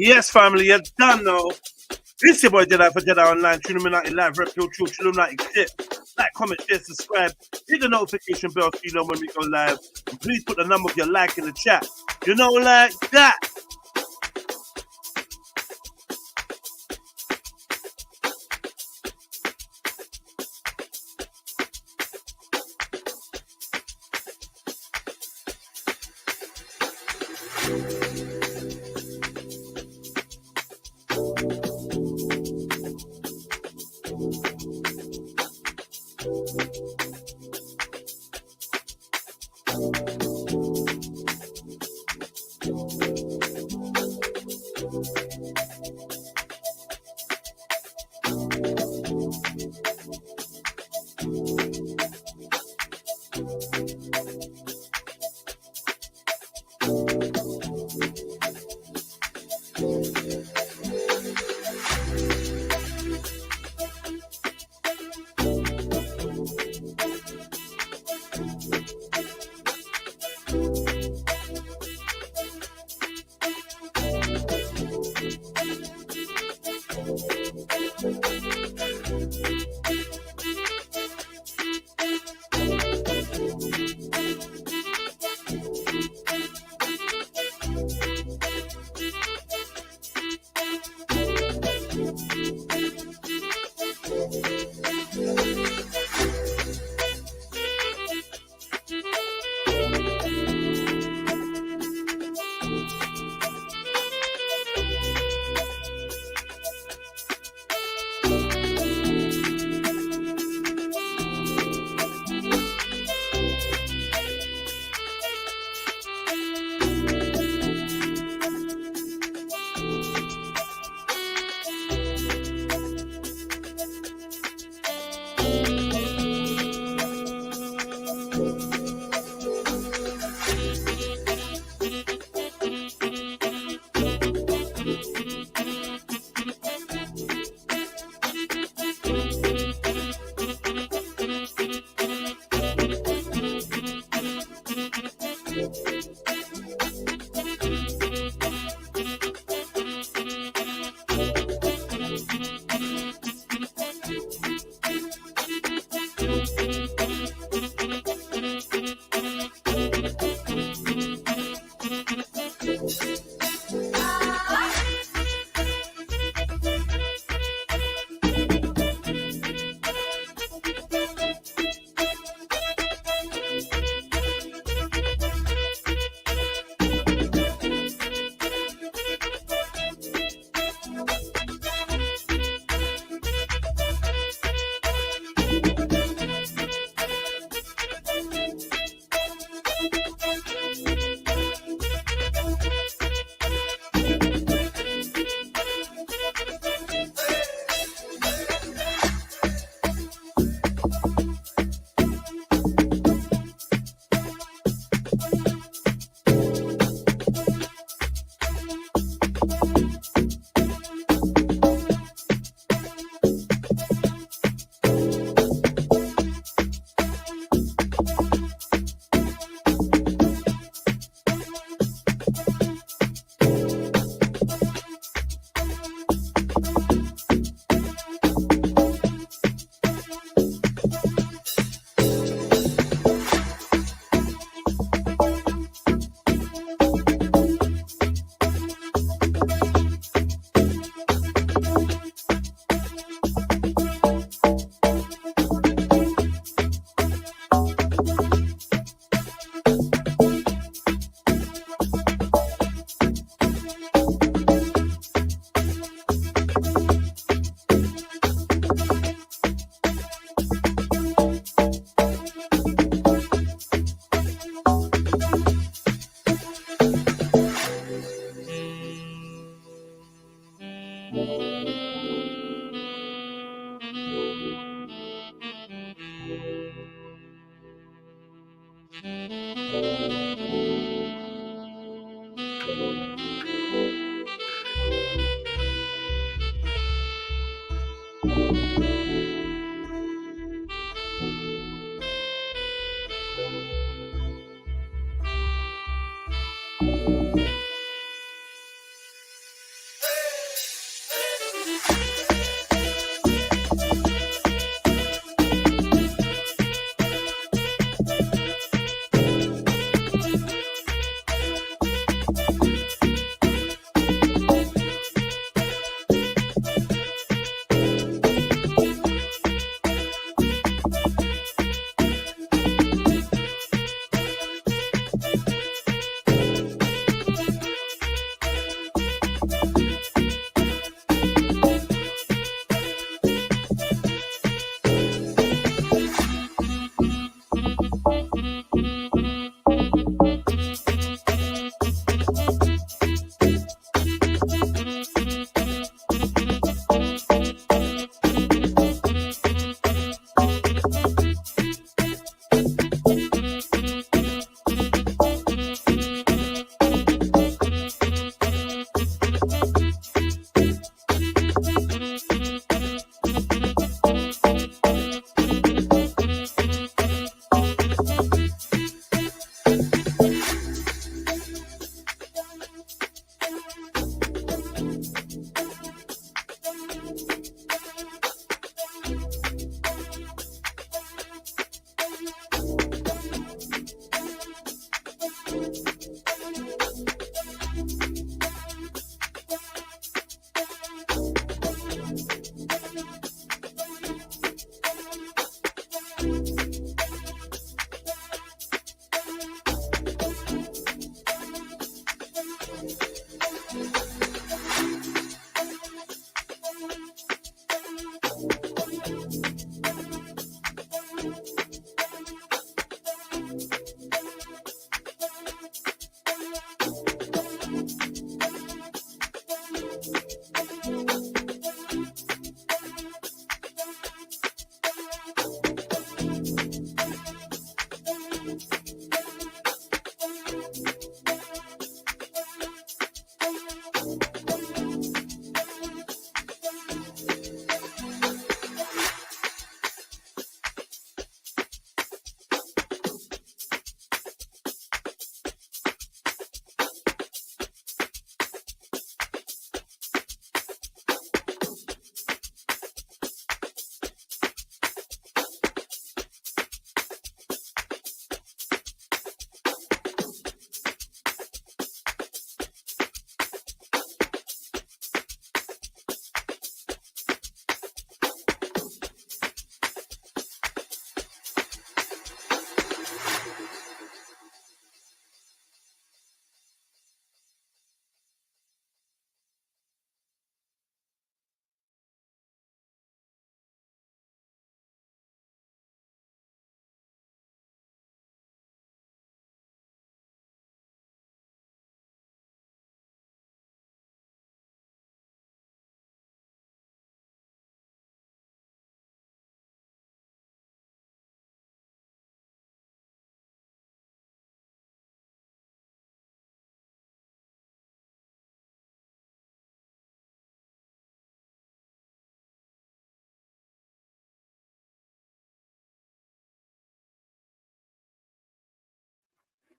Yes, family, you're done now. This your boy Jedi for Jedi Online, Trilluminati Live, REDPILLTRILL, Trilluminati shit. Like, comment, share, subscribe, hit the notification bell so you know when we go live. And please put the number of your like in the chat. You know, like that.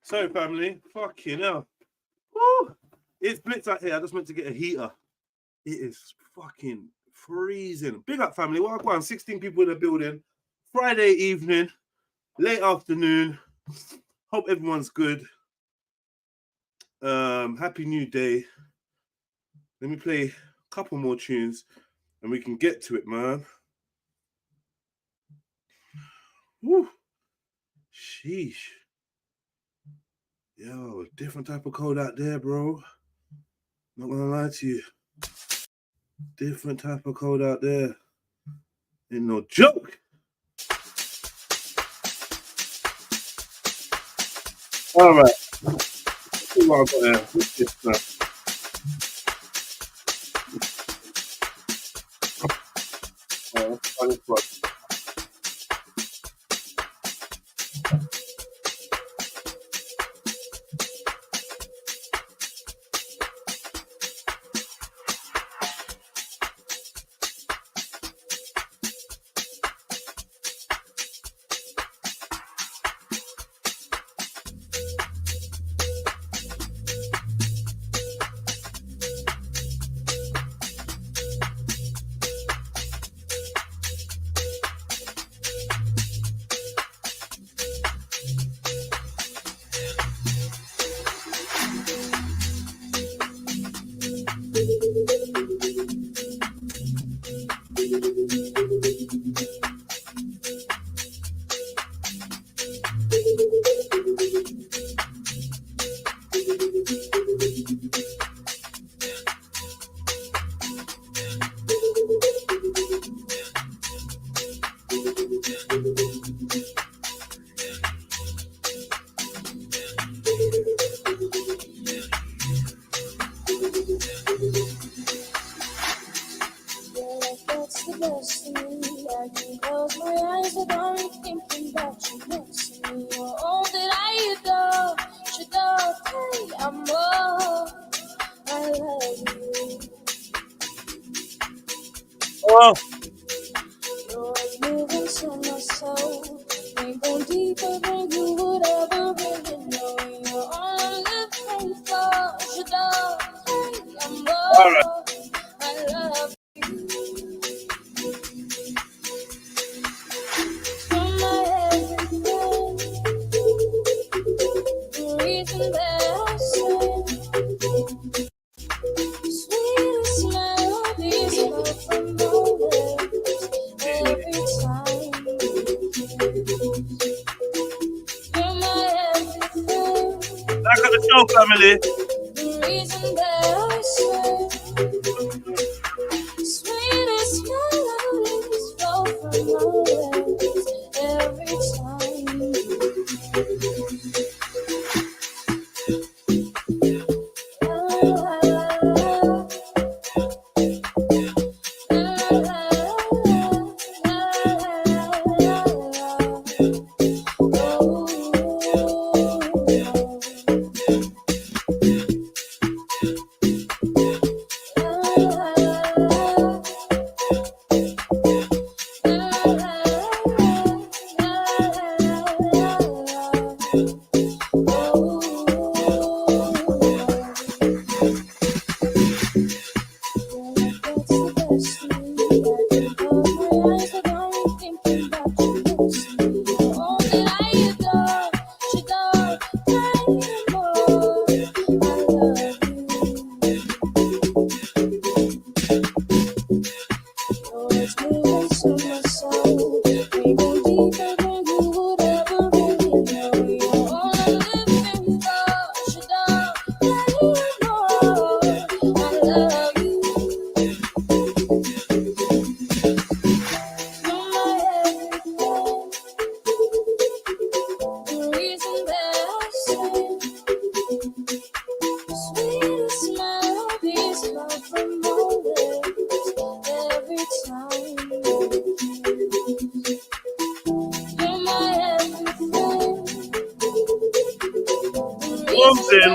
Sorry, family. Fucking hell. Woo! It's blitz out here. I just went to get a heater. It is fucking freezing. Big up, family. Well, go on. 16 people in the building. Friday evening, late afternoon. Hope everyone's good. Happy new day. Let me play a couple more tunes and we can get to it, man. Woo! Sheesh. Yo, different type of code out there, bro. Not gonna lie to you. Different type of code out there. Ain't no joke. All right. Let's see what I've got here. What's this now? Oh, let's find this one. go, family. The reason that I say sweetest melodies flow from my lips every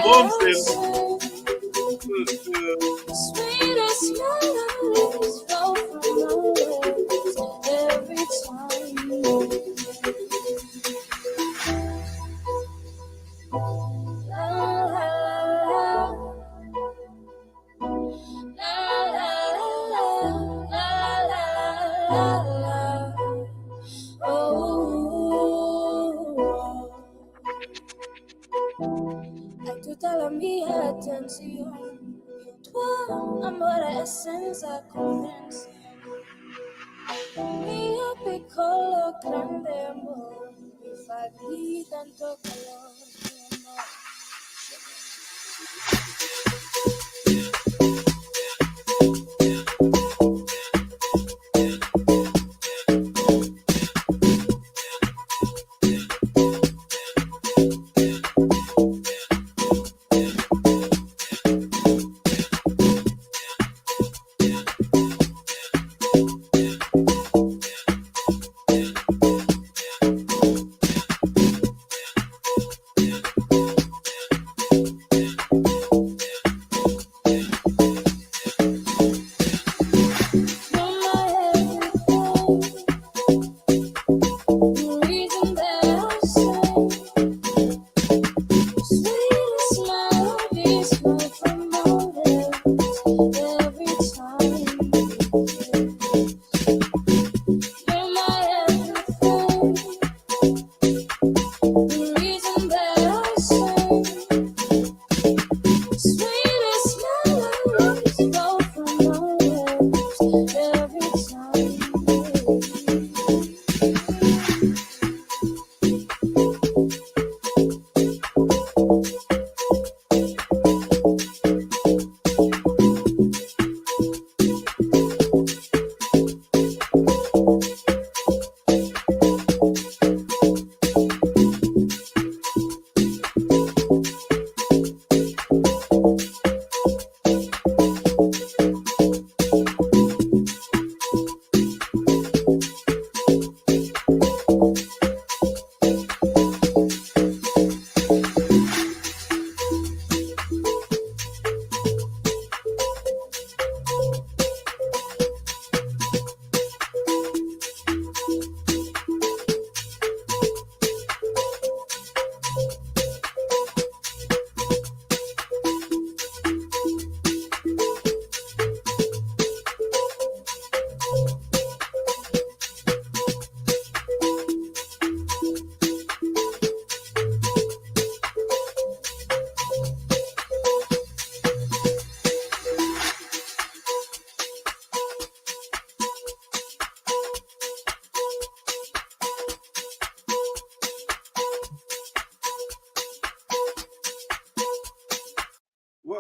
Warms in. sweetest melodies flow from my lips every time. La, la, la, la, la, la, la. Hay toda la mi atención. Toi, amore, senza convinzione. Mio piccolo grande amore, mi fa di tanto calore, amore.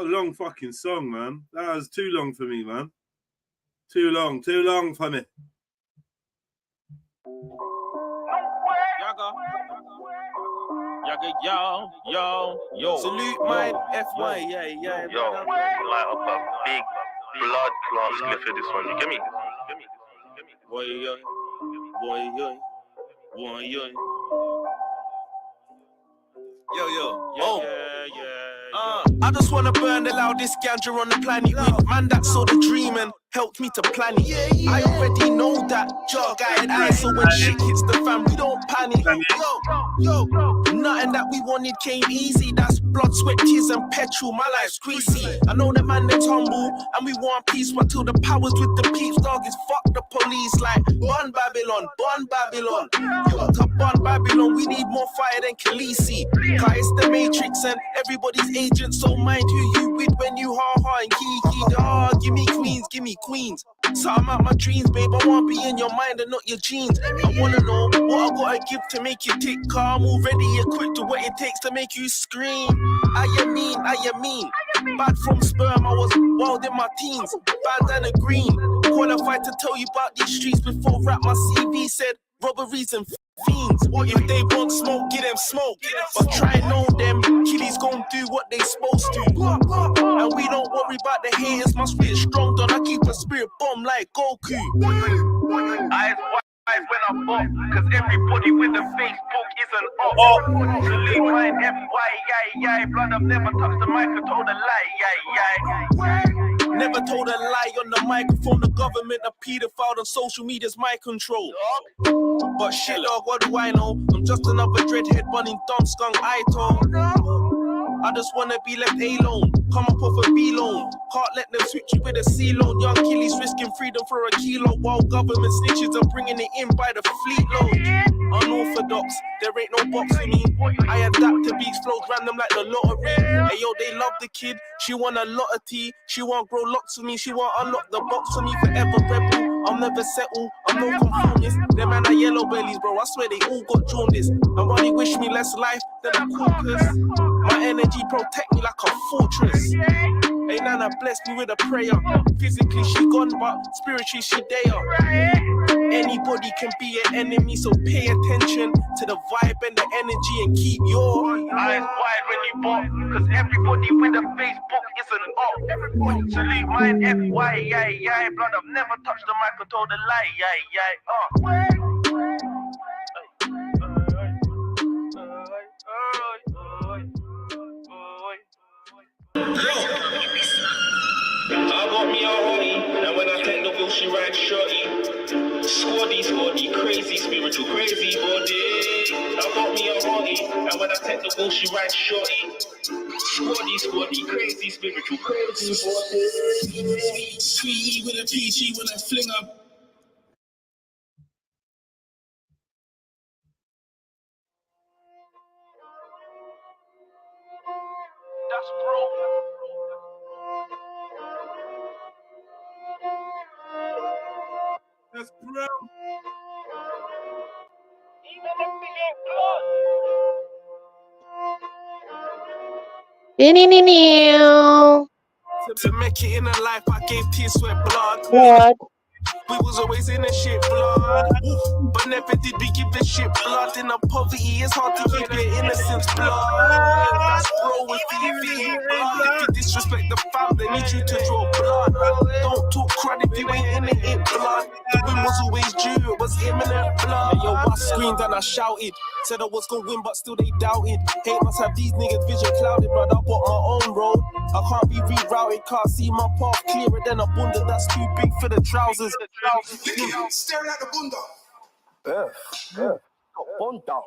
What a long fucking song, man. That was too long for me, man. Too long for me. Yo. Salute my FY, yeah. Yo, light up a big blood clot spliff for this one. You get me? Boy. Yo. I just wanna burn the loudest ganja on the planet with man that saw the dream and helped me to plan it. I already know that jar guided eye, so when shit hits the fan, we don't panic. Yo, nothing that we wanted came easy. That's blood, sweat, tears, and petrol. My life's greasy. I know the man that's humble, and we want peace, but till the powers with the peeps, dog, is fuck the police. Like, burn Babylon. You got to burn Babylon, we need more fire than Khaleesi. Cause it's the Matrix and everybody's agent, so mind who you with when you ha and kiki. Give me queens. So I'm out my dreams, babe. I wanna be in your mind and not your jeans. I wanna know what I gotta give to make you tick. Calm, already equipped to what it takes to make you scream. I mean. Bad from sperm, I was wild in my teens. Bandana green. Qualified to tell you about these streets before rap. My CV said robberies and fiends. If they want smoke, give them smoke. But try and know them, killies gon' do what they supposed to. And we don't worry about the haters, my spirit strong, done. I keep a spirit bomb like Goku. Eyes wide when I bump, cause everybody with a Facebook is an op. Salute mine FY, blood, I've never touched the mic and told a lie, Never told a lie on the microphone. The government, a pedophile, on social media's my control. But shit, dog, what do I know? I'm just another dreadhead bunning dumb skunk I told. I just wanna be left alone. Come up off a B loan. Can't let them switch you with a C loan. Young killies risking freedom for a kilo, while government snitches are bringing it in by the fleet load. Unorthodox, there ain't no box for me. I adapt to beats, flows random like the lottery. Hey yo, they love the kid. She want a lot of tea. She want grow locks for me. She want unlock the box for me. Forever rebel. I'll never settle. I'm no conformist. Them man are yellow bellies, bro. I swear they all got jaundice. And while they wish me less life than a caucus, my energy protect me like a fortress. Hey Nana blessed me with a prayer. Physically she gone, but spiritually she there. Anybody can be an enemy, so pay attention to the vibe and the energy and keep your eyes wide when you bump, cause everybody with a Facebook is an op. Salute mine FY, blood, I've never touched the mic or told a lie, I got me a honey, and when I take the wheel, she rides shorty. Squaddy, crazy, spiritual, crazy body. I got me a honey, and when I take the wheel, she rides shorty. Squaddy, crazy, spiritual, crazy body. Sweetie with a peachy when I fling up. That's bro. That's bro. Even if we get blood. To make it in a life, I gave tears, sweat, blood. We was always in the shit, blood. But never did we give the shit blood. In a poverty, it's hard to keep your innocence, blood. That's bro with TV, blood. If you disrespect the fam, they need you to draw blood. Don't talk crud if you ain't in it, blood. The win was always due, it was imminent, blood. Yo, I screamed and I shouted. Said I was gonna win, but still they doubted. Hate must have these niggas vision clouded, but I bought my own road. I can't be rerouted, can't see my path clearer than a bunda that's too big for the trousers. Staring at the bunda.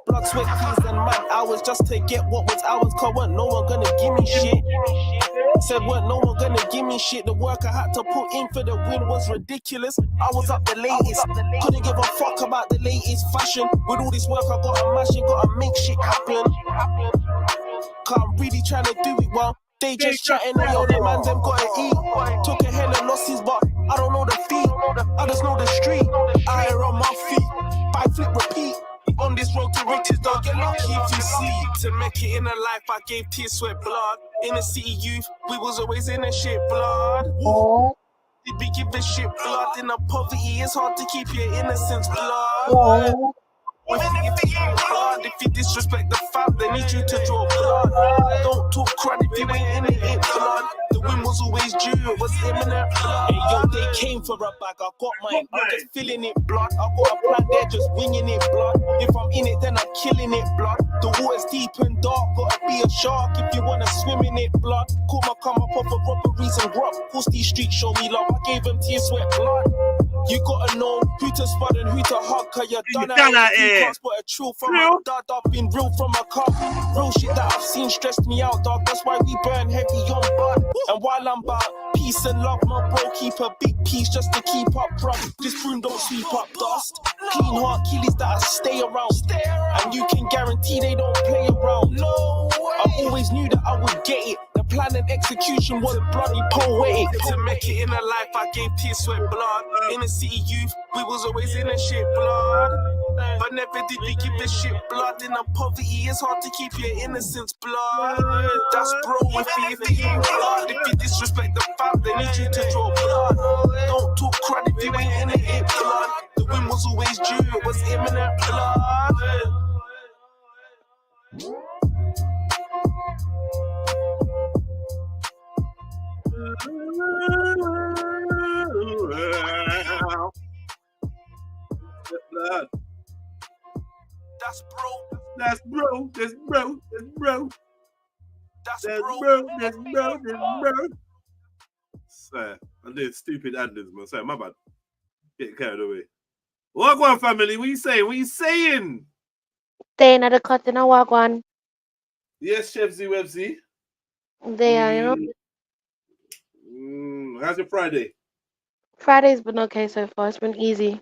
Blood, sweat, tears, and mad hours just to get what was ours. Cause weren't no one gonna give me shit. Said weren't no one gonna give me shit. The work I had to put in for the win was ridiculous. I was up the latest. Couldn't give a fuck about the latest fashion. With all this work I gotta mash it, gotta make shit happen. Cause I'm really trying to do it well. They just chatting, yo, the man them gotta eat. Took a hell of losses, but I don't know the feet. I just know the street. I on my feet. Buy, flip, repeat. On on this road to riches, don't get lucky if you sleep. To make it in a life, I gave tears, sweat, blood. In the city youth, we was always in the shit, blood. Did we give this shit blood? In the poverty, it's hard to keep your innocence, blood. If you disrespect the fam, they need you to draw blood. Don't talk crud if you ain't in it, blood. The win was always due, it was imminent blood. Hey yo, they came for a bag, I got mine. I'm just feeling it, blood. I got a plan, they're just winging it, blood. If I'm in it, then I'm killing it, blood. The water's deep and dark, gotta be a shark if you wanna swim in it, blood. Caught my come up off of robberies and grub. Course these streets show me love, I gave them tears, sweat, blood. You gotta know who to spot and who to hug, cause you're done out here. You can't spot a trill from a dud, I've been real from a cup. Real shit that I've seen stressed me out, dog. That's why we burn heavy on bud. And while I'm about peace and love, my bro, keep a big piece just to keep up, bruv. This broom don't sweep up dust. Clean heart killies that I stay around. And you can guarantee they don't play around. No way. I always knew that I would get it. The plan and execution was bloody poetic. To make it in a life, I gave tears, sweat, blood. In the city youth, we was always in the shit, blood. But never did we give the shit blood. In the poverty, it's hard to keep your innocence, blood. That's bro, if you blood. If you disrespect the fam, they need you to draw blood. Don't talk crud if you ain't in it, blood. The win was always due, it was imminent blood. Blood. That's bro. That's bro. That's bro. That's bro. That's That's bro. bro. That's bro. That's bro. Sorry, I did stupid ad-libs, man. Sorry, my bad. Get carried away. Wagwan family, what you saying? What you saying? Staying at the cut in a wagwan. Yes, Chef Z Webzy. There, you know. How's your Friday? Friday's been okay so far. It's been easy.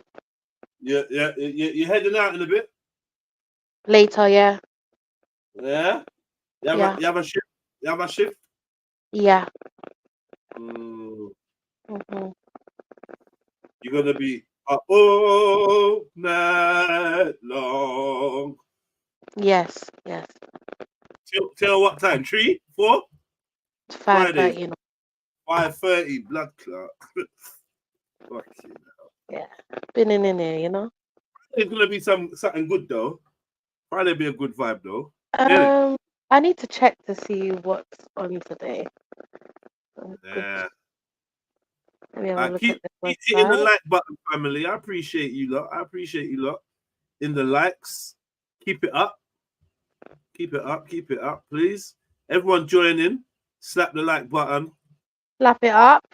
Yeah, you're heading out in a bit. Later, yeah. Yeah. You have a shift. You have a shift. Yeah. You're gonna be up all night long. Yes. Till what time? 3, 4? 5:30, you know. 5:30, blood clot. Fucking hell. Yeah. Been in there, you know. It's gonna be something good though. Friday be a good vibe though. I need to check to see what's on today. Yeah. Keep hitting the like button, family. I appreciate you lot. In the likes. Keep it up. Keep it up, please. Everyone join in. Slap the like button. Slap it up.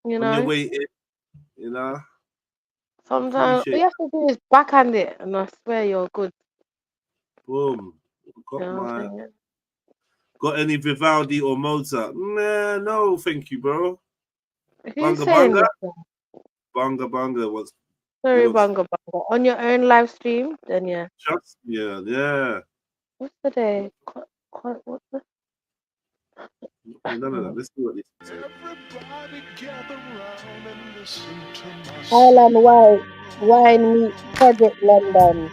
You know. When you're waiting. You know. Sometimes all you have to do is backhand it, and I swear you're good. Boom. Got any Vivaldi or Mozart? Nah, no, thank you, bro. Who's saying Banga. this? Banga was. Sorry, Banga. On your own live stream, then yeah. Just yeah. What's the day? What's the? None of that. Let's see what this is. Highland White Wine Meet Project London.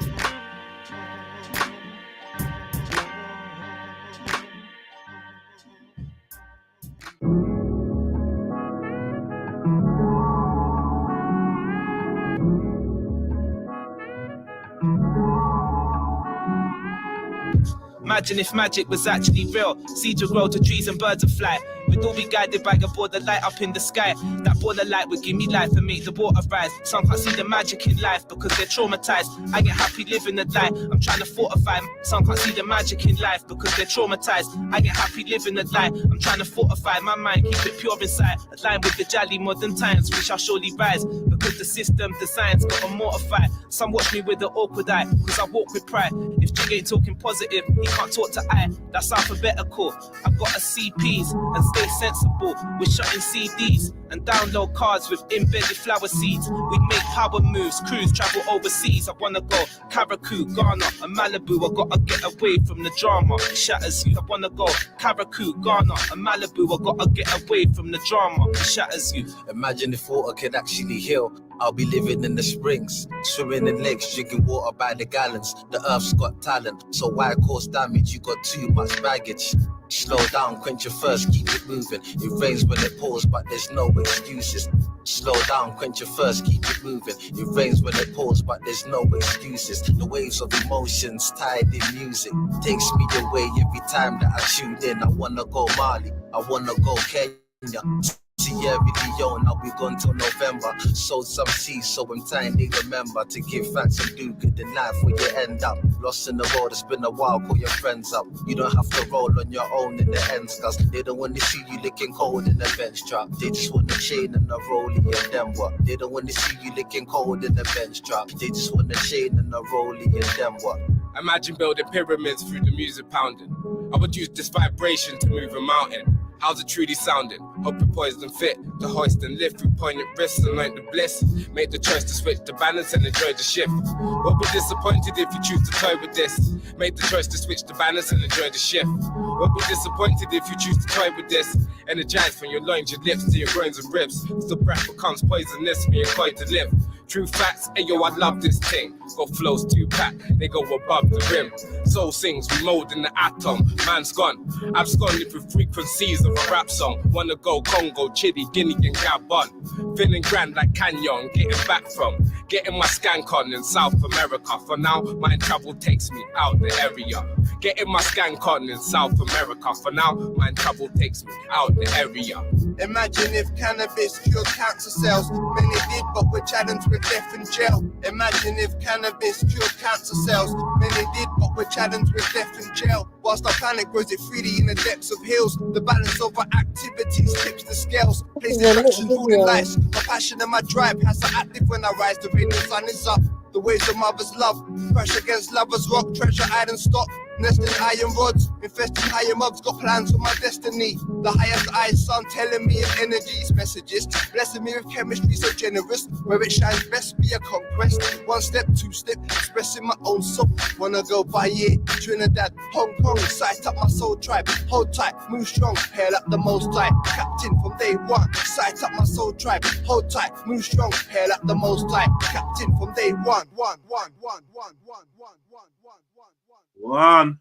Imagine if magic was actually real. Seeds would grow to trees and birds would fly. We'd all be guided by a ball of light up in the sky. That ball of light would give me life and make the water rise. Some can't see the magic in life because they're traumatized. I get happy living the life. I'm trying to fortify. Some can't see the magic in life because they're traumatized. I get happy living the life. I'm trying to fortify my mind, keep it pure inside. Align with the jolly modern times, we shall surely rise. Because the system designs gotta mortify. Some watch me with an awkward eye, cause I walk with pride. If Jig ain't talking positive, he can't talk to I. That's alphabetical. I gotta see peace and stay sensible. We're shutting CDs and download cars with embedded flower seeds. We'd make power moves, cruise, travel overseas. I wanna go Caracu, Ghana, and Malibu. I gotta get away from the drama, it shatters you. I wanna go Caracu, Ghana, and Malibu. I gotta get away from the drama, it shatters you. Imagine if water could actually heal. I'll be living in the springs, swimming in lakes, drinking water by the gallons. The earth's got talent, so why cause damage? You got too much baggage. Slow down, quench your thirst, keep it moving. It rains when it pours, but there's no excuses. Slow down, quench your thirst, keep it moving. It rains when it pours, but there's no excuses. The waves of emotions tied in music takes me away every time that I tune in. I wanna go Mali, I wanna go Kenya, Sierra Leone, I'll be gone till November. Sowed some seeds, so in time they remember to give thanks and do good in life where you end up. Lost in the world, it's been a while, call your friends up. You don't have to roll on your own in the ends, cause they don't want to see you licking cold in the bench truck. They just want the chain and the rollie and them what? They don't want to see you licking cold in the bench truck. They just want the chain and the rollie and them what? Imagine building pyramids through the music pounding. I would use this vibration to move a mountain. How's it truly sounding? Hope you're poised and fit to hoist and lift through poignant wrists and like the bliss. Make the choice to switch the balance and enjoy the shift. Won't be disappointed if you choose to toy with this. Make the choice to switch the balance and enjoy the shift. Won't be disappointed if you choose to toy with this. Energize from your loins, your lips to your groins and ribs. The breath becomes poisonous for your coy to live. True facts, ayo, I love this thing. Got flows 2-pack, they go above the rim. Soul sings, we mold in the atom. Man's gone, absconded through frequencies of a rap song. Wanna go Congo, Chile, Guinea and Gabon. Feeling grand like Canyon, getting back from. Getting my skank on in South America. For now, mind travel takes me out the area. Getting my skank on in South America. For now, mind travel takes me out the area. Imagine if cannabis cured cancer cells. Many did, but were challenged with death in jail. Imagine if cannabis cured cancer cells. Many did, but were challenged with death in jail. Whilst our planet grows it freely in the depths of hills, the balance of our activities tips the scales. Places action, holding lights. My passion and my drive has to active when I rise. The rain, the sun is up. The waves of mother's love. Crash against lovers rock. Treasure iron stock. Nesting iron rods, infesting higher mobs, got plans for my destiny. The highest eye sun telling me in energies, messages, blessing me with chemistry so generous. Where it shines best be a conquest. 1 step, 2 step, expressing my own soul. Wanna go by it, Trinidad, Hong Kong, sight up my soul tribe. Hold tight, move strong, hail up the most high. Captain from day one, sight up my soul tribe. Hold tight, move strong, hail up the most high. Captain from day one. One.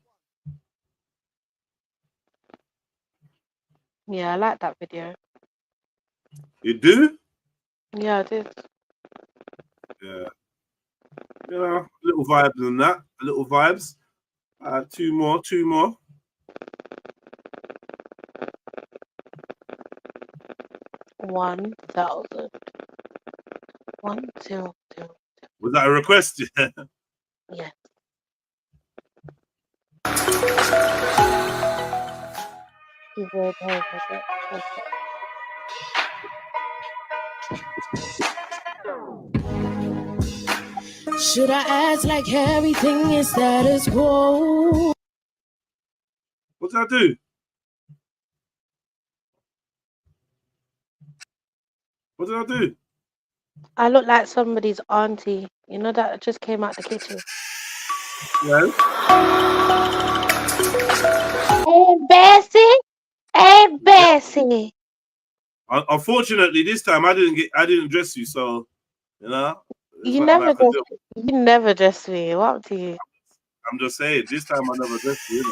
Yeah, I like that video. You do? Yeah, I did. Yeah. Yeah, little vibes in that. Little vibes. Two more. 1,000. 1,000. Was that a request? Yeah. Should I act like everything is status quo? What did I do? What did I do? I look like somebody's auntie. You know that just came out the kitchen. Yeah. Hey, Bessie. Hey, Bessie. Unfortunately, this time I didn't dress you, so you know. You never dress me. What up to you? I'm just saying, this time I never dressed you.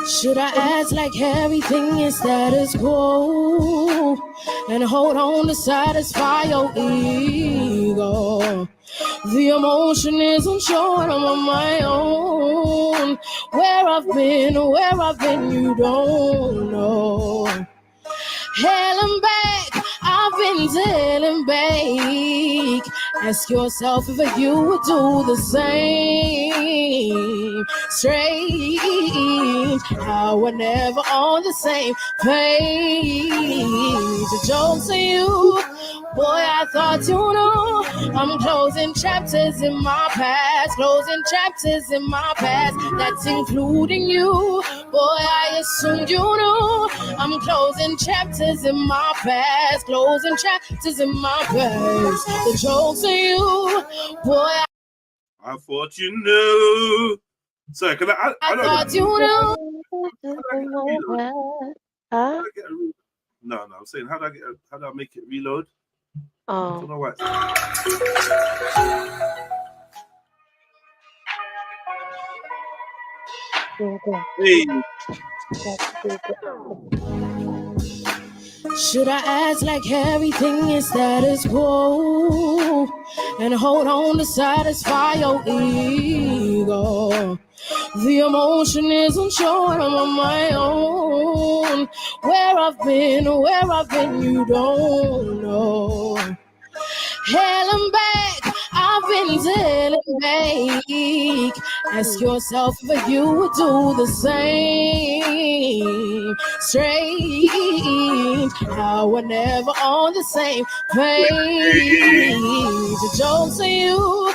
Should I act like everything is status quo and hold on to satisfy your ego? The emotion isn't short, I'm on my own. Where I've been, you don't know. Hailing back, I've been tailing back. Ask yourself if you would do the same. Strange how we're never on the same page. A joke to you, Boy, I thought you knew. I'm closing chapters in my past, closing chapters in my past. That's including you. Boy, I assumed you knew. I'm closing chapters in my past, closing chapters in my past. The jokes on you. Boy, I thought you knew. Sorry, can I thought you knew. Huh? No, I'm saying how do I make it reload? I don't Oh. know why. Hey. Should I act like everything is status quo and hold on to satisfy your ego? The emotion isn't short, I'm on my own. Where I've been, you don't know. Hell, I'm back, I've been telling back. Ask yourself if you would do the same. Strange, how we're never on the same page. The jokes on you.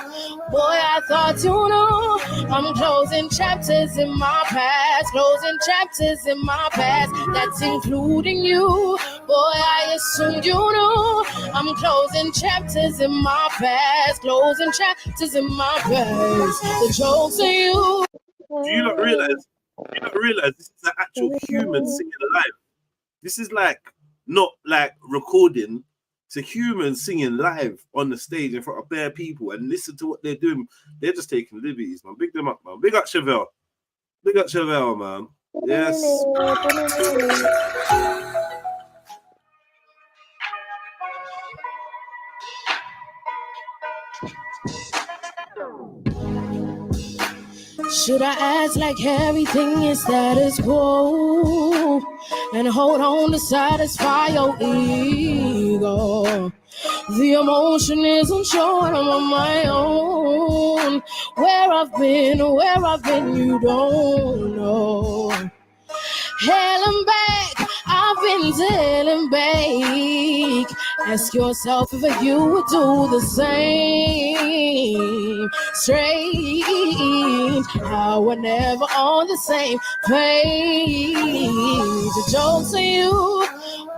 Boy, I thought you knew. I'm closing chapters in my past, closing chapters in my past. That's including you. Boy, I assumed you knew. I'm closing chapters in my past, closing chapters in my past. The jokes on you. Do you not realize? This is an actual human singing live? This is like not like recording. It's a human singing live on the stage in front of bare people, and listen to what they're doing. They're just taking liberties, man. Big them up, man. Big up Chevelle. Big up Chevelle, man. Yes. Should I act like everything is status quo and hold on to satisfy your ego? The emotion isn't short, I'm on my own. Where I've been, you don't know. Hell, I'm back, I've been telling back. Ask yourself if you would do the same. Strange, how we're never on the same page. The jokes on you.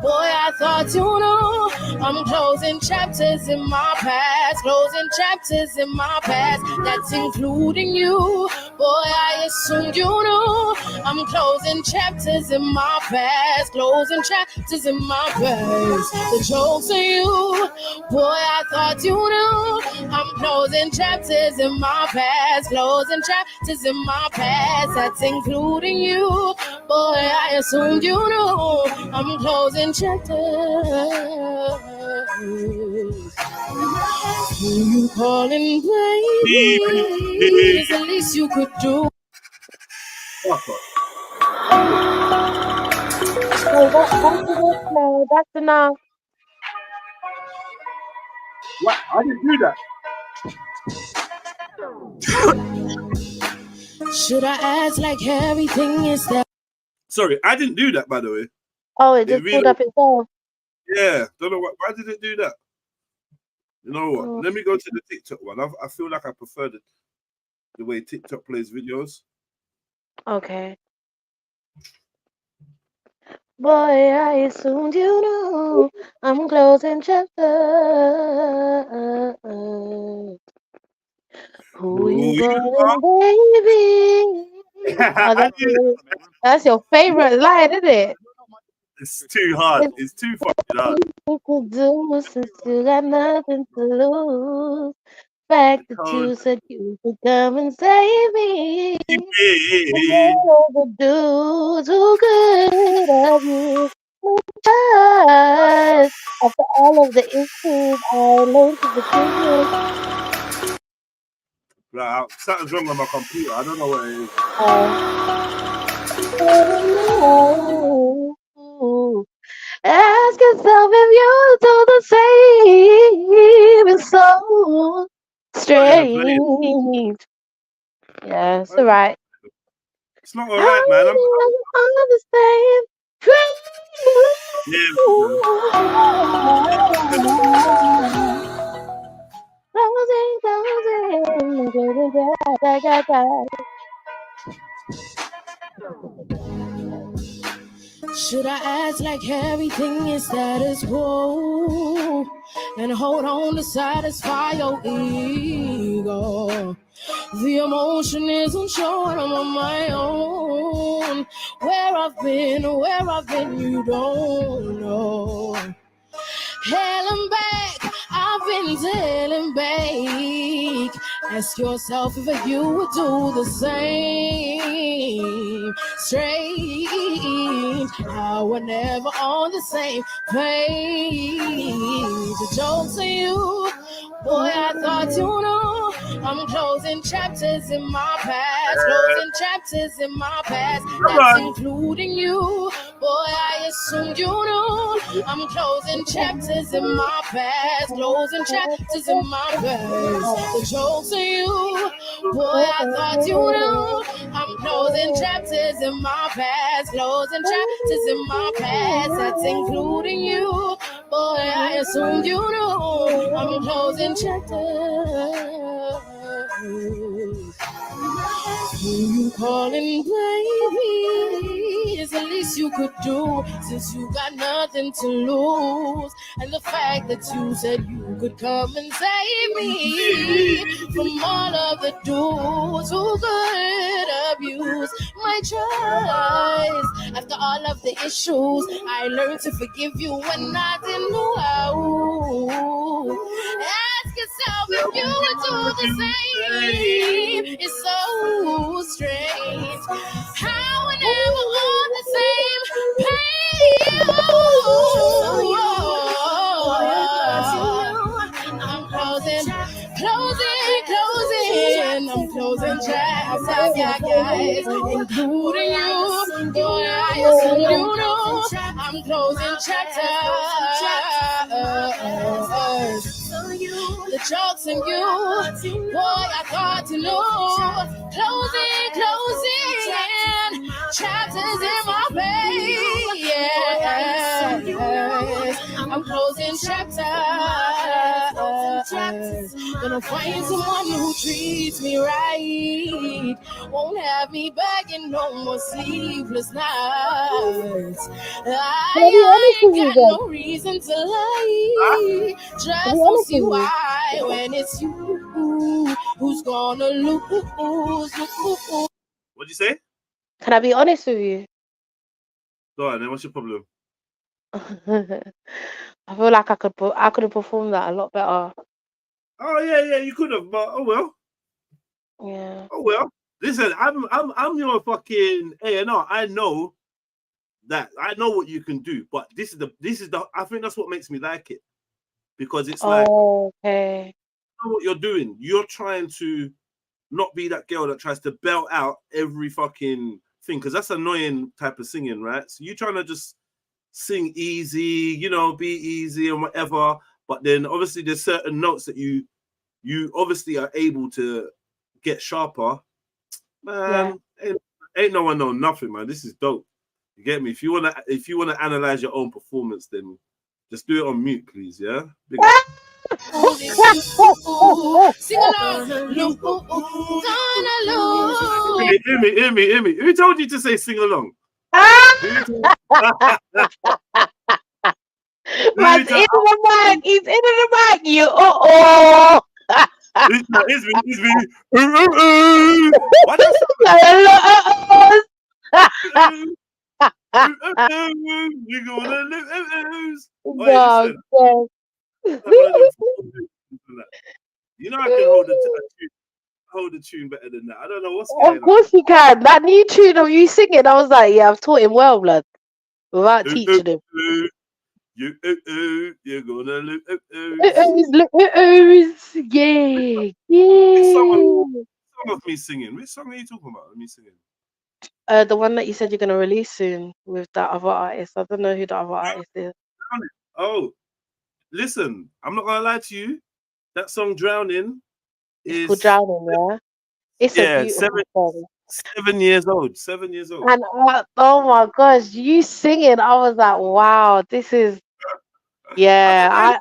Boy, I thought you knew. I'm closing chapters in my past, closing chapters in my past. That's including you. Boy, I assumed you knew. I'm closing chapters in my past, closing chapters in my past. The jokes on you. Boy, I thought you knew. I'm closing chapters in my past, closing chapters in my past. That's including you. Boy, I assumed you knew. I'm closing chapters. Who you calling, baby? It's the least you could do. No, that's enough. What? I didn't do that. Should I act like everything is that? Sorry, I didn't do that, by the way. Oh, it just pulled up itself. Yeah, don't know why did it do that? You know what? Let me go to the TikTok one. I feel like I prefer the way TikTok plays videos. Okay. Boy, I assumed you knew. I'm closing chapters. Who you calling, baby? Oh, that's your favorite line, isn't it? It's too hard. It's too fucking hard. You could do since you got nothing to lose. Fact that you said you could come and save me. All the dudes who could have you. After all of the issues, I learned to forgive. Right, something's wrong with my computer. I don't know what it is. Ask yourself if you do the same. It's so strange. Yeah, it's alright. It's not alright, man. I'm on the same train. Should I act like everything is status quo and hold on to satisfy your ego? The emotion isn't showing, I'm on my own. Where I've been, you don't know. Hailing back, I've been tailing back. Ask yourself if you would do the same. Strange, how we're never on the same page. The joke's on you, boy, I thought you knew. I'm closing chapters in my past, closing chapters in my past. That's including you, boy, I assumed you knew. I'm closing chapters in my past, closing chapters in my past. The joke's on you, boy, I thought you knew. I'm closing chapters in my past, closing chapters in my past. That's including you, boy, I assumed you knew. I'm closing chapters. Who you calling baby is the least you could do, since you got nothing to lose. And the fact that you said you could come and save me from all of the dudes who could abuse my trust. After all of the issues, I learned to forgive you when I didn't know how. Ask yourself if you would do the same. It's so strange how we're never on the same page. I'm closing. I'm closing chapters, yeah, guys, including you. Boy, I assume you know. I'm closing chapters. The joke's on you, boy, I got to know. Closing chapters in my face, yeah. I'm closing chapters. Gonna find someone who treats me right. Won't have me begging no more sleepless nights. I ain't got no reason to lie. Just don't see why when it's you who's gonna lose. What'd you say? Can I be honest with you? Go on, then. What's your problem? I feel like I could have performed that a lot better. Oh yeah, you could have, but oh well. Yeah. Oh well. Listen, I'm your fucking A&R. I know that. I know what you can do, but this is the. I think that's what makes me like it, because it's like, okay. You know what you're doing. You're trying to not be that girl that tries to belt out every fucking thing, because that's annoying type of singing, right? So you're trying to just sing easy, be easy and whatever. But then obviously there's certain notes that you obviously are able to get sharper. Man, ain't no one know nothing, man. This is dope. You get me? If you wanna analyze your own performance, then just do it on mute, please. Yeah. Sing along, Hear me. Who told you to say sing along? Man's in the mic. He's in the mic. You It's me. What else? You're gonna lose. You know I can hold the tune better than that. I don't know what's going on. Of course you can. That new tune of you singing, I was like, yeah, I've taught him well, blood. Without teaching him. You're gonna lose. Yeah. Song of me singing. Which song are you talking about? Me singing. The one that you said you're gonna release soon with that other artist. I don't know who the other artist is. Oh, listen, I'm not gonna lie to you. That song "Drowning" It's called Drowning, yeah. It's a beautiful song. 7 years old. 7 years old. And oh my gosh, you singing, I was like, wow, this is yeah.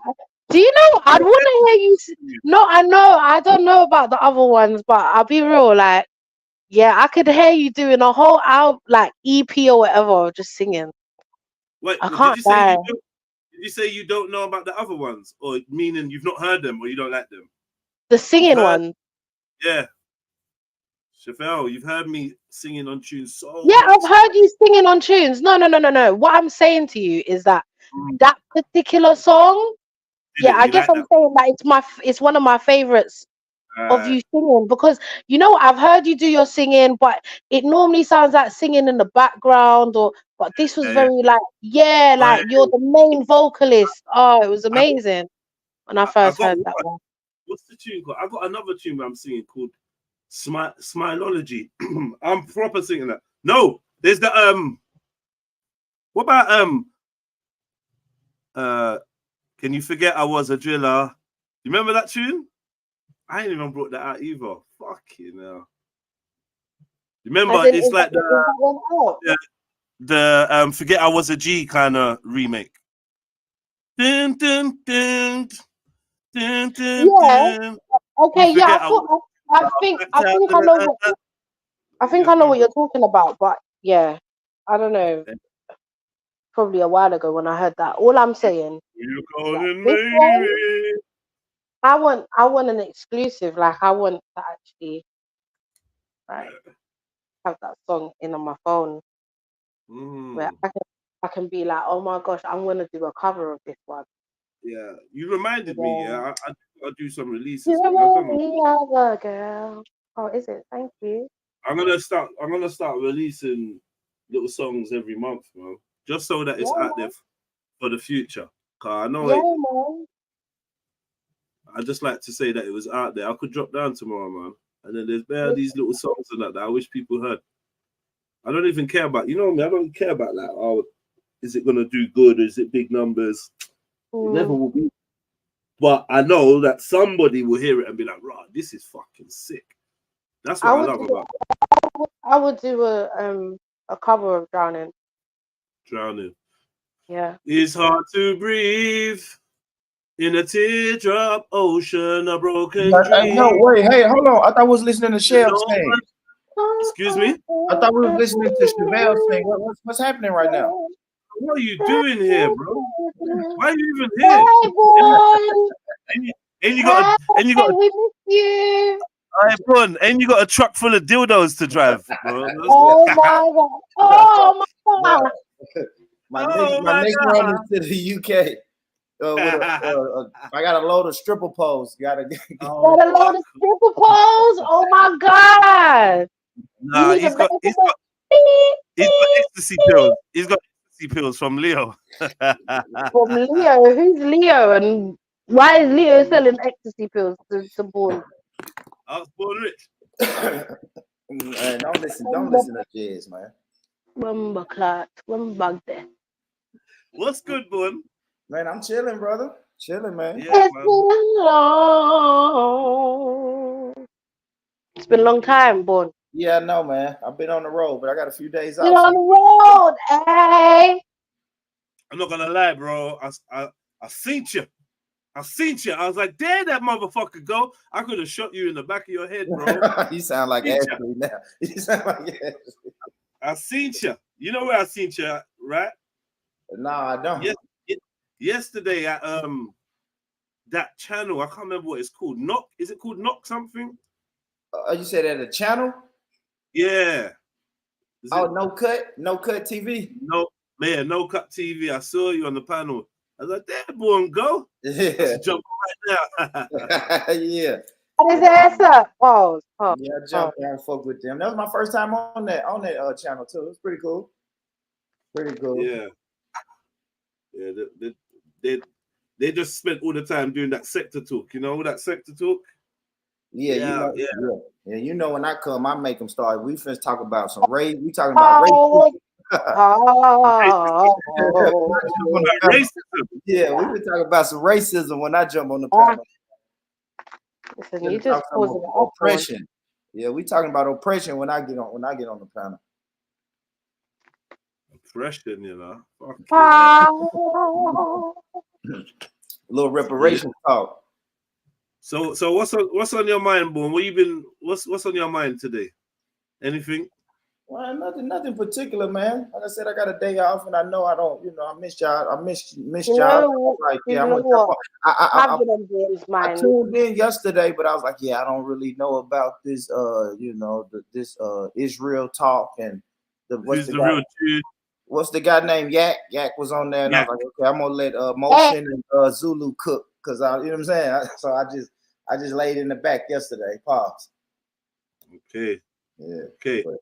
Do you know? I'd want to hear you. No, I know. I don't know about the other ones, but I'll be real. Like, yeah, I could hear you doing a whole album, like EP or whatever, just singing. Wait, I did can't you say die. did you say you don't know about the other ones, or meaning you've not heard them, or you don't like them? The singing heard, one. Yeah. Chevelle, you've heard me singing on tunes so Yeah, much. I've heard you singing on tunes. No. What I'm saying to you is that that particular song. Yeah, I guess I'm saying that it's one of my favorites of you singing, because you know I've heard you do your singing, but it normally sounds like singing in the background, but this was very like like you're the main vocalist. Oh, it was amazing when I first heard that one. What's the tune called? I got another tune that I'm singing called Smileology. I'm proper singing that. No, there's the what about Can You Forget I Was a Driller? You remember that tune? I ain't even brought that out either. Fucking hell. Remember, it's like the Forget I Was a G kind of remake. Dun, dun, dun, dun, dun, yeah. dun. Okay, yeah, I think I know what you're talking about, but yeah, I don't know. Probably a while ago when I heard that. All I'm saying, I want an exclusive. Like, I want to actually have that song in on my phone, where I can be like, oh my gosh, I'm gonna do a cover of this one. Yeah, you reminded me. Yeah, I'll do some releases. Girl. Oh, is it? Thank you. I'm gonna start releasing little songs every month, man, just so that it's out there for the future. Cause I know I just like to say that it was out there. I could drop down tomorrow, man, and then there's these little songs and that I wish people heard. I don't even care about, you know me. I don't care about like, oh, is it gonna do good? Is it big numbers? It never will be. But I know that somebody will hear it and be like, "Right, this is fucking sick." That's what I love about it. I would do a cover of Drowning. Drowning. Yeah. It's hard to breathe in a teardrop ocean, a broken dream. No, wait, hey, hold on. I thought I was listening to Shell sing. Excuse me? I thought we were listening to Chevelle sing. What's happening right now? What are you doing here, bro? Why are you even here? And you got we miss you. And you got a truck full of dildos to drive, bro. Oh my god! Oh my god! My next run is to the UK. I got a load of stripper poles. Got a load of stripper poles. Oh my god! Nah, he's got ecstasy pills. He's got ecstasy pills from Leo. From Leo? Who's Leo? And why is Leo selling ecstasy pills to Born? I was born rich. Man, don't listen to jazz, man. What's good, Born? Man, I'm chilling, brother. Chilling, man. Yeah, it's been long. It's been a long time, Born. Yeah, I know, man. I've been on the road, but I got a few days off. Been on the road, hey. I'm not gonna lie, bro. I seen you. I was like, there that motherfucker go. I could have shot you in the back of your head, bro. You sound like Ashley now. You sound like Ashley. I seen you. You know where I seen you, right? No, I don't. Yesterday at that channel, I can't remember what it's called. Knock? Is it called Knock something? You said at a channel? Yeah. No cut TV. No, man, No Cut TV. I saw you on the panel. I was like, there, boy, and go. Yeah. Let's jump right now. Yeah. What is ass up? Oh. Yeah, I jumped down and fuck with them. That was my first time on that channel too. It was pretty cool. Yeah. Yeah, they just spent all the time doing that sector talk. You know that sector talk? Yeah. You know when I come, I make them start. We finna talk about some race. We talking about race. Racism. Yeah, we been talking about some racism when I jump on the panel. Listen, you just causing oppression. Yeah, we talking about oppression when I get on the panel. Oppression, you know. A little reparation talk. So what's on your mind, Boom? What's on your mind today? Anything? Well, nothing particular, man. Like I said, I got a day off, and I know I don't. I missed y'all. I missed y'all. Like, yeah, I tuned in yesterday, but I was like, yeah, I don't really know about this. This Israel talk and what's the guy named Yak? Yak was on there, and I was like, okay, I'm gonna let Motion and Zulu cook because you know what I'm saying. So I just laid in the back yesterday. Pause. Okay. Yeah. Okay. But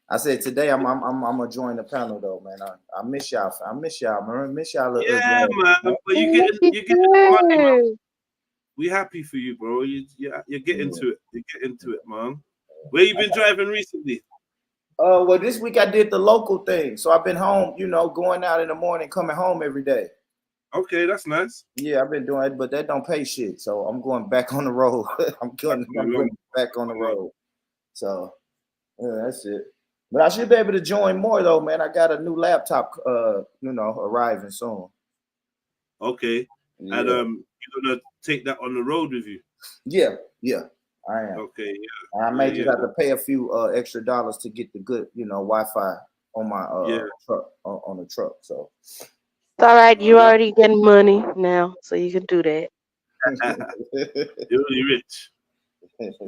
I said today I'm gonna join the panel though, man. I miss y'all. I miss y'all, man. I miss y'all. Yeah, man. But you getting the money, man. We happy for you, bro. You're getting to it. You're getting to it, man. Where you been driving recently? Well, this week I did the local thing, so I've been home. Going out in the morning, coming home every day. Okay, that's nice. Yeah, I've been doing it, but that don't pay shit. So I'm going back on the road. I'm going back on the road. So yeah, that's it. But I should be able to join more though, man. I got a new laptop, arriving soon. Okay, yeah. And you're gonna take that on the road with you? Yeah, I am. Okay, yeah. I may just have to pay a few extra dollars to get the good, Wi-Fi on my truck on the truck. So it's all right. You already getting money now, so you can do that. You're already rich.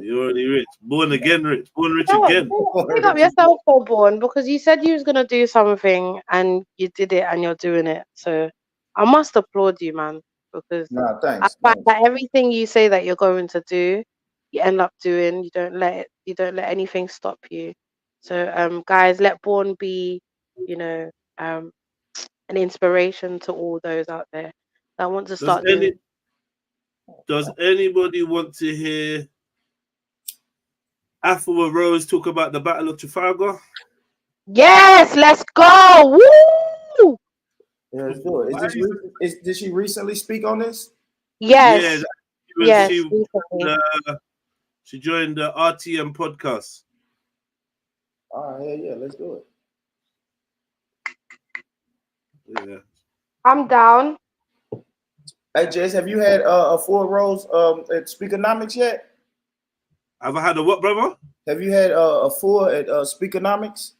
You're already rich. Born again rich. Born rich again. Pick up yourself for Born, because you said you was gonna do something and you did it and you're doing it. So I must applaud you, man, because thanks. I find that everything you say that you're going to do, you end up doing. You don't let anything stop you. So guys, let Born be, an inspiration to all those out there that want to start doing. Does anybody want to hear Afua Rose talk about the Battle of Trafalgar? Yes, let's go! Woo! Yeah, let's do it. Did she recently speak on this? Yes. Yeah, she joined the RTM podcast. Yeah, let's do it. Yeah. I'm down. Hey, Jess, have you had a 4 rows at Speakernomics yet? Have I had a what, brother? Have you had a 4 at Speakernomics?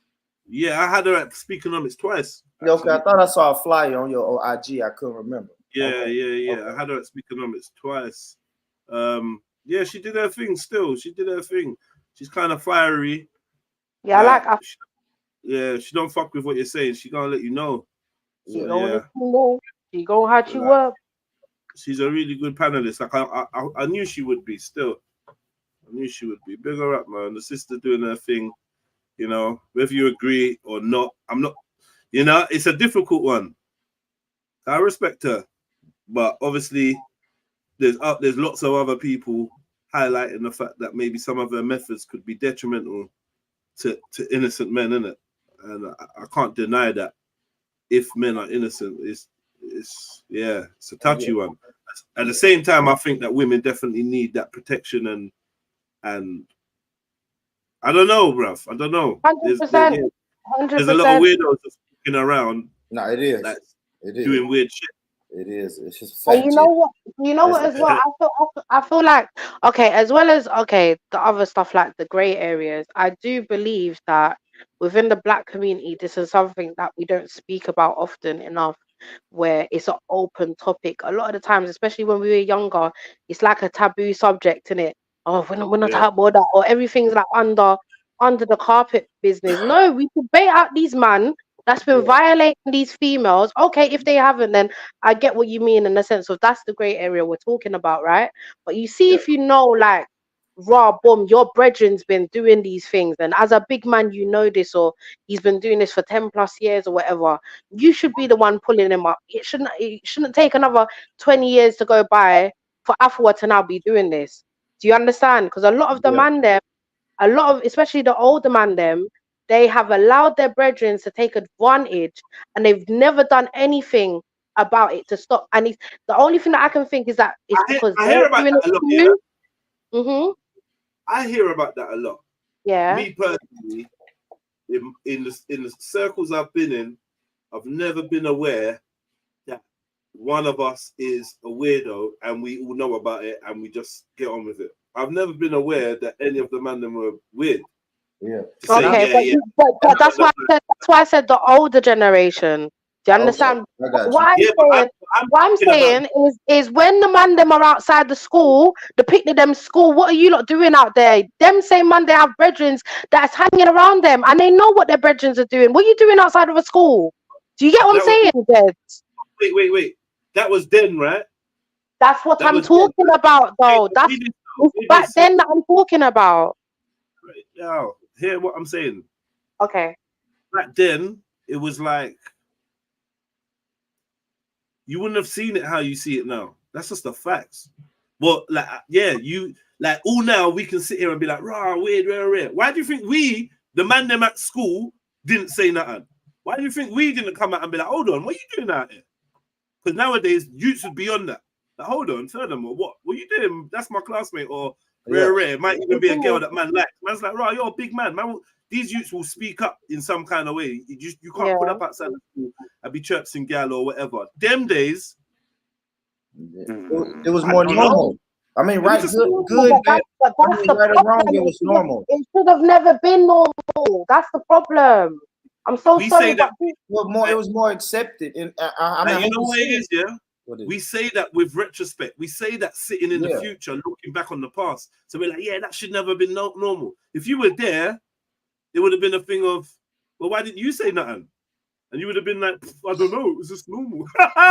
Yeah, I had her at Speakernomics twice. Yeah, okay, I thought I saw a flyer on your IG. I couldn't remember. Yeah, okay. I had her at Speakernomics twice. Yeah, she did her thing still. She did her thing. She's kind of fiery. Yeah, I like her. She don't fuck with what you're saying. She gonna let you know. She gonna let you know. She gonna hot you up. She's a really good panelist. Like I knew she would be still. I knew she would be. Big her up, man. The sister doing her thing. Whether you agree or not, I'm not. It's a difficult one. I respect her, but obviously, there's lots of other people highlighting the fact that maybe some of her methods could be detrimental to innocent men, innit? And I can't deny that. If men are innocent, it's a touchy one. At the same time, I think that women definitely need that protection and I don't know, bruv. I don't know. 100%. There's a lot of weirdos walking around. No, it is. It is doing weird shit. It is. It's just. But you know what? As well. I feel like as well as the other stuff like the grey areas. I do believe that within the Black community, this is something that we don't speak about often enough. Where it's an open topic. A lot of the times, especially when we were younger, it's like a taboo subject, innit? Oh, we're not talking about that, or everything's like under the carpet business. No, we should bait out these men that's been violating these females. Okay, if they haven't, then I get what you mean in the sense of that's the grey area we're talking about, right? But you see, if like, boom, your brethren's been doing these things, and as a big man, this, or he's been doing this for 10 plus years or whatever, you should be the one pulling him up. It shouldn't take another 20 years to go by for Afua to now be doing this. Do you understand? Because a lot of the man them, especially the older man them, they have allowed their brethren to take advantage, and they've never done anything about it to stop. And the only thing that I can think is that it's because I hear about that a lot. Mm-hmm. I hear about that a lot. Yeah. Me personally, in the circles I've been in, I've never been aware that one of us is a weirdo and we all know about it and we just get on with it. I've never been aware that any of the men them were weird. Yeah. Okay, but that's why I said the older generation. Do you understand? Okay, I got you. What I'm saying is when the man them are outside the school, the picnic them school, what are you lot doing out there? Them same man, they have brethren that's hanging around them and they know what their brethren are doing. What are you doing outside of a school? Do you get what I'm saying, Jed? Wait. That was then, right? That's what I'm talking about, though. That's back then that I'm talking about. Right now, hear what I'm saying. Okay. Back then, it was like you wouldn't have seen it how you see it now. That's just the facts. But like, yeah, you like all now we can sit here and be like, rah, weird, rare. Why do you think we, the man them at school, didn't say nothing? Why do you think we didn't come out and be like, hold on, what are you doing out here? Because nowadays, youths would be on that. Like, hold on, furthermore, what are you doing? That's my classmate, or rare. Might even be a girl that man likes. Man's like, rah, you're a big man. These youths will speak up in some kind of way. You can't put up outside the school and be chirping gal or whatever. Them days, it was more normal. I mean, right, good, bad. But that's the right or wrong, it was normal. It should have never been normal. That's the problem. I'm so sorry, but it was more accepted. And I mean, you know what it is, yeah. We say that with retrospect. We say that sitting in the future, looking back on the past. So we're like, yeah, that should never have been normal. If you were there, it would have been a thing of, well, why didn't you say nothing? And you would have been like, I don't know, it was just normal.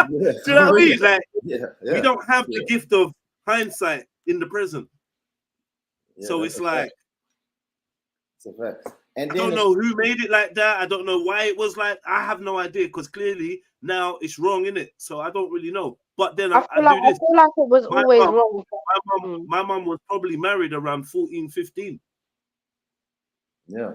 Do you know what I mean? Like, we don't have the gift of hindsight in the present. So it's like, it's a fact. And I don't know who made it like that. I don't know why it was like. I have no idea because clearly now it's wrong, innit? So I don't really know. But then I feel like it was always wrong. My mum was probably married around 14, 15. Yeah.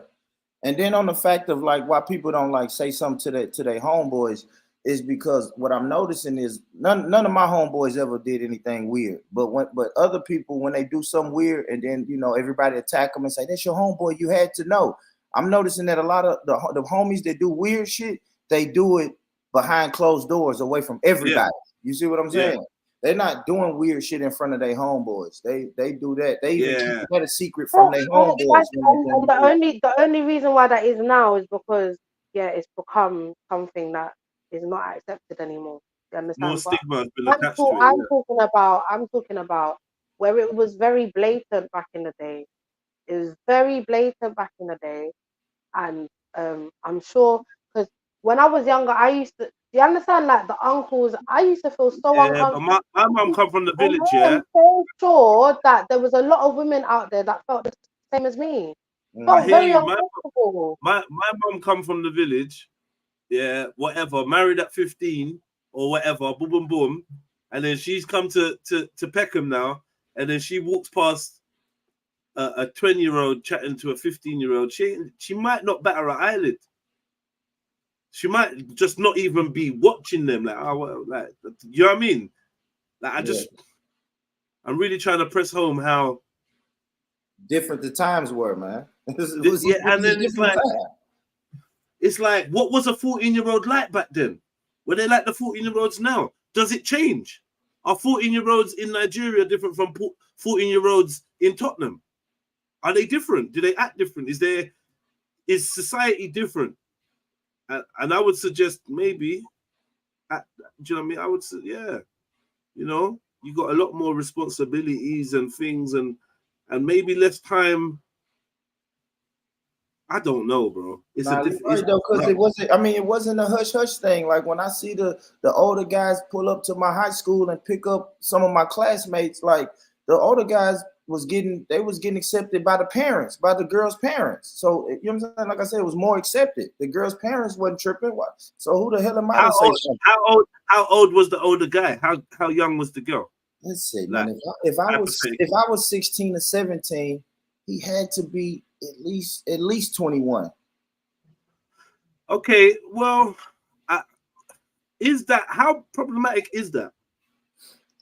And then on the fact of like why people don't like say something to their homeboys is because what I'm noticing is none of my homeboys ever did anything weird. But other people, when they do something weird and then, you know, everybody attack them and say, that's your homeboy, you had to know. I'm noticing that a lot of the homies that do weird shit, they do it behind closed doors away from everybody. Yeah. You see what I'm saying? Yeah. They're not doing weird shit in front of their homeboys. They do that. They even keep that a secret from their homeboys. And the only reason why that is now is because it's become something that is not accepted anymore. You understand? More stigma has been attached to it. I'm talking about where it was very blatant back in the day. It was very blatant back in the day, and I'm sure because when I was younger, I used to. Do you understand? Like the uncles, I used to feel so uncomfortable. But my mum come from the village. I'm so sure that there was a lot of women out there that felt the same as me. Felt very uncomfortable. My mum come from the village. Yeah, whatever. Married at 15 or whatever. Boom, boom, boom. And then she's come to Peckham now. And then she walks past a 20-year-old chatting to a 15-year-old. She might not batter her eyelid. She might just not even be watching them. Like, oh, well, like, you know what I mean? Like, I'm really trying to press home how different the times were, man. And then it's like, what was a 14-year-old like back then? Were they like the 14-year-olds now? Does it change? Are 14-year-olds in Nigeria different from 14-year-olds in Tottenham? Are they different? Do they act different? Is society different? And I would suggest maybe, do you know what I mean? I would say, you know, you got a lot more responsibilities and things and maybe less time. I don't know, bro. It's because it wasn't. I mean, it wasn't a hush hush thing. Like when I see the older guys pull up to my high school and pick up some of my classmates, like the older guys was getting accepted by the parents, by the girls' parents. So you know what I'm saying? Like I said, it was more accepted. The girls' parents wasn't tripping. So who the hell am I to say something? How old was the older guy? How young was the girl? Let's see, man. If I was 16 or 17, he had to be at least 21. Okay, well, how problematic is that?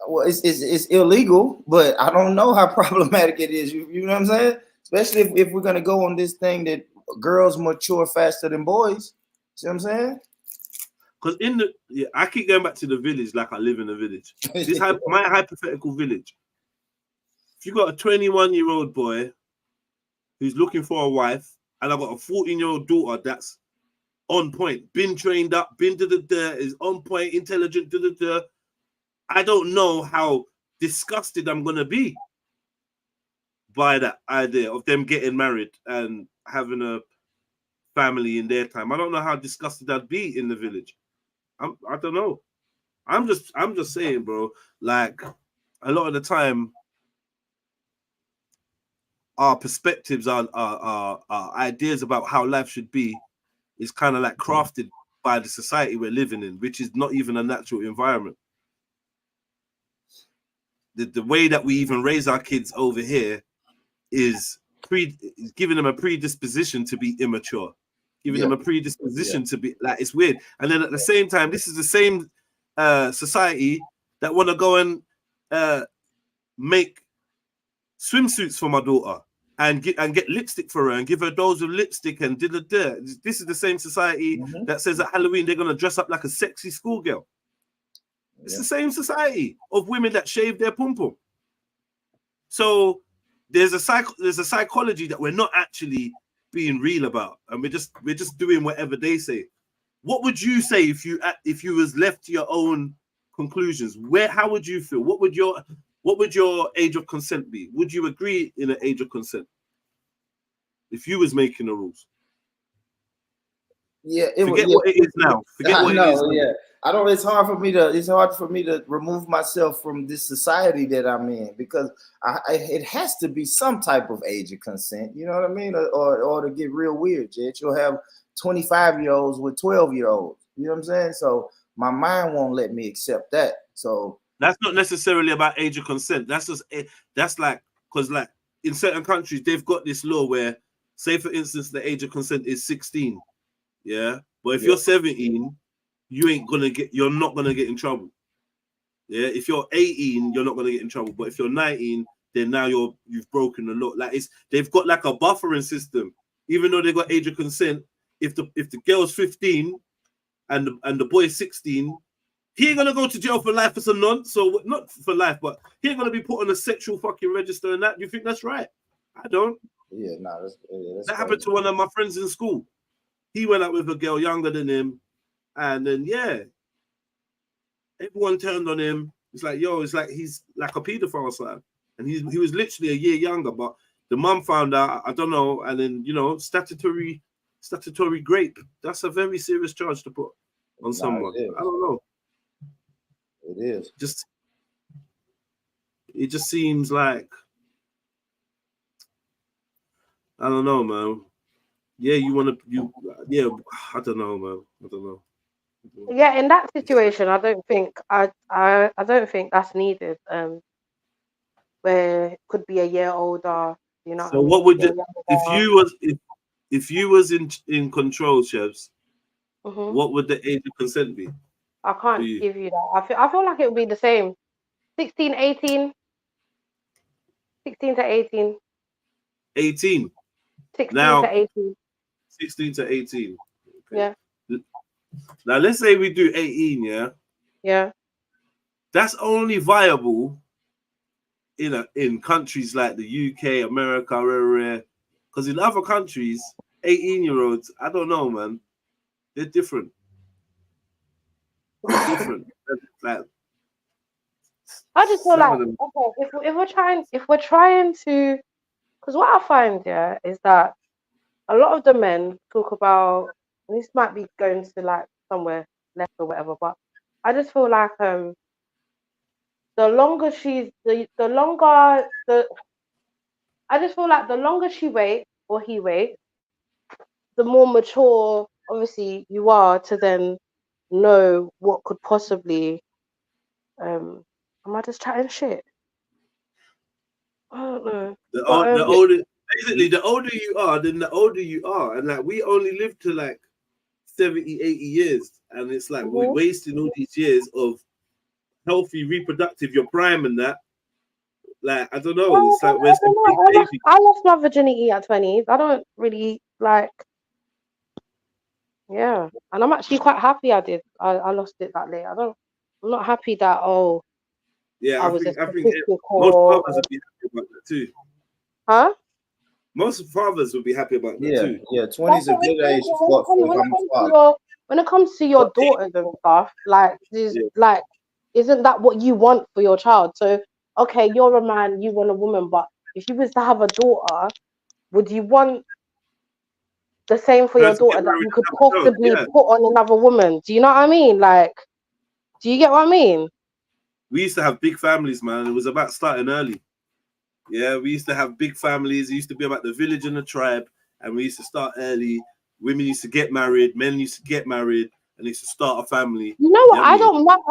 Well, it's illegal, but I don't know how problematic it is. You know what I'm saying? especially if we're gonna go on this thing that girls mature faster than boys. See what I'm saying? Because I keep going back to the village like I live in a village. This my hypothetical village. If you got a 21-year-old boy who's looking for a wife, and I've got a 14-year-old daughter that's on point, been trained up, been is on point, intelligent, I don't know how disgusted I'm gonna be by that idea of them getting married and having a family in their time. I don't know how disgusted I'd be in the village. I don't know. I'm just saying, bro. Like a lot of the time, our perspectives, our ideas about how life should be, is kind of like crafted by the society we're living in, which is not even a natural environment. The way that we even raise our kids over here is giving them a predisposition to be immature, giving them a predisposition to be like, it's weird. And then at the same time, this is the same society that want to go and make swimsuits for my daughter and get lipstick for her and give her a dose of lipstick and This is the same society that says at Halloween they're gonna dress up like a sexy schoolgirl. It's the same society of women that shave their pum pum. So there's a psychology that we're not actually being real about, and we're just doing whatever they say. What would you say if you was left to your own conclusions? How would you feel? What would your age of consent be? Would you agree in an age of consent if you was making the rules? Yeah, forget what it is now. Forget what it is now. Yeah, I don't. It's hard for me to remove myself from this society that I'm in, because it has to be some type of age of consent. You know what I mean? Or to get real weird, Jet, you'll have 25-year-olds with 12-year-olds. You know what I'm saying? So my mind won't let me accept that. So that's not necessarily about age of consent. That's like because like in certain countries they've got this law where, say for instance, the age of consent is 16. Yeah, but if you're 17, you're not gonna get in trouble. Yeah, if you're 18, you're not gonna get in trouble. But if you're 19, then now you've broken the law. Like they've got like a buffering system. Even though they got age of consent, if the girl's 15 and the boy's 16, he ain't gonna go to jail for life as a non. So not for life, but he ain't gonna be put on a sexual fucking register and that. You think that's right? I don't. Yeah, no, that's that happened to one of my friends in school. He went out with a girl younger than him, and then everyone turned on him. It's like, it's like he's like a pedophile, son. And he was literally a year younger, but the mum found out, I don't know, and then statutory rape. That's a very serious charge to put on someone. I don't know. It is. It just seems like, I don't know, man. Yeah, I don't know, man. I don't know. Yeah, in that situation, I don't think that's needed. Where it could be a year older, you know. So what would if you was in control, Chefs? What would the age of consent be? I can't give you that. I feel like it would be the same. 16, 18. 16 to 18. 18. 16 now, to 18. 16 to 18. Okay. Yeah. Now let's say we do 18, yeah? Yeah. That's only viable in countries like the UK, America, because in other countries, 18-year-olds, I don't know, man. They're different. Different. Like, I just feel like, okay, if we're trying to, because what I find, is that a lot of the men talk about, and this might be going to like somewhere left or whatever, but I just feel like the longer I just feel like the longer she waits or he waits, the more mature obviously you are to then know what could possibly am I just chatting shit? I don't know. The older you are, then the older you are. And like we only live to like 70, 80 years. And it's like we're wasting all these years of healthy reproductive, your prime and that, Like, I don't know. It's like we're I lost my virginity at 20. I don't really like. Yeah, and I'm actually quite happy I did. I lost it that late. I'm not happy that yeah, I I was a think statistic most or fathers would be happy about that too. huh? Most fathers would be happy about that Yeah, too. yeah. 20 is a good age for becoming a father. When it comes to your daughters and stuff, like like, isn't that what you want for your child? So okay, you're a man, you want a woman, but if you was to have a daughter, would you want the same for your Girls get daughter that married you and could have a child, possibly yeah. put on another woman? Do you know what I mean? Like, do you get what I mean? We used to have big families, man. It was about starting early. Yeah, we used to have big families. It used to be about the village and the tribe, and we used to start early. Women used to get married, men used to get married, and they used to start a family. You know what? Yeah,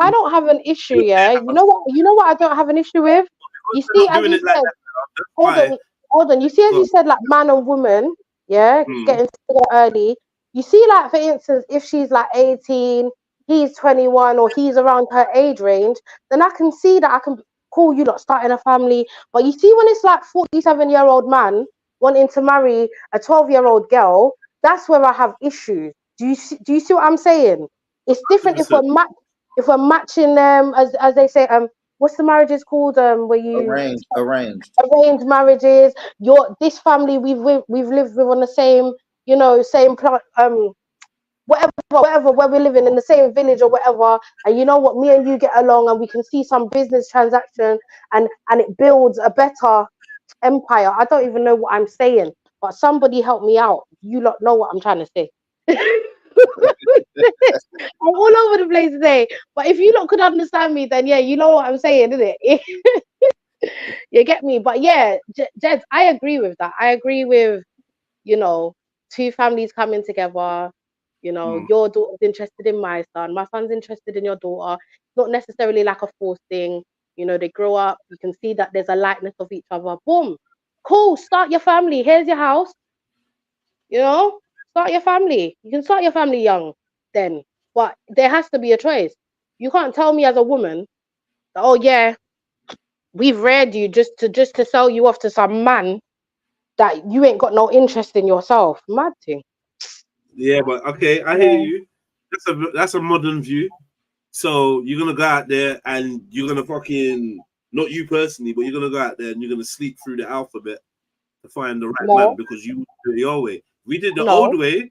I don't have an issue. Yeah, you know what? You know what I don't have an issue with. You we're see, not as doing you it like said, that now. That's hold why. on, hold on. You see, as you said, like man and woman, yeah, getting together early. You see, like for instance, if she's like 18, he's 21, or he's around her age range, then I can see that I can call you lot starting a family. But you see, when it's like 47-year-old man wanting to marry a 12-year-old girl, that's where I have issues. Do you see what I'm saying? It's different if 100%. we're matching as they say what's the marriages called where you arranged marriages. This family we've lived with on the same whatever where we're living in the same village or whatever, and you know what, me and you get along and we can see some business transaction and it builds a better empire. I don't even know what I'm saying, but somebody help me out. You lot know what I'm trying to say. I'm all over the place today, but if you lot could understand me, then yeah, you know what I'm saying, isn't it? You get me? But yeah, Jed, I agree with that. I agree with, two families coming together. Your daughter's interested in my son's interested in your daughter. It's not necessarily like a forced thing. They grow up, you can see that there's a likeness of each other. Boom. Cool, start your family. Here's your house. Start your family. You can start your family young then. But there has to be a choice. You can't tell me as a woman that, oh yeah, we've reared you just to sell you off to some man that you ain't got no interest in yourself. Mad thing. Yeah, but okay, I hear you. That's a modern view. So you're gonna go out there and you're gonna fucking, not you personally, but you're gonna go out there and you're gonna sleep through the alphabet to find the right man because you do it your way. We did the old way.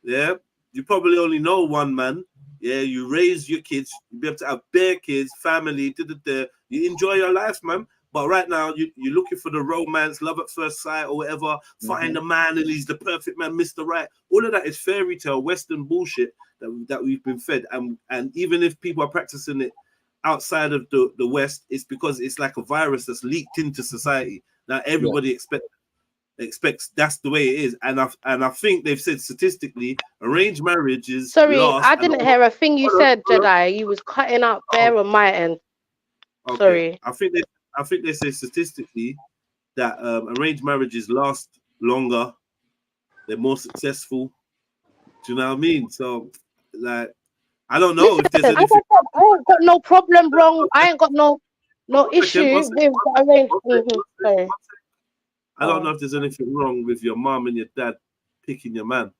Yeah, you probably only know one man. Yeah, you raise your kids. You be able to have bare kids, family. You enjoy your life, man. But right now, you're looking for the romance, love at first sight, or whatever. Find a man, and he's the perfect man, Mr. Right. All of that is fairy tale, Western bullshit that we've been fed. And even if people are practicing it outside of the West, it's because it's like a virus that's leaked into society. Now everybody expects that's the way it is, and I think they've said statistically, arranged marriages. Sorry, I didn't hear a thing you said, Jedi. You was cutting up there on my end. Okay. Sorry. I think they say statistically that arranged marriages last longer, they're more successful. Do you know what I mean? So, like, I don't know if there's anything. I ain't got no problem wrong. I ain't got no issue with arranged. Sorry. I don't know if there's anything wrong with your mom and your dad picking your man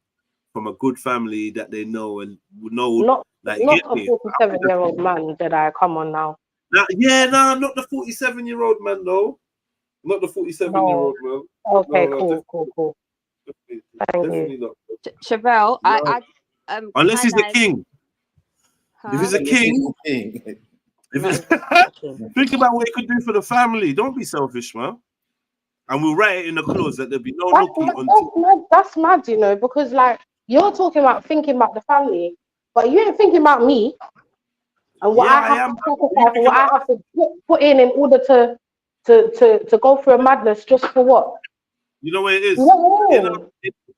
from a good family that they know and know. Not a 47-year-old man, Jedi. Come on now. Not the 47-year-old man, though. Not the 47-year-old man. Okay, cool. Definitely not. Chevelle, no. Unless he's the king. Huh? If he's a king, think about what he could do for the family. Don't be selfish, man. And we'll write it in the clause that there'll be no looking. That's mad, because like you're talking about thinking about the family, but you ain't thinking about me and what I have to sacrifice and what I have to put in order to go through a madness just for what? You know what it is? You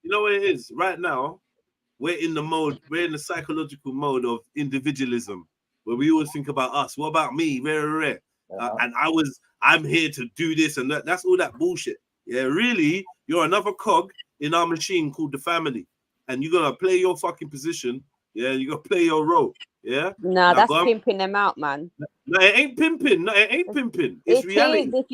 know what it is? Right now, we're in the psychological mode of individualism, where we always think about us. What about me? And I'm here to do this and that. That's all that bullshit. Yeah, really, you're another cog in our machine called the family. And you're gonna play your fucking position Yeah, you gotta play your role. Yeah. Nah, that's pimping them out, man. No, it ain't pimping. No, it ain't pimping. It's reality. Is.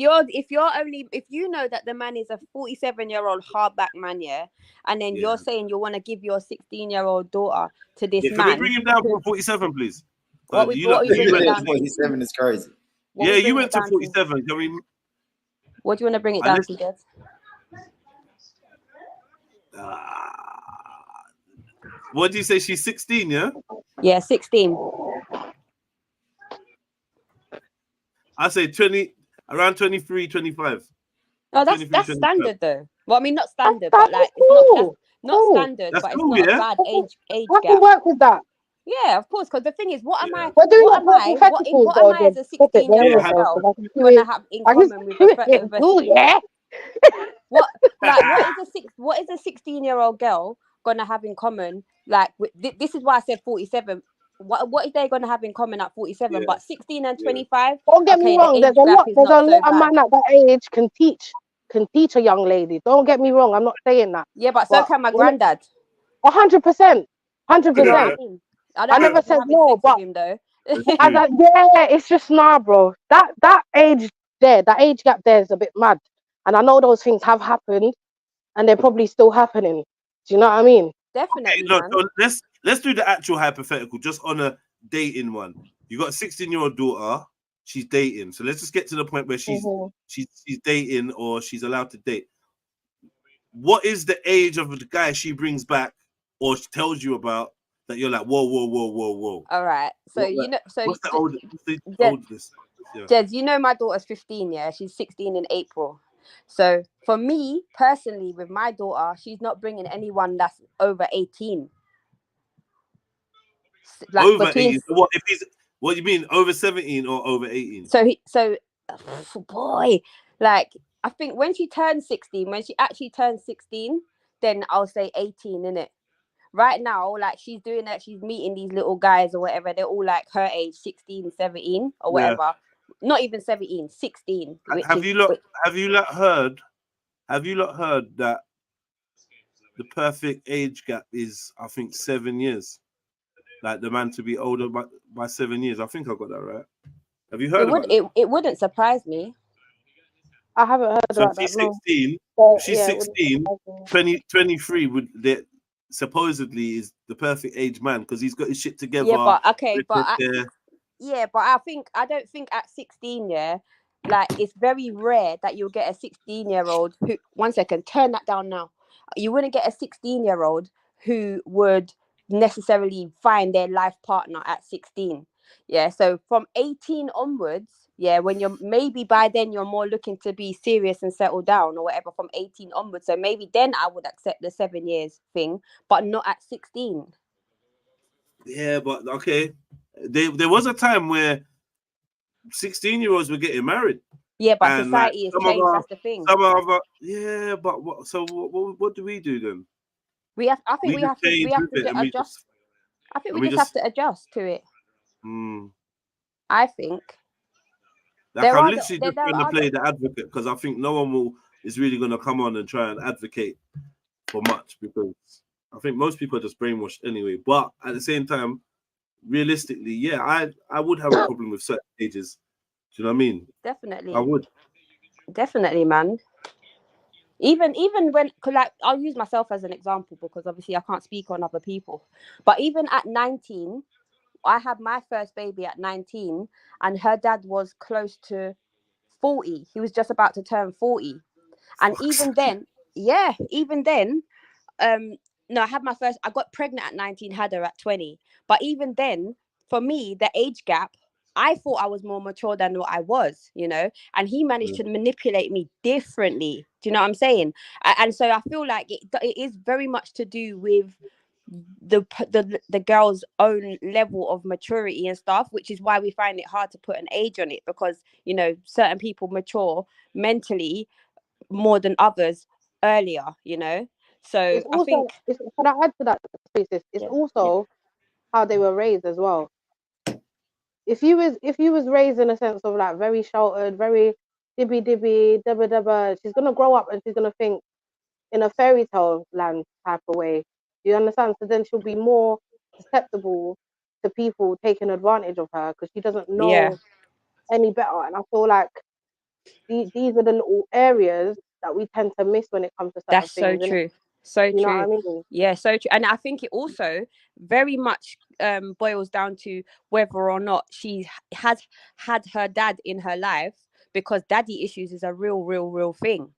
If you know that the man is a 47-year-old hardback man, yeah, and then you're saying you want to give your 16-year-old daughter to this man. Can we bring him down from 47, please? What we bring it down 47 is crazy. Yeah, you went to 47. Can we? What do you want to bring it down to, Des? What do you say? She's 16, yeah? Yeah, 16. I say 20, around 23, 25. Oh, that's standard though. Well, I mean, not standard, but like it's not standard, that's but cool, it's not a bad age I gap. can work with that. Yeah, of course. Because the thing is, what am I? What am I as a 16-year-old girl gonna have in common with a what is a 16-year-old girl gonna have in common? Like this is why I said 47. What is they gonna have in common at 47? But 16 and 25. Don't get me wrong. There's a lot of man at that age can teach a young lady. Don't get me wrong. I'm not saying that. Yeah, but so can my granddad. 100%. 100%. I never said no, but him, though. It's just nah, bro. That age gap there is a bit mad, and I know those things have happened, and they're probably still happening. Do you know what I mean? Definitely. So let's do the actual hypothetical, just on a dating one. You got a 16-year-old daughter. She's dating. So let's just get to the point where she's dating or she's allowed to date. What is the age of the guy she brings back or she tells you about that you're like, whoa? All right. So what's the oldest? Des, you know my daughter's 15, yeah? She's 16 in April. So for me personally, with my daughter, she's not bringing anyone that's over 18. Like over 18. What do you mean, over 17 or over 18? Boy, like I think when she actually turns 16, then I'll say 18, innit? Right now, like she's meeting these little guys or whatever. They're all like her age, 16, 17 or whatever. Yeah. Not even 17, 16. Have you not heard that the perfect age gap is, I think, 7 years? Like the man to be older by 7 years. I think I got that right. Have you heard it wouldn't surprise me. I haven't heard about that. She's 16. She's 16. 23 would supposedly is the perfect age man because he's got his shit together. Yeah, but I don't think at 16, like it's very rare that you'll get a 16-year-old who, one second, turn that down now. You wouldn't get a 16-year-old who would necessarily find their life partner at 16. Yeah, so from 18 onwards, when you're maybe by then you're more looking to be serious and settle down or whatever from 18 onwards. So maybe then I would accept the 7 years thing, but not at 16. Yeah, but okay. There was a time where 16-year-olds were getting married. Yeah, but society has changed. That's the thing. But what do we do then? I think we have to adjust. I think we just have to adjust to it. I think. Like I'm literally just going to play the advocate because I think no one is really going to come on and try and advocate for much because I think most people are just brainwashed anyway. But at the same time, realistically, I would have a problem with certain ages. Do you know what I mean? Definitely. I would. Definitely, man. Even when, like, I'll use myself as an example because obviously I can't speak on other people. But even at 19, I had my first baby at 19 and her dad was close to 40. He was just about to turn 40. And even then, no, I got pregnant at 19, had her at 20. But even then, for me, the age gap, I thought I was more mature than what I was, and he managed to manipulate me differently. Do you know what I'm saying? And so I feel like it is very much to do with the girl's own level of maturity and stuff, which is why we find it hard to put an age on it because, certain people mature mentally more than others earlier, So it's also, I think. Can I add to that? It's also how they were raised as well. If you was raised in a sense of like very sheltered, very dibby dibba dabba, she's gonna grow up and she's gonna think in a fairy tale land type of way. You understand? So then she'll be more susceptible to people taking advantage of her because she doesn't know Yeah. any better. And I feel like these are the little areas that we tend to miss when it comes to certain That's so things. true. So You know true. what I mean? Yeah, so true. And I think it also very much boils down to whether or not she has had her dad in her life, because daddy issues is a real thing.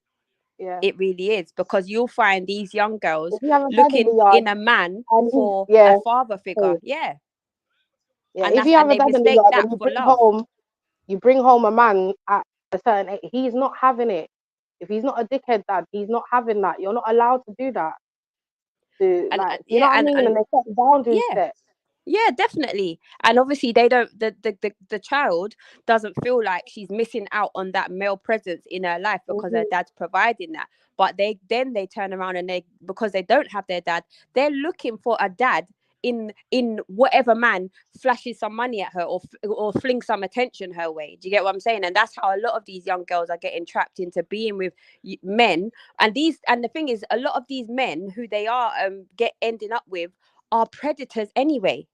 Yeah. It really is, because you'll find these young girls If you have a dad in looking the yard in a man and for yeah, a father figure. Yeah. yeah. And If you that's, have and a they dad in the mistake yard that and for love. you bring home a man at a certain age, he's not having it. If he's not a dickhead dad, he's not having that. You're not allowed to do that. You know what I mean? And they set boundaries set. Yeah, definitely. And obviously they don't, the child doesn't feel like she's missing out on that male presence in her life because her dad's providing that. But they turn around and because they don't have their dad, they're looking for a dad in whatever man flashes some money at her or flings some attention her way. Do you get what I'm saying? And that's how a lot of these young girls are getting trapped into being with men. And the thing is, a lot of these men who they are ending up with are predators anyway.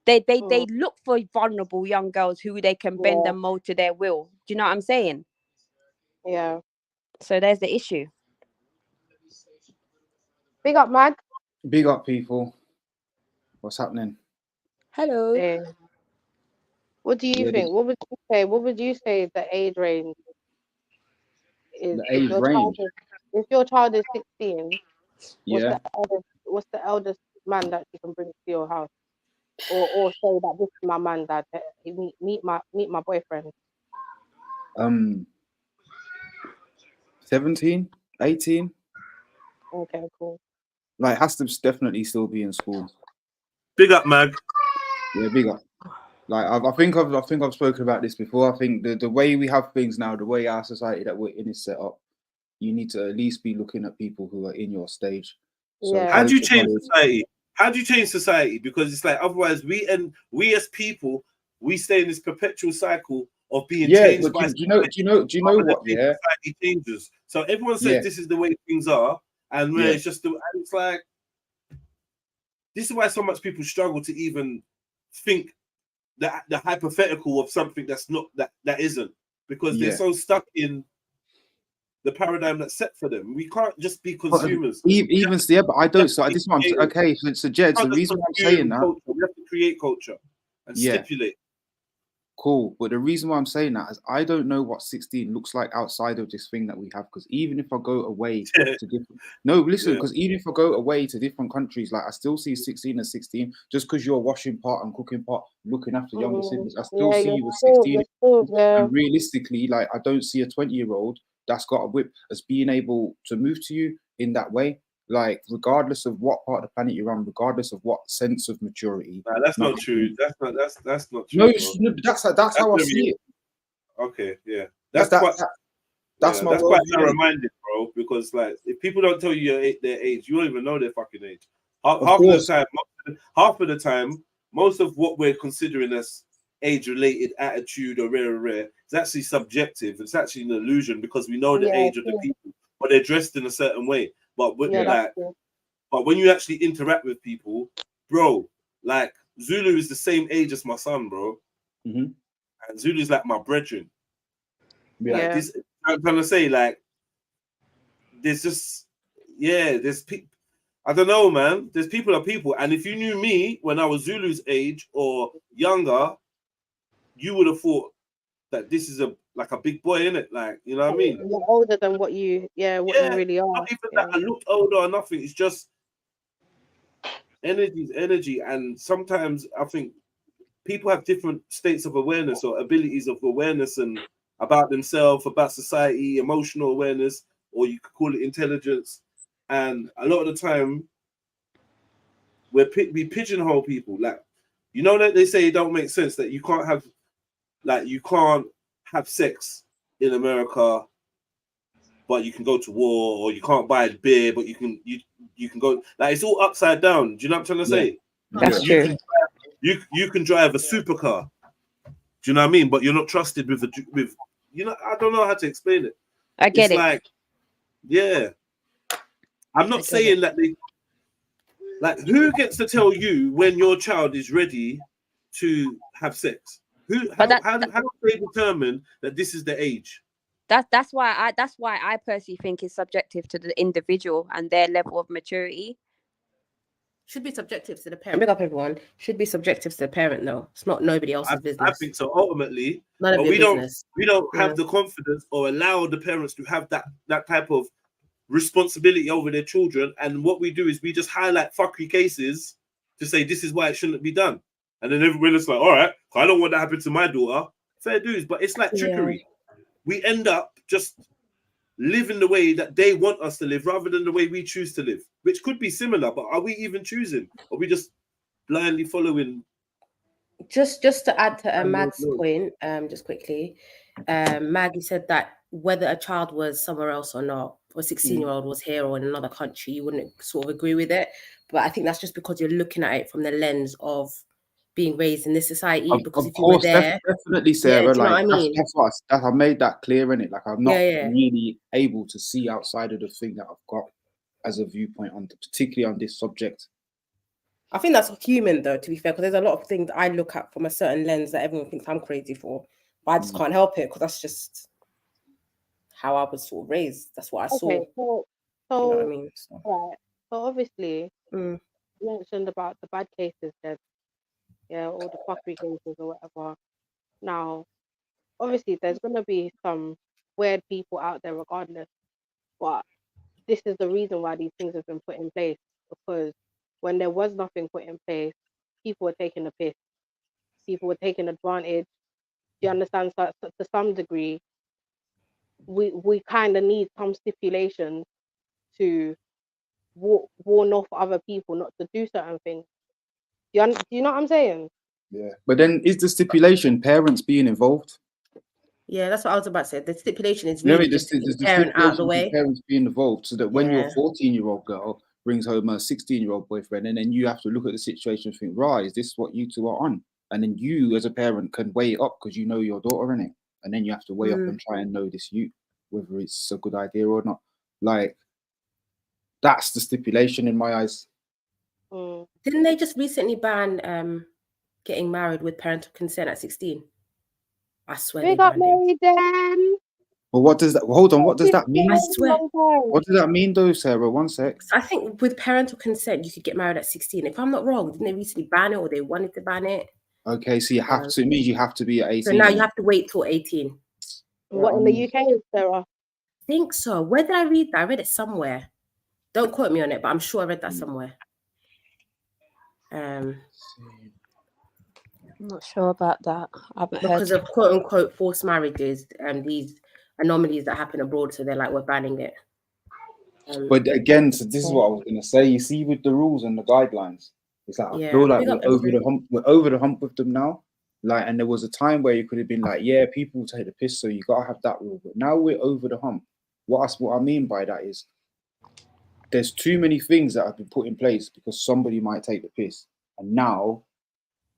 They look for vulnerable young girls who they can bend and mold to their will. Do you know what I'm saying? Yeah. So there's the issue. Big up, Mag. Big up, people. What's happening? Hello. Yeah. What do you think? What would you say the age range is? The age range? If your child is 16, Yeah. what's the eldest man that you can bring to your house? Or say that this is my man, that meet my boyfriend. 17, 18. Okay, cool. Like, has to definitely still be in school. Big up, Mag. Yeah, big up. Like, I think I've spoken about this before. I think the way we have things now, the way our society that we're in is set up, you need to at least be looking at people who are in your stage. So yeah. How do you change society? How do you change society? Because it's like otherwise we as people, we stay in this perpetual cycle of being changed by. Do you know what? Yeah, society changes. So everyone says this is the way things are, and it's just and it's like this is why so much people struggle to even think the hypothetical of something that's not that isn't, because they're so stuck in the paradigm that's set for them. We can't just be consumers. But I don't. So this one, okay. So Jed, the reason why I'm saying that, we have to create culture and stipulate. Cool, but the reason why I'm saying that is I don't know what 16 looks like outside of this thing that we have. Because even if I go away to different, because even if I go away to different countries, like I still see 16 as 16. Just because you're washing pot and cooking pot, looking after younger siblings, I still see you as 16. And realistically, like I don't see a 20-year-old that's got a whip as being able to move to you in that way. Like, regardless of what part of the planet you're on, regardless of what sense of maturity. Nah, that's not true. That's not true. No, that's how I see it. Okay, yeah. That's quite narrow-minded, bro. Because like, if people don't tell you their age, you don't even know their fucking age. Half of the time, most of what we're considering as age-related attitude or rare, it's actually subjective. It's actually an illusion because we know the age of the people, but they're dressed in a certain way. But when you actually interact with people, bro, like Zulu is the same age as my son, bro, and Zulu's like my brethren. Like this, I'm trying to say, like, there's just, there's people. I don't know, man. There's people are people, and if you knew me when I was Zulu's age or younger, you would have thought that this is a big boy, innit? Like, you know what I mean? You're older than what you really are. Not even that I looked older or nothing. It's just energy is energy, and sometimes I think people have different states of awareness or abilities of awareness and about themselves, about society, emotional awareness, or you could call it intelligence. And a lot of the time, we pigeonhole people. Like, you know that they say it don't make sense that you can't have sex in America, but you can go to war, or you can't buy beer, but you can go. Like, it's all upside down. Do you know what I'm trying to say? That's true. You can drive a supercar. Do you know what I mean? But you're not trusted with I don't know how to explain it. I get it. Like, I'm not saying that Like, who gets to tell you when your child is ready to have sex? How do they determine that this is the age? That's why I personally think it's subjective to the individual and their level of maturity. Should be subjective to the parent. Big up everyone. Should be subjective to the parent though. It's not nobody else's business. I think so. Ultimately, none of your business. We don't have the confidence or allow the parents to have that type of responsibility over their children. And what we do is we just highlight fuckery cases to say this is why it shouldn't be done. And then everyone's like, all right, I don't want that to happen to my daughter. Fair dues, but it's like trickery. We end up just living the way that they want us to live rather than the way we choose to live, which could be similar, but are we even choosing? Or are we just blindly following? Just to add to Mag's point, just quickly, Maggie said that whether a child was somewhere else or not, or a 16-year-old was here or in another country, you wouldn't sort of agree with it. But I think that's just because you're looking at it from the lens of being raised in this society. Because if you were there, definitely, Sarah. do you know what I mean? That's I made that clear in it. Like, I'm not really able to see outside of the thing that I've got as a viewpoint on, particularly on this subject. I think that's human, though, to be fair, because there's a lot of things I look at from a certain lens that everyone thinks I'm crazy for, but I just can't help it because that's just how I was sort of raised. That's what I saw. So, you know what I mean? Right. So obviously, you mentioned about the bad cases, then, all the fuckery cases or whatever. Now, obviously, there's gonna be some weird people out there, regardless. But this is the reason why these things have been put in place, because when there was nothing put in place, people were taking the piss. People were taking advantage. Do you understand? So, to some degree, we kind of need some stipulations to warn off other people not to do certain things. Do you know what I'm saying? Yeah. But then is the stipulation parents being involved? Yeah, that's what I was about to say. The stipulation is really just to keep parent out of the way. Parents being involved, so that when your 14-year-old girl brings home a 16-year-old boyfriend, and then you have to look at the situation and think, right, is this what you two are on? And then you, as a parent, can weigh it up because you know your daughter in it, and then you have to weigh up and try and know this youth, whether it's a good idea or not. Like, that's the stipulation in my eyes. Didn't they just recently ban getting married with parental consent at 16? I swear. They got married then. But what does that? Hold on. What does that mean? I swear. What does that mean, though, Sarah? 1 sec. I think with parental consent, you could get married at 16. If I'm not wrong, didn't they recently ban it, or they wanted to ban it? Okay, so you have to. It means you have to be at 18. So now you have to wait till 18. What, in the UK, Sarah? I think so. Where did I read that? I read it somewhere. Don't quote me on it, but I'm sure I read that somewhere. I'm not sure about that. Because of quote unquote forced marriages and these anomalies that happen abroad, so they're like, we're banning it. But again, so this is what I was going to say. You see, with the rules and the guidelines, it's like I feel like we're over the hump. We're over the hump with them now. Like, and there was a time where you could have been like, yeah, people take the piss, so you gotta have that rule. But now we're over the hump. What I mean by that is, there's too many things that have been put in place because somebody might take the piss, and now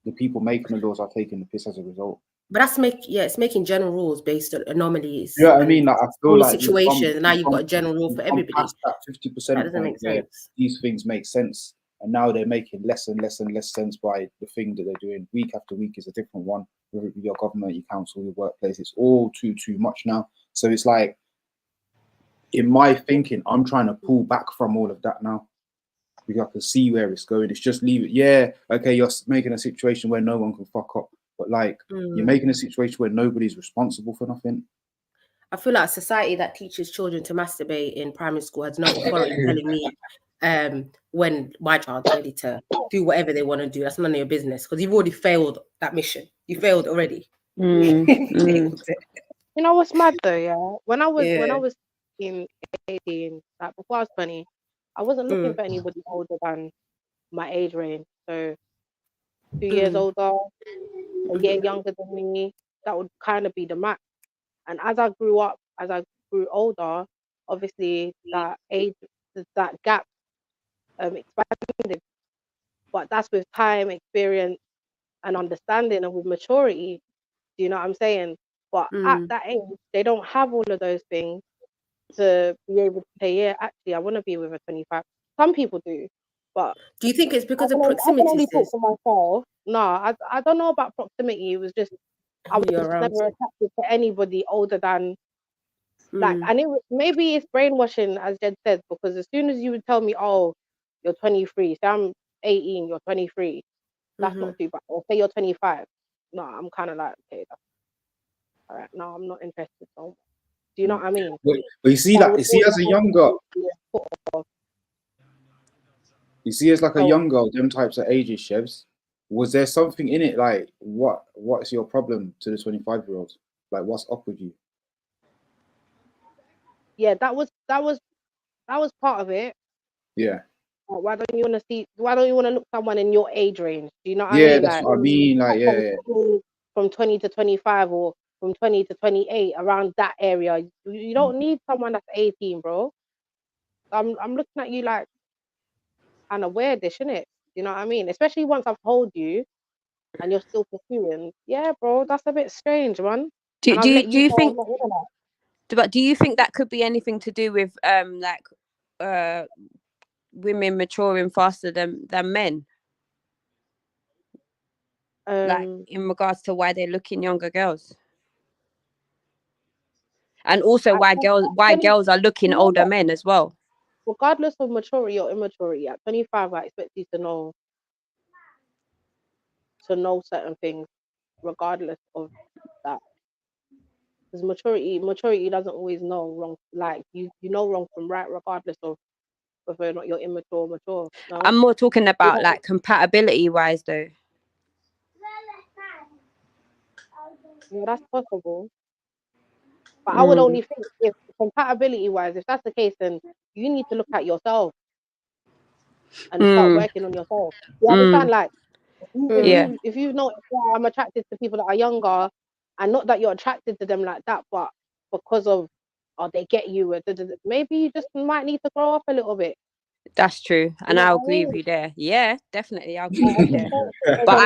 the people making the laws are taking the piss as a result. But that's it's making general rules based on anomalies. Yeah, I mean, like, I feel like situations. Now you've got a general rule for everybody. That 50%. That doesn't make sense. These things make sense, and now they're making less and less and less sense by the thing that they're doing. Week after week is a different one. Whether it be your government, your council, your workplace, it's all too much now. So it's like, in my thinking, I'm trying to pull back from all of that now, because I can see where it's going. It's just leave it. Yeah, okay, you're making a situation where no one can fuck up, but like you're making a situation where nobody's responsible for nothing. I feel like a society that teaches children to masturbate in primary school has no authority telling me when my child's ready to do whatever they want to do. That's none of your business, because you've already failed that mission. You failed already. You know what's mad though? Yeah, when I was 18, like before I was 20, I wasn't looking for anybody older than my age range. So 2 years older, a year younger than me, that would kind of be the max. And as I grew up, as I grew older, obviously that gap expanded. But that's with time, experience, and understanding, and with maturity. Do you know what I'm saying? But at that age, they don't have all of those things to be able to say, yeah, actually, I want to be with a 25. Some people do, But do you think it's because of proximity? I can only talk for myself. No, I don't know about proximity. It was just I was just never attracted to anybody older than like, and it was, maybe it's brainwashing, as Jed said, because as soon as you would tell me, oh, you're 23, say I'm 18, you're 23, that's not too bad. Or say you're 25, no, I'm kind of like, okay, that's all right. No, I'm not interested. So, do you know what I mean? But you see, like, you see, as a young girl, you see, as like a young girl, them types of ages, Chevs. Was there something in it? Like, what's your problem to the 25-year-old? Like, what's up with you? Yeah, that was part of it. Yeah. Why don't you want to see? Why don't you want to look someone in your age range? Do you know what I Yeah, mean? that's Like, what I mean. Like, yeah. From 20 to 25 or from 20 to 28, around that area. You don't need someone that's 18, bro. I'm looking at you like kind of weirdish, innit? You know what I mean? Especially once I've told you and you're still pursuing. Yeah, bro, that's a bit strange, man. Do you think? That. But do you think that could be anything to do with women maturing faster than men? Like in regards to why they're looking younger girls, and also why girls are looking older men as well. Regardless of maturity or immaturity, at 25, I expect you to know certain things, regardless of that. Because maturity doesn't always know wrong. Like you know wrong from right, regardless of whether or not you're immature or mature. No? I'm more talking about like compatibility wise, though. Yeah, that's possible. But I would only think if compatibility wise, if that's the case, then you need to look at yourself and start working on yourself. You understand? Like, if you know I'm attracted to people that are younger, and not that you're attracted to them like that, but because of they get you, maybe you just might need to grow up a little bit. That's true, and I'll agree with you there. Yeah, definitely, I'll agree with you there. But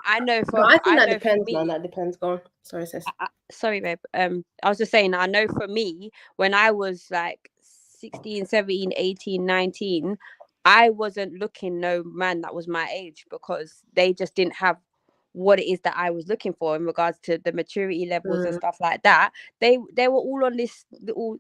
I know for I think that depends, man. That depends. Go on. Sorry, sis. Sorry, babe. I was just saying, I know for me, when I was like 16, 17, 18, 19, I wasn't looking no man that was my age because they just didn't have what it is that I was looking for in regards to the maturity levels and stuff like that. They were all on this little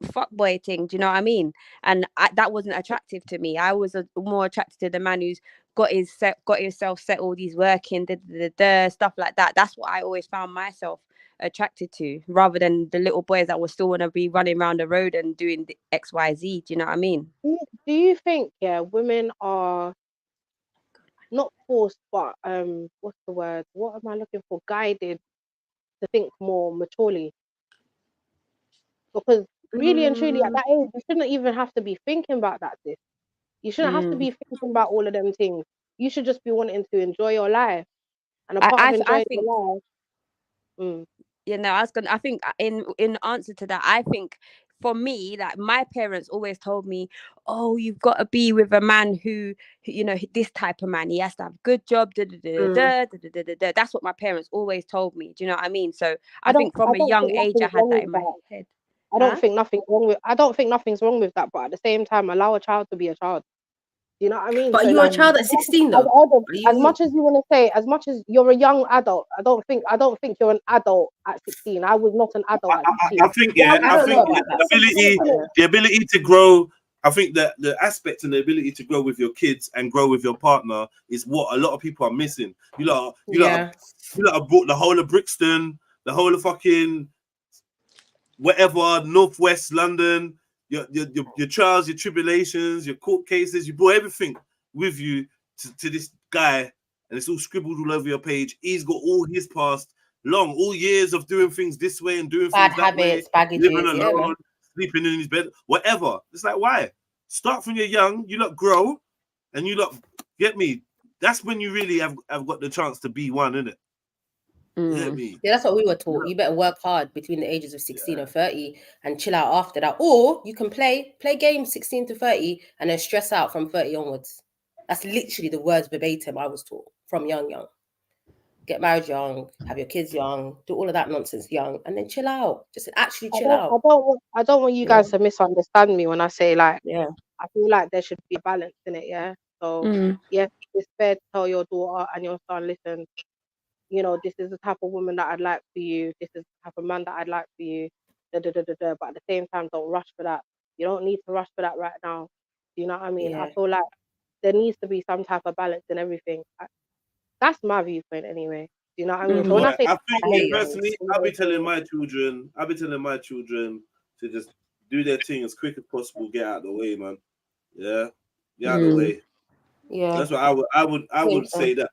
fuckboy thing, do you know what I mean? And that wasn't attractive to me. I was more attracted to the man who's got himself settled, he's working, stuff like that. That's what I always found myself attracted to, rather than the little boys that were still want to be running around the road and doing the XYZ. Do you know what I mean? Do you think women are not forced, but what's the word? What am I looking for? Guided to think more maturely? Because really and truly, at that age, you shouldn't even have to be thinking about that. You shouldn't have to be thinking about all of them things. You should just be wanting to enjoy your life, and a part of enjoying your life. You know, I think in answer to that, I think for me, like my parents always told me, oh, you've got to be with a man who you know, this type of man, he has to have a good job, that's what my parents always told me. Do you know what I mean? So I think from a young age I had that in my head. I don't think nothing's wrong with that, but at the same time, allow a child to be a child. You know what I mean? But you're a child at 16 though. As much as you want to say, as much as you're a young adult, I don't think you're an adult at 16. I was not an adult at 16. I think the ability to grow. I think that the aspect and the ability to grow with your kids and grow with your partner is what a lot of people are missing. You lot have brought the whole of Brixton, the whole of fucking whatever, Northwest London. Your trials, your tribulations, your court cases, you brought everything with you to this guy, and it's all scribbled all over your page. He's got all his past, all years of doing things this way and doing bad things that habits, way, baggages, living alone, sleeping in his bed, whatever. It's like, why? Start from you're young, you lot grow, and you lot get me. That's when you really have got the chance to be one, isn't it? Yeah, that's what we were taught. You better work hard between the ages of 16 and 30 and chill out after that. Or you can play games 16 to 30 and then stress out from 30 onwards. That's literally the words verbatim I was taught from young. Get married young, have your kids young, do all of that nonsense young, and then chill out. Just actually chill out. I don't want you guys to misunderstand me when I say, like, I feel like there should be a balance in it, yeah. So yes, it's fair to tell your daughter and your son, listen, you know, this is the type of woman that I'd like for you. This is the type of man that I'd like for you. But at the same time, don't rush for that. You don't need to rush for that right now. You know what I mean? Yeah. I feel like there needs to be some type of balance in everything. That's my viewpoint anyway. You know what I mean? So when I say, I think me personally, I'll be telling my children to just do their thing as quick as possible, get out of the way, man. Yeah, get out of the way. Yeah, that's what I would say that.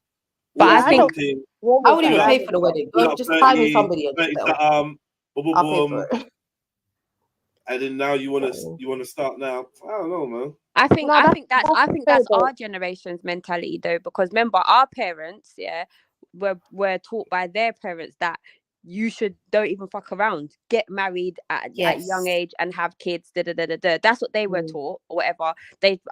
But I think thing, I wouldn't even pay for the wedding. Go just find me somebody and just boom, I'll pay for it. And then now you want to start now. I don't know, man. I think that's our generation's mentality though, because remember our parents, were taught by their parents that you don't even fuck around, get married at a young age and have kids. That's what they were taught, or whatever.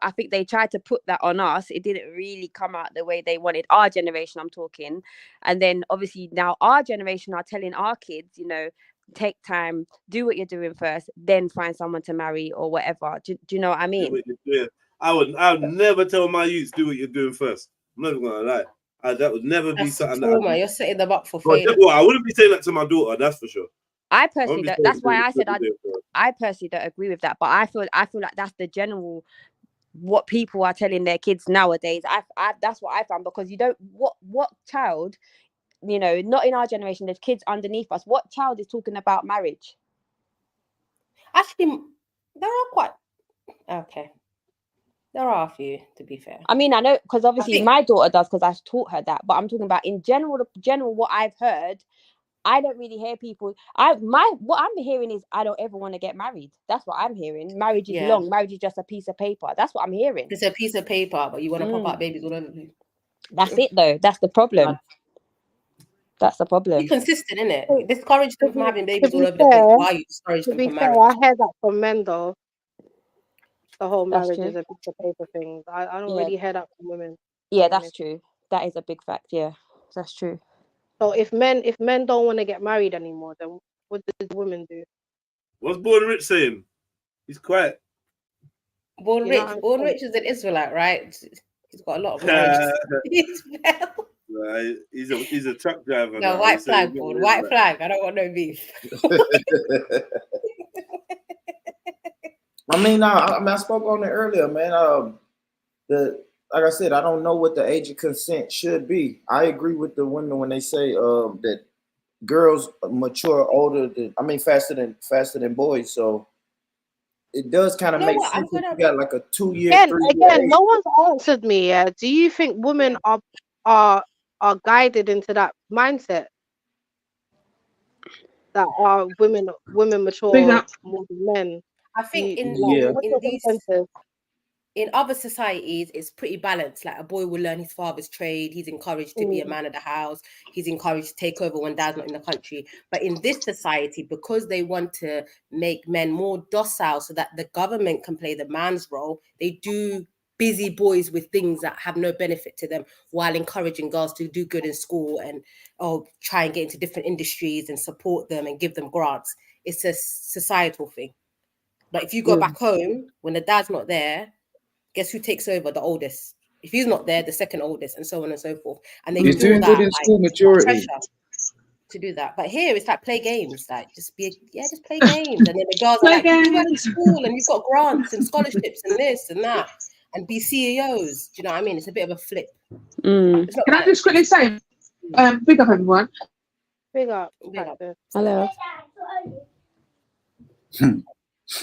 I think they tried to put that on us. It didn't really come out the way they wanted. Our generation, I'm talking, and then obviously now our generation are telling our kids, you know, take time, do what you're doing first, then find someone to marry or whatever. Do you know what I mean? I would never tell my youth do what you're doing first. I'm not gonna lie. That would never be something that you're setting them up for failure. Well, I wouldn't be saying that to my daughter, that's for sure. I personally don't. That's why I said I personally don't agree with that. But I feel like that's the general what people are telling their kids nowadays. That's what I found, because you don't what child, you know, not in our generation, there's kids underneath us. What child is talking about marriage? Actually, there are quite okay. There are a few, to be fair. I mean, I know, because obviously my daughter does, because I've taught her that. But I'm talking about in general, what I've heard. I don't really hear people. What I'm hearing is I don't ever want to get married. That's what I'm hearing. Marriage is long. Marriage is just a piece of paper. That's what I'm hearing. It's a piece of paper, but you want to pop out babies all over the place. That's it, though. That's the problem. That's the problem. Be consistent, innit? Discourage them from having babies all over the place. Why are you discouraged them from marriage? I heard that from men, though. The whole marriage is a piece of paper thing. I don't really hear that from women. Yeah, that's true. That is a big fact. Yeah, that's true. So if men don't want to get married anymore, then what does women do? What's Born Rich saying? He's quiet. Born Rich is an Israelite, right? He's got a lot of marriages. Right. He's a truck driver. No, white flag, Born. White flag. I don't want no beef. I spoke on it earlier, man. Like I said, I don't know what the age of consent should be. I agree with the women when they say that girls mature faster than boys. So it does kind of make sense. You got like a 2 year, 3 year. Again, no one's answered me. Do you think women are guided into that mindset? That are women mature more than men? I think in other societies, it's pretty balanced. Like a boy will learn his father's trade. He's encouraged to be a man of the house. He's encouraged to take over when dad's not in the country. But in this society, because they want to make men more docile so that the government can play the man's role, they do busy boys with things that have no benefit to them while encouraging girls to do good in school and try and get into different industries and support them and give them grants. It's a societal thing. But if you go back home, when the dad's not there, guess who takes over? The oldest. If he's not there, the second oldest, and so on and so forth. And they do that in school maturity to do that. But here it's like play games, like just play games. And then the girls are like, you went to school and you've got grants and scholarships and this and that, and be CEOs. Do you know what I mean? It's a bit of a flip. Can I just quickly say, big up everyone. Big up. Hello.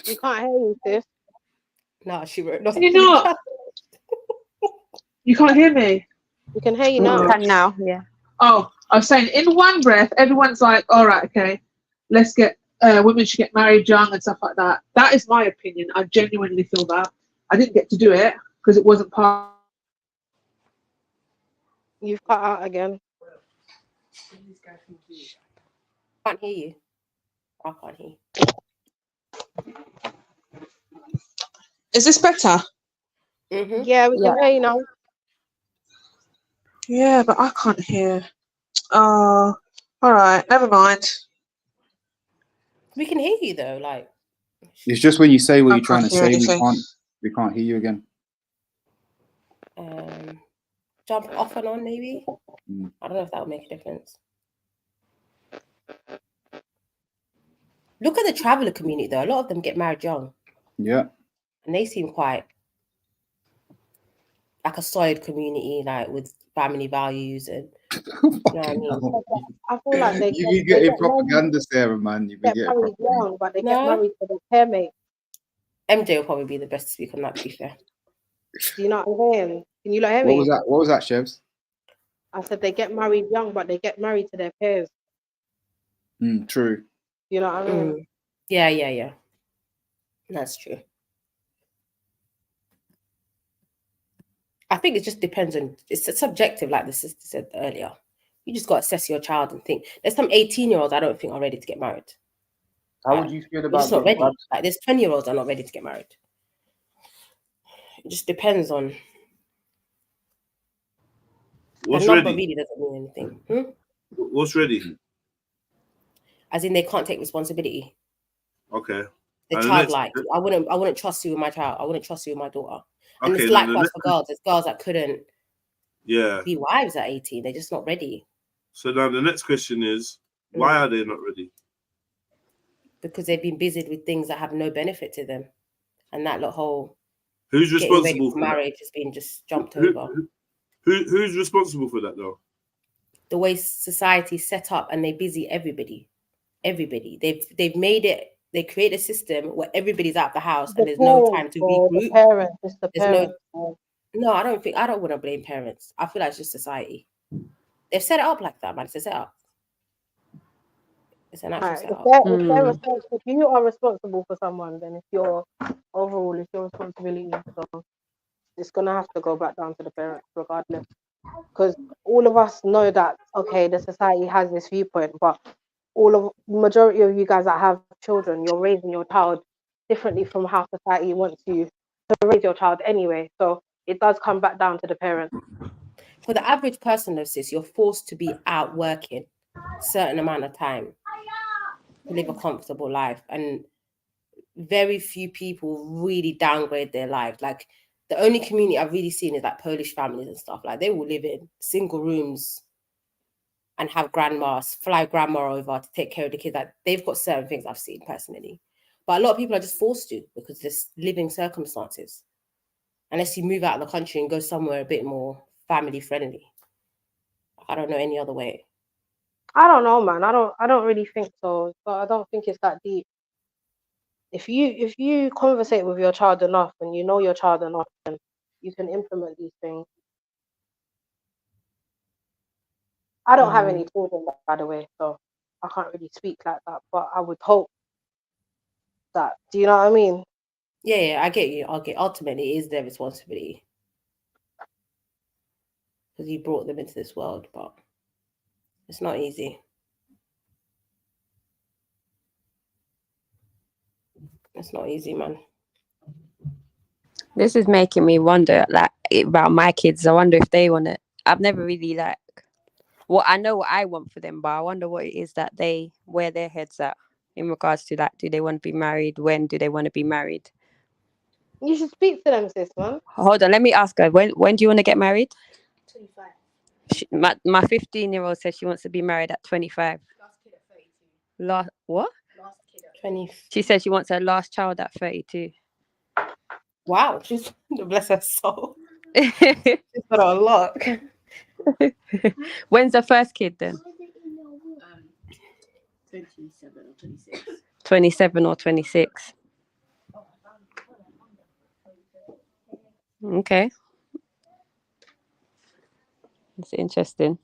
We can't hear you, sis. No, she wrote nothing. Can you not? You can't hear me? We can hear you now. We can now, yeah. Oh, I was saying, in one breath, everyone's like, all right, okay, let's get, women should get married young and stuff like that. That is my opinion. I genuinely feel that. I didn't get to do it because it wasn't part. You've cut out again. Can't hear you. I can't hear you. Is this better? Yeah, we can hear you now. Yeah, but I can't hear. Oh, all right, never mind. We can hear you though, like. It's just when you say what you're trying to say, we can't. We can't hear you again. Jump off and on, maybe. I don't know if that would make a difference. Look at the traveler community, though. A lot of them get married young. Yeah. And they seem quite like a solid community, like with family values and you know what I mean? I feel like they you be getting propaganda, Sarah, man. You be getting married young, but they get married to their pair mate. MJ will probably be the best to speak on that, to be fair. Do you know what I'm saying? Can you hear me? What was that, Chefs? I said they get married young, but they get married to their pairs. True. You know what I mean? Yeah. That's true. I think it just depends on, it's subjective, like the sister said earlier. You just got to assess your child and think. There's some 18-year-olds I don't think are ready to get married. How would you feel about just not ready? Like there's 20-year-olds that are not ready to get married. It just depends on. What's the number ready? really doesn't mean anything. What's ready? As in they can't take responsibility. Okay. The childlike. I wouldn't trust you with my child. I wouldn't trust you with my daughter. And Okay, it's likewise for girls. There's girls that couldn't be wives at 18. They're just not ready. So now the next question is, why are they not ready? Because they've been busied with things that have no benefit to them. And that whole who's responsible for marriage has been just jumped over. Who's responsible for that though? The way society's set up, and they busy everybody. Everybody. They've made it. They create a system where everybody's out the house and there's no time to regroup. The parents. No, I don't want to blame parents. I feel like it's just society. They've set it up like that, man. It's a setup. It's an actual setup. If you are responsible for someone, then it's your responsibility. So it's gonna have to go back down to the parents regardless. Because all of us know that the society has this viewpoint, but majority of you guys that have children, you're raising your child differently from how society wants you to raise your child anyway. So it does come back down to the parents. For the average person, though, sis, you're forced to be out working a certain amount of time to live a comfortable life, and very few people really downgrade their lives. Like the only community I've really seen is like Polish families and stuff. Like they will live in single rooms and have grandmas, fly grandma over to take care of the kids. Like they've got certain things I've seen personally. But a lot of people are just forced to because there's living circumstances. Unless you move out of the country and go somewhere a bit more family friendly. I don't know any other way. I don't know, man. I don't really think so. But I don't think it's that deep. If you conversate with your child enough and you know your child enough, then you can implement these things. I don't have any children, by the way, so I can't really speak like that. But I would hope that. Do you know what I mean? Yeah, I get you. Ultimately, it is their responsibility because you brought them into this world, but it's not easy. It's not easy, man. This is making me wonder, like, about my kids. I wonder if they want it. I've never really I know what I want for them, but I wonder what it is that where their heads at in regards to that. Do they want to be married? When do they want to be married? You should speak to them, sis, man. Hold on, let me ask her. When do you want to get married? 25. My 15-year-old says she wants to be married at 25. Last kid at 32. What? Last kid at 20. She said she wants her last child at 32. Wow, she's bless her soul. She's got a lot. When's the first kid then? 27 or 26. 27 or 26. Okay. That's interesting.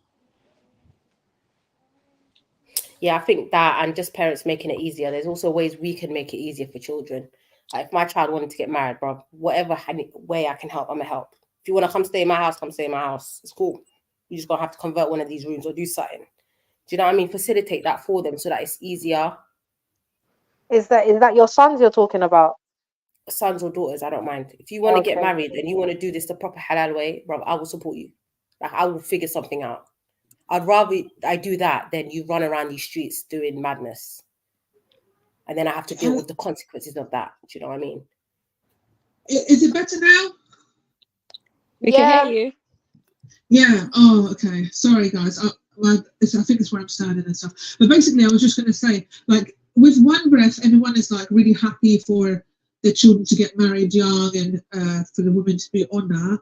Yeah, I think that, and just parents making it easier. There's also ways we can make it easier for children. Like if my child wanted to get married, bro, whatever way I can help, I'm gonna help. If you want to come stay in my house, come stay in my house. It's cool. You just gonna have to convert one of these rooms or do something. Do you know what I mean? Facilitate that for them so that it's easier. Is that your sons you're talking about? Sons or daughters, I don't mind. If you want to get married and you want to do this the proper halal way, bro, I will support you. Like I will figure something out. I'd rather I do that than you run around these streets doing madness. And then I have to deal with the consequences of that. Do you know what I mean? Is it better now? We can hear you. Yeah. Oh, okay. Sorry, guys. I think it's where I'm standing and stuff. But basically, I was just going to say, like, with One Breath, everyone is like really happy for their children to get married young and for the women to be on that.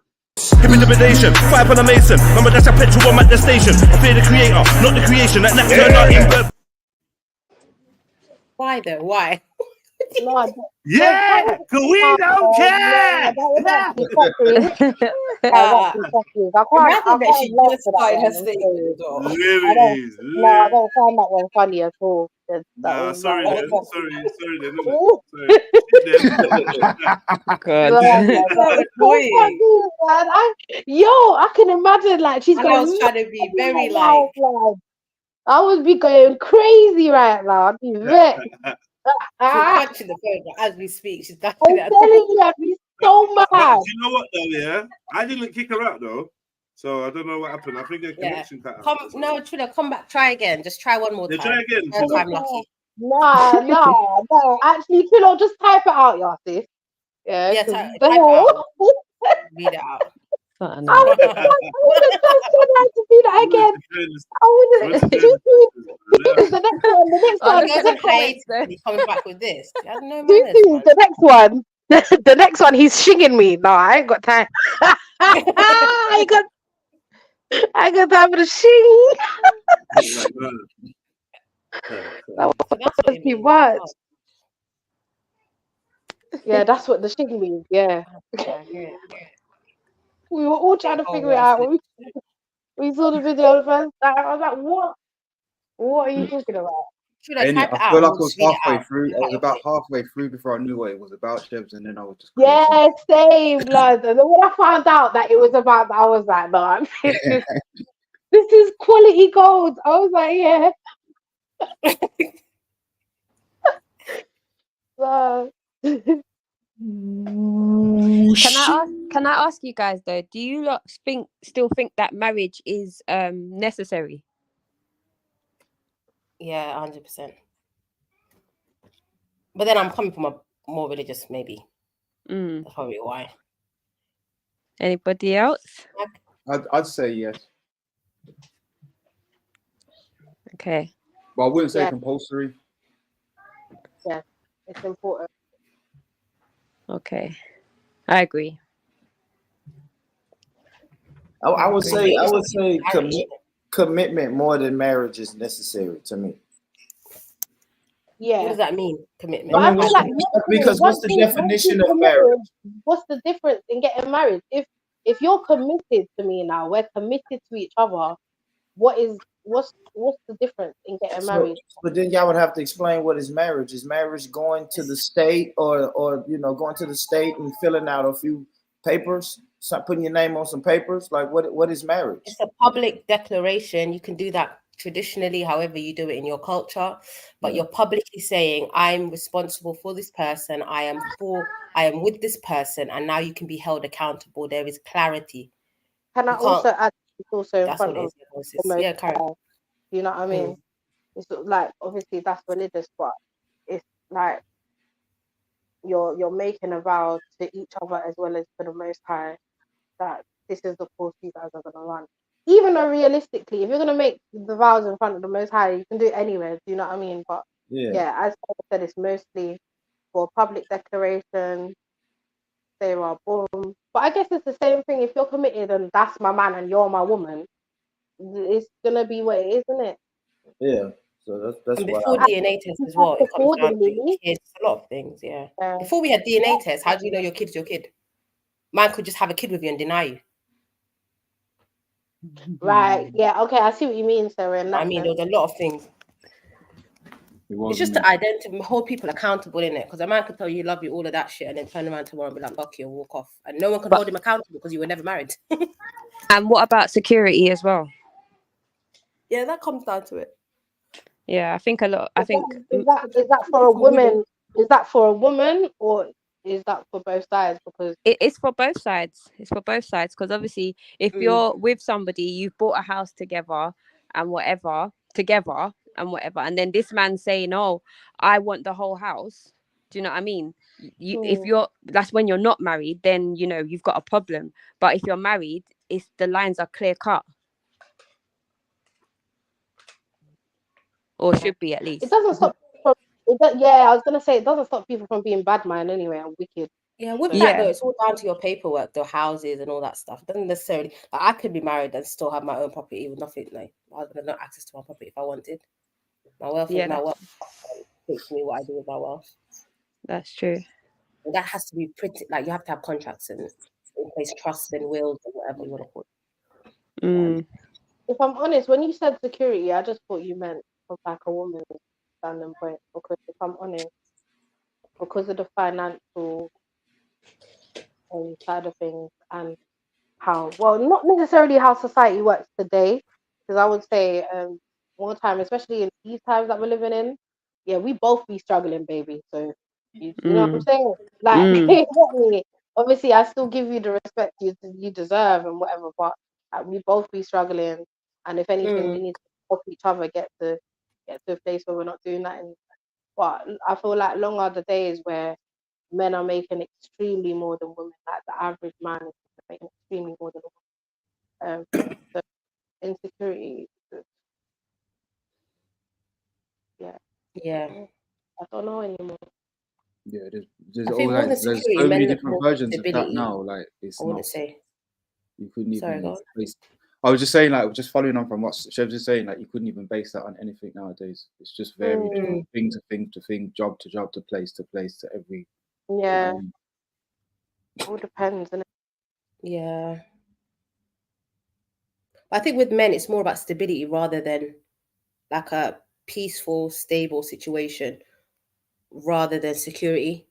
Intimidation, fight on a mason. Remember that's a petrol bomb at the station. I fear the creator, not the creation. That next in. Why though? Why? No, yeah, because we don't care. I can't she laugh just for that started her one. statement. No, I don't find that one funny at all. Sorry then. God. I can imagine like she's going. I was trying to be very like. I would be going crazy right now. I'd be vexed. She's punching the phone as we speak. She's I'm telling you, I'd be so mad. But you know what though? Yeah, I didn't kick her out though, so I don't know what happened. I think her connection cut out. No, Trilla, come back. Try again. Just try one more time. Try again. Third time lucky. No. Actually, Trilla, just type it out, y'all, sis. Yeah, type it out. Read it out. I wouldn't to do that again. I wouldn't. The next one. He comes back with this. The next one. The next one, he's shinging me. No, I ain't got time. I got time for the shing. That was too much. Yeah, that's what the shing means. Yeah. We were all trying to figure it out. We saw the video the first time. I was like, what? What are you talking about? I feel like I was halfway through. I was about halfway through before I knew what it was about, Chebs, and then I was just same, blood. And then when I found out that it was about that, I was like, no, this is quality gold. I was like, yeah. Can I ask you guys though? Do you lot still think that marriage is necessary? Yeah, 100%. But then I'm coming from a more religious, maybe. That's probably why. Anybody else? I'd say yes. Okay. But I wouldn't say compulsory. Yeah, it's important. Okay, I agree. I would say commitment more than marriage is necessary to me. Yeah. What does that mean? Commitment. But I feel like because what's the definition of marriage? What's the difference in getting married? If you're committed to me now, we're committed to each other. What's the difference in getting married? But then y'all would have to explain what is marriage. Is marriage going to the state or going to the state and filling out a few papers, putting your name on some papers? Like what is marriage? It's a public declaration. You can do that traditionally, however you do it in your culture, but you're publicly saying, I'm responsible for this person, I am with this person, and now you can be held accountable. There is clarity. Can I also add, it's also in front of yeah, correct. You know what I mean? It's like, obviously that's religious, but it's like you're making a vow to each other as well as to the Most High that this is the course you guys are gonna run. Even though realistically, if you're gonna make the vows in front of the Most High, you can do it anywhere. Do you know what I mean? But yeah, as I said, it's mostly for public declaration. Say, well, boom. But I guess it's the same thing. If you're committed and that's my man and you're my woman, it's gonna be what it is, isn't it? Yeah. So that's and before DNA test as well. It comes down to kids, a lot of things. Yeah. Before we had DNA tests, how do you know your kid's your kid? Man could just have a kid with you and deny you. Right. Yeah. Okay. I see what you mean, Sarah. I mean, there's a lot of things. It's just to hold people accountable in it, because a man could tell you love you, all of that shit, and then turn around tomorrow and be like, fuck you, and walk off, and no one can hold him accountable because you were never married. And what about security as well? Yeah, that comes down to it. Yeah, I think a lot. I think is that for a woman? Is that for a woman or is that for both sides? Because it's for both sides. It's for both sides, because obviously, if you're with somebody, you've bought a house together and whatever, and then this man's saying, "Oh, I want the whole house," Do you know what I mean? If that's when you're not married, then you know you've got a problem. But if you're married, the lines are clear cut, or should be at least. It doesn't stop. I was gonna say it doesn't stop people from being bad mind anyway and wicked. Yeah, with that though, it's all down to your paperwork, the houses and all that stuff. It doesn't necessarily like I could be married and still have my own property with nothing. Like I was gonna have access to my property if I wanted. My wealth is my wealth. Takes me what I do with my wealth. That's true. And that has to be pretty. Like you have to have contracts and in place, trusts and wills and whatever you want to call it. If I'm honest, when you said security, I just thought you meant from like a woman's standing point. Because if I'm honest, because of the financial side of things and how not necessarily how society works today, because I would say more time, especially in these times that we're living in, we both be struggling, baby. So you know what I'm saying? Like obviously I still give you the respect you deserve and whatever, but we both be struggling, and if anything we need to help each other get to a place where we're not doing that. But I feel like long are the days where men are making extremely more than women. Like the average man is making extremely more than a woman. So insecurity. Yeah. I don't know anymore. Yeah, there's so many different versions of that now. Like it's not. You couldn't even. I was just saying, like, just following on from what Chev was saying, like, you couldn't even base that on anything nowadays. It's just varied from thing to thing to thing, job to job, to place to place, to every. Yeah. All depends, isn't it? Yeah. I think with men, it's more about stability rather than like a peaceful, stable situation, rather than security.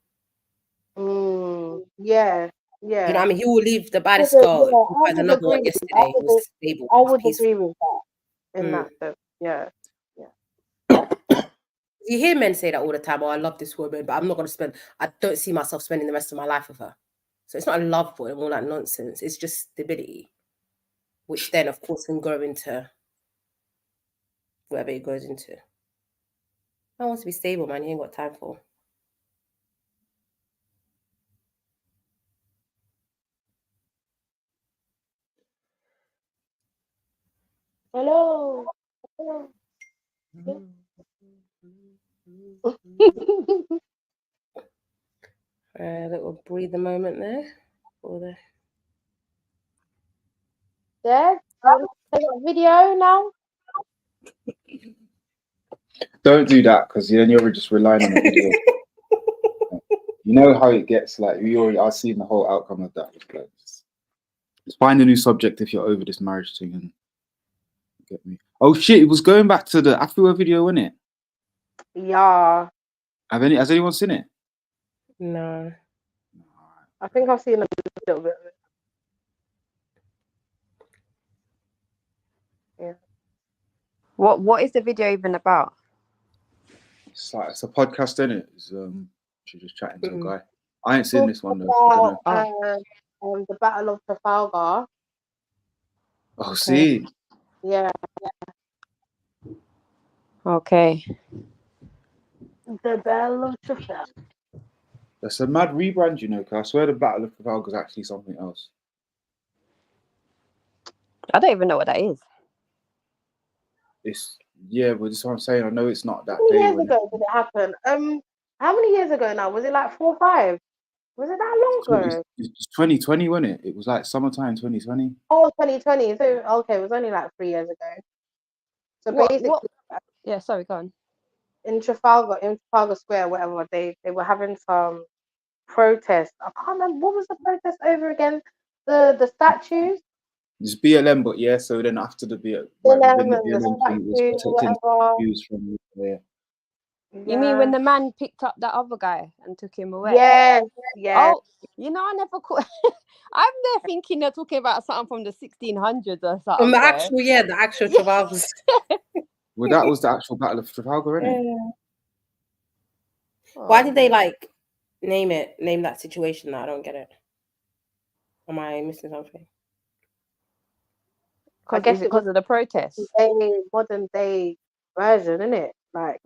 Yeah. You know what I mean? He will leave the baddest girl. And another one yesterday was stable. I would agree with that in that sense. Yeah. You hear men say that all the time. Oh, I love this woman, but I'm not going to I don't see myself spending the rest of my life with her. So it's not a love for all that nonsense. It's just stability, which then, of course, can go into whatever it goes into. I want to be stable, man. You ain't got time for. Hello. A little breather moment there. Dad, take a video now. Don't do that, because then you're just relying on the video. You know how it gets. Like I've seen the whole outcome of that. Like, just find a new subject if you're over this marriage thing and get me. Oh shit! It was going back to the Afua video, wasn't it? Yeah. Has anyone seen it? No. I think I've seen a little bit of it. Yeah. What is the video even about? It's a podcast, isn't it? She's just chatting to a guy. I ain't seen this one though. The Battle of Trafalgar. Oh, see. Yeah. Okay. The Battle of Trafalgar. That's a mad rebrand, you know, because I swear the Battle of Trafalgar is actually something else. I don't even know what that is. But this is what I'm saying. I know it's not that How many day. years ago did it happen? How many years ago now? Was it like 4 or 5? Was it that long ago? It's 2020, wasn't it? It was like summertime 2020. Oh, 2020. So okay, it was only like 3 years ago. So basically, yeah. Sorry, go on. In Trafalgar Square, whatever, they were having some protest. I can't remember what was the protest over again. The statues. It's BLM, but yeah. So then after the BLM thing, it was protecting views from there. You mean when the man picked up that other guy and took him away? Yeah. Oh, you know, I never caught. I'm there thinking they're talking about something from the 1600s or something. From the actual Trafalgar. Well, that was the actual Battle of Trafalgar, isn't it? Why did they name that situation? I don't get it. Am I missing something? I guess because of the protests. A modern day version, isn't it? Like,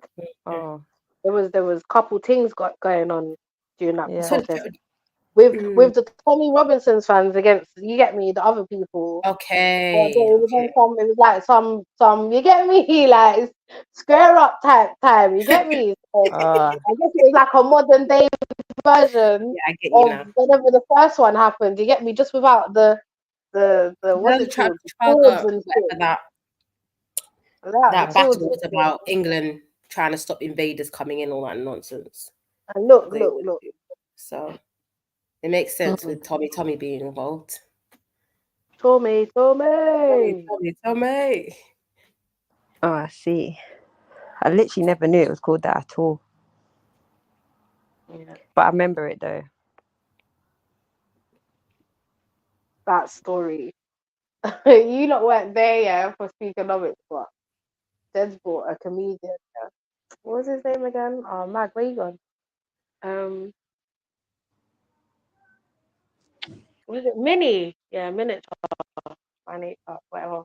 there was couple things going on during that So, protest with the Tommy Robinson's fans against, you get me, the other people. Okay. It was like some you get me, like square up type time. You get me. So, I guess it was like a modern day version I get you of now. whenever the first one happened. You get me, just without the what's it called? Swords and shit. That battle was about England trying to stop invaders coming in, all that nonsense. And look. So it makes sense with Tommy being involved. Tommy. Oh, I see. I literally never knew it was called that at all. Yeah. But I remember it though. That story. You lot weren't there, yeah, for speaking of it, but Jed's brought a comedian. Yeah. What was his name again? Oh, Mag, where you gone? Was it Minnie? Yeah, Miniature, whatever.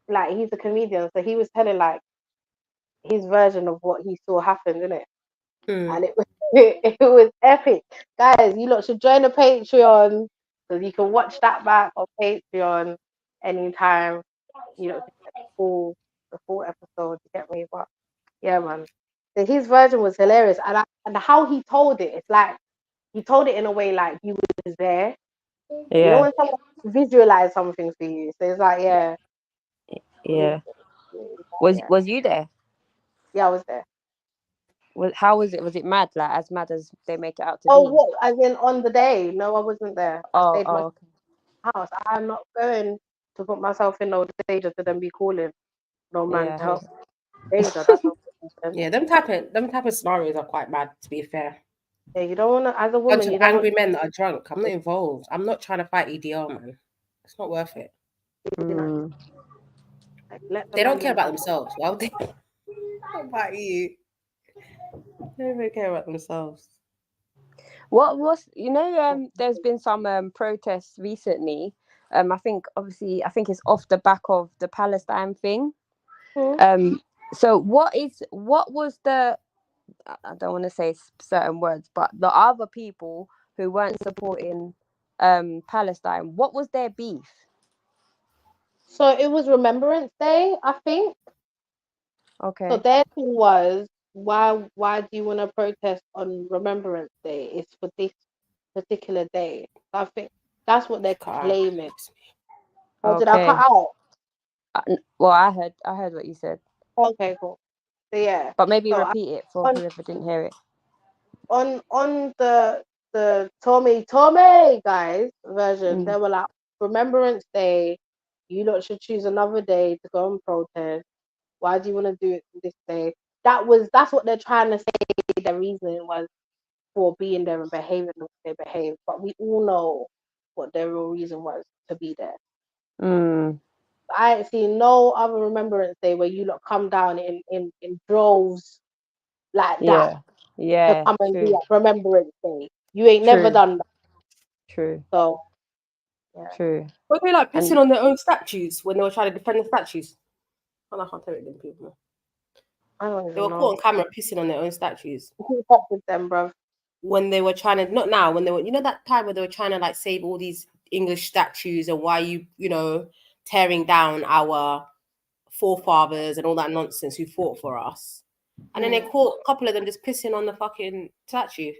Like he's a comedian, so he was telling like his version of what he saw happen, didn't it? And it was epic, guys. You lot should join the Patreon because you can watch that back on Patreon anytime. You know, the full episode. You get me? But yeah, man. So his version was hilarious, and how he told it, it's like he told it in a way like you was there. Yeah. You know when someone visualize something for you, so it's like Yeah. Was you there? Yeah, I was there. How was it? Was it mad? Like as mad as they make it out to be? Oh, what? As in on the day? No, I wasn't there. I stayed in my Okay. house. I'm not going to put myself in no danger to then be calling no man to help. Danger. That's not yeah, them type of scenarios are quite bad, to be fair. Yeah, you don't want to, as a woman, you don't angry men that are drunk. I'm not involved. I'm not trying to fight EDR, man. It's not worth it. They don't care about themselves. Why would they? About you? They don't even care about themselves. What was there's been some protests recently. I think it's off the back of the Palestine thing. So what was the, I don't want to say certain words, but the other people who weren't supporting Palestine, what was their beef? So it was Remembrance Day, I think. Okay. So their thing was, why do you want to protest on Remembrance Day? It's for this particular day. I think that's what they're claiming. Or did I cut out? Well, I heard what you said. Okay, cool. So yeah. But maybe repeat it for whoever didn't hear it. On the Tommy guys version, they were like, Remembrance Day, you lot should choose another day to go and protest. Why do you want to do it this day? That's what they're trying to say. The reason was for being there and behaving the way they behave. But we all know what their real reason was to be there. I ain't seen no other Remembrance Day where you lot come down in droves like that. Yeah. To come and do Remembrance Day. You ain't never done that. True. So yeah. True. Were they like pissing on their own statues when they were trying to defend the statues? I can't tell it them people. I don't They were caught on camera pissing on their own statues. Keep up with them, bro. When they were trying to, not now, when they were, that time where they were trying to like save all these English statues and why you tearing down our forefathers and all that nonsense who fought for us. And then they caught a couple of them just pissing on the fucking statue.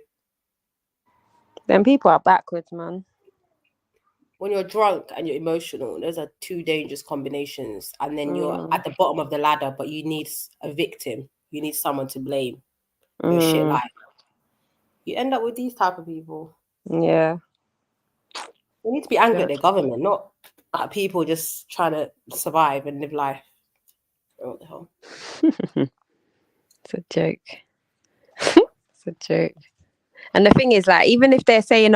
Them people are backwards, man. When you're drunk and you're emotional, those are two dangerous combinations. And then you're at the bottom of the ladder, but you need a victim. You need someone to blame your shit life. You end up with these type of people. Yeah. They need to be angry at their government, not at people just trying to survive and live life. What the hell? It's a joke. It's a joke. And the thing is, like, even if they're saying,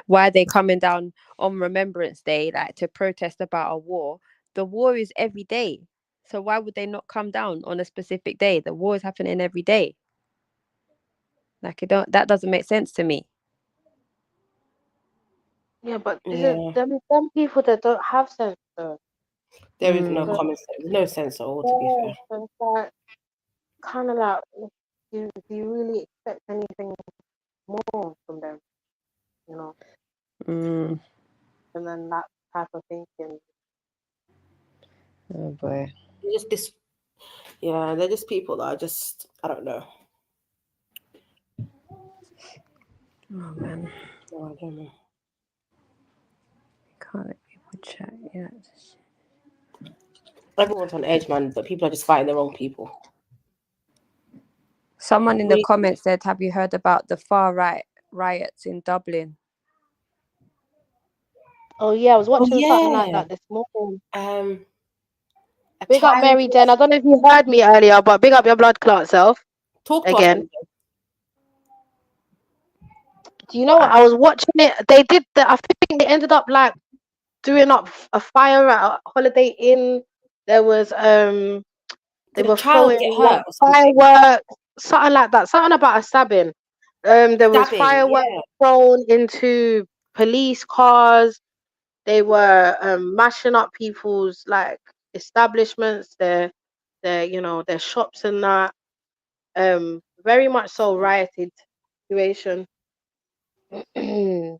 why are they coming down on Remembrance Day, like, to protest about a war, the war is every day. So why would they not come down on a specific day? The war is happening every day. Like, that doesn't make sense to me. Yeah, but them people that don't have sense, though. There is no common sense. No sense at all, to be fair. kind of like, do you really expect anything more from them? You know, and then that type of thinking. Oh boy. They're just people that are just, I don't know. Oh man. No, I don't know. Can't let people chat yet. Everyone's on edge, man, but people are just fighting the wrong people. Someone in the comments said, have you heard about the far right riots in Dublin? Oh yeah, I was watching something like that this morning. Big up child Mary Jen. I don't know if you heard me earlier, but big up your blood clot self. Talk to again. us. Do you know what? I was watching it. They did I think they ended up like doing up a fire at a Holiday Inn. There was they were child throwing get like hurt or something? fireworks, something like that. Something about a stabbing. There was fireworks thrown into police cars. They were mashing up people's like establishments, their their shops and that. Very much so rioted situation. Yeah.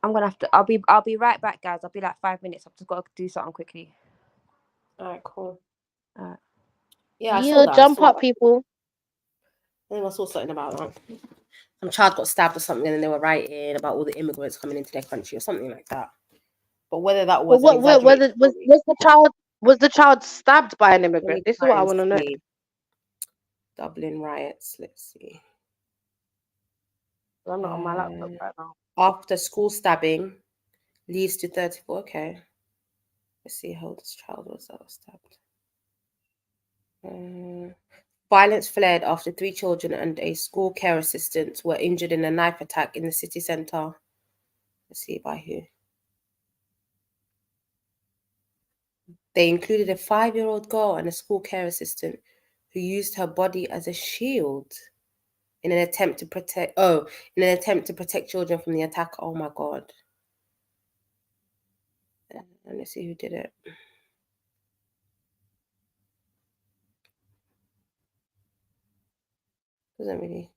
I'm gonna have to. I'll be right back, guys. I'll be like 5 minutes. I've just got to do something quickly. All right, cool. All right. Yeah, I saw that. Jump up, people. I think I saw something about that. Some child got stabbed or something, and they were writing about all the immigrants coming into their country or something like that. But whether that was was the child stabbed by an immigrant? This is what I want to know. Dublin riots. Let's see. I'm not on my laptop right now. After school stabbing leads to 34. Okay. Let's see how this child was that was stabbed. Violence flared after 3 children and a school care assistant were injured in a knife attack in the city centre. Let's see by who. They included a 5-year-old girl and a school care assistant who used her body as a shield in an attempt to protect children from the attack. Oh my God. Let's see who did it. Doesn't really.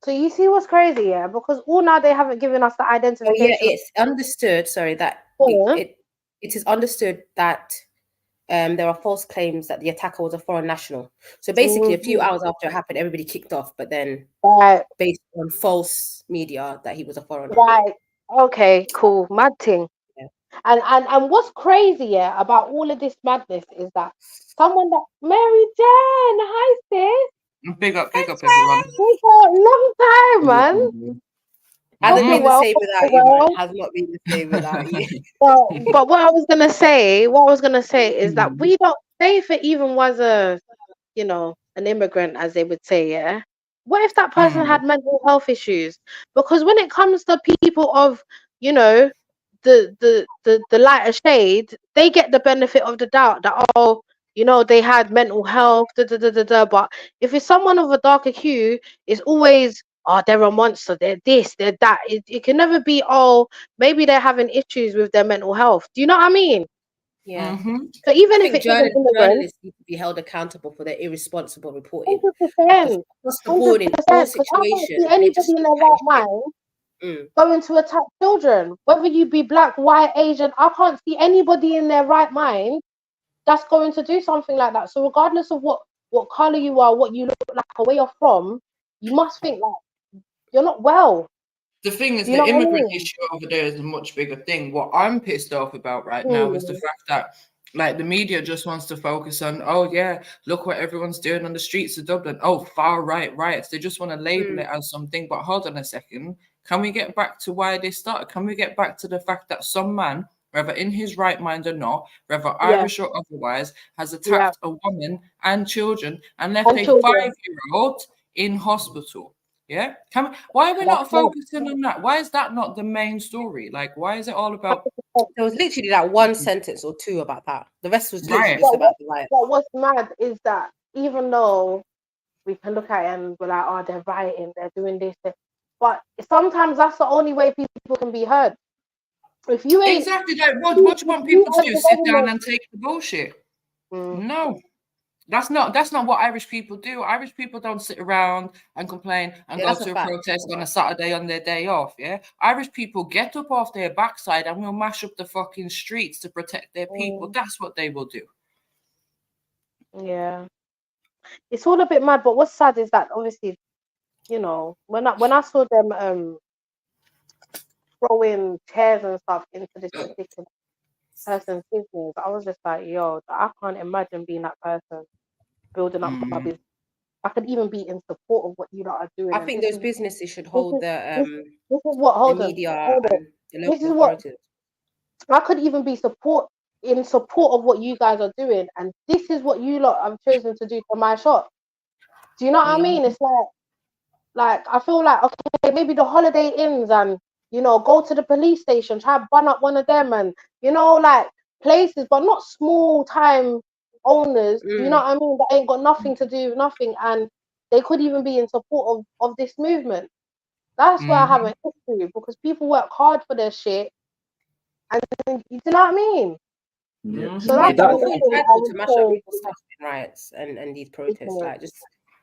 So you see what's crazy, yeah? Because all now they haven't given us the identification. Oh yeah, it's understood. Sorry, that it is understood that there are false claims that the attacker was a foreign national. So basically, a few hours after it happened, everybody kicked off, but then based on false media that he was a foreigner. Right. Okay. Cool. Mad thing. Yeah. And what's crazy, yeah, about all of this madness is that someone that Mary Jen, hi sis. Big up everyone. Long time, man. Hasn't been the same without you, man. Has not been the same without you. But what I was gonna say is that we don't say if it even was an immigrant, as they would say, yeah. What if that person had mental health issues? Because when it comes to people of, the lighter shade, they get the benefit of the doubt that they had mental health, but if it's someone of a darker hue, it's always they're a monster, they're this, they're that. It can never be maybe they're having issues with their mental health. Do you know what I mean? Yeah. So even if it's an immigrant, journalists need to be held accountable for their irresponsible reporting. 100%. Across the board in all situations. I don't see anybody in their right mind going to attack children, whether you be black, white, Asian. I can't see anybody in their right mind that's going to do something like that. So regardless of what color you are, what you look like, or where you're from, you must think like you're not well. The thing is, the immigrant issue over there is a much bigger thing. What I'm pissed off about right now is the fact that, like, the media just wants to focus on, oh yeah, look what everyone's doing on the streets of Dublin. Oh, far right riots. They just want to label it as something. But hold on a second. Can we get back to why they started? Can we get back to the fact that some man, whether in his right mind or not, whether Irish or otherwise, has attacked a woman and children and left a 5-year-old in hospital? Yeah. Why are we not focusing on that? Why is that not the main story? Like, why is it all about? There was literally that one sentence or two about that. The rest was literally just about the riot. But what's mad is that even though we can look at it and we're like, they're rioting, they're doing this, But sometimes that's the only way people can be heard. If you ain't exactly like what do you want people to do? Sit down and take the bullshit? No. That's not what Irish people do. Irish people don't sit around and complain and go to a protest on a Saturday on their day off. Yeah, Irish people get up off their backside and will mash up the fucking streets to protect their people. That's what they will do. Yeah, it's all a bit mad. But what's sad is that obviously, you know, when I saw them throwing chairs and stuff into this particular person's business, I was just like, yo, I can't imagine being that person building up my business. I could even be in support of what you lot are doing. I think those businesses should hold this is what the media and the local authorities. I could even be in support of what you guys are doing, and this is what you lot have chosen to do for my shop. Do you know what I mean? It's like I feel like, okay, maybe the Holiday Inns, and you know, go to the police station, try to bun up one of them, and you know, like places, but not small time owners. You know what I mean? That ain't got nothing to do with nothing, and they could even be in support of this movement. That's where I have an issue, because people work hard for their shit, and you know what I mean? Yeah. So that's to mash up people's stuff in riots and these protests. Like, just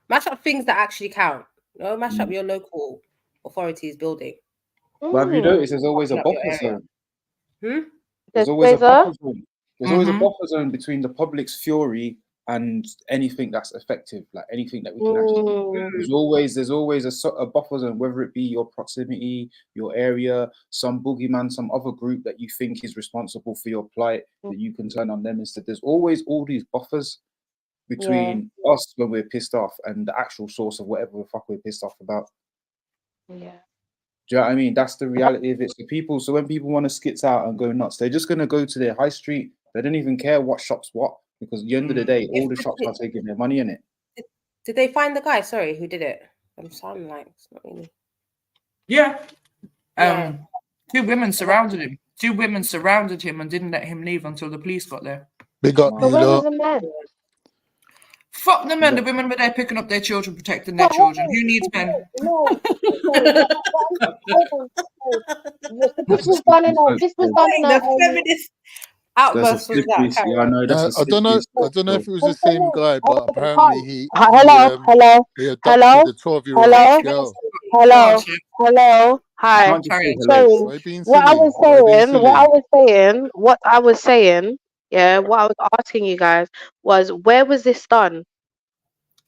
mash up things that actually count. You know, mash up your local authorities building. But have you noticed there's always a buffer zone? There's always a buffer zone. There's always a buffer zone between the public's fury and anything that's effective, like anything that we can actually. There's always a buffer zone, whether it be your proximity, your area, some boogeyman, some other group that you think is responsible for your plight, that you can turn on them instead. There's always all these buffers between us when we're pissed off and the actual source of whatever the fuck we're pissed off about. Yeah. Do you know what I mean? That's the reality of it. So when people want to skits out and go nuts, they're just gonna go to their high street. They don't even care what shops what, because at the end of the day, all the shops are taking their money in it. Did they find the guy? Sorry, who did it? I'm sounding like it's not really. Yeah. Two women surrounded him. Two women surrounded him and didn't let him leave until the police got there. Big up, Fuck the men. The women were there picking up their children, protecting their children. Who needs men? This was done in a feminist outburst. I don't know if it was the same guy, but apparently he Hello. he adopted a 12-year-old girl. Hello. Hi. So what I was saying, what I was asking you guys was, where was this done?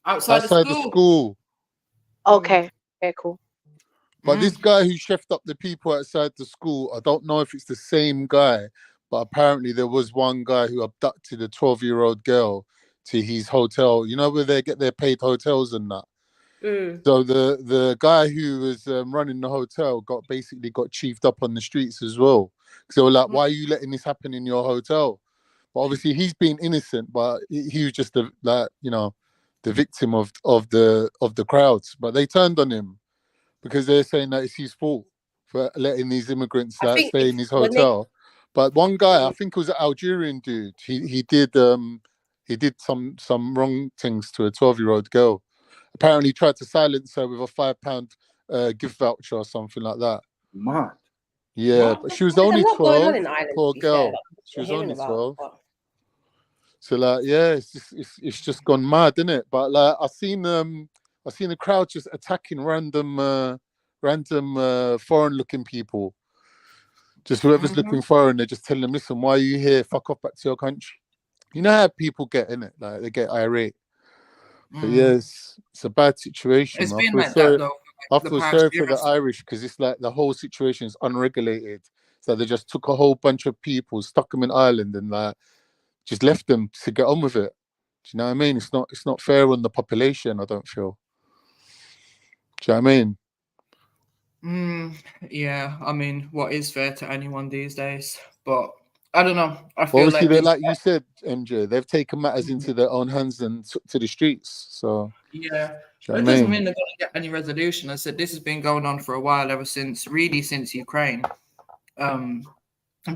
Outside the school. Okay, cool. But this guy who chefed up the people outside the school, I don't know if it's the same guy, but apparently there was one guy who abducted a 12-year-old girl to his hotel. You know where they get their paid hotels and that. So the guy who was running the hotel got chiefed up on the streets as well. So they were like, why are you letting this happen in your hotel? But obviously he's been innocent, but he was just the victim of the crowds. But they turned on him because they're saying that it's his fault for letting these immigrants stay in his hotel. But one guy, I think it was an Algerian dude, he did some wrong things to a 12-year-old girl. Apparently tried to silence her with a £5 gift voucher or something like that. Mad. Yeah, but she was only 12. Poor girl. She was only 12. So it's just gone mad, isn't it? But like I seen the crowd just attacking random foreign-looking people. Just whoever's looking foreign, they're just telling them, listen, why are you here? Fuck off back to your country. You know how people get, innit? Like they get irate. But it's a bad situation. It's been like that though. I feel sorry for the Irish because it's like the whole situation is unregulated. So they just took a whole bunch of people, stuck them in Ireland, and like just left them to get on with it. Do you know what I mean? It's not fair on the population, I don't feel. Do you know what I mean? Yeah, I mean, what is fair to anyone these days? But I don't know. I feel obviously, like you said, MJ, they've taken matters into their own hands and to the streets. So yeah, but it doesn't mean they're going to get any resolution. I said this has been going on for a while, ever since Ukraine,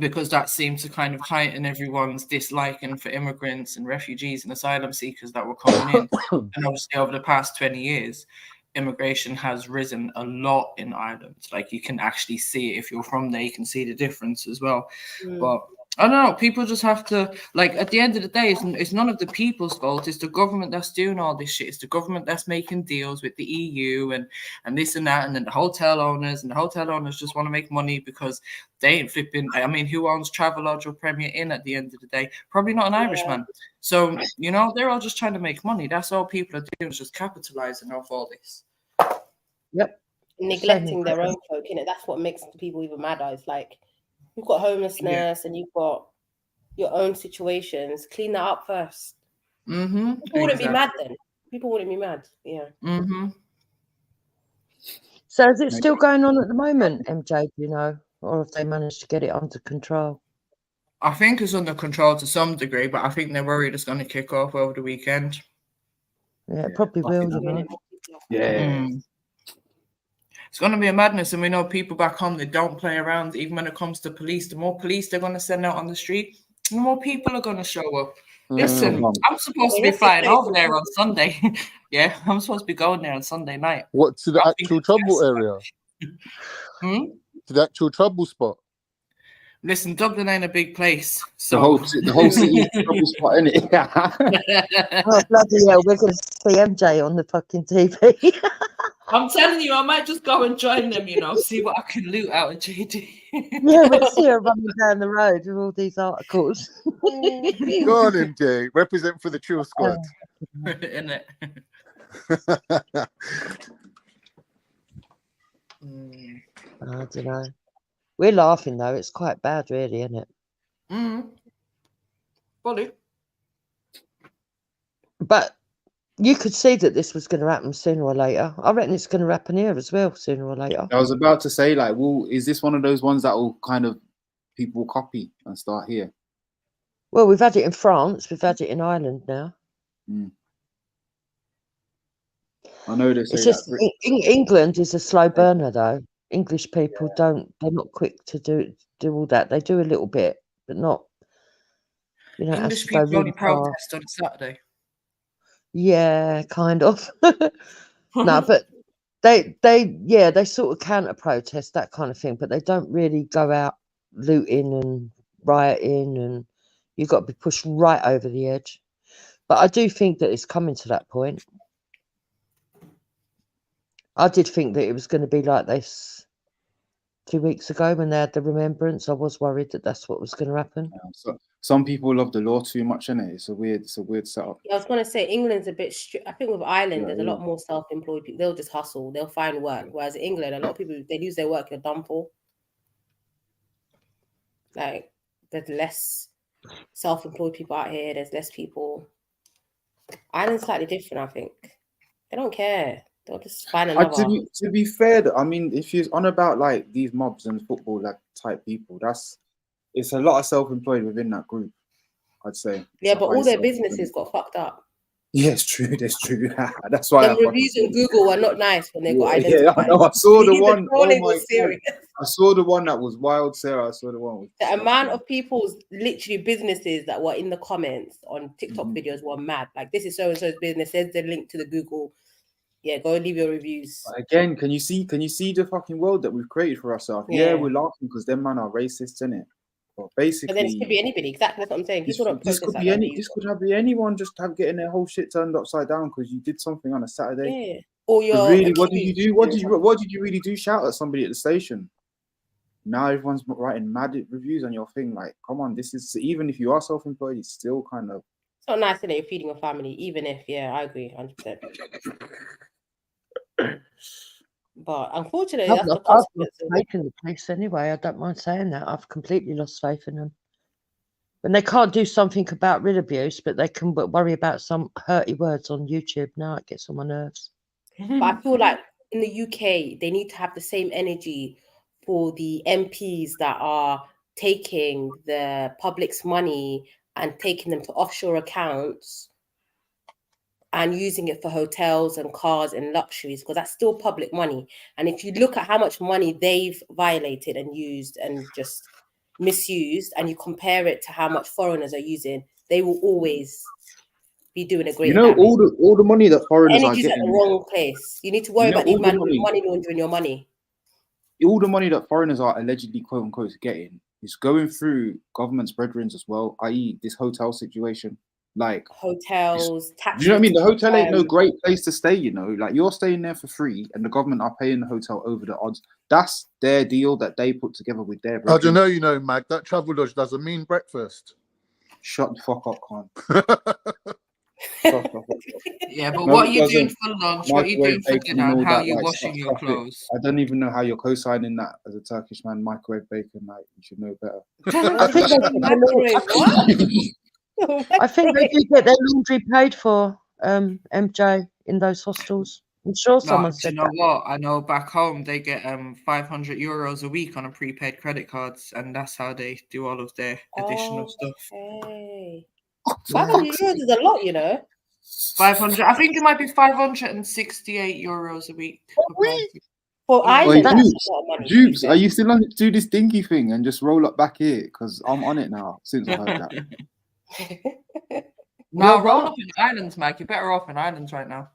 because that seemed to kind of heighten everyone's disliking for immigrants and refugees and asylum seekers that were coming in, and obviously over the past 20 years. immigration has risen a lot in Ireland. Like you can actually see it if you're from there, you can see the difference as well. But I don't know, people just have to, like, at the end of the day, it's none of the people's fault. It's the government that's doing all this shit. It's the government that's making deals with the EU and this and that, and then the hotel owners just want to make money because they ain't flipping. I mean, who owns Travelodge or Premier Inn at the end of the day? Probably not an Irishman. So, you know, they're all just trying to make money. That's all people are doing, is just capitalizing off all this. Yep. Neglecting their own folk, innit? That's what makes people even madder. It's like, you've got homelessness and you've got your own situations. Clean that up first. People wouldn't be mad then. People wouldn't be mad. Yeah. So is it still going on at the moment, MJ, do you know? Or have they managed to get it under control? I think it's under control to some degree, but I think they're worried it's going to kick off over the weekend. Yeah, it probably will, you know. Yeah. It's going to be a madness, and we know people back home, they don't play around. Even when it comes to police, the more police they're going to send out on the street, the more people are going to show up. Listen, I'm supposed to be flying over there on Sunday. Yeah, I'm supposed to be going there on Sunday night. What, to the actual trouble area? To the actual trouble spot? Listen, Dublin ain't a big place. So the whole city is a trouble spot, isn't it? Oh, bloody hell, we're going to see MJ on the fucking TV. I'm telling you, I might just go and join them, you know, see what I can loot out of JD. Yeah, we'll see her running down the road with all these articles. Go on, MJ. Represent for the Trill Squad. Innit? I don't know. We're laughing, though. It's quite bad, really, isn't it? Fully. But you could see that this was going to happen sooner or later. I reckon it's going to happen here as well, sooner or later. I was about to say, like, well, is this one of those ones that will kind of people copy and start here? Well, we've had it in France. We've had it in Ireland now. I know they say it's just England is a slow burner, though. English people they're not quick to do all that. They do a little bit, but not, you know, English people only protest on Saturday. Yeah, kind of. No, but they sort of counter protest, that kind of thing, but they don't really go out looting and rioting, and you've got to be pushed right over the edge. But I do think that it's coming to that point. I did think that it was going to be like this 2 weeks ago when they had the remembrance. I was worried that that's what was going to happen. So some people love the law too much, innit? It's a weird setup. Yeah, I was going to say England's a bit strict. I think with Ireland, there's a lot more self-employed people. They'll just hustle. They'll find work. Whereas in England, a lot of people, they lose their work, you're done for. Like, there's less self-employed people out here. There's less people. Ireland's slightly different, I think. They don't care. They'll just find another. To be fair, I mean, if you're on about like these mobs and football like type people, it's a lot of self-employed within that group, I'd say. Yeah, but all their businesses got fucked up. Yeah, it's true. That's true. That's why the reviews on Google were not nice when they got identified. Yeah, I know. I saw the one. Oh my God. I saw the one that was wild, Sarah. I saw the one. The amount of people's literally businesses that were in the comments on TikTok videos were mad. Like, this is so and so's business. There's the link to the Google. Yeah, go and leave your reviews. Again, can you see the fucking world that we've created for ourselves? Yeah, we're laughing because them man are racist, innit? But basically, but then it could be anybody. Exactly, that's what I'm saying. People don't. This could be anyone just getting their whole shit turned upside down because you did something on a Saturday. Yeah. Or you're really. What did you do? What did you really do? Shout at somebody at the station. Now everyone's writing mad reviews on your thing. Like, come on, this is, even if you are self-employed, it's still kind of. It's not nice that you're feeding your family, even if I agree, 100%. But unfortunately, I've lost faith in the police anyway. I don't mind saying that. I've completely lost faith in them. When they can't do something about real abuse, but they can worry about some hurty words on YouTube. Now it gets on my nerves. But I feel like in the UK, they need to have the same energy for the MPs that are taking the public's money and taking them to offshore accounts and using it for hotels and cars and luxuries, because that's still public money. And if you look at how much money they've violated and used and just misused, and you compare it to how much foreigners are using, they will always be doing a great. You know, all the money that foreigners are Energy's at getting. the wrong place. You need to worry about these money laundering your money. All the money that foreigners are allegedly, quote unquote, getting is going through government's brethren as well, i.e., this hotel situation. Like hotels, tax. You know what I mean? The hotel ain't no great place to stay, you know. Like you're staying there for free and the government are paying the hotel over the odds. That's their deal that they put together with their I don't know, you know, Mag, that travel lodge does a mean breakfast. Shut the fuck up, Khan. Yeah, but what are you doing for lunch? What are you doing for dinner? And how are you washing your clothes? I don't even know how you're co-signing that as a Turkish man. Microwave bacon, like you should know better. I think they do get their laundry paid for, MJ, in those hostels. I'm sure someone said you know what? I know back home they get €500 a week on a prepaid credit cards, and that's how they do all of their additional stuff. Hey. €500 is a lot, you know. 500. I think it might be €568 a week. For Ireland, that's a lot of money. Dupes, are you still on do this dinky thing and just roll up back here? Because I'm on it now since I heard that. No, roll up in islands, Mike. You're better off in islands right now.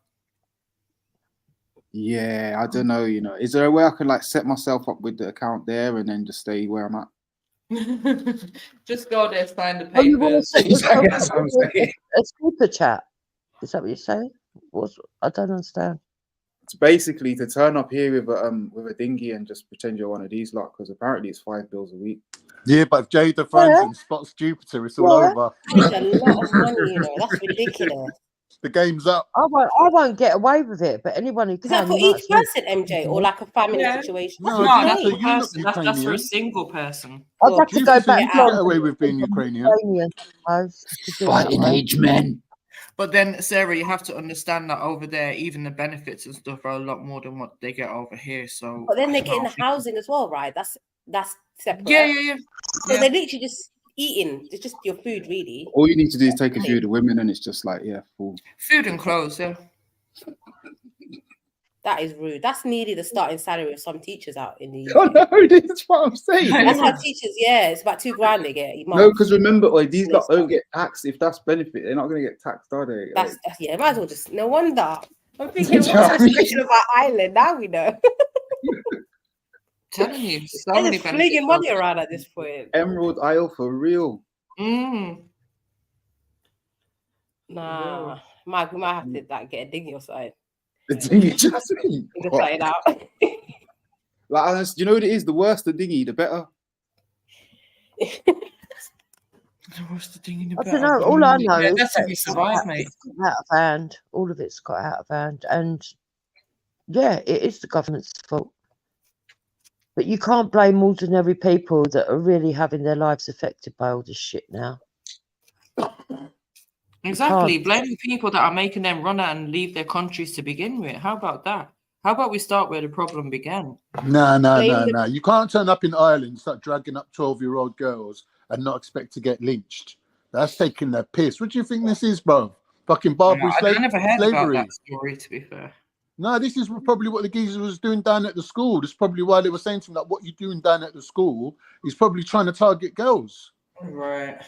Yeah, I don't know. You know, is there a way I can like set myself up with the account there and then just stay where I'm at? Just go there, sign the papers. You want to set yourself up a super chat? Is that what you're saying? I don't understand. It's basically to turn up here with a dinghy and just pretend you're one of these lot, because apparently it's $5 a week. Yeah, but if Jada phones and spots Jupiter, it's all over. That's a lot of money, you know. That's ridiculous. The game's up. I won't get away with it, but anyone who can. Is that for each person, MJ, or like a family situation? No, that's for person. That's for a single person. I'd have to go back. You get away with being Ukrainian. Fighting age men. But then, Sarah, you have to understand that over there, even the benefits and stuff are a lot more than what they get over here. So, but then they're getting the housing as well, right? That's separate. Yeah. So they're literally just eating. It's just your food, really. All you need to do is take a few of the women, and it's just like, full food and clothes. Yeah. That is rude. That's nearly the starting salary of some teachers out in the UK. Oh, no, that's what I'm saying. That's how teachers, it's about $2,000 they get. No, because remember, these lot don't get taxed. If that's benefit, they're not going to get taxed, are they? That's might as well just. No wonder. I'm thinking, what's that special about Ireland? Now we know. Telling you, so they're many just flinging money around at this point. Emerald Isle for real. Nah, we might have to get a dinghy or something. The dinghy, just try it out. Like, honest, you know what it is? The worse the dinghy, the better. The worse the dinghy, the better. I don't know. All I know is that's if you survive, mate. Out of hand. All of it's got out of hand, and it is the government's fault. But you can't blame ordinary people that are really having their lives affected by all this shit now. Exactly. Blaming people that are making them run out and leave their countries to begin with. How about that? How about we start where the problem began? No. You can't turn up in Ireland, start dragging up 12-year-old girls and not expect to get lynched. That's taking their piss. What do you think this is, bro? Fucking Barbary slavery? I never heard about that story, to be fair. No, this is probably what the geezer was doing down at the school. This is probably why they were saying to him that what you're doing down at the school is probably trying to target girls. Right.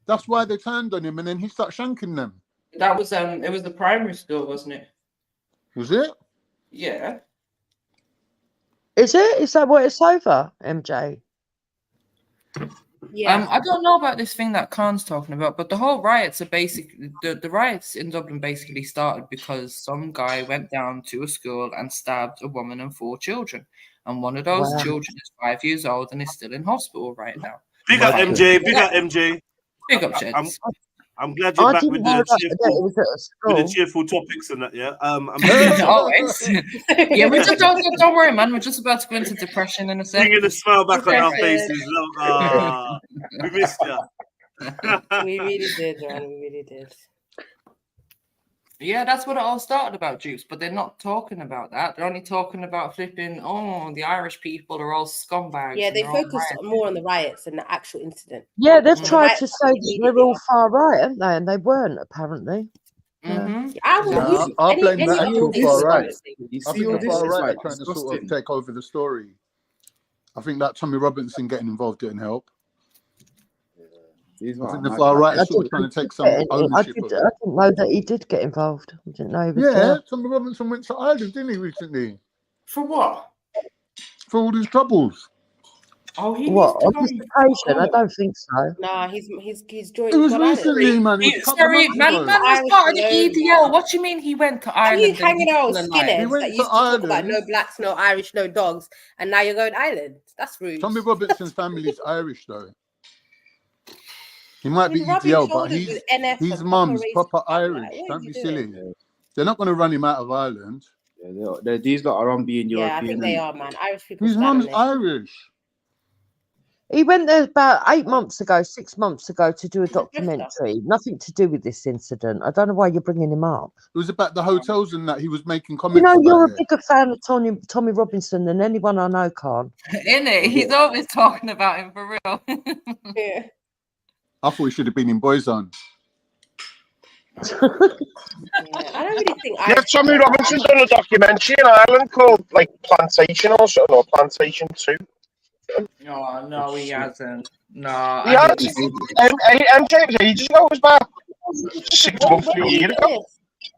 That's why they turned on him, and then he started shanking them. That was it was the primary school, wasn't it? Was it? Yeah. Is it? Is that what it's over, MJ? Yeah. I don't know about this thing that Khan's talking about, but the whole riots are basically the riots in Dublin basically started because some guy went down to a school and stabbed a woman and 4 children, and one of those children is 5 years old and is still in hospital right now. Big up MJ. Big up MJ. Big up, Sheds. I'm glad you're back with the cheerful topics and that. Yeah. We just don't worry, man. We're just about to go into depression in a second. Bringing a smile back on our faces. We missed you. We really did, man. We really did. Yeah, that's what it all started about, Juice. But they're not talking about that. They're only talking about flipping. Oh, the Irish people are all scumbags. Yeah, they focus more on the riots than the actual incident. Yeah, they've tried to say that they're all far right, haven't they? And they weren't, apparently. I'll blame the actual far right. You I see think the far right are trying to disgusting. sort of take over the story. I think that Tommy Robinson getting involved didn't help. I think the far right are sort of trying to take some ownership of it. I didn't know that he did get involved. I didn't know he was Yeah, there. Tommy Robinson went to Ireland, didn't he, recently? For what? For all these troubles. Oh, he What, on needs this to occasion? I don't think so. Nah, he's joined. It was gone Ireland. recently, man. It was a couple of Sorry, months man ago. was part of the EDL. What do you mean he went to Are you Ireland? hanging out with He skinheads went that to used to talk about Ireland. no blacks, no Irish, no dogs, and now you're going to Ireland? That's rude. Tommy Robinson's family's Irish, though. He might be rubbing EDL, but shoulders with NF his and mum's proper proper Irish. Like, what Don't are be you silly. doing? They're not going to run him out of Ireland. Yeah, these lot are on being European. Yeah, I think they are, man. Irish people. His stand on mum's this. Irish. He went there about 6 months ago to do a documentary. Nothing to do with this incident. I don't know why you're bringing him up. It was about the hotels and that he was making comments You know, you're about a bigger fan of Tommy Robinson than anyone I know, Khan. Innit? He's always talking about him for real. Yeah. I thought he should have been in Boyzone. I don't really think. Yeah, Tommy Robinson's done a documentary in Ireland called like Plantation or something, or Plantation 2. Oh, no, he hasn't. No. Yeah, MJ was ages ago. It was about 6 months to a year ago.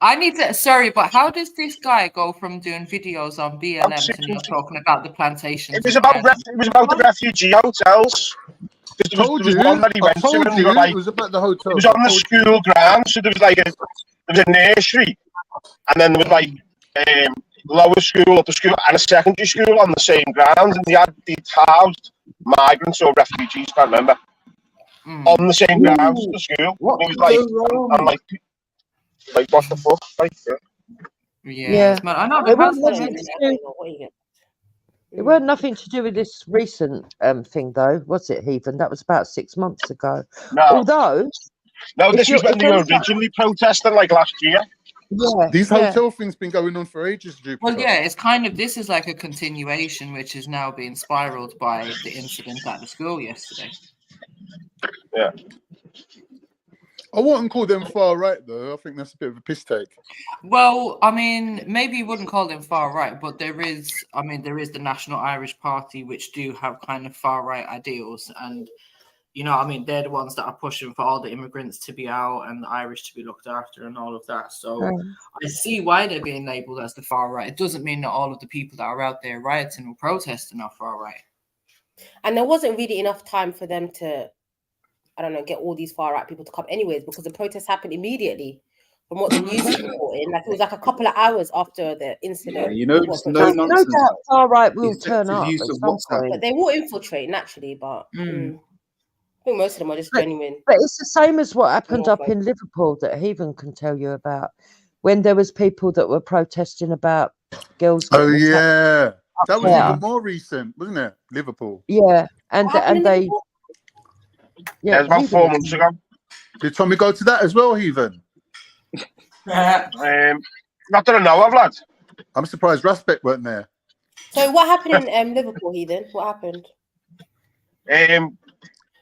I need to. Sorry, but how does this guy go from doing videos on BLM to now talking about the plantation? It was about the refugee hotels. There was one that he went to, and it was about the hotel. It was on the school grounds, so there was like a nursery, and then there was like lower school, upper school, and a secondary school on the same grounds, and they housed migrants or refugees, can't remember, on the same grounds as the school. It was like what the fuck, like. Yeah, man, I know. It weren't nothing to do with this recent thing, though, was it, Heathen? That was about 6 months ago. No. Although, no, this was when they were originally protesting, like last year. Yeah, these hotel things been going on for ages, Jupiter. Well, yeah, it's kind of, this is like a continuation, which is now being spiraled by the incident at the school yesterday. Yeah. I wouldn't call them far right, though. I think that's a bit of a piss take. Well, I mean, maybe you wouldn't call them far right, but there is the National Irish Party, which do have kind of far right ideals. And, you know, I mean, they're the ones that are pushing for all the immigrants to be out and the Irish to be looked after and all of that. So I see why they're being labeled as the far right. It doesn't mean that all of the people that are out there rioting or protesting are far right. And there wasn't really enough time for them to, I don't know, get all these far right people to come anyways, because the protests happened immediately from what the news is reporting. Like, it was like a couple of hours after the incident. Yeah, you know, just no nonsense. No doubt far right will turn up. But they will infiltrate naturally, but I think most of them are just genuine. But it's the same as what happened up in Liverpool that Heathen can tell you about, when there was people that were protesting about girls. Oh yeah, that was even more recent, wasn't it? Liverpool. Yeah, and they. Yeah, it was about 4 months ago. Did Tommy go to that as well, Heathen? Not that I know of, lad. I'm surprised Raspek weren't there. So what happened in Liverpool, Heathen? What happened?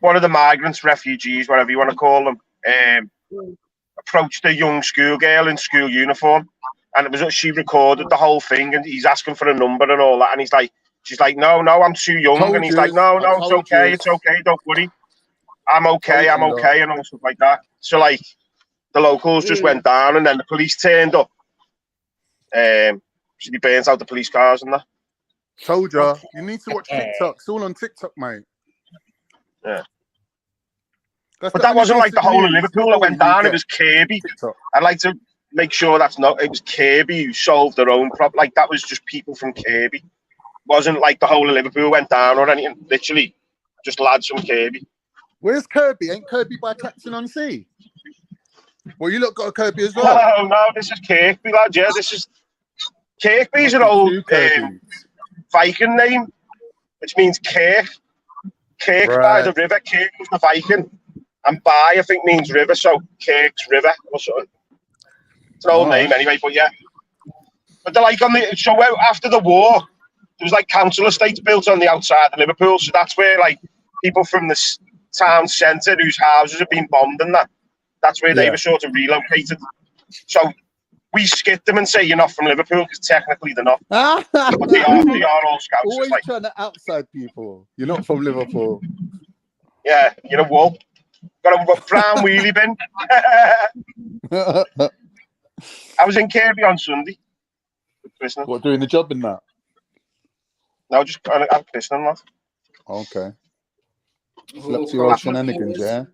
One of the migrants, refugees, whatever you want to call them, approached a young schoolgirl in school uniform, and it was she recorded the whole thing, and he's asking for a number and all that, and she's like, no, I'm too young, and he's like, no, it's okay, don't worry. I'm okay, and all stuff like that. So, like, the locals just went down, and then the police turned up. So they burnt out the police cars and that. Told ya, you need to watch TikTok. It's all on TikTok, mate. Yeah. But that wasn't like the whole of Liverpool that went down. It was Kirby. I'd like to make sure it was Kirby who solved their own problem. Like, that was just people from Kirby. It wasn't like the whole of Liverpool went down or anything. Literally, just lads from Kirby. Where's Kirby? Ain't Kirby by Clacton-on-Sea? Well, you look got a Kirby as well. No, this is Kirkby, lad. Yeah, this is Kirkby's an old Viking name, which means Kirk. Kirk by the river. Kirk was the Viking, and by I think means river, so Kirk's River or something. It's an old name anyway, but yeah. But they're like after the war, there was like council estates built on the outside of Liverpool, so that's where like people from the town centre whose houses have been bombed and that's where they were sort of relocated. So we skip them and say you're not from Liverpool because technically they're not. But they are all scouts. Always trying to outside people. You're not from Liverpool. Yeah, you're a wool. Got a brown wheelie bin. I was in Kirby on Sunday. What, doing the job in that? No, just I'm christening, lad. Okay. Slept your old shenanigans, yeah?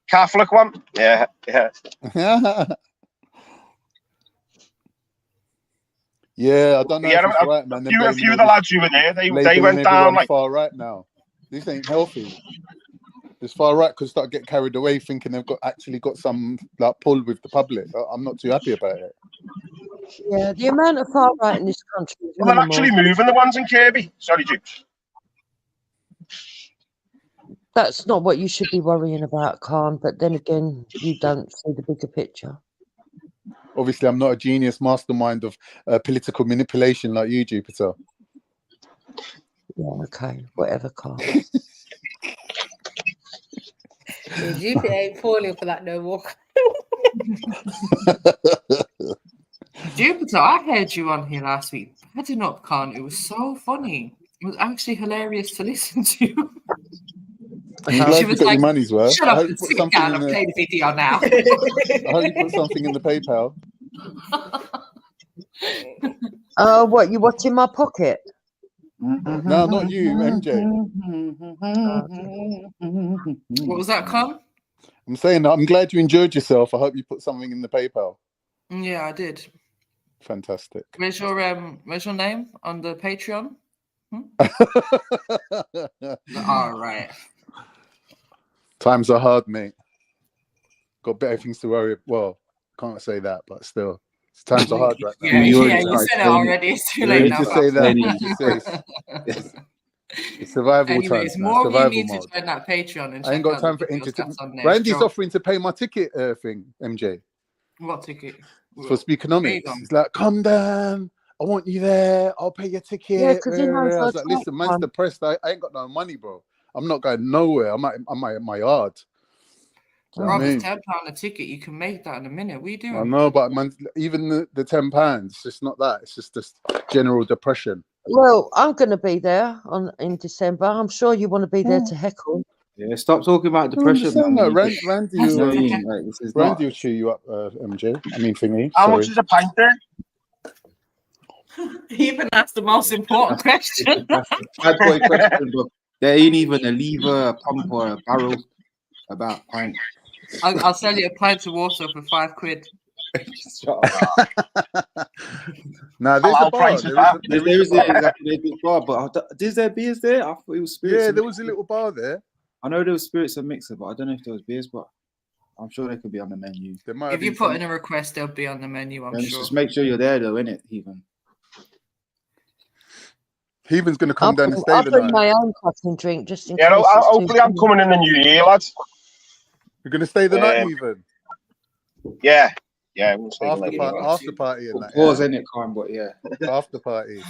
Catholic one? Yeah. Yeah, I don't know if it's right, man. A few of the lads who were there, they went down like far right now. This ain't healthy. This far right could start getting carried away, thinking they've actually got some like pull with the public. I'm not too happy about it. Yeah, the amount of far right in this country is well, they're actually moving the ones in Kirby. Sorry, Jukes. That's not what you should be worrying about, Khan. But then again, you don't see the bigger picture. Obviously, I'm not a genius mastermind of political manipulation like you, Jupiter. Yeah, okay, whatever, Khan. Yeah, Jupiter ain't falling for that no more. Jupiter, I heard you on here last week. Padding up, Khan. It was so funny. It was actually hilarious to listen to. I'm glad you got your money's worth. Shut up and sit down and play the video now. I hope you put something in the PayPal. What, you watching my pocket? No, not you, MJ. What was that, Khan? I'm saying I'm glad you enjoyed yourself. I hope you put something in the PayPal. Yeah, I did. Fantastic. Where's your name on the Patreon? All right. Times are hard, mate. Got better things to worry. Well, can't say that, but still, times are hard right now. Yeah, you said it already. It's too late now. Just say that. It's survival Anyways, time. more Survival of you need mode. to join that Patreon and I ain't check got out time the for videos that's on there. Randy's Sure. offering to pay my ticket thing, MJ. What ticket? For Speakonomics. It's like, come down. I want you there. I'll pay your ticket. Yeah, because I was like, listen, man's depressed. I ain't got no money, bro. I'm not going nowhere. I'm at my yard. Bro, it's £10 a ticket. You can make that in a minute. What are you doing? I know, but man, even the £10, it's just not that. It's just this general depression. Well, I'm going to be there in December. I'm sure you want to be there to heckle. Yeah, stop talking about depression. No, Randy Randy will cheer you up, MJ. I mean, thingy. How much is a pint there? He even asked the most important question. Bad boy question, but there ain't even a lever, a pump, or a barrel about pint. I'll sell you a pint of water for £5. Now there's a bar. There is a bar, but is there beers there? I thought it was spirits. Yeah, there was a little bar there. I know there was spirits and mixer, but I don't know if there was beers, but I'm sure they could be on the menu. If you put in a request, they'll be on the menu, I'm sure. Just make sure you're there, though, innit, Heathen? Heathen's going to come down and stay I'll the bring night. my own fucking drink just in case. Yeah, hopefully I'm coming in the new year, lads. You're going to stay the night, Heathen? Yeah. Yeah, we'll stay after party and that. Pause, innit, Khan, but yeah. After party.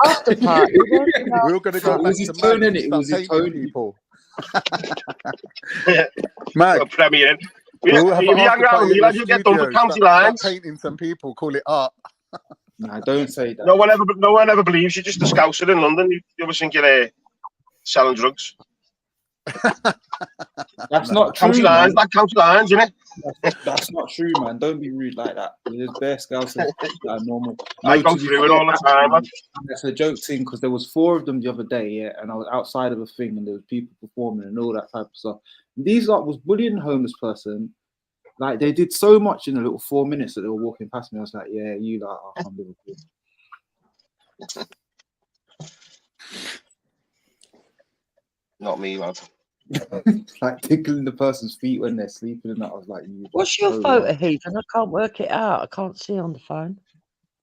After party. We're all going to go back to tone, innit? It was his tone. People. Mag, premiere. We'll have You an after party in the you get done for studio, county start lines. painting some people, call it art. Nah, don't say that. No one ever believes you're just a scouser in London. You ever think you're selling drugs? That's not true. County lines, like county lines, isn't it? That's not true, man. Don't be rude like that. There's bare scouts that are normal. I go through it all the time, man. That's a joke thing because there was 4 of them the other day, yeah, and I was outside of a thing and there was people performing and all that type of stuff. And these lot was bullying a homeless person. Like they did so much in a little 4 minutes that they were walking past me. I was like, yeah, you like are from Liverpool. Not me, lad. Like tickling the person's feet when they're sleeping and that. I was like, what's your photo, Heathen? I can't work it out. I can't see on the phone.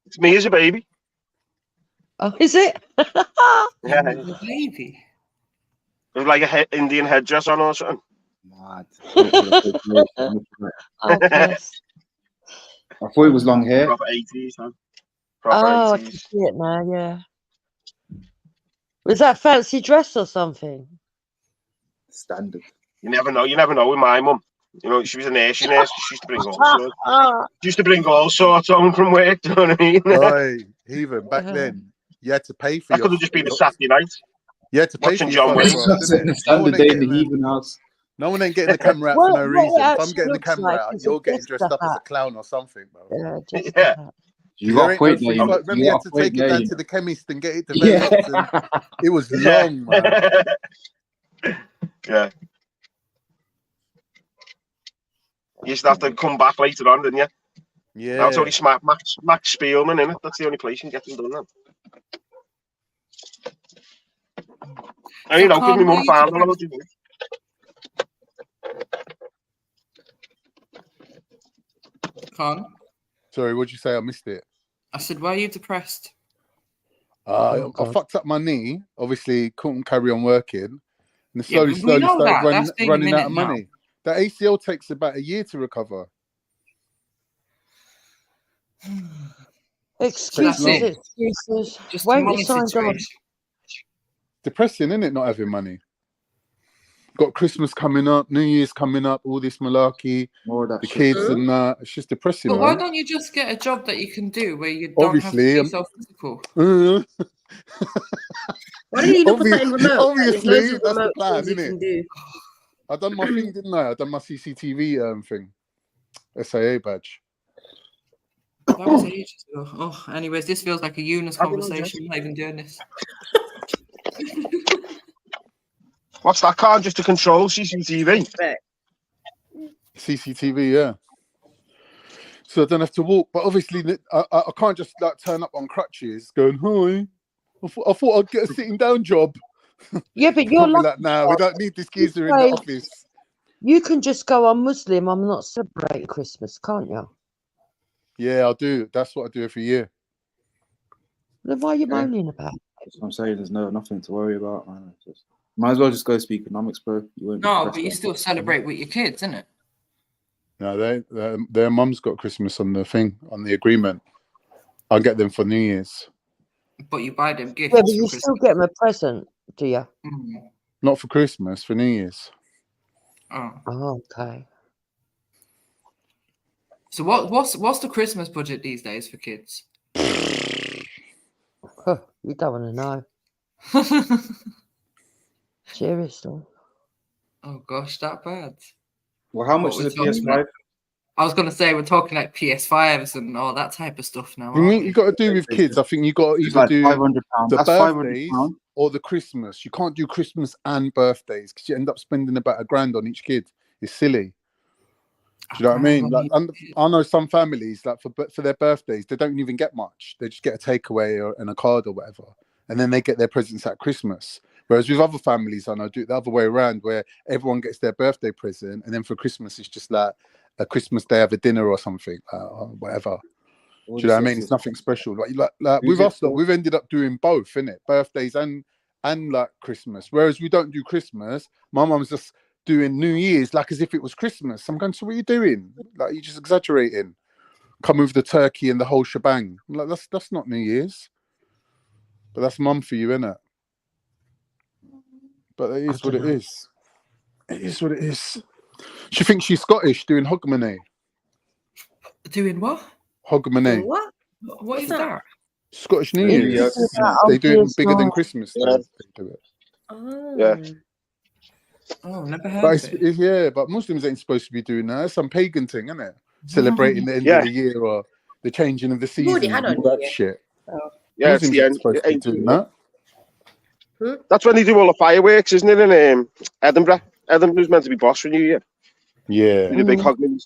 It's me as a baby. Oh, is it? Yeah. Baby. With like a Indian headdress on or something. Mad. I thought it was long hair. Proper 80s, man. Oh, I can see it now, yeah. Was that fancy dress or something? Standard. You never know with my mum. You know, she was a nurse, she used to bring all sorts. She used to bring all sorts home from work, do you know what I mean? Oi, even back then, you had to pay for that could have just been a Saturday night. You had to pay watching for John Wick. Standard day in the Heathen house. No one ain't getting the camera out for no What reason. it If I'm getting the actually looks camera like out, is a you're getting jester dressed up as a hat. clown or something, bro. Yeah, jester Yeah. hat. You There got a ain't no point free there. photo. Remember, you You had got to a point take it there. down You to know. the chemist and get it Yeah. developed, and it was Yeah. long, man. Yeah. You used to have to come back later on, didn't you? Now it's Yeah. only Max Spielman, innit? That's the only place you can get them done now. I mean, I'll give me mum found them. Con? Sorry, what'd you say? I missed it. I said, why are you depressed? I fucked up my knee. Obviously, couldn't carry on working, and Yeah, but we know started that. That's been a running out minute of now. money. That ACL takes about a year to recover. Excuses. Just Why a ain't you money signed on? situation. Depressing, isn't it? Not having money. Got Christmas coming up, New Year's coming up, all this malarkey, the kids and that. It's just depressing, But why man. don't you just get a job that you can do where you don't Obviously, have to be so physical? Why don't you look for something remote? Obviously, There's loads of that's the remote plan, things you isn't can it? do. I done my thing, didn't I? I done my CCTV thing, SIA badge. That was ages ago. Oh, anyways, this feels like a Eunice conversation. I'm not even doing this. What's that card? Just to control CCTV? CCTV, yeah. So I don't have to walk, but obviously I can't just like turn up on crutches, going, "Hi, I thought I'd get a sitting down job." Yeah, but you're Probably like, "Nah, we don't need this geezer in the office." You can just go, I'm Muslim, I'm not celebrating Christmas, can't you? Yeah, I'll do. That's what I do every year. Then why are you moaning about it? That's what I'm saying. There's nothing to worry about, man. Just, might as well just go speak economics, bro. You won't be No, depressed but you then. still celebrate with your kids, innit? No, their mum's got Christmas on the thing, on the agreement. I'll get them for New Year's. But you buy them gifts. Yeah, but you still get them a present, do you? Not for Christmas, for New Year's. Oh, okay. So what's the Christmas budget these days for kids? Huh, you don't want to know. Seriously. Oh gosh, that bad. Well, how much is a PS5? I was gonna say we're talking like PS5s and all that type of stuff now. You got to do with kids. I think you got to It's either like do £500. the That's birthdays £500. or the Christmas. You can't do Christmas and birthdays because you end up spending about £1,000 on each kid. It's silly. Do you know what I mean? Like, I know some families, like for their birthdays, they don't even get much. They just get a takeaway and a card or whatever, and then they get their presents at Christmas. Whereas with other families, I know do it the other way around, where everyone gets their birthday present, and then for Christmas it's just like a Christmas day, have a dinner or something, or whatever. Do you know what I mean? It's nothing special. Like with us, we've ended up doing both, innit? Birthdays and like Christmas. Whereas we don't do Christmas. My mum's just doing New Year's like as if it was Christmas. I'm going, so what are you doing? Like, you're just exaggerating. Come with the turkey and the whole shebang. I'm like, that's not New Year's. But that's mum for you, innit? But it is what it is. It is what it is. She thinks she's Scottish doing hogmanay. Doing what? Hogmanay. What? What is that? Scottish New Year's. They do it bigger than Christmas. They do it. Yeah. Oh, never heard But of it. yeah, but Muslims ain't supposed to be doing that. It's some pagan thing, isn't it? Celebrating the end of the year or the changing of the You've already seasons had and on all that New Year. shit. Oh. Yeah, it's Muslims the ain't end. supposed to be doing that. That's when they do all the fireworks, isn't it? In Edinburgh. Edinburgh's meant to be boss for New Year. Yeah. Do the big hogman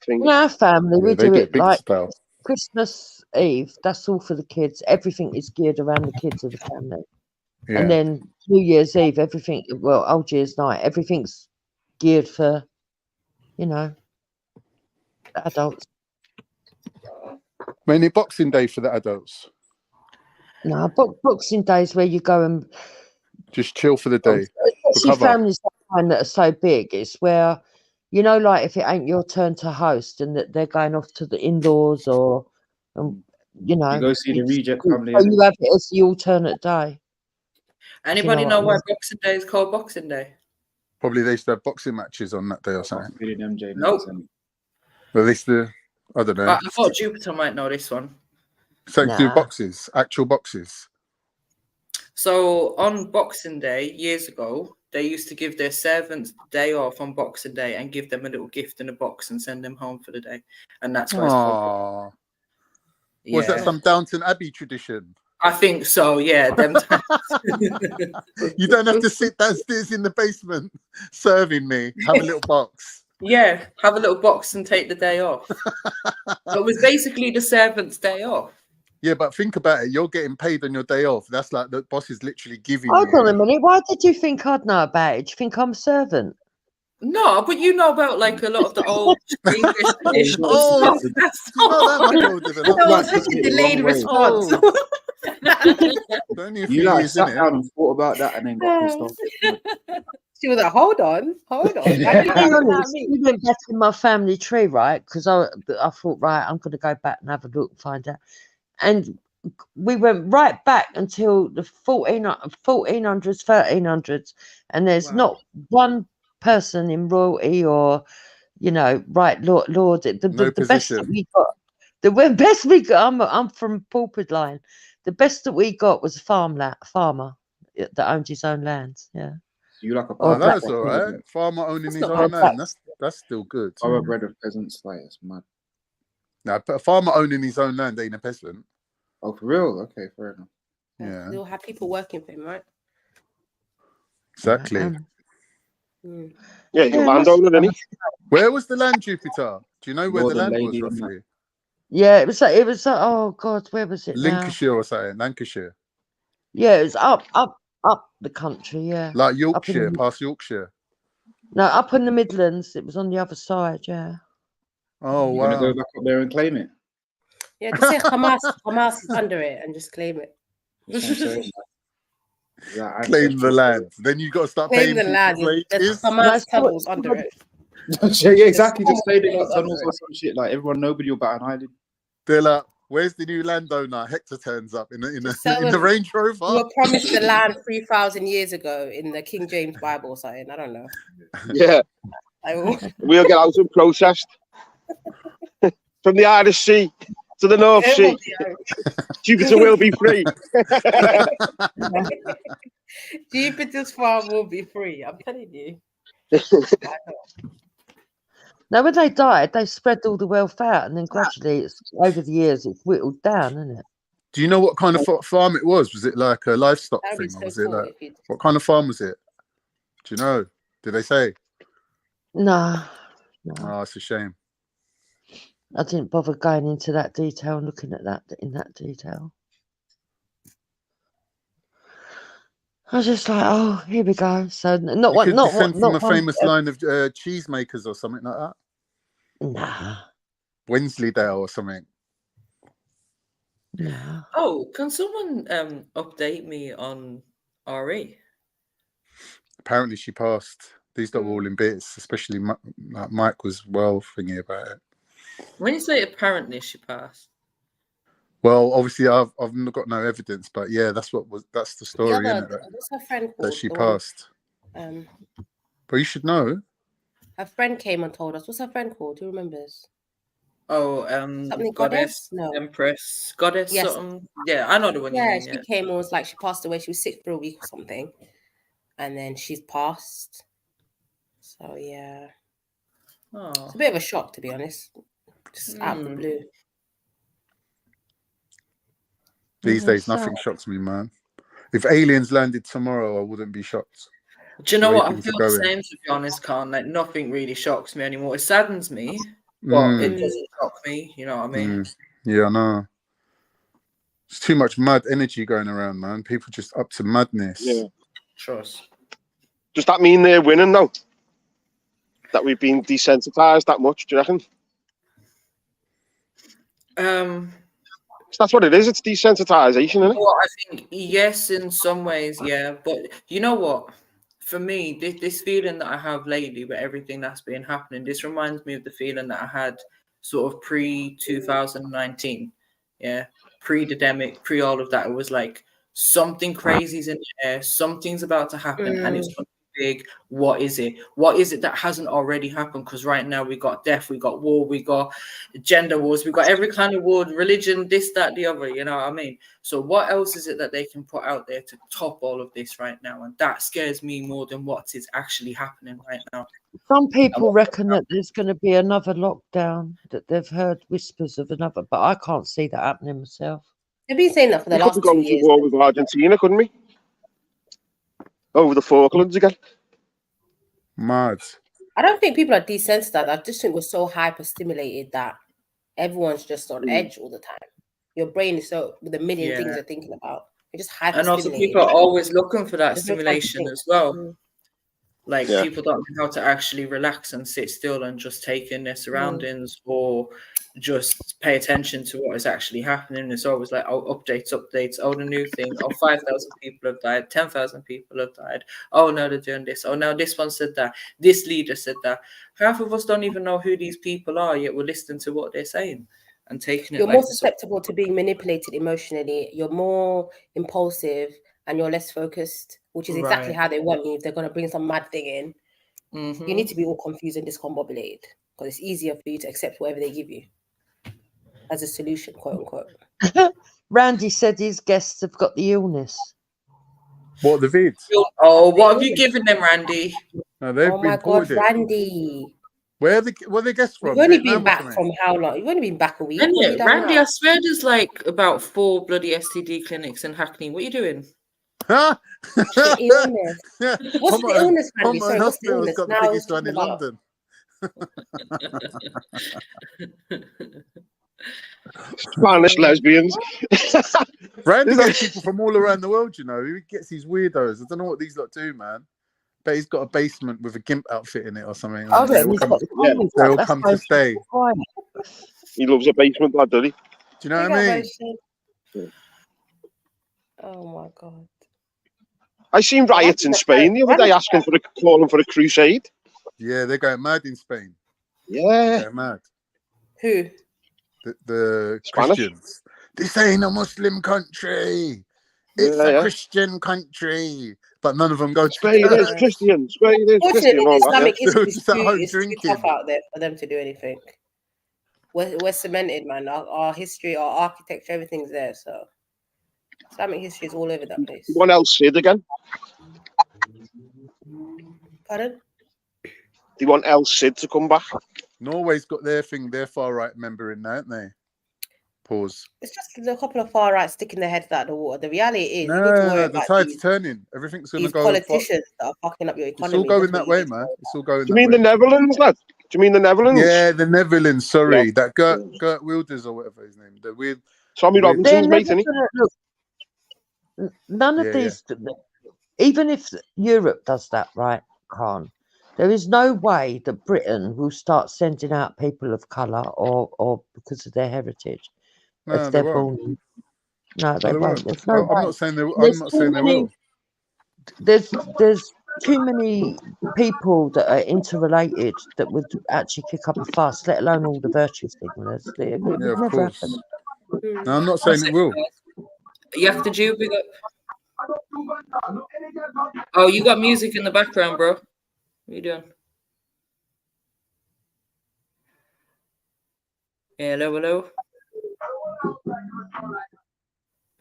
thing. In our family, we they do do it big like style. Christmas Eve. That's all for the kids. Everything is geared around the kids of the family. Yeah. And then New Year's Eve, everything, well, Old Year's night, everything's geared for, adults. Mainly Boxing Day for the adults. No, Boxing Days where you go and Just chill for the day. especially Recover. families like mine that are so big, it's where, like if it ain't your turn to host and that they're going off to the in-laws or, You go see the reject family. So you have it as the alternate day. Anybody know why Boxing Day is called Boxing Day? Probably they used to have boxing matches on that day or something. Nope. Well, they used to, I don't know. I thought Jupiter might know this one. Something to do with boxes, actual boxes. So on Boxing Day years ago, they used to give their servants day off on Boxing Day and give them a little gift in a box and send them home for the day. And that's why it's called. Yeah. Was that some Downton Abbey tradition? I think so, yeah. Them You don't have to sit downstairs in the basement serving me. Have a little box. Yeah, have a little box and take the day off. It was basically the servant's day off. Yeah, but think about it. You're getting paid on your day off. That's like the boss is literally giving Hold you. on a minute. Why did you think I'd know about it? Do you think I'm a servant? No, but you know about like a lot of the old English traditions. Oh, That's such a delayed response. You like sat down and thought about that and then got pissed off. She was like, hold on. We went back in my family tree, right? Because I thought, right, I'm going to go back and have a look and find out. And we went right back until the 1400s, 1300s, and there's not one person in royalty or, right, Lord. The best that we got, the best we got. I'm from Pulpit Line. The best that we got was a farmer that owned his own land. Yeah. You like a oh, that's all right. Farmer owning his own land. That's still good. Thoroughbred of peasants, like it's mad. Now, a farmer owning his own land ain't a peasant. Oh, for real? Okay, fair enough. Yeah. They'll have people working for him, right? Exactly. Yeah, he's a landowner, isn't he? Where was the land, Jupiter? Do you know where the land was roughly? Yeah, it was. Oh God, where was it? Lincolnshire or something? Lancashire. Yeah, it was up the country. Yeah, like Yorkshire, past Yorkshire. No, up in the Midlands. It was on the other side. Yeah. Oh wow! Gonna go back up there and claim it. Yeah, just say Hamas is under it and just claim it. Claim the land. Then you got to start claim paying the land. There's Hamas tunnels under it. Yeah, exactly. Just say they got tunnels or some shit. Like everyone, nobody will bat an eyelid. They're like, "Where's the new landowner?" Hector turns up in the Range Rover. We were promised the land 3,000 years ago in the King James Bible or something. I don't know. Yeah, we'll get out and protest from the Irish Sea to the North Sea. Jupiter will be free. Jupiter's farm will be free. I'm telling you. Now, when they died, they spread all the wealth out, and then gradually, over the years, it's whittled down, isn't it? Do you know what kind of farm it was? Was it like a livestock thing, or was it like what kind of farm was it? Do you know? Did they say? No. Oh, it's a shame. I didn't bother going into that detail and looking at that in that detail. I was just like, oh, here we go. So not from a famous line of cheesemakers or something like that. Nah. Wensleydale or something. Nah. Oh, can someone update me on RE? Apparently she passed. These are all in bits, especially Mike was well thingy about it. When you say apparently she passed. Well, obviously I've got no evidence, but yeah, that's the story. What's her friend called? That she passed. But you should know. Her friend came and told us. What's her friend called? Who remembers? Oh, something goddess, no. Empress, goddess, yes. Something. Yeah, I know the one. Yeah, you mean, she came and was like, she passed away. She was sick for a week or something, and then she's passed. So yeah, it's a bit of a shock, to be honest. Just out of the blue. These days, nothing shocks me, man. If aliens landed tomorrow, I wouldn't be shocked. Do you know what? I feel the same, to be honest, Khan. Like, nothing really shocks me anymore. It saddens me, but it doesn't shock me. You know what I mean? Yeah, I know. There's too much mad energy going around, man. People just up to madness. Yeah. Trust. Does that mean they're winning, though? That we've been desensitized that much, do you reckon? That's what it is. It's desensitization, isn't it? Well, I think yes, in some ways, yeah. But you know what? For me, this feeling that I have lately with everything that's been happening, this reminds me of the feeling that I had sort of pre-2019. Yeah, pre-pandemic, pre all of that. It was like something crazy's in the air, something's about to happen, and it's going to big. What is it? What is it that hasn't already happened? Because right now we got death, we got war, we got gender wars, we got every kind of war, religion, this, that, the other. You know what I mean? So what else is it that they can put out there to top all of this right now? And that scares me more than what is actually happening right now. Some people reckon that there's going to be another lockdown, that they've heard whispers of another, but I can't see that happening myself. They've been saying that for the last 2 years. War with Argentina, couldn't we? Over the Falklands again. Mad. I don't think people are desensitized. I just think we're so hyper-stimulated that everyone's just on edge all the time. Your brain is so with a million things you're thinking about. You're just hyper-stimulated. And also people are always looking for that stimulation as well. Mm. Like people don't know how to actually relax and sit still and just take in their surroundings or just pay attention to what is actually happening. It's always like, oh, updates, oh, the new thing, oh, 5,000 people have died, 10,000 people have died. Oh, no, they're doing this. Oh, no, this one said that. This leader said that. Half of us don't even know who these people are, yet we're listening to what they're saying and taking it. You're more susceptible to being manipulated emotionally. You're more impulsive and you're less focused, which is exactly how they want you. If they're going to bring some mad thing in, you need to be all confused and discombobulated because it's easier for you to accept whatever they give you as a solution, quote unquote. Randy said his guests have got the illness. What, the vids? Oh, what have you given them, Randy? No, they've Oh been my pulled God, Randy. Where are they guests from? You've only Vietnam been back or something? from how long? You've only been back a week. Randy, What have you done Randy, now? I swear there's like about 4 bloody STD clinics in Hackney. What are you doing? Huh? The illness. What's the illness, Randy? Sorry, what's the Hospital's illness? got the Now biggest it's one in about- London. Spanish lesbians. Randy gets people from all around the world, you know. He gets these weirdos. I don't know what these lot do, man. But he's got a basement with a gimp outfit in it or something. Oh, They yeah, all he's come, got the comments they up. all That's come to most stay. quiet. He loves a basement, lad, does he? Do you know what I mean? Oh my God. I seen riots in Spain the other day asking for calling for a crusade. Yeah, they're going mad in Spain. Yeah. They're going mad. Who? The Spanish? Christians. This ain't a Muslim country. It's a Christian country. But none of them go to Spain church. is Christian. Spain is Christian. Fortunately, All that, Islamic They were history just at home is too drinking. tough out there for them to do anything. We're cemented, man. Our history, our architecture, everything's there. So Islamic history is all over that place. What else said again? Pardon? They want El Cid to come back. Norway's got their thing, their far right member in there, haven't they? Pause. It's just a couple of far right sticking their heads out the water. The reality is, you need to No, worry the about tide's turning. Everything's going to these go. politicians that are fucking up your economy. It's all going That's that what you way, need to man. worry It's all going Do you that mean way. the Netherlands, lad? Do you mean the Netherlands? Yeah, the Netherlands. Sorry, that Gert Wilders or whatever his name. The weird Tommy They're Robinson's never mate, isn't he? gonna look. None of these, even if Europe does that, right, Khan, there is no way that Britain will start sending out people of colour or because of their heritage. No, if they they're won't. born. No, No, they they won't. won't. There's no I'm way. not saying they. I'm There's not too saying they many. will. There's too many people that are interrelated that would actually kick up a fuss, let alone all the virtue signalers. It would Yeah, of never course. happen. No, I'm not saying it will. You have to do big up. Oh, you got music in the background, bro. What are you doing? Hello, hello.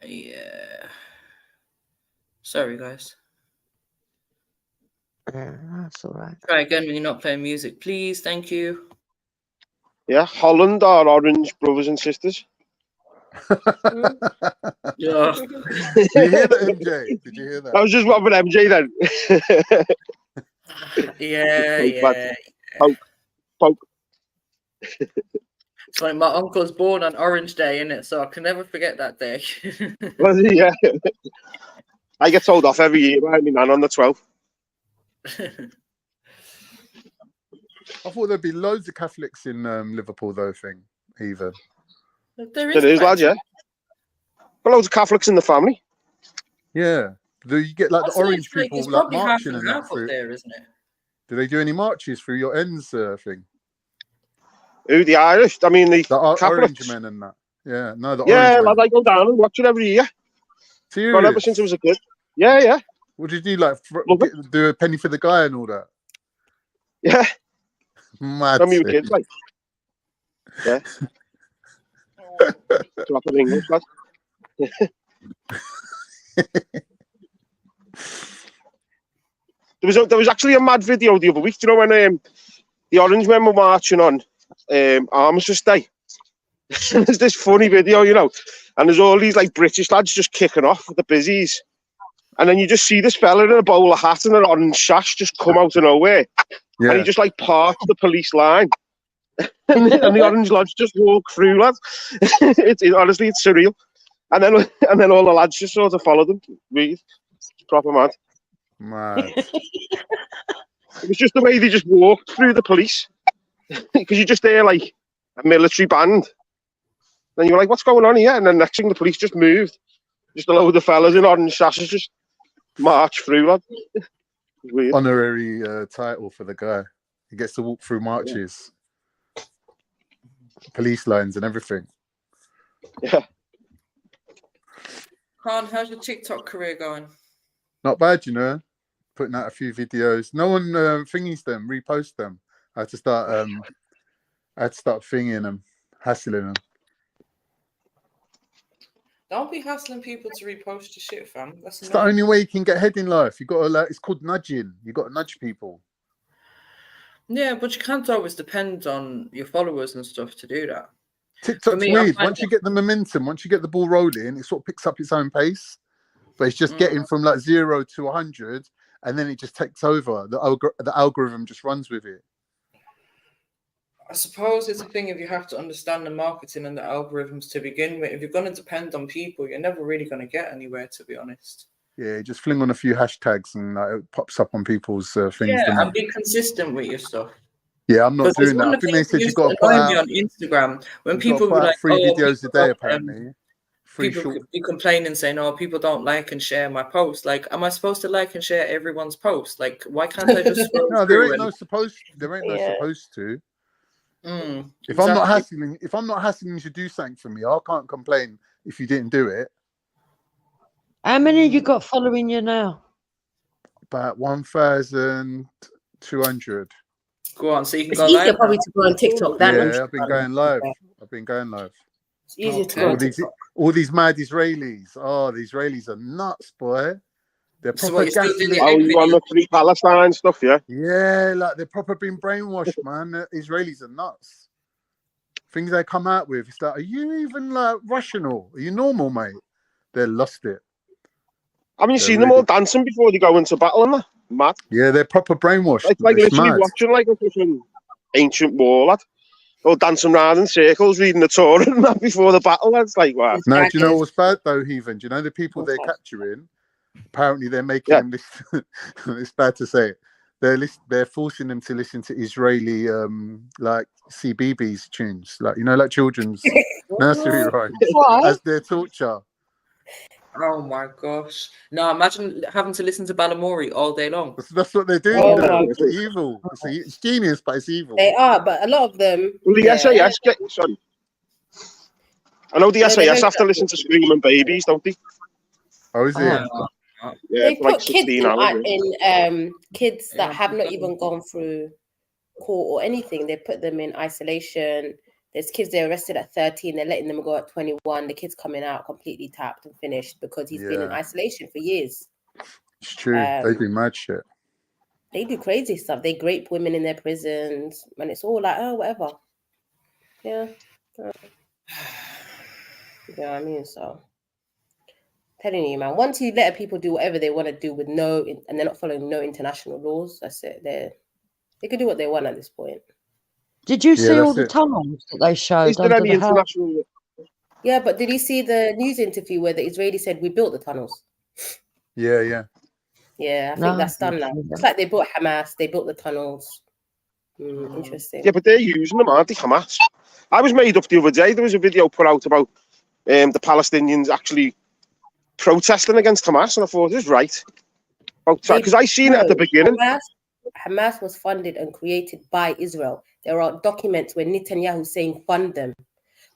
Yeah. Sorry, guys. Yeah, that's all right. Try again when you're not playing music, please. Thank you. Yeah, Holland are orange brothers and sisters. Yeah. Did you hear that, MJ? Did you hear that? I was just robbing MJ then. Yeah. Poke. It's like my uncle's born on Orange Day, innit? So I can never forget that day. Was he? Yeah. I get told off every year by my nan on the 12th. I thought there'd be loads of Catholics in Liverpool, though. Even. There is, lad, yeah. Got loads of Catholics in the family. Yeah. Do you get like the orange people it's like probably half marching and and that half up through? there, isn't it? Do they do any marches through your ends thing? Who, the Irish? I mean, the orange Catholics. men and that. Yeah, no, the Yeah, orange lad, men. I go down and watch it every year. Serious? Gone ever since I was a kid. Yeah. What did you do? Like do a penny for the guy and all that? Yeah. Mad. When we were kids, like. Yeah. Dropping English, lad. There was actually a mad video the other week. Do you know when the Orange men were marching on Armistice Day? There's this funny video, you know, and there's all these like British lads just kicking off with the busies, and then you just see this fella in a bowler hat and an orange sash just come out of nowhere, and he just like parts the police line, and the orange lads just walk through, lads. Honestly, it's surreal. And then all the lads just sort of followed them. It's proper mad. Mad. It was just the way they just walked through the police, because you just hear like a military band. Then you're like, what's going on here? And then next thing, the police just moved. Just a load of fellas in orange sashes just march through, lad. Weird. Honorary title for the guy. He gets to walk through marches, police lines and everything. Yeah. Khan, how's your TikTok career going? Not bad, you know. Putting out a few videos. No one thingies them, repost them. I had to start thingying them, hassling them. Don't be hassling people to repost your shit, fam. That's It's the only way you can get ahead in life. You got to it's called nudging. You got to nudge people. Yeah, but you can't always depend on your followers and stuff to do that. TikTok's weird. Once you get the momentum, once you get the ball rolling, it sort of picks up its own pace. But it's just getting from like 0 to 100, and then it just takes over. The algorithm just runs with it. I suppose it's a thing if you have to understand the marketing and the algorithms to begin with. If you're going to depend on people, you're never really going to get anywhere, to be honest. Yeah, just fling on a few hashtags and it pops up on people's things. Yeah, and be consistent with your stuff. Yeah, I'm not doing that. I think they said you got to put out on Instagram when people put were like 3 videos a day, apparently. People could be complaining, saying, "Oh, people don't like and share my post." Like, am I supposed to like and share everyone's post? Like, why can't I just scroll No, there ain't no supposed to. If I'm not hassling you to do something for me, I can't complain if you didn't do it. How many you got following you now? About 1,200. Go on, so you can go live. It's easier probably to go on TikTok. I've been going live. It's easier to go on TikTok. All these mad Israelis. Oh, the Israelis are nuts, boy. They're proper you on the Free Palestine stuff, yeah? Yeah, like they're proper being brainwashed, man. The Israelis are nuts. Things they come out with, it's like, are you even like rational? Are you normal, mate? They lost it. Haven't you seen them all dancing before they go into battle and that? Mad. Yeah, they're proper brainwashed. It's like literally watching like a fucking ancient war, lad. All dancing around in circles, reading the Torah and that before the battle. That's like, wow. No, do you know what's bad though, Heathen? Do you know the people they're capturing? Apparently, they're making them listen. It's bad to say it. They're forcing them to listen to Israeli like CBeebies tunes, like like children's nursery rhymes as their torture. Oh my gosh! No, imagine having to listen to Balamori all day long. That's what they're doing. It's evil. It's genius, but it's evil. They are, but a lot of them. Well, the SAS sorry. I know the SAS have to listen to Screaming Babies, don't they? Oh, is it? Yeah, they put kids in kids that have not even gone through court or anything. They put them in isolation. There's kids they arrested at 13. They're letting them go at 21. The kid's coming out completely tapped and finished because he's been in isolation for years. It's true. They do mad shit. They do crazy stuff. They grape women in their prisons, and it's all like, oh, whatever. Yeah. You know what I mean? So, telling you, man, once you let people do whatever they want to do with and they're not following no international laws, that's it. They can do what they want at this point. Did you see all the tunnels that they showed? Is there any international? Yeah, but did you see the news interview where the Israeli said we built the tunnels? Yeah. Yeah, I think that's done now. It's like they built Hamas, they built the tunnels. Interesting. Yeah, but they're using them, aren't they, Hamas? I was made up the other day. There was a video put out about the Palestinians actually protesting against Hamas, and I thought it was right. Because I seen it at the beginning. Hamas was funded and created by Israel. There are documents where Netanyahu saying fund them.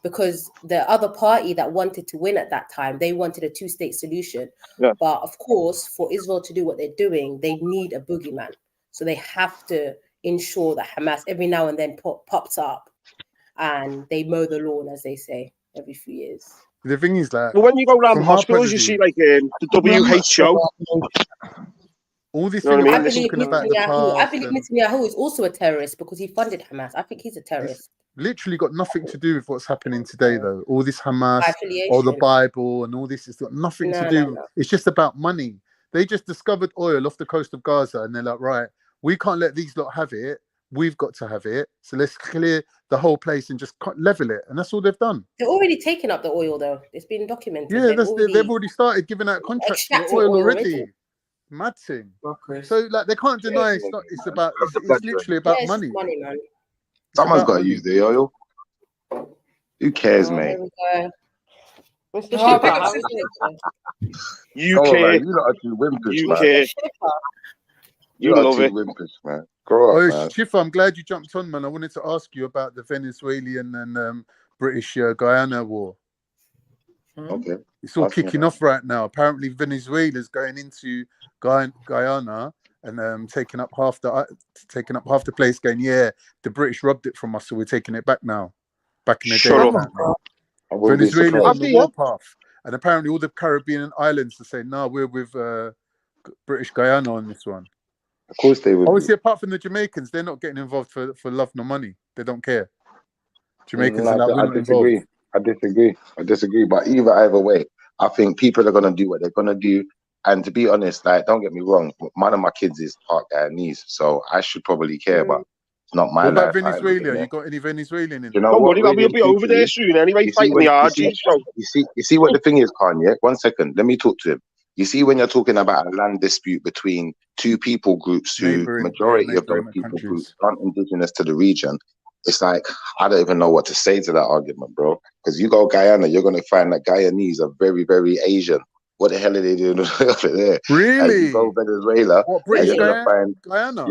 because the other party that wanted to win at that time, they wanted a two-state solution. Yeah. But of course, for Israel to do what they're doing, they need a boogeyman. So they have to ensure that Hamas every now and then pops up and they mow the lawn, as they say, every few years. The thing is that when you go around from our hospitals, point you of see view, like the WHO. all this You know thing what I about mean? talking about the I past believe and Netanyahu is also a terrorist because he funded Hamas. I think he's a it's terrorist. literally got nothing to do with what's happening today, though. All this Hamas By or the affiliation. Bible and all this, it's got nothing to do. No. It's just about money. They just discovered oil off the coast of Gaza, and they're like, right, we can't let these lot have it. We've got to have it. So let's clear the whole place and just level it. And that's all they've done. They're already taking up the oil, though. It's been documented. Yeah, They've they've already started giving out contracts for the extracting oil oil already. Mad thing. So like they can't deny it's not. It's about. It's literally about it's money. just money, man. Someone's about got to money. use the oil. Who cares, Oh, mate? here we go. Mr. Oh, Shipper, big how up, is it? Come on, man. UK, You lot are too wimpish, man. UK. You You lot are love too it. wimpish, man. Grow up, Oh, man. Schiffer, I'm glad you jumped on, man. I wanted to ask you about the Venezuelan and British Guyana war. Okay. It's all Ask me kicking about off right now. Apparently, Venezuela's going into Guyana and taking up half the place. Going, yeah, the British robbed it from us, so we're taking it back now. Back in the day, Shut up. apparently. I wouldn't be Venezuela's surprised. on the warpath, and apparently all the Caribbean islands are saying, "No, we're with British Guyana on this one." Of course they would be. Obviously, apart from the Jamaicans, they're not getting involved for love nor money. They don't care. Jamaicans are like, we're not involved. I disagree. But either way, I think people are gonna do what they're gonna do. And to be honest, like, don't get me wrong, one of my kids is part Guyanese, so I should probably care, but it's not my What about life. Venezuela? You got any Venezuelan in You there? know Don't what? worry, we'll Really be over there soon anyway, fighting the RG. So you see what the thing is, Kanye. 1 second, let me talk to him. You see, when you're talking about a land dispute between two people groups who majority of those people groups aren't indigenous to the region, it's like, I don't even know what to say to that argument, bro. Because you go Guyana, you're going to find that Guyanese are very, very Asian. What the hell are they doing over there? Really? And you go Venezuela, what, British Guyana?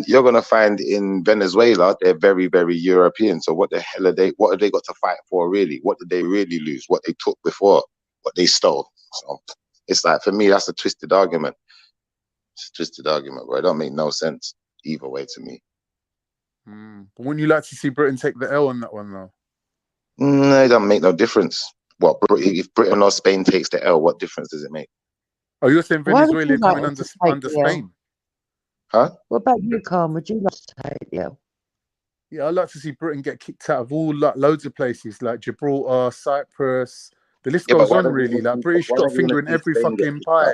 You're gonna find in Venezuela they're very, very European. So what the hell are they? What have they got to fight for really? What did they really lose? What they took before? What they stole? So it's like, for me, that's a twisted argument. It's a twisted argument, bro. It don't make no sense either way to me. But wouldn't you like to see Britain take the L on that one, though? No, it doesn't make no difference. What if Britain or Spain takes the L? What difference does it make? Oh, you're saying Why would Venezuela you like coming them under to take under the L? Spain? Huh? What about you, Carl? Would you like to take the L? Yeah, I'd like to see Britain get kicked out of all loads of places like Gibraltar, Cyprus. The list goes on, really. Like British got a finger in every fucking pie.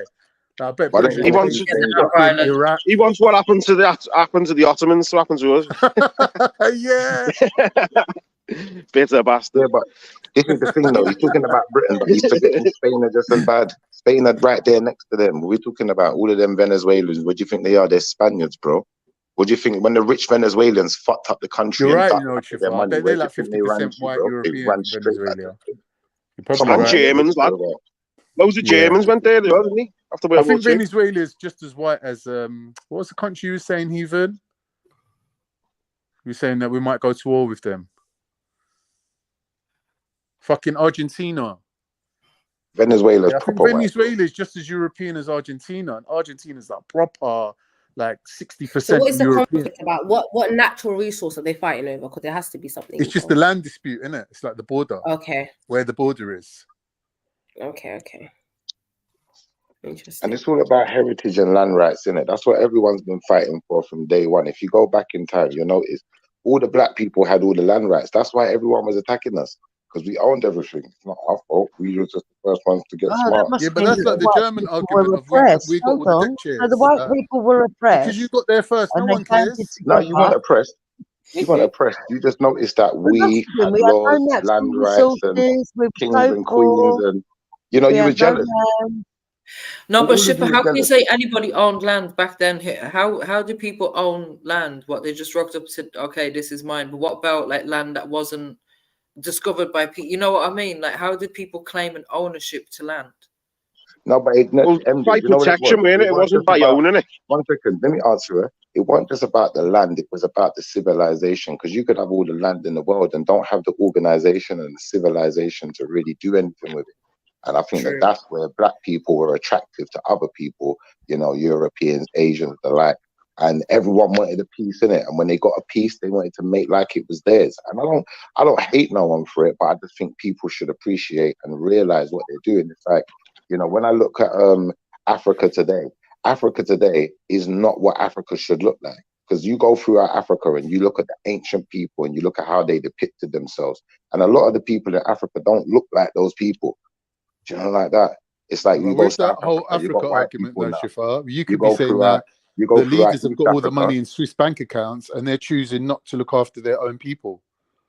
Like, I bet British he wants what happened to the Ottomans to happen to us. Yeah. Bitter bastard. Yeah, but this is the thing, though. He's talking about Britain, but he's forgetting Spain are just as bad. Spain are right there next to them. We're talking about all of them Venezuelans. What do you think they are? They're Spaniards, bro. What do you think when the rich Venezuelans fucked up the country? You're and right, ducked you know, after their Chifa. I money, bet where they're do you like think they ran 50% to, white bro? They European ran in straight at Venezuela. them. You're probably And right. Germans, lad. Loads of Germans went there, didn't they? After I World War think II. Venezuela is just as white as what was the country you were saying, Heathen? You were saying that we might go to war with them. Fucking Argentina. Venezuela's I think proper white. Venezuela is just as European as Argentina, and Argentina's like proper, like 60% So what is the European. conflict about? What natural resource are they fighting over? Because there has to be something. It's just the land dispute, isn't it? It's like the border. Okay. Where the border is. Okay. Interesting. And it's all about heritage and land rights, isn't it? That's what everyone's been fighting for from day one. If you go back in time, you'll notice all the black people had all the land rights. That's why everyone was attacking us, because we owned everything. It's not our fault. We were just the first ones to get smart. Yeah, but that's like the German argument of we got all the deck chairs. So the white people were oppressed. Because you got there first, no one cares. No, you weren't oppressed. You weren't oppressed. You just noticed that we had laws, land rights, and kings and queens, and you were jealous. No, but All of Shipper, you how can you jealous. say anybody owned land back then? How do people own land? What, they just rocked up and said, okay, this is mine. But what about like land that wasn't discovered by people? You know what I mean? Like, how did people claim an ownership to land? No, but it, Well, MJ, by you know what it was? protection, wasn't it? It wasn't just by about, owning it. 1 second, let me answer her. It wasn't just about the land, it was about the civilization. Because you could have all the land in the world and don't have the organization and the civilization to really do anything with it. And I think that that's where black people were attractive to other people, you know, Europeans, Asians, the like. And everyone wanted a piece in it. And when they got a piece, they wanted to make like it was theirs. And I don't hate no one for it, but I just think people should appreciate and realize what they're doing. It's like, you know, when I look at Africa today is not what Africa should look like. Because you go throughout Africa and you look at the ancient people and you look at how they depicted themselves. And a lot of the people in Africa don't look like those people. Do you know, like that? It's like you go with that South whole Africa, you got Africa white argument, people though, now. Shifa, you You could go be saying throughout, that the leaders have got all the money in Swiss bank accounts and they're choosing not to look after their own people.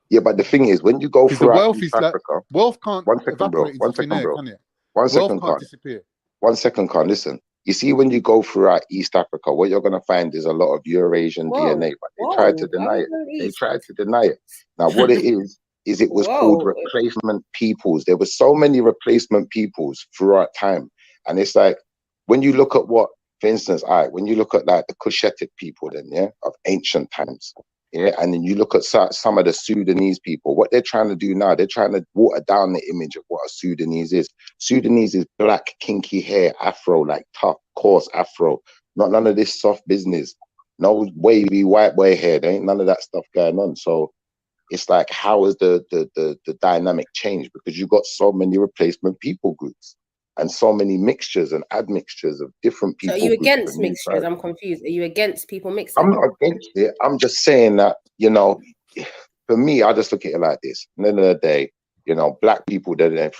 Yeah, but the thing is, when you go Because the throughout wealth East is like, Africa, wealth can't 1 second, bro. evaporate into 1 thin second, air, bro. can it? 1 Wealth second, can't Khan. disappear. 1 second, Khan. Listen, you see, when you go throughout East Africa, what you're going to find is a lot of Eurasian DNA, but they tried to deny it. They tried to deny it. Now, what it is it was called replacement peoples. There were so many replacement peoples throughout time. And it's like, when you look at what, for instance, when you look at like the Cushitic people then, yeah, of ancient times, yeah, and then you look at some of the Sudanese people, what they're trying to do now, they're trying to water down the image of what a Sudanese is. Sudanese is black, kinky hair, afro, like tough, coarse afro, not none of this soft business, no wavy white boy hair, there ain't none of that stuff going on. So it's like, how is the dynamic changed? Because you've got so many replacement people groups and so many mixtures and admixtures of different So people. are you against groups mixtures? I'm confused. Are you against people mixing? I'm not against it. I'm just saying that, you know, for me, I just look at it like this. At the end of the day, you know, black people did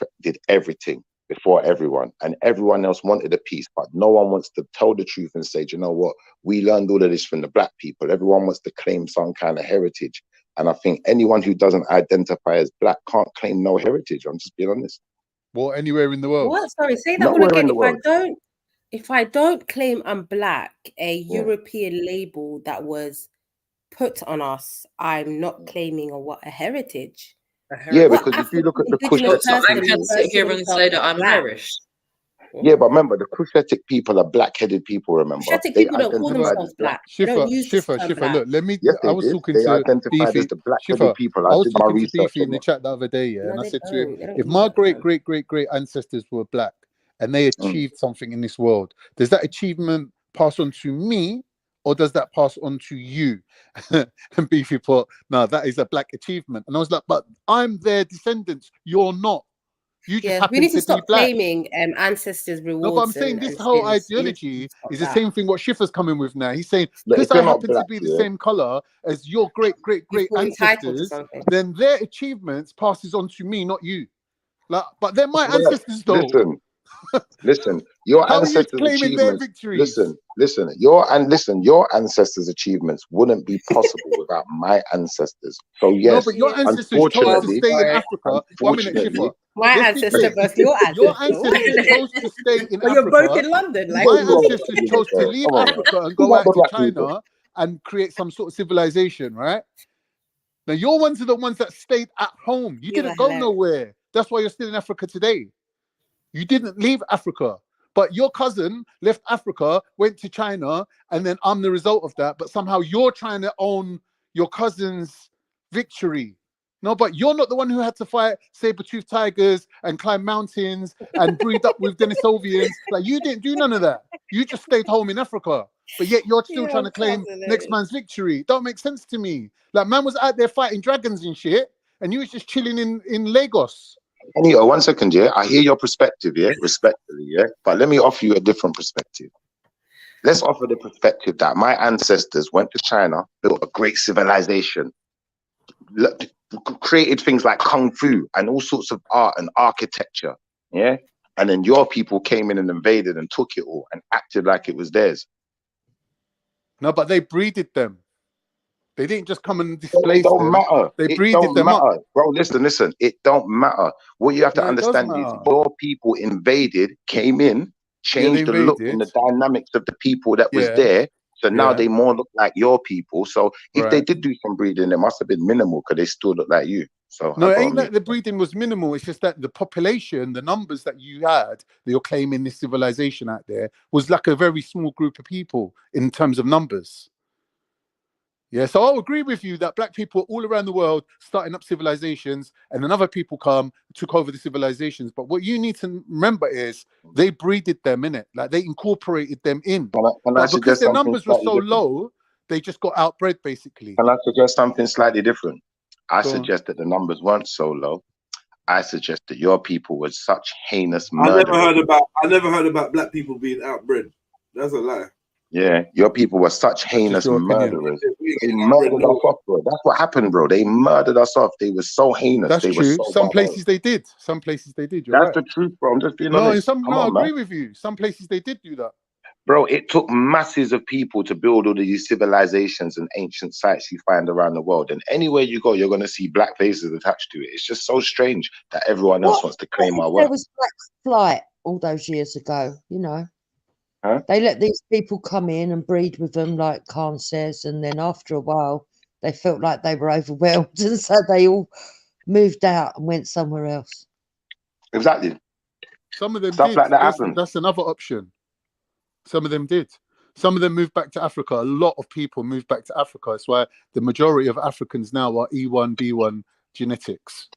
everything before everyone, and everyone else wanted a piece, but no one wants to tell the truth and say, do you know what? We learned all of this from the black people. Everyone wants to claim some kind of heritage. And I think anyone who doesn't identify as black can't claim no heritage. I'm just being honest. Well, anywhere in the world. What? Sorry, say that one again. If I don't claim I'm black, a European label that was put on us, I'm not claiming a heritage. Yeah, because if you look at the Cushitic, I can sit here and say that I'm Irish. Yeah, but remember, the Cushitic people are black-headed people, remember? Cushitic people don't call themselves black. Shifa, look, let me, I was talking to identified as the black-headed people. I was did my talking to research Beefy in the chat the other day, yeah, and I said to him, if my great ancestors were black and they achieved something in this world, does that achievement pass on to me or does that pass on to you? And Beefy put, no, that is a black achievement. And I was like, but I'm their descendants, you're not. You just happen we need to to stop be black. claiming ancestors' rewards. No, but I'm saying this whole ideology is the same thing what Schiffer's coming with now. He's saying, because I happen to be the same color as your great ancestors, then their achievements passes on to me, not you. Like, but they're my ancestors, though. Listen, your How ancestors' are you claiming their victories? Listen, your ancestors' achievements wouldn't be possible without my ancestors. So yes, no, but your ancestors chose to stay in Africa. 1 minute, Schiffer. My ancestor versus your ancestor. Your ancestors chose to stay in Africa. You're both in London. Like, my ancestors chose to leave Africa and go out to China and create some sort of civilization, right? Now, your ones are the ones that stayed at home. You didn't go nowhere. That's why you're still in Africa today. You didn't leave Africa. But your cousin left Africa, went to China, and then I'm the result of that. But somehow you're trying to own your cousin's victory. No, but you're not the one who had to fight saber-toothed tigers and climb mountains and breed up with Denisovians. Like, you didn't do none of that. You just stayed home in Africa. But yet you're still trying to claim next man's victory. Don't make sense to me. Like, man was out there fighting dragons and shit, and you was just chilling in Lagos. Anyway, 1 second, yeah. I hear your perspective, yeah, respectfully, yeah. But let me offer you a different perspective. Let's offer the perspective that my ancestors went to China, built a great civilization, created things like kung fu and all sorts of art and architecture, yeah. And then your people came in and invaded and took it all and acted like it was theirs. No, but they breeded them. They didn't just come and displace them. It don't matter. They breeded them up. Bro, listen. It don't matter. What you have to understand is your people invaded, came in, changed the look and the dynamics of the people that was there. So now they more look like your people. So if they did do some breeding, it must have been minimal because they still look like you. So no, it ain't that the breeding was minimal. It's just that the population, the numbers that you had, that you're claiming this civilization out there, was like a very small group of people in terms of numbers. Yeah, so I'll agree with you that black people all around the world starting up civilizations, and then other people took over the civilizations. But what you need to remember is they breeded them in it, like they incorporated them in. But because their numbers were so low, they just got outbred basically. Can I suggest something slightly different? I suggest that the numbers weren't so low. I suggest that your people were such heinous murderers. I never heard about black people being outbred. That's a lie. Yeah, your people were such heinous murderers. They murdered us off, bro. That's what happened, bro. They murdered us off. They were so heinous. That's they true. Were so Some places they did. Some places they did. You're That's right. the truth, bro. I'm just being honest. I agree with you. Some places they did do that. Bro, it took masses of people to build all of these civilizations and ancient sites you find around the world. And anywhere you go, you're going to see black faces attached to it. It's just so strange that everyone else wants to claim our work. There was black flight all those years ago, you know. Huh? They let these people come in and breed with them, like Khan says, and then after a while, they felt like they were overwhelmed, and so they all moved out and went somewhere else. Exactly. Some of them Stuff did. like that happened. That's another option. Some of them did. Some of them moved back to Africa. A lot of people moved back to Africa. That's why the majority of Africans now are E1, B1 genetics.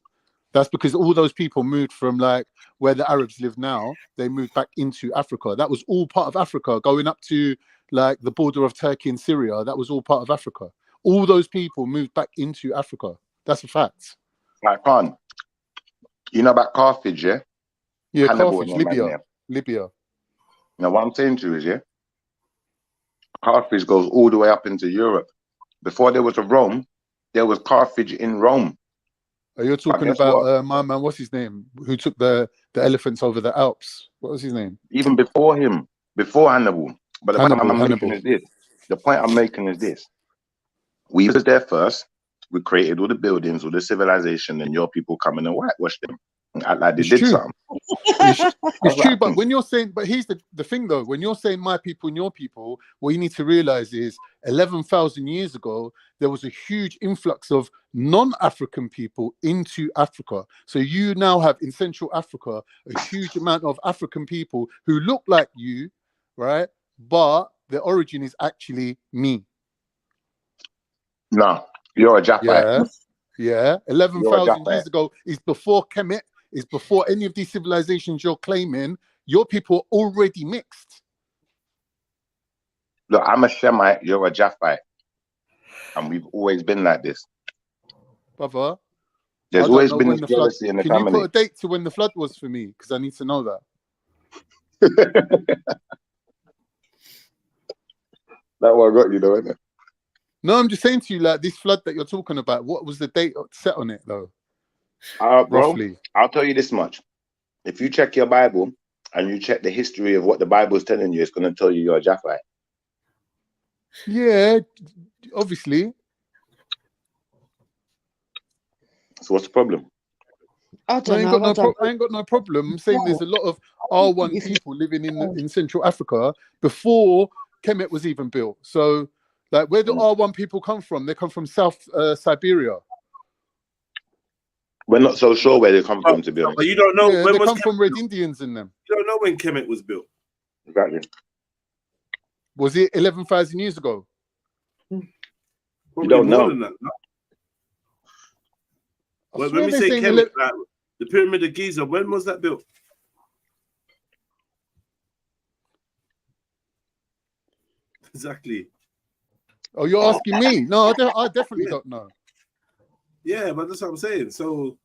That's because all those people moved from like where the Arabs live now. They moved back into Africa. That was all part of Africa, going up to like the border of Turkey and Syria. That was all part of Africa. All those people moved back into Africa. That's a fact. Like, Khan, you know about Carthage, yeah? Yeah, Hannibal Carthage, and them, Libya. Now, what I'm saying to you is, yeah, Carthage goes all the way up into Europe. Before there was a Rome, there was Carthage in Rome. Are you talking about my man? What's his name? Who took the elephants over the Alps? What was his name? Even before him, before Hannibal. But the point I'm making is this. The point I'm making is this. We was there first. We created all the buildings, all the civilization, and your people come in and whitewash them. And act like they did something. It's true, but when you're saying, but here's the thing though, when you're saying my people and your people, what you need to realize is 11,000 years ago, there was a huge influx of non-African people into Africa. So you now have in Central Africa, a huge amount of African people who look like you, right? But their origin is actually me. No, you're a Japhite. Yeah. 11,000 years ago is before Kemet, is before any of these civilizations you're claiming. Your people are already mixed. Look, I'm a Shemite, you're a Japhite. And we've always been like this. Brother, there's always been this jealousy in the family. Can you put a date to when the flood was for me? Because I need to know that. That one got you though, isn't it? No, I'm just saying to you, like this flood that you're talking about, what was the date set on it though? Bro, roughly. I'll tell you this much. If you check your Bible and you check the history of what the Bible is telling you, it's going to tell you you're a Japhite. Yeah, obviously. So what's the problem? I ain't got no problem. I'm saying there's a lot of R1 people living in Central Africa before Kemet was even built. So, like, where do R1 people come from? They come from South Siberia. We're not so sure where they come from, to be honest. But you don't know when they come from Red Indians in them. You don't know when Kemet was built. Exactly. Was it 11,000 years ago? You don't know. Than that, no? When we say Kemet, like, the Pyramid of Giza, when was that built? Exactly. Oh, you're asking me? No, I definitely don't know. Yeah, but that's what I'm saying. So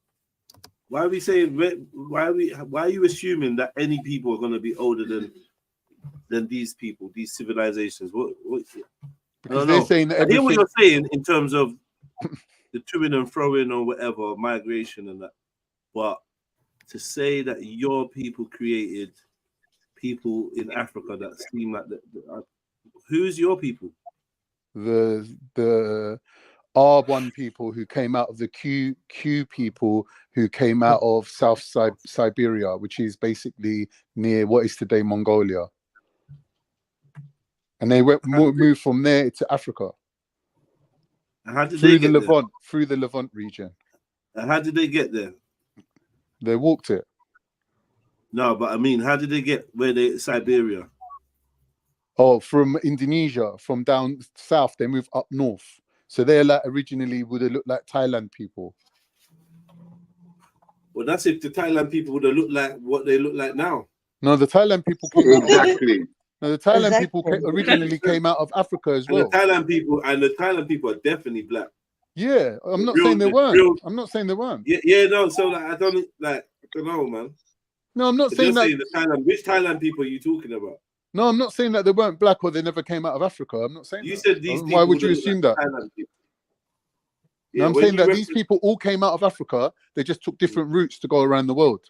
why are we saying? Why are you assuming that any people are going to be older than these people, these civilizations? Because they're saying that I hear what you're saying in terms of the to-in and fro-in or whatever, migration and that. But to say that your people created people in Africa that seem like who's your people? The R1 people who came out of the Q people who came out of South Siberia, which is basically near what is today Mongolia. And they moved from there to Africa. How did through the Levant region. And how did they get there? They walked it. No, but I mean, how did they get where they Siberia? Oh, from Indonesia, from down south, they moved up north. So they're like originally would have looked like Thailand people. Well, that's if the Thailand people would have looked like what they look like now. No, the Thailand people came out Exactly. No, the Thailand people originally came out of Africa as well. And the Thailand people are definitely black. Yeah, I'm not saying they weren't. I'm not saying they weren't. Yeah, no. So like, I don't know, man. No, I'm not saying that. The Thailand. Which Thailand people are you talking about? No, I'm not saying that they weren't black or they never came out of Africa. I'm not saying you that. said these. Why would you assume that? Yeah, no, I'm saying that these people all came out of Africa. They just took different routes to go around the world.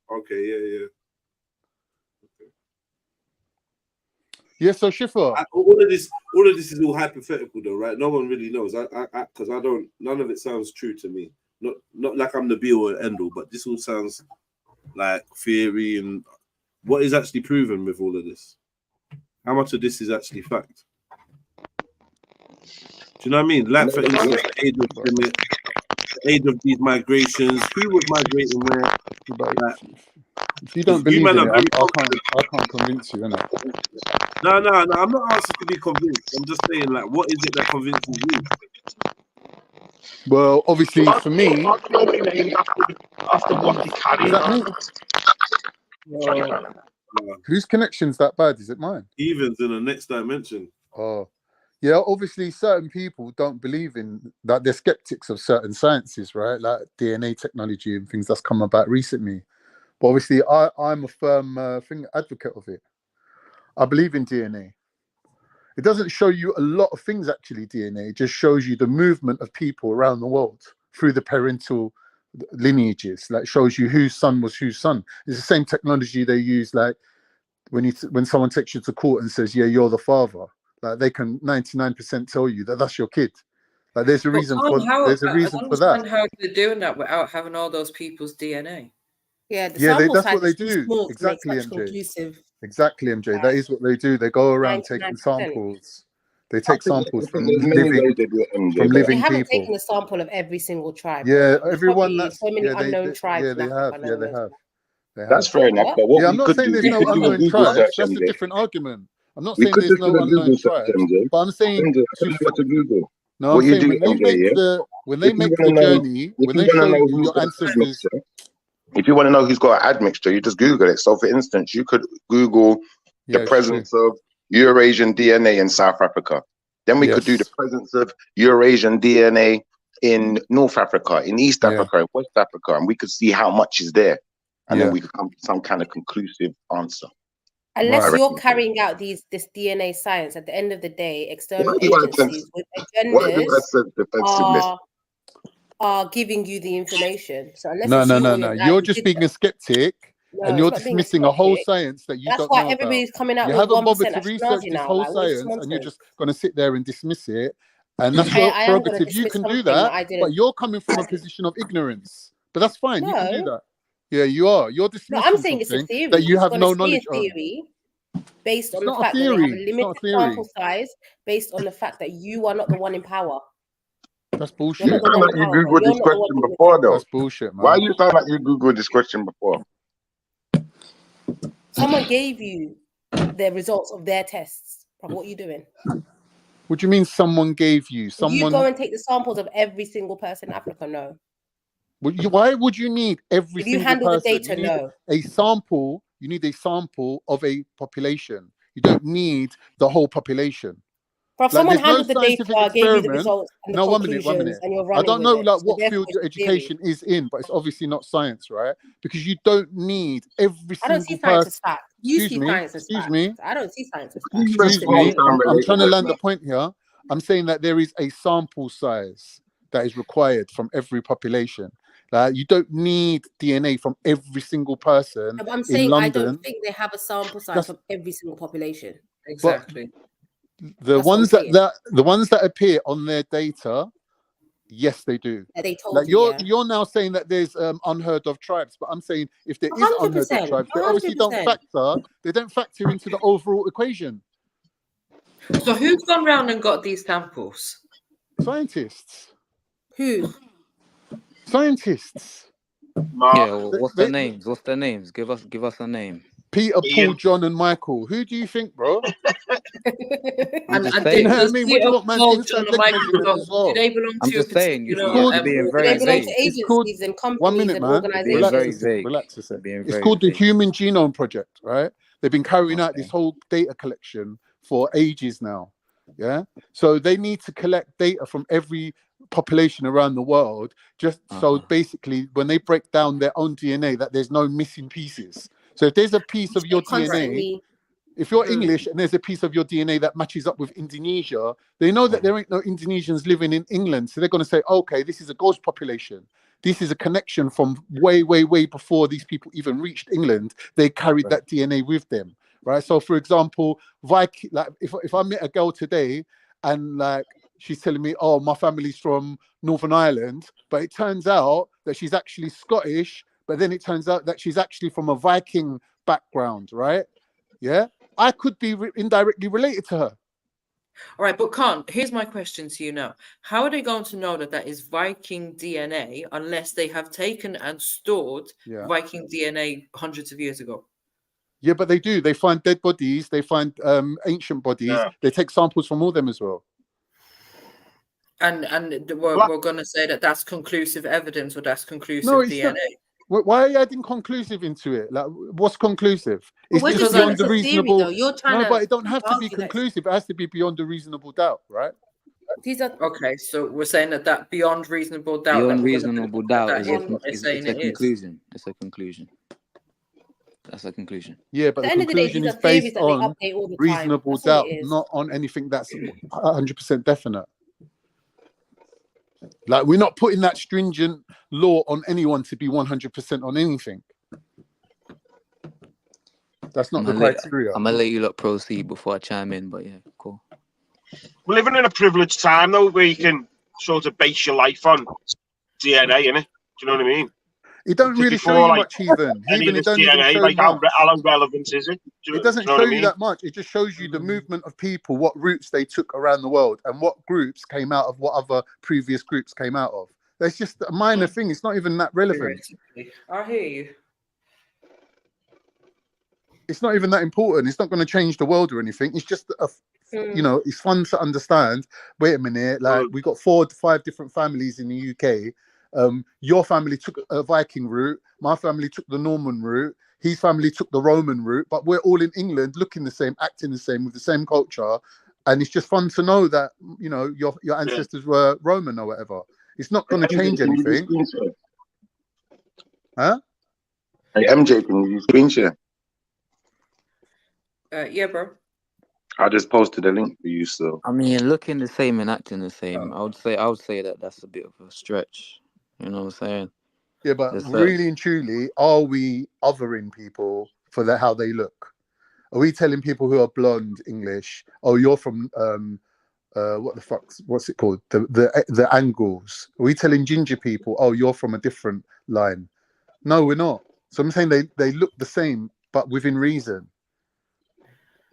Okay, yeah. Yeah, so Schiffer. All of this is all hypothetical, though, right? No one really knows. Because I don't. None of it sounds true to me. Not like I'm the be all and end all, but this all sounds like theory. And what is actually proven with all of this? How much of this is actually fact? Do you know what I mean? Like, for instance, the age of these migrations. Who was migrating where? Like, if you don't believe in it, I can't convince you, innit? No. I'm not asking to be convinced. I'm just saying, like, what is it that convinces you? Well, obviously, for me, after what he carried. Whose connection's that bad? Is it mine? Evans in the next dimension. Oh, yeah. Obviously, certain people don't believe in that. They're skeptics of certain sciences, right? Like DNA technology and things that's come about recently. But obviously, I'm a firm advocate of it. I believe in DNA. It doesn't show you a lot of things, actually, DNA. It just shows you the movement of people around the world through the parental lineages. Like, shows you whose son was whose son. It's the same technology they use, like, when someone takes you to court and says, yeah, you're the father. Like, they can 99% tell you that that's your kid. Like, there's a reason for that. How they're doing that without having all those people's DNA. Yeah, that's what they do. Exactly, MJ. Exactly, MJ. That is what they do. They go around taking samples. They take samples from living people. They haven't taken a sample of every single tribe. Yeah, everyone. That's so many unknown tribes. Yeah, they have. That's fair enough. But what I'm not saying there's no unknown tribes. That's a different argument. I'm not saying there's no unknown tribes. But I'm saying to Google. No, I'm saying when they make the journey, when they show you your ancestors. If you want to know who's got an admixture, you just Google it. So, for instance, you could Google the presence of Eurasian DNA in South Africa. Then we could do the presence of Eurasian DNA in North Africa, in East Africa, in West Africa, and we could see how much is there. And then we could come to some kind of conclusive answer. Unless you're carrying out this DNA science, at the end of the day, external agencies with agendas are giving you the information. So no. You're just being a skeptic, and you're dismissing a whole science that you don't know about. That's why everybody's coming out. You haven't bothered to research this whole science, and you're just going to sit there and dismiss it. And that's your prerogative. You can do that, but you're coming from a position of ignorance. But that's fine. You can do that. Yeah, you are. You're dismissing. I'm saying it's a theory that you have no knowledge of. Based on the fact that they have a limited sample size, based on the fact that you are not the one in power. That's bullshit. You sound like you Googled this question before, though. That's bullshit, man. Why you sound like you Googled this question before? Someone gave you the results of their tests. What are you doing? What do you mean someone gave you? You go and take the samples of every single person in Africa? No. Why would you need every single person? If you handle the data, no. A sample, you need a sample of a population. You don't need the whole population. But if someone handled the data, gave you the results and the conclusions, 1 minute. And you're running I don't know with what field your education is in, but it's obviously not science, right? Because you don't need every single person. I don't see science as fact. You see science as fact. Excuse me. I don't see science as fact. Excuse me. I'm trying to land the point here. I'm saying that there is a sample size that is required from every population. You don't need DNA from every single person. No, but I'm saying I don't think they have a sample size from every single population. Exactly. The ones that appear on their data, yes, they do. They told you're now saying that there's unheard of tribes, but I'm saying if there is unheard of tribes, they obviously don't factor into the overall equation. So who's gone round and got these samples? Scientists. Who? Scientists. Yeah, what's their names? What's their names? Give us a name. Peter, Paul, John, and Michael. Who do you think, bro? And you know what I mean? What do you want, man? Inside leg measurement as well. Do they belong I'm to just a saying, particular? you're being Do very they belong vague. to It's called, agencies and 1 companies minute, and man. organizations? Relax a sec. Being It's very called the vague. Human Genome Project, right? They've been carrying out this whole data collection for ages now. Yeah. So they need to collect data from every population around the world, just so basically when they break down their own DNA, that there's no missing pieces. So if there's a piece of your DNA, if you're English and there's a piece of your DNA that matches up with Indonesia, they know that there ain't no Indonesians living in England. So they're going to say, okay, this is a ghost population. This is a connection from way, way, way before these people even reached England. They carried that DNA with them, right? So, for example, like if I met a girl today and like she's telling me, oh, my family's from Northern Ireland, but it turns out that she's actually Scottish, but then it turns out that she's actually from a Viking background, right? Yeah, I could be indirectly related to her. All right, but Khan, here's my question to you now. How are they going to know that that is Viking DNA unless they have taken and stored Viking DNA hundreds of years ago? Yeah, but they do. They find dead bodies. They find ancient bodies. Yeah. They take samples from all them as well. And we're going to say that that's conclusive evidence or that's conclusive DNA. Why are you adding conclusive into it? Like, what's conclusive? It's just beyond the reasonable. Theory, you're trying but it don't have to be conclusive. It has to be beyond a reasonable doubt, right? These are okay. So we're saying that beyond reasonable doubt. Beyond reasonable doubt is a conclusion. It's a conclusion. That's a conclusion. Yeah, but the conclusion is based on reasonable doubt, not on anything that's 100% definite. Like, we're not putting that stringent law on anyone to be 100% on anything. That's not the criteria. I'm gonna let you lot proceed before I chime in, but yeah, cool. We're living in a privileged time, though, where you can sort of base your life on DNA, innit? Do you know what I mean? It don't really show you much, even it don't DNA, even show how relevant is it? It doesn't show you that much. It just shows you the movement of people, what routes they took around the world, and what groups came out of what other previous groups came out of. That's just a minor thing. It's not even that relevant. I hear you. It's not even that important. It's not going to change the world or anything. It's just it's fun to understand. Wait a minute, like we got 4 to 5 different families in the UK. Your family took a Viking route, my family took the Norman route, his family took the Roman route, but we're all in England looking the same, acting the same, with the same culture, and it's just fun to know that your ancestors were Roman or whatever. It's not going to change anything. Huh? Hey, MJ, can you screen share? Yeah, bro. I just posted a link for you, so. I mean, looking the same and acting the same. I would say that that's a bit of a stretch. You know what I'm saying? Yeah, but really and truly, are we othering people for how they look? Are we telling people who are blonde English, oh, you're from what's it called? The Angles. Are we telling ginger people, oh, you're from a different line? No, we're not. So I'm saying they look the same, but within reason.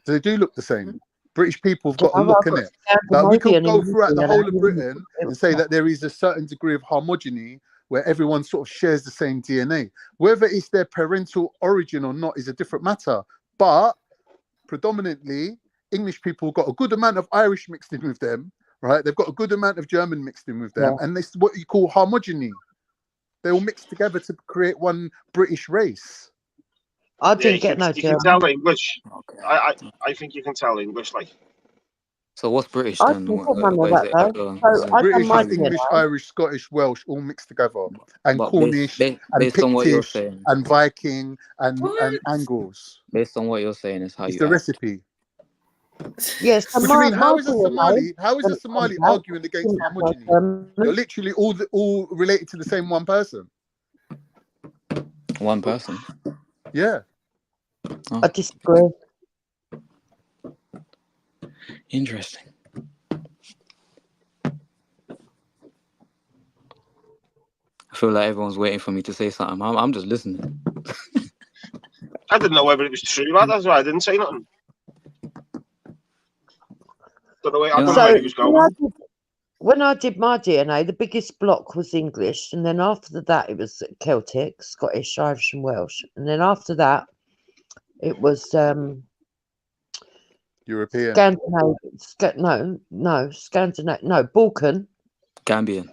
So they do look the same. British people have got a look in it. But we could go throughout the whole of Britain and say that there is a certain degree of homogeny where everyone sort of shares the same DNA. Whether it's their parental origin or not is a different matter. But predominantly, English people got a good amount of Irish mixed in with them, right? They've got a good amount of German mixed in with them. And this is what you call homogeny. They all mix together to create one British race. I didn't get no German. You can tell English. Okay. I think you can tell English, like. So what's British then? British is English, Irish, Scottish, Welsh, all mixed together, and Cornish, and Pictish, and Viking, and Angles. Based on what you're saying, is how it's the recipe. Yes. What do you mean? How is a Somali? How is a Somali arguing against homogeny? You're literally all related to the same one person. One person. Yeah. Oh. I disagree. Interesting. I feel like everyone's waiting for me to say something. I'm just listening. I didn't know whether it was true. That's why I didn't say nothing. Don't know where he was going. when I did my DNA, the biggest block was English, and then after that it was Celtic, Scottish, Irish, and Welsh, and then after that it was European. Balkan. Gambian.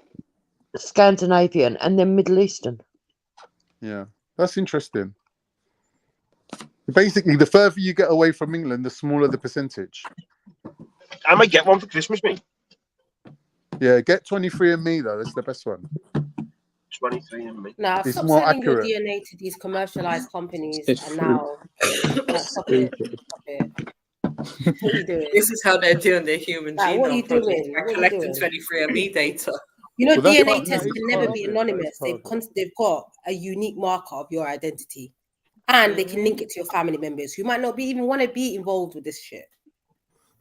Scandinavian, and then Middle Eastern. Yeah, that's interesting. Basically, the further you get away from England, the smaller the percentage. I might get one for Christmas, mate. Yeah, get 23andMe though. That's the best one. 23andMe. Now, It's stop more selling accurate. your DNA to these commercialized companies, It's and true. now stop it. Stop it. What are you doing? This is how they're doing their human Like, what are you genome project doing? by What are you collecting doing? 23andMe data. You know, Well, that's DNA part- tests that is can part never of be it. That is anonymous. part of it. They've got a unique marker of your identity, and they can link it to your family members who might not be even want to be involved with this shit.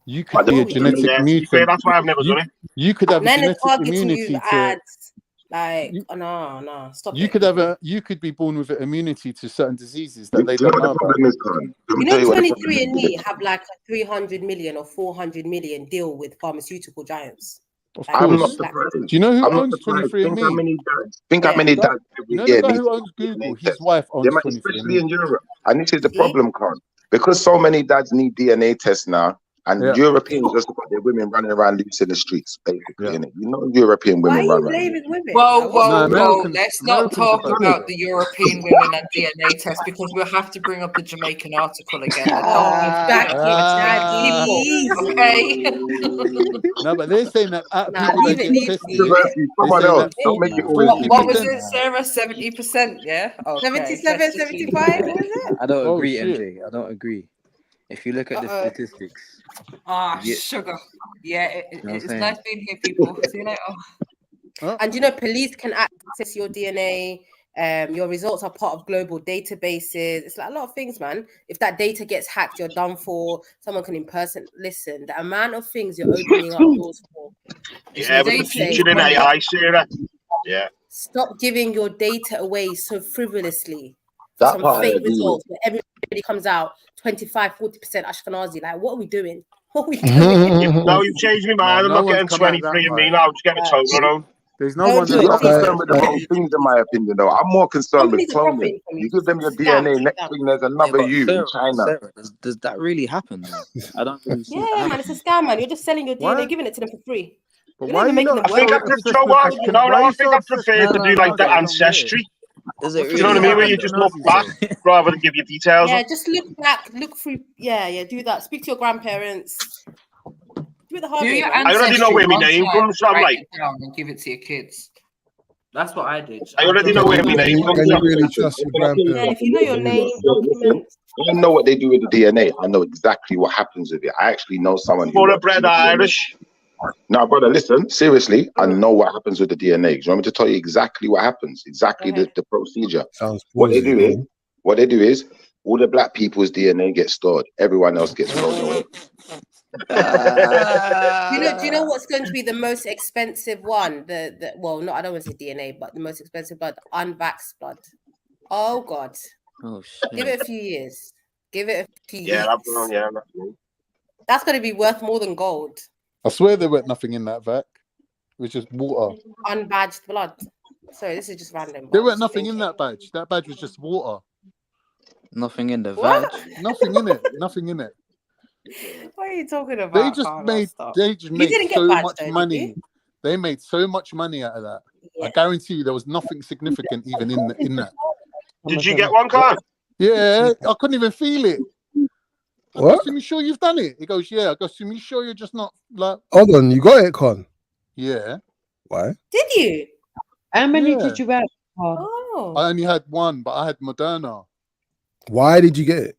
You could be a genetic mutant. That's why I've never done it. You could have a Then they're genetic targeting immunity you with to. ads. Like, oh, no, stop You it. could have a. You could be born with an immunity to certain diseases that they You know don't what the know about. problem is, Karen? Let me You tell know, you what the problem is. 23andMe have like a 300 million or 400 million deal with pharmaceutical giants. Of Like, course. I'm not like, surprised. Do you know who I'm not owns surprised. Think how 23andMe? many dads. Think how yeah. many The guy, dads you every know the year guy need who to owns get Google. DNA His tests. wife Yeah, owns man, especially 23andMe. in Europe. And this is the See? problem, Karen. Because so many dads need DNA tests now, and Yeah, Europeans just got their women running around loose in the streets, basically, yeah. innit? You know, European Why are women you run around. blaming women? Whoa, Like, what's No, wrong with you? whoa. Let's not Americans talk are about the European women and DNA tests because we'll have to bring up the Jamaican article again. I don't need to, Daddy, okay? No, but they're saying that out of Nah, people that leave it, get leave tested, it. University, they're someone saying else. that Don't make it always What was 40%. it, Sarah? 70%, yeah? Okay. 77, Let's just leave 75, it. what was it? I don't Oh agree, shit! MJ. I don't agree. If you look at the Uh-oh. statistics, Ah, yeah, sugar. Yeah, you know what I'm it's saying? nice being here, people. See you later. And you know, police can access your DNA. Your results are part of global databases. It's like a lot of things, man. If that data gets hacked, you're done for. Someone can impersonate. Listen, the amount of things you're opening up doors for. Yeah, with the future in Say, AI, Sarah. Yeah. stop giving your data away so frivolously for That some part I fake agree with. results where everybody comes out 25-40% Ashkenazi. Like, what are we doing? What are we doing? No, you've changed my mind. I'm No not one's getting come out that 23andMe high. now. Just get a total. There's no Don't one do that's it. You're come out concerned with the that wrong things, in my opinion, though. I'm more concerned with Companies are cloning. profiting from You you. give them your Scam, DNA, next scam. thing there's Yeah, another but you in China. Sarah, does that really happen though? I don't really see that Yeah, man, happening. it's a scam, man. You're just selling your Why? DNA, giving it to them for free. But You're why not are even you making not them I think work. I so could, obsessed Joe, with what? Ashken? No, Why are I you think so I obsessed prefer with to do like Ashkenazi the I don't get? ancestry. Does What's it the Do you know really what I mean? Where happen you though? just look Ashkenazi back say? rather than give you details. Yeah, just look back, look through. Yeah, do that. Speak to your grandparents. Do it the hard Do way, your man. I already know ancestry where my once, name like, comes from. write Like, it down and give it to your kids. That's what I did. I already know where my name comes Can from. you really trust your grandparents? Yeah, if you know your name, documents. I know what they do with the DNA. I know exactly what happens with it. I actually know someone who works Thoroughbred with the DNA. Irish. Now, brother, listen, seriously, I know what happens with the DNA. Do you want me to tell you exactly what happens? Exactly the procedure. Sounds What they ballsy, do is all the black people's DNA gets stored. Everyone else gets thrown away. Do you know what's going to be the most expensive one? Well, no, I don't want to say DNA, but the most expensive blood, unvaxxed blood. Oh God. Oh shit. Give it a few years. Give it a few Yeah, years. that's wrong. Yeah, that's me. That's going to be worth more than gold. I swear there weren't nothing in that vac. It was just water. Unbadged blood. Sorry, this is just random. There weren't nothing in that badge. That badge was just water. Nothing in the What? vag. Nothing in it. Nothing in it. What are you talking about? They just Carl? made. Stop. They just You made didn't get so badged much though, did money. you? They made so much money out of that. Yeah. I guarantee you, there was nothing significant even in that. Did you get one, Carl? Yeah, I couldn't even feel it. I What? goes, "Are you sure you've done it?" He goes, "Yeah." I goes, "Are you sure you're just not like?" Hold on, you got it, Con. Yeah. Why? Did you? How many Yeah. did you have? Oh. I only had one, but I had Moderna. Why did you get it?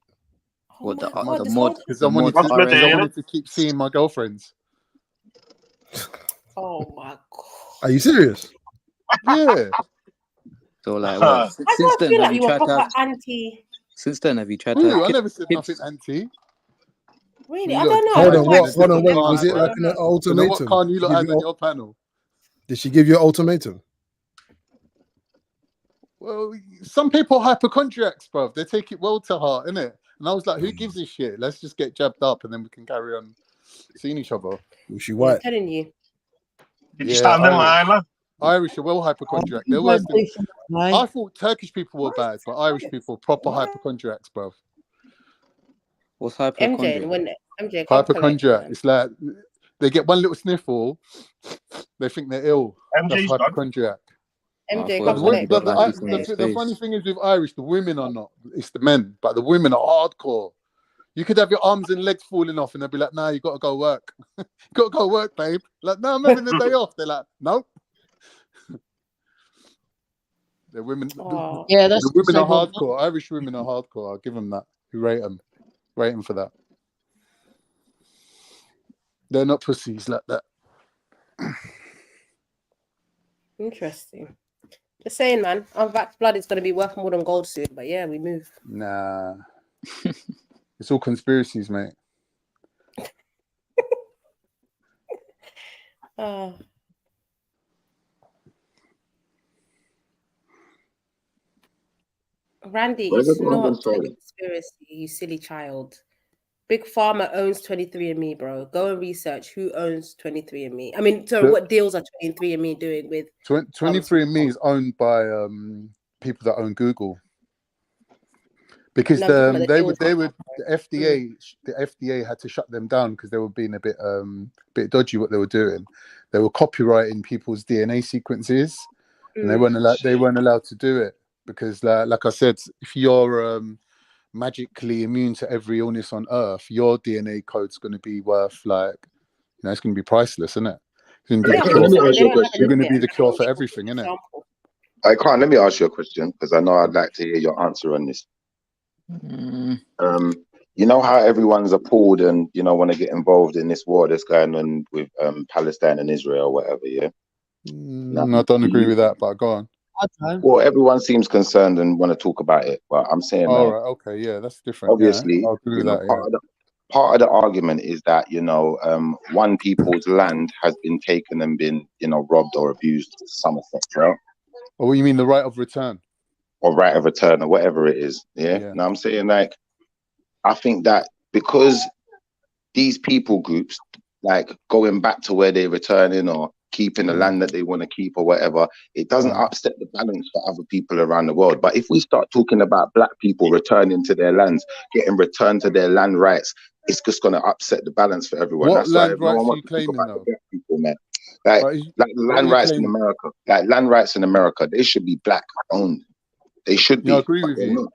What the God, the this mod? whole- Because The I wanted mod to. Because I RNA. wanted to keep seeing my girlfriends. Oh my God. Are you serious? Yeah. So like Huh. what? I Since don't then, feel have like you you were tried to proper have? anti. Since then, have you tried to Ooh, have I never said kids? nothing anti. Really? You I lot don't know. Hold I on, don't what? like Hold on, wait. Khan, Was it I like don't an know. You know what ultimatum? Khan you lot Give had you on ul- your panel? Did she give you an ultimatum? Well, some people are hypochondriacs, bruv. They take it well to heart, innit? And I was like, who gives a shit? Let's just get jabbed up and then we can carry on seeing each other. Was she I'm white? telling you. Did you stand in line, man? Irish are well hypochondriac. They're worse than. I thought Turkish people were bad, but Irish people proper hypochondriacs, bro. What's MJ, when MJ hypochondriac? It's like they get one little sniffle, they think they're ill. That's hypochondriac. MJ, The funny thing is with Irish, the women are not. It's the men, but the women are hardcore. You could have your arms and legs falling off, and they'll be like, "Nah, you got to go work. You got to go work, babe." Like, "No, I'm having the day off." They're like, "Nope." The women, the women are hardcore. Irish women are hardcore. I'll give them that. We rate them for that. They're not pussies like that. Interesting. Just saying, man. Our Vax blood is going to be worth more than gold soon. But yeah, we move. Nah. It's all conspiracies, mate. Randy, it's not a conspiracy, you silly child. Big Pharma owns 23andMe, bro. Go and research who owns 23andMe. I mean, so what deals are 23andMe doing with 23andMe is owned by people that own Google. Because the FDA had to shut them down because they were being a bit dodgy what they were doing. They were copyrighting people's DNA sequences, and they weren't allowed to do it because, like I said, if you're magically immune to every illness on Earth, your DNA code's going to be worth it's going to be priceless, isn't it? It's going to be the cure for everything, isn't it? I can't. Let me ask you a question because I know I'd like to hear your answer on this. You know how everyone's appalled and want to get involved in this war that's going on with Palestine and Israel, or whatever. Yeah. I don't agree with that, but go on. Well, everyone seems concerned and want to talk about it, but I'm saying right, okay, yeah, that's different. Obviously, yeah, I'll agree with that, part of the argument is that one people's land has been taken and been robbed or abused to some effect, right? Or what you mean the right of return? Or right of return, or whatever it is. Yeah. Now I'm saying I think that because these people groups going back to where they're returning or keeping the land that they want to keep or whatever, it doesn't upset the balance for other people around the world. But if we start talking about black people returning to their lands, getting returned to their land rights, it's just going to upset the balance for everyone. What land rights are you claiming though? People, man. Land rights in America. Land rights in America, they should be black owned. They should be. I agree with you.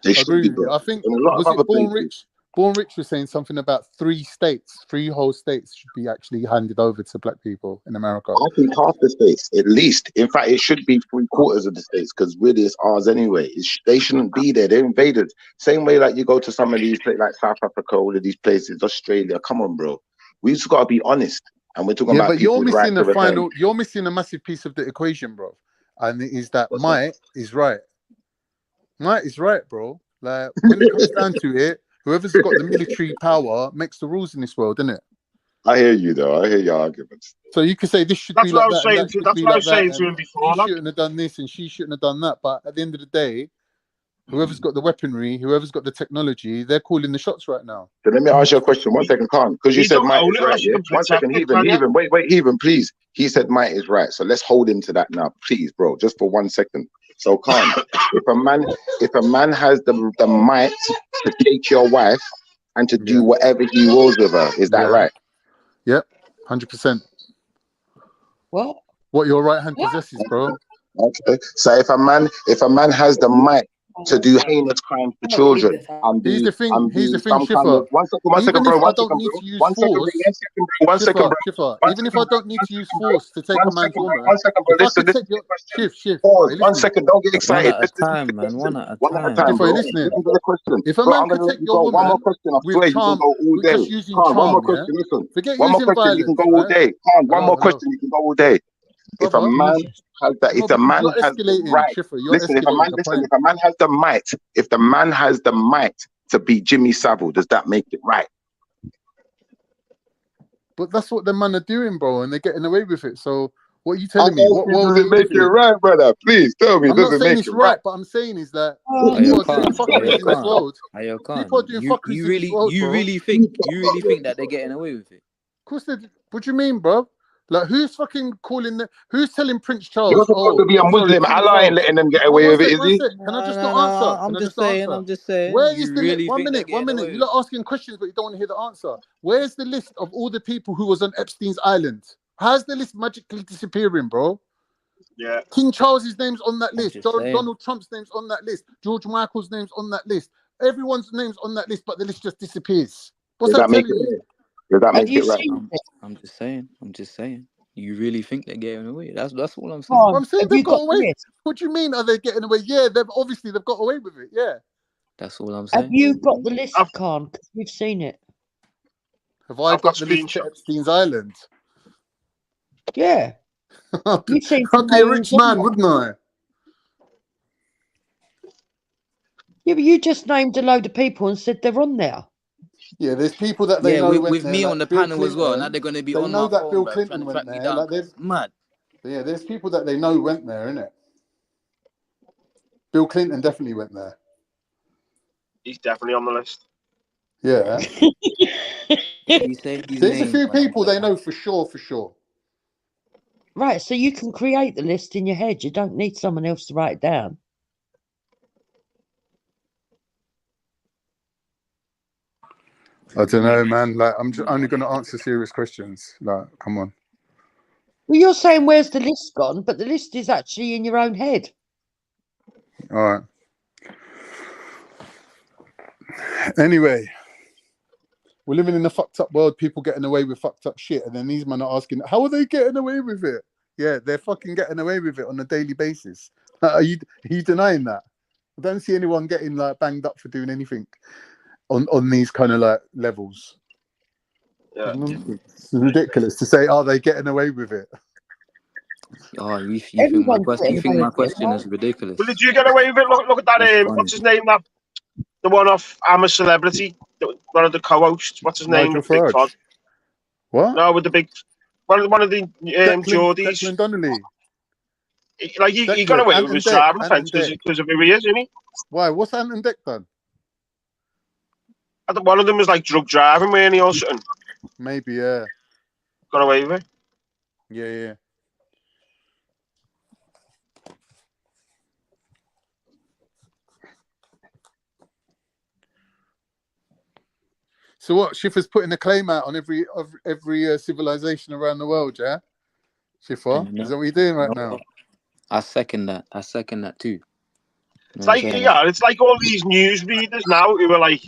They should be. I think Born Rich was saying something about 3 whole states should be actually handed over to black people in America. I think half the states, at least. In fact, it should be 3/4 of the states because really it's ours anyway. They shouldn't be there. They're invaded. Same way you go to some of these places like South Africa, all of these places, Australia. Come on, bro. We just got to be honest. And we're talking about. But you're missing you're missing a massive piece of the equation, bro. And it is that might is right. Might is right, bro. When it comes down to it, whoever's got the military power makes the rules in this world, isn't it? I hear you, though. I hear your arguments. So you could say this should be like that. That's what I was saying to him before. He shouldn't have done this and she shouldn't have done that. But at the end of the day, whoever's got the weaponry, whoever's got the technology, they're calling the shots right now. So let me ask you a question. 1 second, Khan. Because you said might is right. Yeah? 1 second, Heathen. Wait, Heathen, please. He said might is right. So let's hold him to that now, please, bro. Just for 1 second. So, Khan, if a man has the might to take your wife and to do whatever he wills with her, is that right? Yep, 100%. What your right hand possesses, bro. Okay. So if a man has the might to do heinous crimes to children, here's the thing, Schiffer. One second, bro. Even if I don't need to use force to take a man's woman, 1 second, bro. Listen, Shift. Pause. 1 second, don't get excited. One at a time, man. One at a time. If a man could take your woman, one more question, I swear you can go all day. Just using charm, one more question, listen. Forget one more using question, violence, you can go all day. One more question, you can go all day. If a man has that, if the man has the right, listen, if a man has the might, if the man has the might to be Jimmy Savile, does that make it right? But that's what the man are doing, bro, and they're getting away with it. So what are you telling me? What does it make it right, brother? Please tell me. I'm not saying it's right, but I'm saying is that people are doing fuckeries in this world. People are doing fuckeries in this world. You really think that they're getting away with it? Of course they do. What do you mean, bro? Like, who's fucking calling the? Who's telling Prince You're Charles? supposed Oh, to be a sorry, Muslim. King Allah ain't Charles. letting them get No, away one with it, sec, is one he? sec. Can I just not answer? Can I just not answer? I'm just saying. Where is You the list? really think they're getting One minute. away You with lot asking questions, but you don't want to hear the answer. Where's the list of all the people who was on Epstein's island? How's the list magically disappearing, bro? Yeah. King Charles's name's on that I'm list. just saying. Donald Trump's name's on that list. George Michael's name's on that list. Everyone's name's on that list, but the list just disappears. What's Does that that make telling it? you? Does that Have make you it right? seen it? I'm just saying. I'm just saying. You really think they're getting away? That's all I'm Go saying. on. I'm saying Have they've you got got the away. list? What do you mean? Are they getting away? Yeah, they've got away with it. Yeah. That's all I'm Have saying. you got the list, I've Khan? Because we've seen it. Have I got got the list to screenshots. Epstein's island? Yeah. You've seen some I'd be a names rich on man, there. wouldn't I? Yeah, but you just named a load of people and said they're on there. Yeah, there's people that they Yeah, know went with there, me on like the Bill panel as well. Now Clinton. they're gonna be They on know my that phone, Bill bro, trying Clinton to went track me there. down. Like, there's Mad. yeah, there's people that they know went there, innit? Bill Clinton definitely went there. He's definitely on the list. Yeah. You say his There's a name, few man, on people the they know panel. for sure. Right, so you can create the list in your head. You don't need someone else to write it down. I don't know, man. Like, I'm just only going to answer serious questions. Like, come on. Well, you're saying where's the list gone, but the list is actually in your own head. All right. Anyway, we're living in a fucked up world. People getting away with fucked up shit, and then these men are asking, "How are they getting away with it?" Yeah, they're fucking getting away with it on a daily basis. Are you denying that? I don't see anyone getting like banged up for doing anything on these kind of like levels. Yeah. It's ridiculous to say, "Are they getting away with it?" Oh, you think Everyone's getting away my with it, question right? is ridiculous? Well, did you get away with it? Look at that. That's funny. What's his name? The one off I'm a Celebrity. One of the co-hosts. What's his name? Nigel With the big Farage. cod. What? No, with the big. One of the Geordies. Declan Donnelly. He got away with his driving offence because of who he is, isn't he? Why? What's Ant and Deck done? I think one of them was like drug driving, weren't he, or something? Maybe, yeah. Got away with it. Yeah. So what? Schiffer's putting a claim out on every civilization around the world, yeah? Schiffer, is that what you're doing right now? I second that. I second that too. It's like it's like all these news readers now who are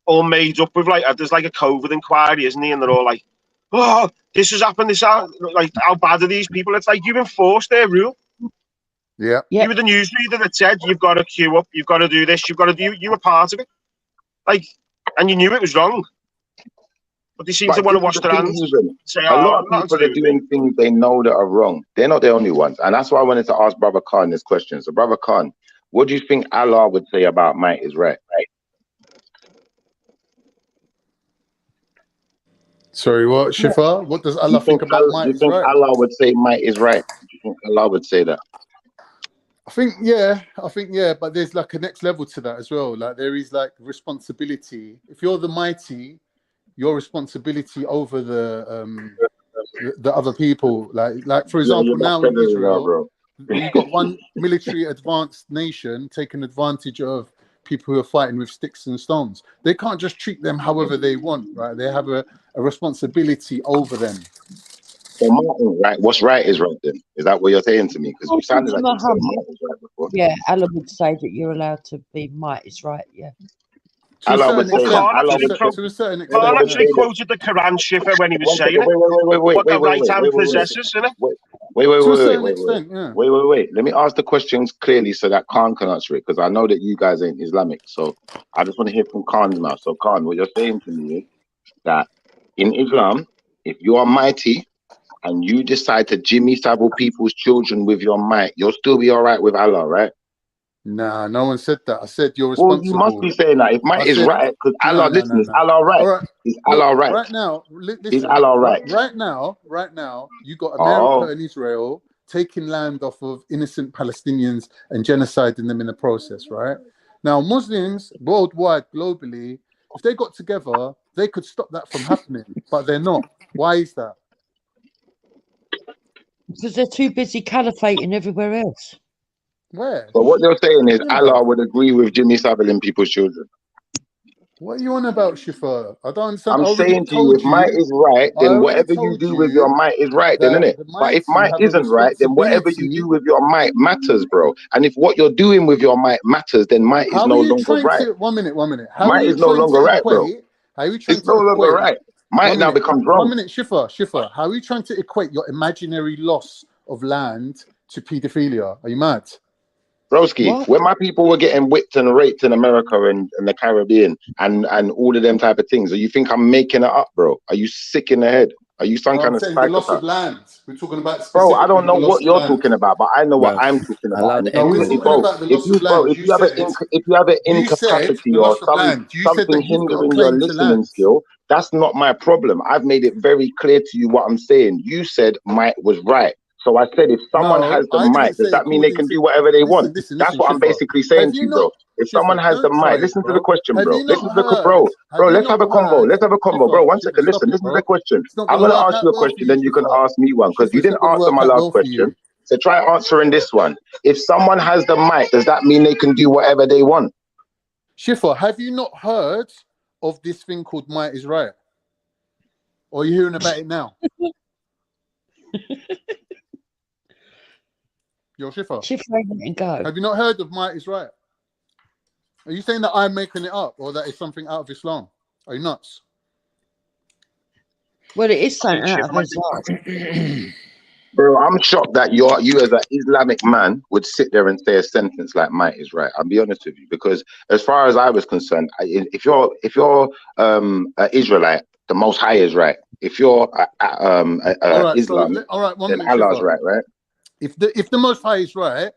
all made up with there's like a COVID inquiry, isn't he? And they're all like, "Oh, this has happened. This like how bad are these people?" It's like you've enforced their rule. Yeah. You were the news reader that said you've got to queue up, you've got to do this, you've got to do. You were part of it, and you knew it was wrong. But they seem to want to wash their hands. Say, a lot of people are doing things they know that are wrong. They're not the only ones. And that's why I wanted to ask Brother Khan this question. So, Brother Khan, what do you think Allah would say about might is right? Sorry, what, Shifa? What does Allah think about might Do you is think right? Allah would say might is right? Do you think Allah would say that? I think yeah, but there's like a next level to that as well. Like there is like responsibility. If you're the mighty, your responsibility over the other people. Like for example, now in Israel, you've got one military advanced nation taking advantage of people who are fighting with sticks and stones. They can't just treat them however they want, right? They have a responsibility over them. So Martin, right? What's right is right then. Is that what you're saying to me? Because you sounded like you said might is right before. Yeah, Allah would say that you're allowed to be might is right, yeah. Allah would say that. Allah would say to a certain extent. Khan actually quoted the Quran Shifa when he was saying it. What the right hand possesses, isn't it? Wait. Let me ask the questions clearly so that Khan can answer it, because I know that you guys ain't Islamic. So I just want to hear from Khan's mouth. So Khan, what you're saying to me is that in Islam, if you are mighty and you decide to Jimmy Savile people's children with your might, you'll still be all right with Allah, right? Nah, no one said that. I said you're responsible. Well, you must be saying that. If might is right, because Allah, listen, is Allah right? All right. Is Allah right? Right now, listen, is Allah right? Right now, you got America and Israel taking land off of innocent Palestinians and genociding them in the process, right? Now, Muslims worldwide, globally, if they got together, they could stop that from happening, but they're not. Why is that? Because they're too busy caliphating everywhere else. Where? But what they're saying is Yeah. Allah would agree with Jimmy Savile and people's children. What are you on about, Shifa? I don't understand. I'm I already saying to you, told if might you. is right, I then already whatever you told do with your you might is right, then, that innit? the But if mighty might have a isn't right, then whatever you responsibility. do with your might matters, bro. And if what you're doing with your might matters, then might is How are no you longer trying right. to? 1 minute, 1 minute. How are Might you is no trying longer to right, bro. equate? How are you trying It's to no longer equate? right. Might 1 now minute. becomes 1 wrong. minute, Shifa. How are you trying to equate your imaginary loss of land to paedophilia? Are you mad? Broski, What? when my people were getting whipped and raped in America and the Caribbean and all of them type of things, do you think I'm making it up, bro? Are you sick in the head? Are you some No, kind I'm of saying the loss psychopath? of land. We're talking about Bro, I specifically don't the know loss what of you're land. talking about, but I know what Bruv, I'm talking about. allowed And if No, we're you, echoes, talking bro, bro. about the loss of land. if you have an You said incapacity the or loss of land. You said something that you've got a hindering your claim to listening land. skill, that's not my problem. I've made it very clear to you what I'm saying. You said might was right. So I said, if someone No, has the I might, didn't does say that mean they according can to. do whatever they want? Listen, That's what I'm Shifa. basically saying Have to you you, bro. not, If someone Shifa? has the Don't try might, it, listen to the bro. question, Have bro. you not Listen to the heard? bro. Have Bro, you let's not have a convo. heard? Let's have a convo, bro. Shifa, 1 Shifa, second. stop Listen, it, listen to the bro. question. It's not I'm gonna gonna work ask you out a well for question, you, then you can Shifa. ask me one because Shifa, you it's didn't not gonna answer work my out last well for you. question. So try answering this one. If someone has the might, does that mean they can do whatever they want? Shifa, have you not heard of this thing called might is right? Or are you hearing about it now? Yo, Shifa. Shifa ain't letting go. Have you not heard of might is right? Are you saying that I'm making it up or that it's something out of Islam? Are you nuts? Well, it is something out of Islam. Bro, I'm shocked that you as an Islamic man would sit there and say a sentence like might is right. I'll be honest with you, because as far as I was concerned, if you're an Israelite, the Most High is right. If you're All right, Islam, all right, 1 then minute, Allah's Shifa. right, right? If the Most High is right,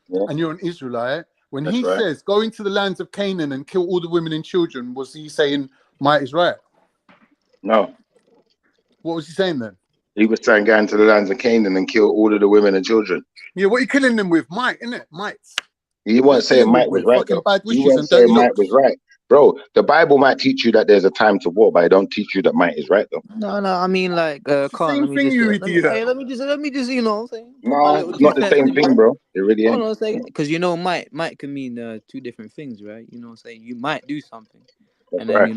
Yeah, and you're an Israelite, when that's he right. says go into the lands of Canaan and kill all the women and children, was he saying might is right? No, What was he saying then? he was trying to go into the lands of Canaan and kill all of the women and children. Yeah, what are you killing them with? Might, innit? Might. He What are wasn't you saying killing them might was with? right, Fucking though. bad He wishes wasn't and dirty saying might looks. was right. Bro, the Bible might teach you that there's a time to war, but it don't teach you that might is right, though. No, I mean like, It's the can't. same Let me thing, just, you idiot. let me just, you know, what I'm saying, put my No, little it's two not the cents same in, thing, bro. bro. It really Hold ain't. on a second, because you know, might can mean two different things, right? You know, what I'm saying you might do something, That's and then right.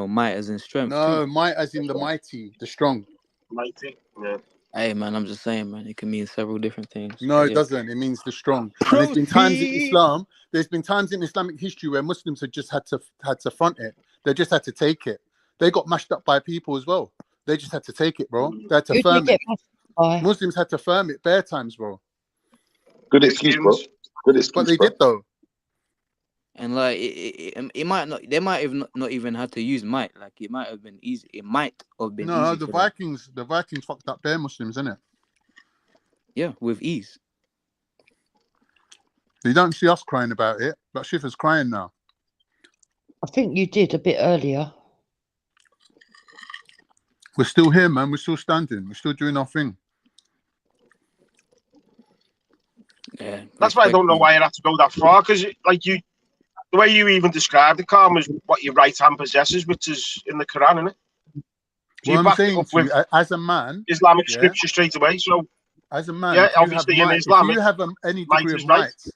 might as in strength too. No, might as in the mighty, the strong. Mighty. Yeah. Hey man, I'm just saying, man, it can mean several different things. No, it Yeah. doesn't. It means the strong. And there's been times in Islam, there's been times in Islamic history where Muslims had just had to front it. They just had to take it. They got mashed up by people as well. They just had to take it, bro. They had to Who did firm they it. get mashed by? Muslims had to firm it bare times, bro. Good excuse, bro. Good But excuse, they bro. did though. And like it might not. They might have not even had to use might. Like it might have been easy. It might have been No, easy the for them. Vikings fucked up bare Muslims, innit? Yeah, with ease. You don't see us crying about it, but Shifa's crying now. I think you did a bit earlier. We're still here, man. We're still standing. We're still doing our thing. Yeah. That's why I don't know why you have to go that far, because like the way you even described it, Calm, is what your right hand possesses, which is in the Quran, isn't it? So What you I'm back it saying up to you, with as a man, Islamic yeah, scripture straight away. So as a man, yeah, if you have obviously in might, if Islamic, you have any might degree of is right. might,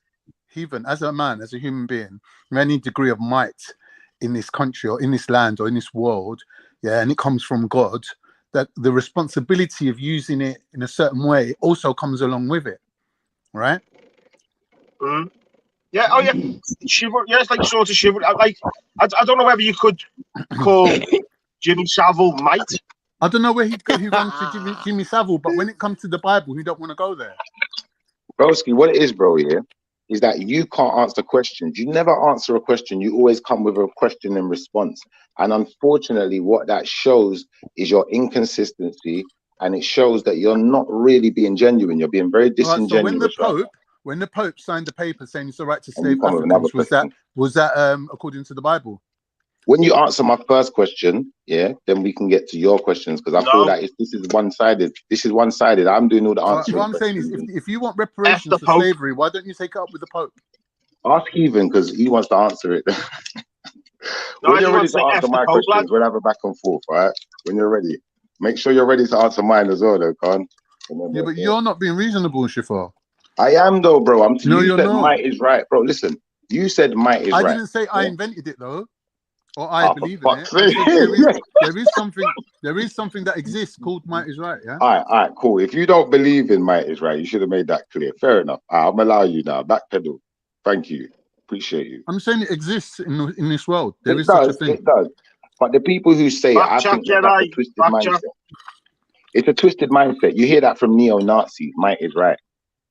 even as a man, as a human being, any degree of might in this country or in this land or in this world, yeah, and it comes from God, that the responsibility of using it in a certain way also comes along with it, right? Mm. Yeah, oh yeah, shiver. Yeah, it's like sort of shiver. I don't know whether you could call Jimmy Savile might. I don't know where he runs to Jimmy Savile, but when it comes to the Bible, he don't want to go there. Broski, what it is, bro, yeah, is that you can't answer questions. You never answer a question. You always come with a question and response. And unfortunately, what that shows is your inconsistency, and it shows that you're not really being genuine. You're being very All right. So when the disingenuous right Pope signed the paper saying it's all right to now. And you slave come with another Africans, was question. that according to the Bible? When you answer my first question, yeah, then we can get to your questions, because I feel that this is one-sided. This is one-sided. I'm doing all the answering. What I'm saying is, if you want reparations for slavery, why don't you take it up with the Pope? Ask Heathen, because he wants to answer it. When you're ready to answer my questions, we'll have a back and forth, all right? When you're ready. Make sure you're ready to answer mine as well, though, Khan. Yeah, but you're not being reasonable, Shifa. I am, though, bro. No, you you're said not. might is right, bro. Listen, you said might is right. I didn't say I invented it, though, or I believe in it. I said there is something that exists called might is right, yeah? All right, cool. If you don't believe in might is right, you should have made that clear. Fair enough. I'm allow you now. Backpedal. Thank you. Appreciate you. I'm saying it exists in this world. There is does, such a thing. It does. But the people who say it, I think that's a twisted mindset. It's a twisted mindset. You hear that from neo-Nazis. Might is right.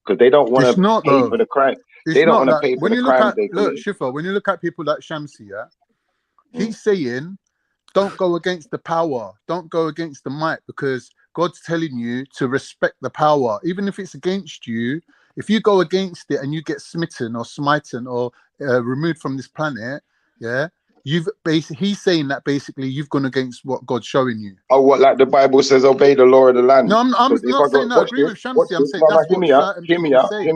Because they don't want to pay for the crime. They don't want to pay for the crimes they commit. Look, Shifa, when you look at people like Shamsi, yeah, he's saying, don't go against the power. Don't go against the might, because God's telling you to respect the power. Even if it's against you, if you go against it and you get smitten or smitten or removed from this planet, yeah, he's saying that basically you've gone against what God's showing you. Oh, what, like the Bible says, obey the law of the land? No, I'm not saying that I agree with Shamsi. I'm saying that's what certain people say. Hear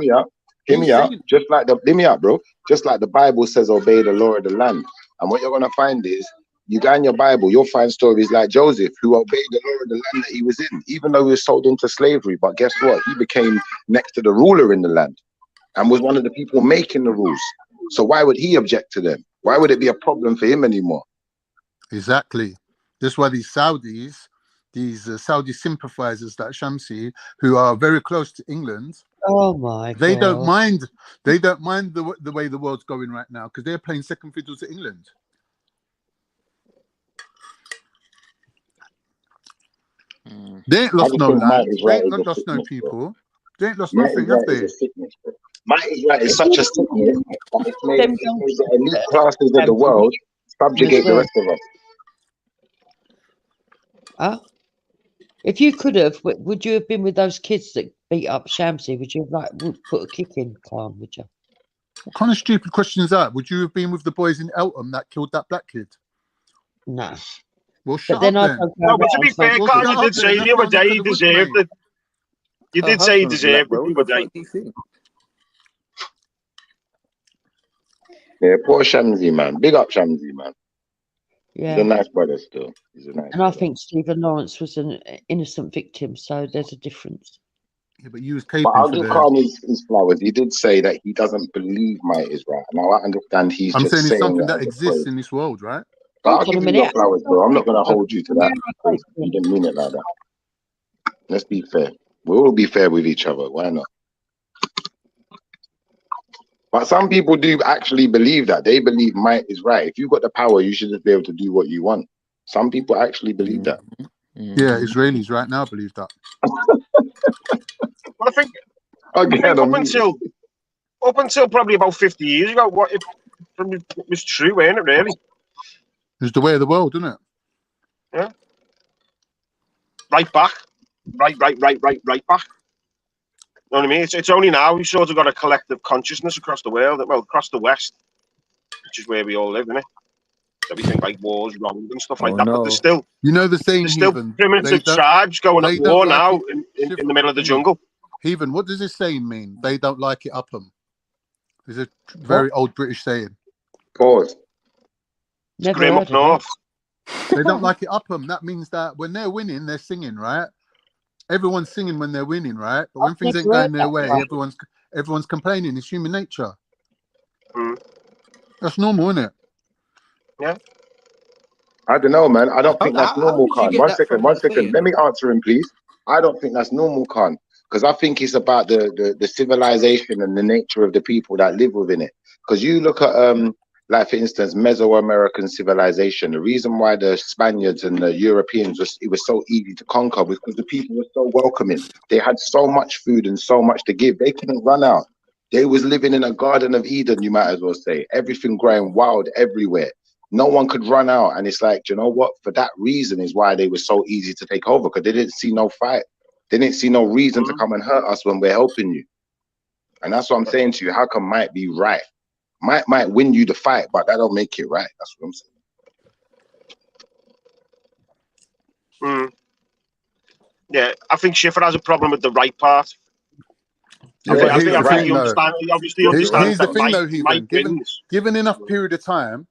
me out. Just like hear me out, bro. Just like the Bible says, obey the law of the land. And what you're gonna find is, you go in your Bible, you'll find stories like Joseph, who obeyed the law of the land that he was in, even though he was sold into slavery. But guess what? He became next to the ruler in the land and was one of the people making the rules. So why would he object to them? Why would it be a problem for him anymore? Exactly. That's why these Saudi sympathizers like Shamsi, who are very close to England, they don't mind the way the world's going right now, because they're playing second fiddle to England. They ain't lost no land. They ain't lost no people. They ain't lost nothing, have they? Might is right is such a sickness that it's made the elite classes of the world subjugate the rest of us. If you could have, would you have been with those kids that beat up Shamsi? Would you have put a kick in, Khan? Would you? What kind of stupid question is that? Would you have been with the boys in Eltham that killed that black kid? No. Well, shut up then. No, but to be fair, Khan, you did say the other day he deserved it. You did say he deserved it the other day. Yeah, poor Shamsi, man. Big up Shamsi, man. Yeah. He's a nice brother still. And I think Stephen Lawrence was an innocent victim, so there's a difference. Yeah, but you was But I'll give Khan his flowers. He did say that he doesn't believe might is right. Now I understand he's I'm just saying it's something that it exists in this world, right? But I'll give you your flowers, bro. I'm not going to hold you to that because you didn't mean it like that. Let's be fair. We'll all be fair with each other. Why not? But some people do actually believe that. They believe might is right. If you've got the power, you should just be able to do what you want. Some people actually believe that. Yeah, Israelis right now believe that. Well, I think up until probably about 50 years ago, what it was true, ain't it, really? It's the way of the world, isn't it? Yeah. Right back. Right back. You know what I mean? It's only now we've sort of got a collective consciousness across the world, well, across the West, which is where we all live, isn't it? Everything like wars, wrong and stuff like that. No. But there's still, the same. There's still primitive tribes going at war now in the middle of the jungle. Heathen, what does this saying mean? They don't like it up them. It's a very old British saying. Pause. Scream up north. They don't like it up them. That means that when they're winning, they're singing, right? Everyone's singing when they're winning, right? But when things ain't going their way, everyone's complaining. It's human nature. That's normal, isn't it? Yeah. I don't know, man. I don't think that's normal, Khan. One second. Let me answer him, please. I don't think that's normal, Khan. Because I think it's about the civilization and the nature of the people that live within it. Because you look at like for instance, Mesoamerican civilization. The reason why the Spaniards and the Europeans it was so easy to conquer was because the people were so welcoming. They had so much food and so much to give. They couldn't run out. They was living in a Garden of Eden, you might as well say. Everything growing wild everywhere. No one could run out. And it's like, you know what? For that reason is why they were so easy to take over, because they didn't see no fight. They didn't see no reason to come and hurt us when we're helping you. And that's what I'm saying to you. How come might be right? Might win you the fight, but that don't make it right. That's what I'm saying. Yeah, I think Schiffer has a problem with the right part. Yeah, I think he obviously understands Here's the thing, though, that given enough period of time,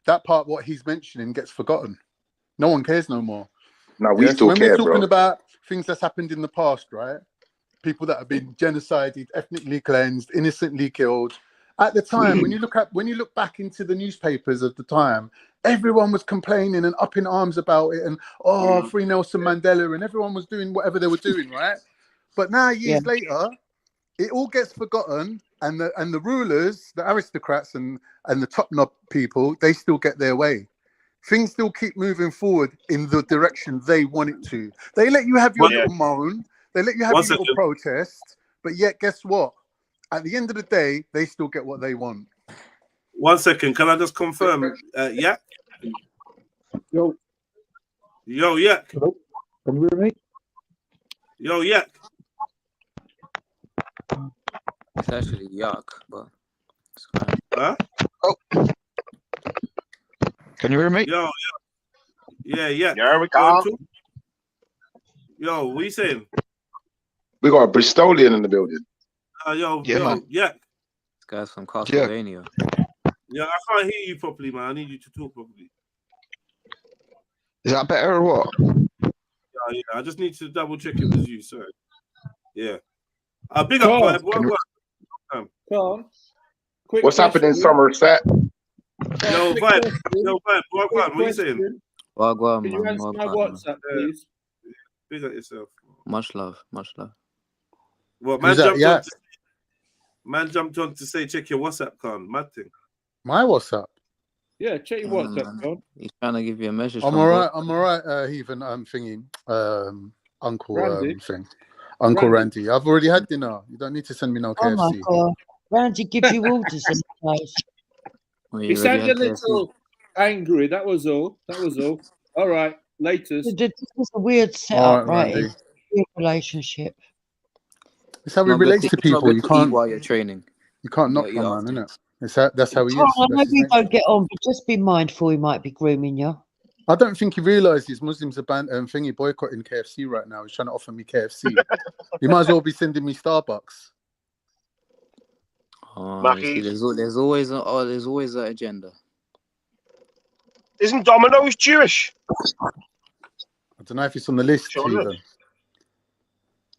that part, what he's mentioning, gets forgotten. No one cares no more. No, we So still when care, we're talking bro. about things that's happened in the past, right? People that have been genocided, ethnically cleansed, innocently killed. At the time, when you look back into the newspapers of the time, everyone was complaining and up in arms about it, and free Nelson Mandela, and everyone was doing whatever they were doing, right? But now, years later, it all gets forgotten, and the rulers, the aristocrats, and the top knob people, they still get their way. Things still keep moving forward in the direction they want it to. They let you have your little moan, they let you have your little protest, but yet, guess what? At the end of the day, they still get what they want. 1 second, can I just confirm? Yak? Yo. Yo, Yak. Hello? Can you hear me? Yo, Yak. It's actually Yak, but huh? Oh. Can you hear me? Yo, yeah. There we go. Yo, what you saying? We got a Bristolian in the building. Man. Yeah. This guy's from Castlevania. Yeah, I can't hear you properly, man. I need you to talk properly. Is that better or what? Yeah. I just need to double check it was you. Sorry. Yeah. Big up, Vibe. Come. What's happening in Somerset? Yo, Vibe. What are you saying? Wagwan, Can you answer my WhatsApp, please? Big up yourself. Much love. Well, man jumped on to say check your WhatsApp, Khan. Mad thing. My WhatsApp? Yeah, check your WhatsApp, Khan. He's trying to give you a message. I'm alright, Heathen. I'm thinking, Uncle Randy? thing. Uncle Randy. I've already had dinner. You don't need to send me no KFC. Oh my God. Randy gives you orders in the place. He sounded a little angry. That was all. All right, later. This is a weird setup, right? It's a weird relationship. It's how we relate to people. You can't eat while you're training. You can't knock my man, innit? That's how he is. I know we don't get on, but just be mindful he might be grooming you. I don't think he realizes Muslims are thingy boycotting KFC right now. He's trying to offer me KFC. He might as well be sending me Starbucks. See, there's always an agenda. Isn't Domino's Jewish? I don't know if it's on the list, even.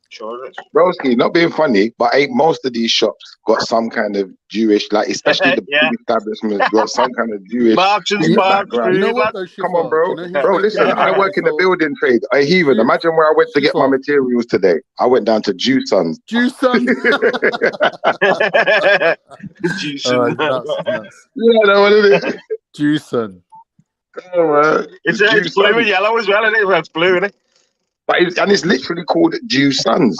Sure it is. Broski, not being funny, but ain't most of these shops got some kind of Jewish, like especially the big establishments got some kind of Jewish background. You know what though, Come on, bro. Bro, listen, I work in the building trade. I heathen. Imagine where I went to get my materials today. I went down to Jew Sons. Jew Sons. Jew Sons. Yeah, no, what it is. Jew Son. Oh, man. It's blue and yellow as well, isn't it? It's blue, isn't it? But it's literally called Jew Sons.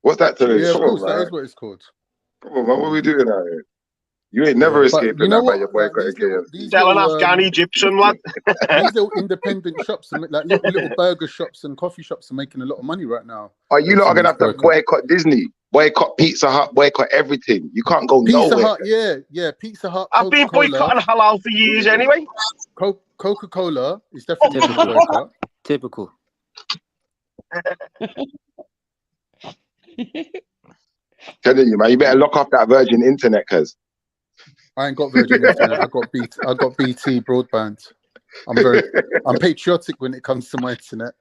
What's that to Yeah, of course, that is what it's called. Come on, man, what are we doing out here? You ain't never escaping that by your boycott again. Selling Afghan Egyptian, lad. These little independent shops, and like little burger shops and coffee shops are making a lot of money right now. Are you lot gonna have to boycott Disney? Boycott Pizza Hut, boycott everything. You can't go Pizza nowhere. Hut, yeah, Pizza Hut. I've been boycotting halal for years anyway. Coca-Cola is definitely a boycott. Typical. Telling you, man, you better lock off that Virgin Internet, cuz. I ain't got Virgin Internet. I got BT broadband. I'm patriotic when it comes to my internet.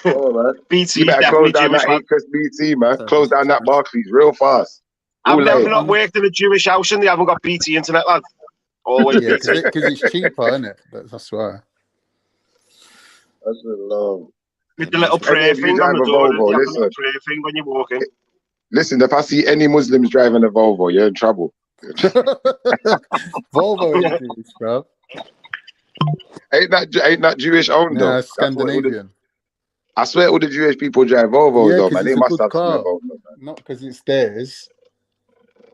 Oh man, BT. You better close down that HSBC, man. Close down that Barclays real fast. I've never not worked in a Jewish house and they haven't got BT internet, lad. Always. Yeah, because it's cheaper, isn't it? That's why. That's a long. With the little prayer thing on the door. You have a little prayer thing when you walk in. Listen, if I see any Muslims driving a Volvo, you're in trouble. Volvo is Jewish, bro. Ain't that Jewish owned though? Yeah, Scandinavian. I swear all the Jewish people drive Volvos though, man. They must have some involvement, man. Not because it's theirs.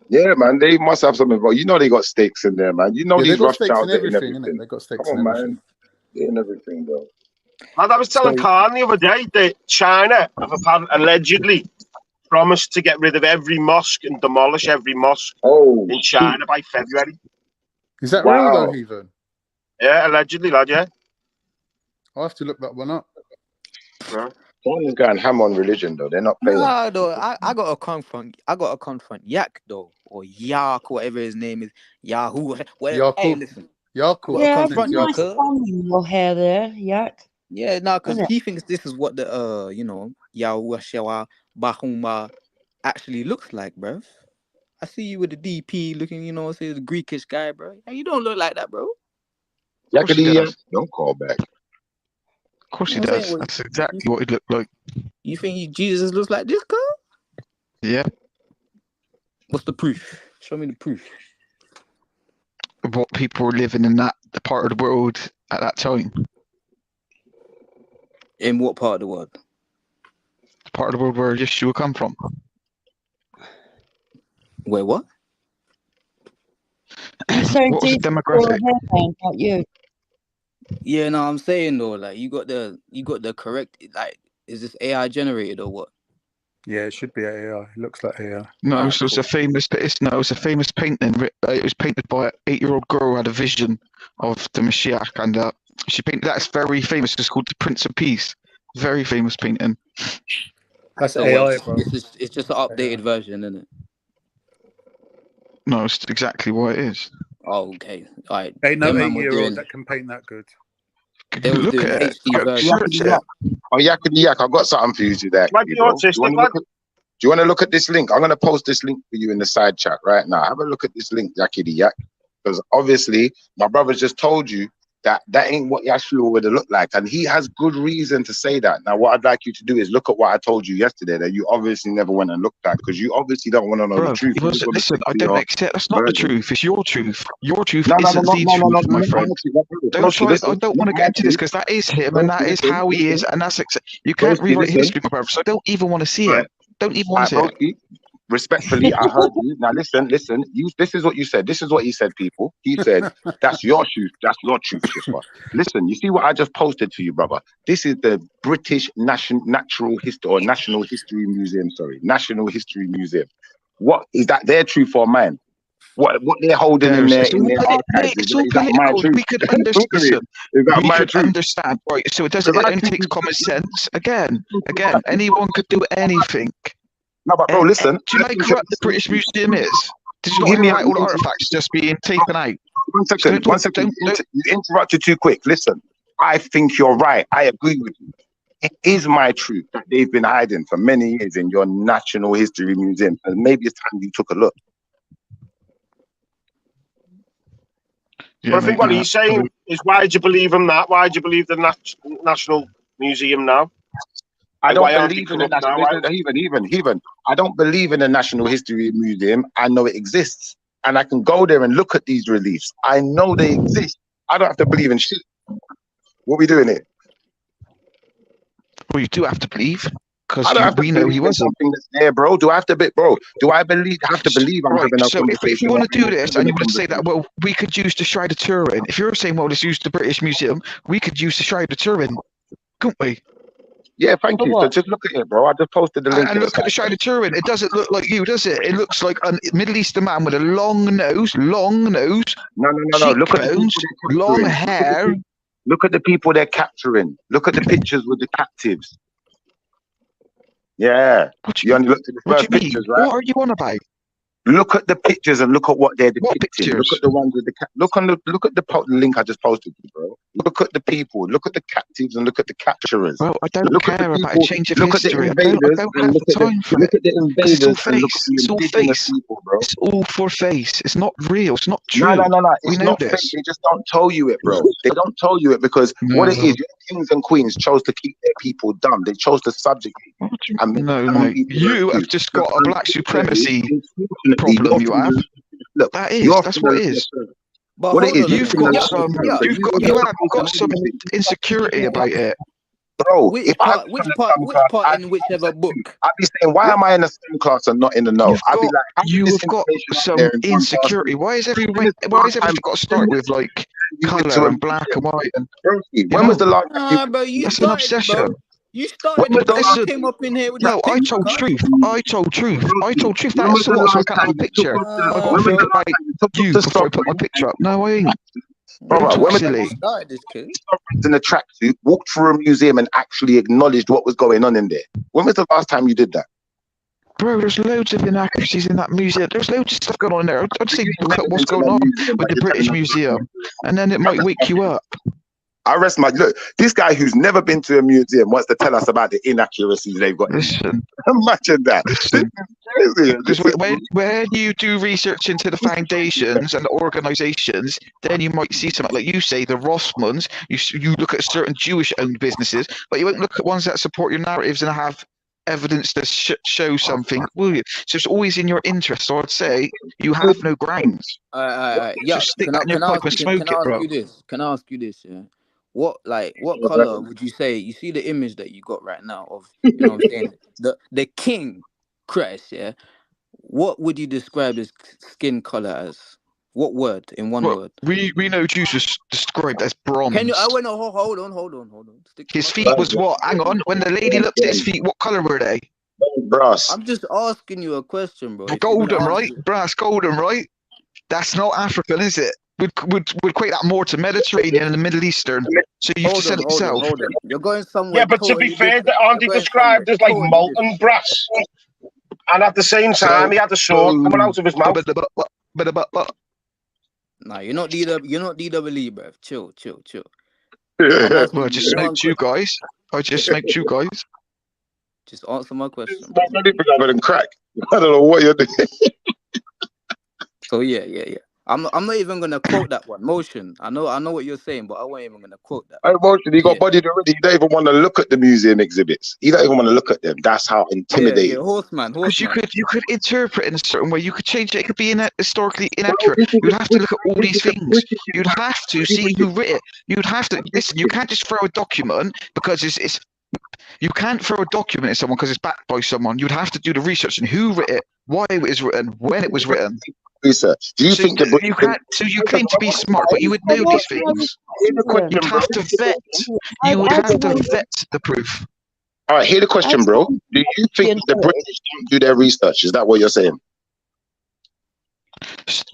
Yeah, man, they must have some involvement. You know they got stakes in there, man. You know these Rothschilds in everything. Innit? They got stakes Come in on, everything. man. They're in everything, bro. And I was telling Khan the other day that China have allegedly promised to get rid of every mosque and demolish every mosque in China by February. Is that real though, Heathen? Yeah, allegedly, lad, yeah. I'll have to look that one up. China's going ham on religion though. They're not playing. No, though, I got a confront Yak though, or Yak, whatever his name is, Yahoo. Well, hey, listen. Y'all cool. Yeah, I confront y'all, nice cuz. bun in your hair there, Yak. Yeah, nah, because Isn't it? he thinks this is what the you know, Yahusha Bahuma actually looks like, bruv. I see you with the DP looking, you know, say the Greekish guy, bro. Hey, you don't look like that, bro. Yakety, don't call back. Of course he You know what I'm saying? does. That's exactly what he looked like. You think Jesus looks like this, cuz? Yeah. What's the proof? Show me the proof. What people were living in that part of the world at that time. In what part of the world? The part of the world where Yeshua come from. Where what? You saying What was the Jesus demographic? hairband like you? Yeah, no, I'm saying though, like you got the correct, like, is this AI generated or what? Yeah, it should be AI. It looks like AI. No, Alright, so it's cool. it's a famous painting. It was painted by an 8-year-old girl who had a vision of the Mashiach, and she painted that's very famous. It's called the Prince of Peace. Very famous painting. That's So AI, what? bro. It's just an updated version, isn't it? No, it's exactly what it is. Oh, okay. All right. Ain't no Them man were 8-year-old doing. that can paint that good. They was Look doing at it. HD version. Yakety yak. Oh, yakety yak. I've got something for you today. Might be autistic, man. Do you want to look at this link? I'm going to post this link for you in the side chat right now. Have a look at this link, Yakety yak. Because obviously, my brother just told you that ain't what Yeshua would have looked like. And he has good reason to say that. Now, what I'd like you to do is look at what I told you yesterday that you obviously never went and looked at because you obviously don't want to know the truth. Listen, I don't accept. That's not the truth. It's your truth. Your truth No, isn't the truth, my friend. Don't try. Listen, I don't want to get into this because that is him and that is how he is, and that's you can't rewrite history, my brother. So I don't even want to see it. Don't even want to see it. Respectfully, I heard you. Now listen. This is what you said. This is what he said, people. He said, that's your truth. That's your truth, sister. Listen, you see what I just posted for you, brother? This is the British National History Museum. National History Museum. What is that their truth or mine? What they're holding in their archives is that my truth? We could understand. Is that We my could truth? understand, right? So it only takes common sense. Again, anyone could do anything. No, but bro, listen. Do you know how corrupt the British Museum is? Did you not hear about all the artifacts just being taken out? One second. You interrupted too quick. Listen, I think you're right. I agree with you. It is my truth that they've been hiding for many years in your National History Museum. And maybe it's time you took a look. But I think what he's saying is, why do you believe him that? Why do you believe the National Museum now? I don't believe in the National even. I don't believe in the National History Museum. I know it exists, and I can go there and look at these reliefs. I know they exist. I don't have to believe in shit. What are we doing here? Well, you do have to believe because we know he wasn't. Something that's there, bro. Do I have to be, bro? Do I have to believe? I'm having a so if you want to do this, and you want to say that, well, we could use the Shroud of Turin. If you're saying, well, let's use the British Museum, we could use the Shroud of Turin, couldn't we? Yeah, thank you. So just look at it, bro. I just posted the link. And look at the Shroud of Turin. It doesn't look like you, does it? It looks like a Middle Eastern man with a long nose. No. Look at the long hair. Look at the people they're capturing. Look at the pictures with the captives. Yeah. You only looked at the first pictures, right? What are you on about? Look at the pictures and look at what they're depicting. Look at the ones with the look at the link I just posted, bro. Look at the people. Look at the captives and look at the capturers. Well, I don't care about a change of history. I don't have the time for it. Look at the invaders. It's all face. It's all face. People, bro. It's all for face. It's not real. It's not true. No. It's we not know fake. this. They just don't tell you it, bro. They don't tell you it because what it is, your kings and queens chose to keep their people dumb. They chose to subjugate. No. You have just got a black supremacy problem. You have. Look, that's what it is. But what it is, you've got some insecurity about it. Bro, which part in whichever book? I'd be saying, why am I in the same class and not in the know? You've got some insecurity. Why is everything got to start with like colour and black and white? And when was the last time that's an obsession. You started it, bro. You came up in here with no, I told truth. I told truth. That is so what? So I can't have a picture. I've got to think about you before I put my picture up. No, I ain't. Bro, when silly. in a tracksuit, walked through a museum and actually acknowledged what was going on in there. When was the last time you did that? Bro, there's loads of inaccuracies in that museum. There's loads of stuff going on in there. I'd say look at what's going on with the British Museum, and then it might wake you up. I rest my look. This guy who's never been to a museum wants to tell us about the inaccuracies they've got. Listen, imagine that. When you do research into the foundations and the organisations, then you might see something like you say the Rossmands. You look at certain Jewish-owned businesses, but you won't look at ones that support your narratives and have evidence to show something, will you? So it's always in your interest. So I'd say you have no grounds. Yeah. Just stick that in your pipe and smoke it, bro. Can I ask you this? Yeah. What color would you say? You see the image that you got right now of, you know what I'm saying, the King Christ, yeah. What would you describe his skin color as? What word in one word? We know Jesus described as bronze. Can you? No, hold on. His feet was what? Hang on. When the lady looked at his feet, what color were they? Brass. I'm just asking you a question, bro. Golden, right? Brass, golden, right? That's not African, is it? Would equate that more to Mediterranean and the Middle Eastern. So you just said it yourself. Hold on. You're going somewhere. Yeah, but to be fair, aren't they described as like molten brass? And at the same time, he had a sword coming out of his mouth. Nah, you're not DWE, bruv. Chill. Well, I just smoked you guys. Just answer my question. That's not even other than crack. I don't know what you're doing. So yeah. I'm not even gonna quote that one. Motion. I know what you're saying, but I wasn't even gonna quote that. Hey, Motion, he got bodied already. He don't even want to look at the museum exhibits. He don't even want to look at them. That's how intimidating. Yeah, horseman. Because you could interpret it in a certain way. You could change it. It could be historically inaccurate. You'd have to look at all these things. You'd have to see who wrote it. You'd have to listen. You can't just throw a document because it's. You can't throw a document at someone because it's backed by someone. You'd have to do the research and who wrote it, why it was written, when it was written. Research. Do you think you can't? So you claim to be smart, but you would know these things. You'd have to vet. You would have to vet the proof. All right, hear the question, bro. Do you think the British don't do their research? Is that what you're saying?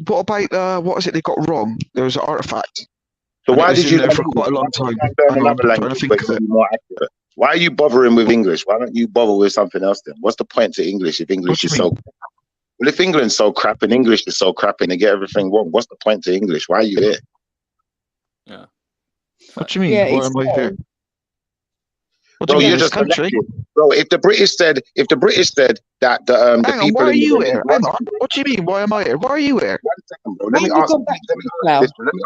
What about what is it they got wrong? There was an artifact. So why did you there for quite a long time? Why are you bothering with English? Why don't you bother with something else then? What's the point to English if English is so? Well, if England's so crap and English is so crap and they get everything wrong, what's the point to English? Why are you here? Yeah. What do you mean? Why am I here? Bro, you're just country. Bro, if the British said that the people. Why are you here? Hang on. What do you mean? Why am I here? Why are you here? 1 second, bro. Let me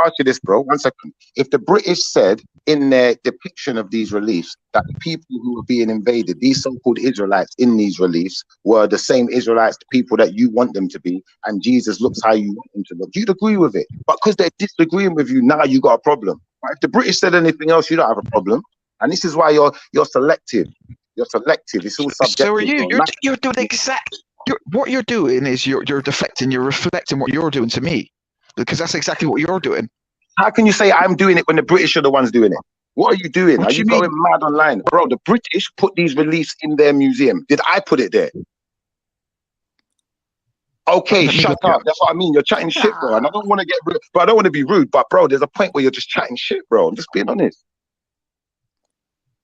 ask you this, bro. 1 second. If the British said in their depiction of these reliefs that the people who were being invaded, these so-called Israelites in these reliefs, were the same Israelites, the people that you want them to be, and Jesus looks how you want him to look, you'd agree with it. But because they're disagreeing with you, now you got a problem. But if the British said anything else, you don't have a problem. And this is why you're selective. You're selective. It's all subjective. So are you? You're doing what you're doing is you're deflecting. You're reflecting what you're doing to me, because that's exactly what you're doing. How can you say I'm doing it when the British are the ones doing it? What are you doing? Are you going mad online, bro? The British put these reliefs in their museum. Did I put it there? Okay, shut up. That's what I mean. You're chatting shit, bro. And I don't want to get rude, but I don't want to be rude. But bro, there's a point where you're just chatting shit, bro. I'm just being honest.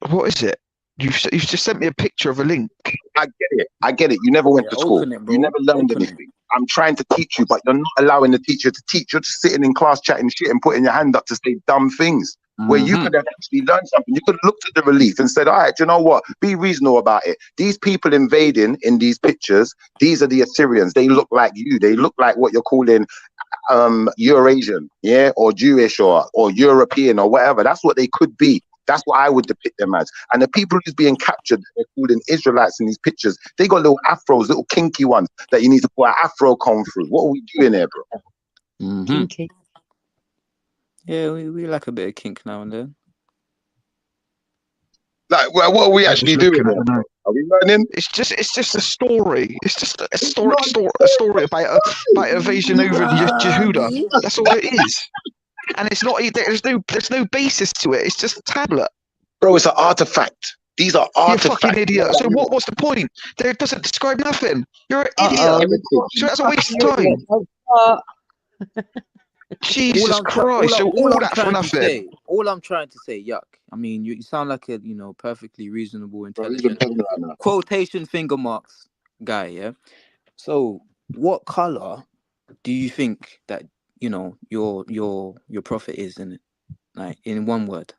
What is it? You've just sent me a picture of a link. I get it. You never went to school. You never learned anything. I'm trying to teach you, but you're not allowing the teacher to teach. You're just sitting in class chatting shit and putting your hand up to say dumb things. Where you could have actually learned something. You could have looked at the relief and said, all right, you know what? Be reasonable about it. These people invading in these pictures, these are the Assyrians. They look like you. They look like what you're calling Eurasian, yeah, or Jewish or European or whatever. That's what they could be. That's what I would depict them as. And the people who's being captured, they're calling Israelites in these pictures. They got little afros, little kinky ones that you need to put an afro comb through. What are we doing there, bro? Kinky. Yeah, we like a bit of kink now and then. Like, well, what are we actually doing? Are we learning? It's just a story. It's just a story about invasion over Yehuda. That's all it is. And it's not. There's no basis to it. It's just a tablet. Bro, it's an artifact. These are artifacts. You're a fucking idiot. So what's the point? It doesn't describe nothing. You're an idiot. So that's a waste of time. Jesus Christ! So all that for nothing. All I'm trying to say, yuck. I mean, you sound like a perfectly reasonable, intelligent quotation finger marks guy, yeah. So, what color do you think that your prophet is in it? Like in one word.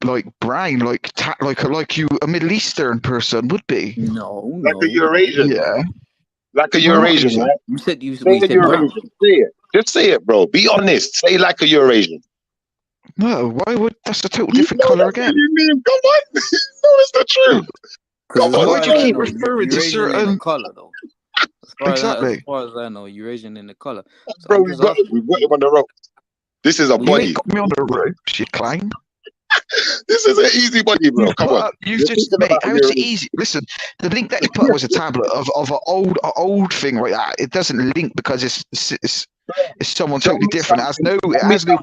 Like brown, like you a Middle Eastern person would be. No, Like a Eurasian. Yeah. Like a Well, Eurasian, right? You said Say a said brown. Eurasian. Say it. Just say it, bro. Be honest. Say like a Eurasian. No, why would that's a total You different know color that's what again? you mean. Come on. No, it's the truth. Because as Why far do as you I keep know, referring to Eurasian in the certain? color though. As Exactly. far as I know, Eurasian in the color. So Bro, I'm we've just got him. asking. We've got him on the rope. This is a You ain't body. got me on the ropes, you clown. This is an easy body, bro. Come on. You've You're just, thinking mate, about a how is it Eurasian. easy? Listen, the link that you put was a tablet of an old thing, right? It doesn't link because it's someone Show totally me different. It something. has no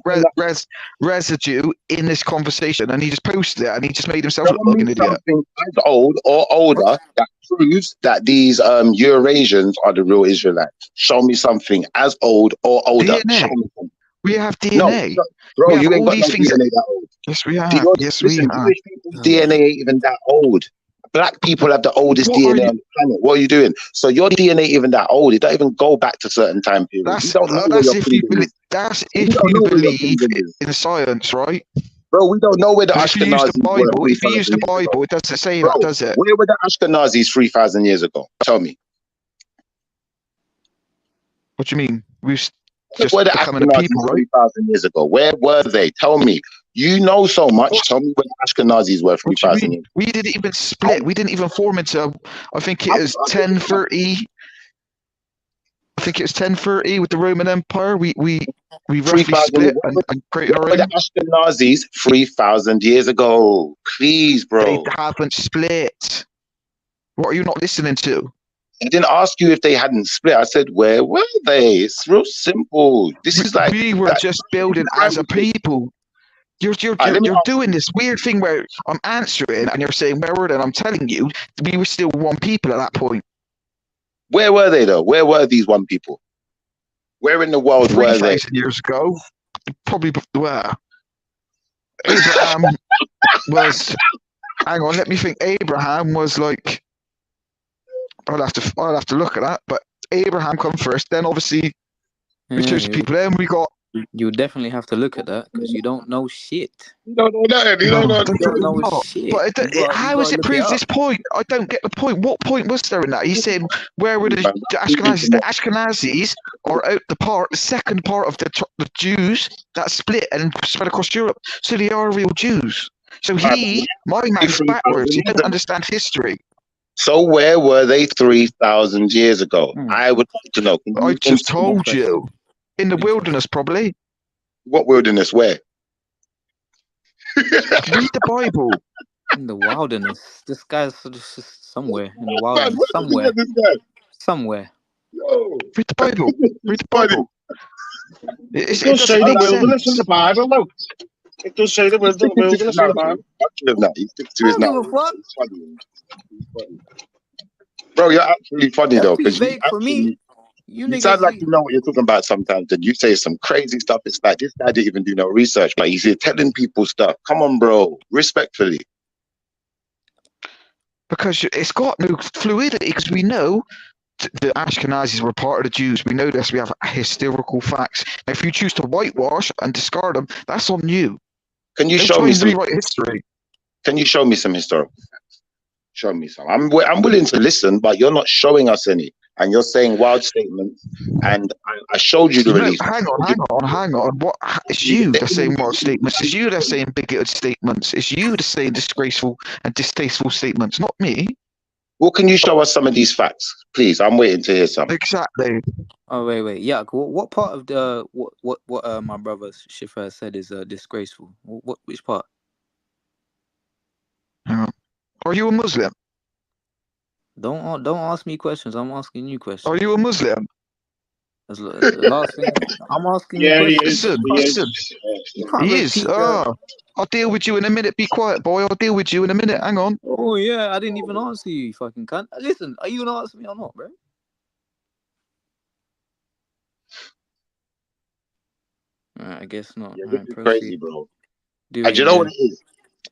residue in this conversation, and he just posted it, and he just made himself Show look like me an idiot. something as old or older that proves that these Eurasians are the real Israelites. Show me something as old or older. DNA. Show me something. We have No, DNA. bro, We have you ain't all got no these things. DNA that old. Yes, we have. Yes, we Listen, have. Jewish people's DNA ain't even that old. Black people have the oldest What are DNA you? on the planet. What are you doing? So your DNA ain't even that old. It don't even go back to certain time periods. You don't know where your If you kingdom believe. is. That's We if don't you know where your believe kingdom is. in science, right? Bro, we don't know where the If you use the Ashkenazis were Bible, 3,000 years ago. it doesn't say Bro, that, does it? where were the Ashkenazis 3,000 years ago? Tell me. What do you mean? We've just Where the becoming a Ashkenazis people, right? 3,000 years ago? Where were they? Tell me. You know so much. Tell me where the Ashkenazis were What do you 3,000 mean? years ago. We didn't even split. We didn't even form into. I think it was 1030. I think it was 1030 with the Roman Empire. We roughly 3,000 split and created our where were own. the Ashkenazis 3,000 years ago? Please, bro. They haven't split. What are you not listening to? I didn't ask you if they hadn't split. I said, where were they? It's real simple. This is like we were just building as a people. You're doing this weird thing where I'm answering and you're saying where were they? And I'm telling you we were still one people at that point. Where were they though? Where were these one people? Where in the world were they? 3,000 years ago, probably where Abraham was. Hang on, let me think. Abraham was like. I'll have to look at that. But Abraham come first, then obviously we chose people. Then we got. You definitely have to look at that because you don't know shit. You don't know that. You don't know shit. But how has it proved this point? I don't get the point. What point was there in that? He's saying where were the Ashkenazis? The Ashkenazis are out the second part of the Jews that split and spread across Europe. So they are real Jews. So my man's backwards. He doesn't understand history. So where were they 3,000 years ago? I would like to know. I just told you. In the wilderness, probably. What wilderness? Where? Read the Bible. In the wilderness. This guy's just somewhere in the wilderness. Somewhere. Yo. Read the Bible. Read the Bible. It does say the wilderness in the Bible, though. It does say the wilderness in the Bible. I don't give a fuck. Bro, you're absolutely funny though. Too vague for me. You sound like you know what you're talking about sometimes, and you say some crazy stuff. It's like this guy didn't even do no research, but he's here telling people stuff. Come on, bro, respectfully. Because it's got no fluidity. Because we know the Ashkenazis were part of the Jews. We know this. We have historical facts. Now, if you choose to whitewash and discard them, that's on you. Can you Don't show try me and some rewrite history? Can you show me some historical facts? Show me some. I'm willing to listen, but you're not showing us any. And you're saying wild statements, and I showed you the release. Hang on. What? It's you that's saying wild statements. It's you that's saying bigoted statements. It's you that's saying disgraceful and distasteful statements, not me. Well, can you show us some of these facts, please? I'm waiting to hear some. Exactly. Oh wait. Yeah. What part of the what my brother Shifa said is disgraceful? Which part? Are you a Muslim? Don't ask me questions. I'm asking you questions. Are you a Muslim? That's the last thing I'm asking you questions. Listen. He is. I'll deal with you in a minute. Be quiet, boy. I'll deal with you in a minute. Hang on. Oh yeah, I didn't even answer you, you fucking cunt. Listen, are you gonna answer me or not, bro? I guess not. Yeah, this is crazy, bro. Do And you know what it is?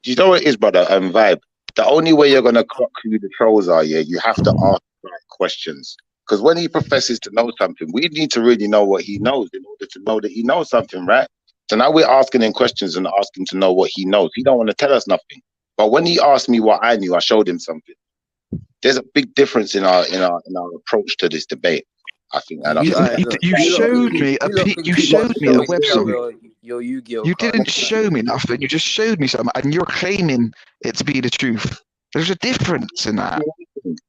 You know what it is, brother? Vibe. The only way you're gonna clock who the trolls are, yeah, you have to ask the right questions. Because when he professes to know something, we need to really know what he knows in order to know that he knows something, right? So now we're asking him questions and asking to know what he knows. He don't want to tell us nothing. But when he asked me what I knew, I showed him something. There's a big difference in our approach to this debate, I think. And You showed me a website. Your Yu-Gi-Oh! You didn't show me nothing. You just showed me something, and you're claiming it to be the truth. There's a difference in that.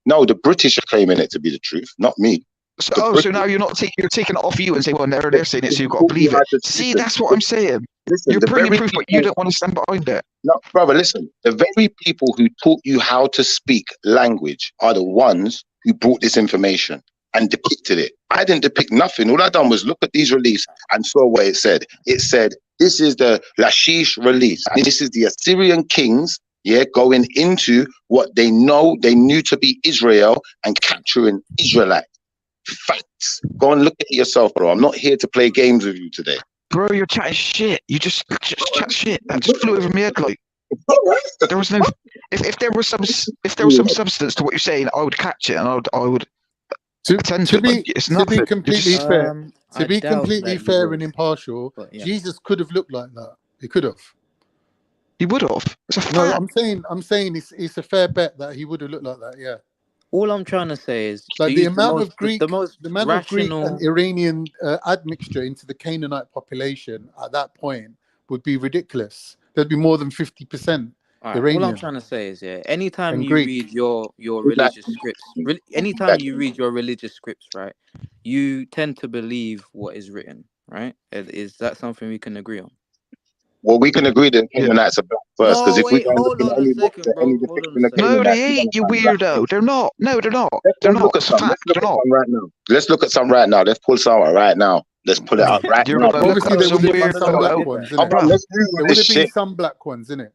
No, the British are claiming it to be the truth, not me. So, so now you're taking it off you and saying, well, they're saying it, so you've got to believe it. See, that's what I'm saying. You're bringing proof, but you don't want to stand behind it. No, brother, listen. The very people who taught you how to speak language are the ones who brought this information and depicted it. I didn't depict nothing. All I done was look at these reliefs and saw what it said. It said, this is the Lachish relief. And this is the Assyrian kings, yeah, going into what they knew to be Israel and capturing Israelites. Facts. Go and look at it yourself, bro. I'm not here to play games with you today. Bro, you're chatting shit. You just chat shit. That just flew over my head like. There was no. If there was some substance to what you're saying, I would catch it and I would. To be completely fair and impartial, Jesus could have looked like that. He could have. He would have. No, I'm saying it's a fair bet that he would have looked like that. Yeah. All I'm trying to say is like the amount of Greek, of Greek and Iranian admixture into the Canaanite population at that point would be ridiculous. There'd be more than 50%. All I'm trying to say is, anytime you read your religious scripts, anytime you read your religious scripts, right, you tend to believe what is written, right? Is that something we can agree on? Well, we can agree that Canaanites are black first, because if we hold on a second, bro. No, they ain't, you weirdo. They're not. No, they're not. They're not. It's a fact. They're not. Right now. Let's look at some right now. Let's pull some right now. Let's pull it out right now. Obviously, there would have been some black ones. There would have been some black ones, innit?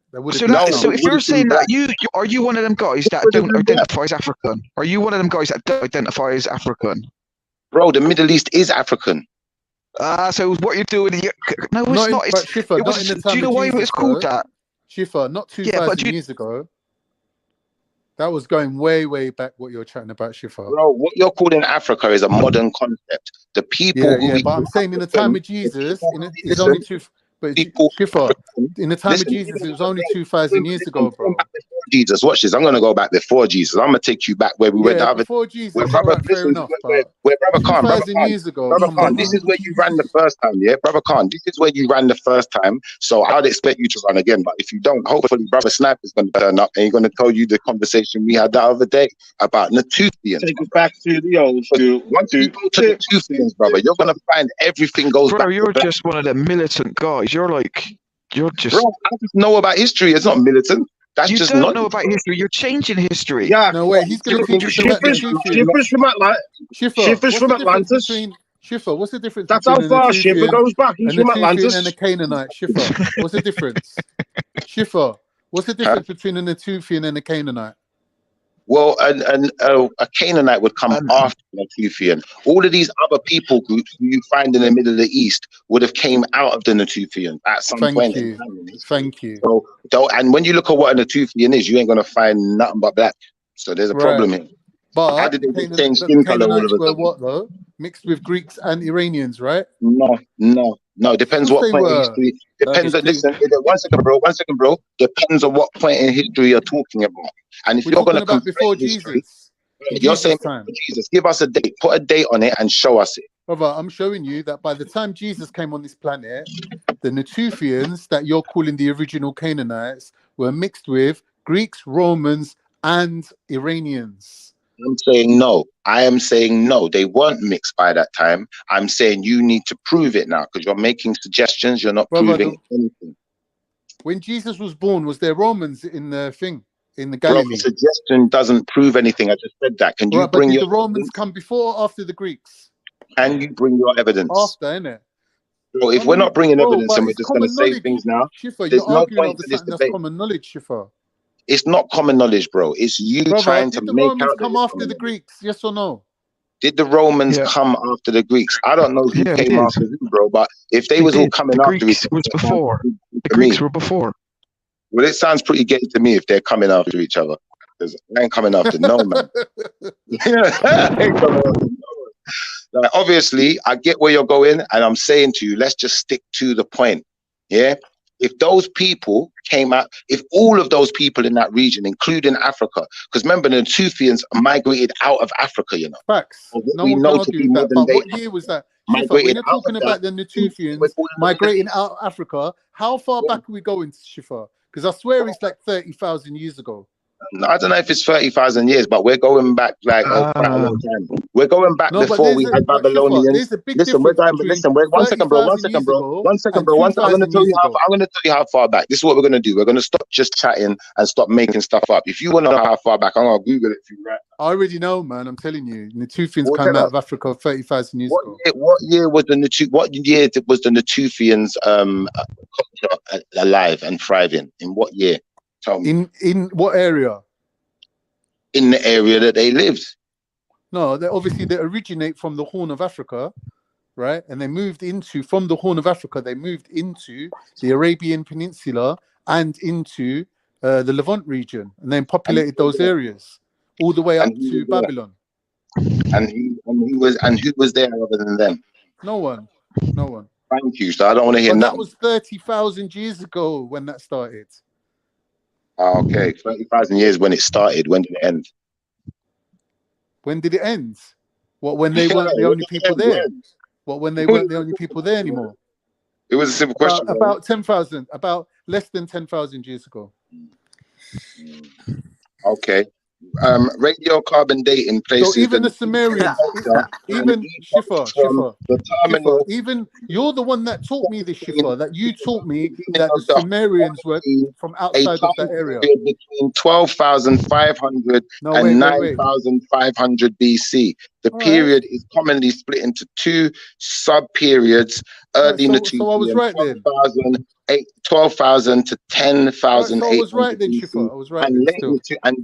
So if you're saying that, are you one of them guys that don't identify as African? Are you one of them guys that don't identify as African? Bro, the Middle East is African. So what you're doing? No, it's not. It's, Shifa, not in the time do you know why it's called that? Shifa, not 2,000 years ago. That was going way, way back. What you're chatting about, Shifa. Bro, what you're calling Africa is a modern concept. The people. But I'm saying in the time of Jesus, it's only two. But Shifa, in the time of Jesus, it was only 2,000 years ago, bro. Jesus, watch this. I'm going to go back before Jesus. I'm going to take you back where we went the other before Jesus. Brother Khan, years ago. Brother Khan, this is where you ran the first time, yeah? Brother Khan, this is where you ran the first time. So I'd expect you to run again. But if you don't, hopefully Brother Sniper's going to turn up and he's going to tell you the conversation we had the other day about Natufians. Take it back to the old school. Once you go to Natufians, brother, you're going to find everything goes back. Bro, you're just one of the militant guys. You're just. Bro, I just know about history. It's not militant. That's you just don't not know about history. You're changing history. Yeah. No way. He's going to teach you about Shifa's from Atlantis. Shifa's from Atlantis. Shifa, what's the difference? That's how far Shifa goes back. He's from Atlantis. And a Canaanite. Shifa, what's the difference? Shifa, what's the difference between a Natufian and a Canaanite? Well, a Canaanite would come after the Natufian. All of these other people groups who you find in the Middle of the East would have came out of the Natufian at some point. Thank you. So, and when you look at what a Natufian is, you ain't gonna find nothing but black. So there's a problem here. But how did they change skin color all of a sudden? What though? Mixed with Greeks and Iranians, right? No. Depends what point in history. Depends. Listen, one second, bro. Depends on what point in history you're talking about. And if you're going to about before Jesus, you're saying Jesus, give us a date. Put a date on it and show us it. Brother, I'm showing you that by the time Jesus came on this planet, the Natufians that you're calling the original Canaanites were mixed with Greeks, Romans, and Iranians. I'm saying no. I am saying no. They weren't mixed by that time. I'm saying you need to prove it now because you're making suggestions. You're not proving anything. When Jesus was born, was there Romans in the thing in the Galilee? Bro, the suggestion doesn't prove anything. I just said that. Can you bring your the Romans come before or after the Greeks? Can you bring your evidence? After, innit? Well, if we're not bringing evidence and we're just going to say things now, Shifa, there's no point to this debate. That's common knowledge, Shifa. It's not common knowledge, bro. It's you trying to make out. Did the Romans come after the Greeks? Yes or no? Did the Romans come after the Greeks? I don't know who came after who, bro. But if they was all coming after Greeks was before. The Greeks were before. Well, it sounds pretty gay to me if they're coming after each other. Because I ain't coming after no man. I ain't coming after no one. Like, obviously, I get where you're going, and I'm saying to you, let's just stick to the point. Yeah. If those people came out, if all of those people in that region, including Africa, because remember, the Natufians migrated out of Africa, you know. Facts. No one can argue with that. But what year was that? Shifa, when you're talking about the Natufians migrating out of Africa, how far back are we going, Shifa? Because I swear it's like 30,000 years ago. I don't know if it's 30,000 years, but we're going back like quite a long time. We're going back before we had Babylonians. There's a big listen, we're difference going. between Listen, wait, 1 second, bro. 1 second, bro. 1 second, bro. 1 second. I'm going to tell you how. I'm going to tell you how far back. This is what we're going to do. We're going to stop just chatting and stop making stuff up. If you want to know how far back, I'm going to Google it for you right now. I already know, man. I'm telling you, Natufians came out of Africa 30,000 years ago. What year was the Natufians culture alive and thriving? In what year? Tell me. In what area? In the area that they lived. No, they originate from the Horn of Africa, right? And they moved from the Horn of Africa, they moved into the Arabian Peninsula and into the Levant region, and then populated those areas all the way up to Babylon. And who was there other than them? No one. Thank you. So I don't want to hear But nothing. that was 30,000 years ago when that started. Okay, 30,000 years when it started. When did it end? When did it end? What, when they weren't the only people there? What, when they weren't the only people there anymore? It was a simple question. About 10,000, about less than 10,000 years ago. Okay. Radiocarbon dating places. So even the Sumerians, even Shifa, even you're the one that taught me this, Shifa, that you taught me that the Sumerians were from outside of that area. Between 12,500 and 9,500 BC. The period is commonly split into two sub-periods. Early Natufian, so I was right then. 12,000 to 10,000. So I was right then, Shifa. I was right. And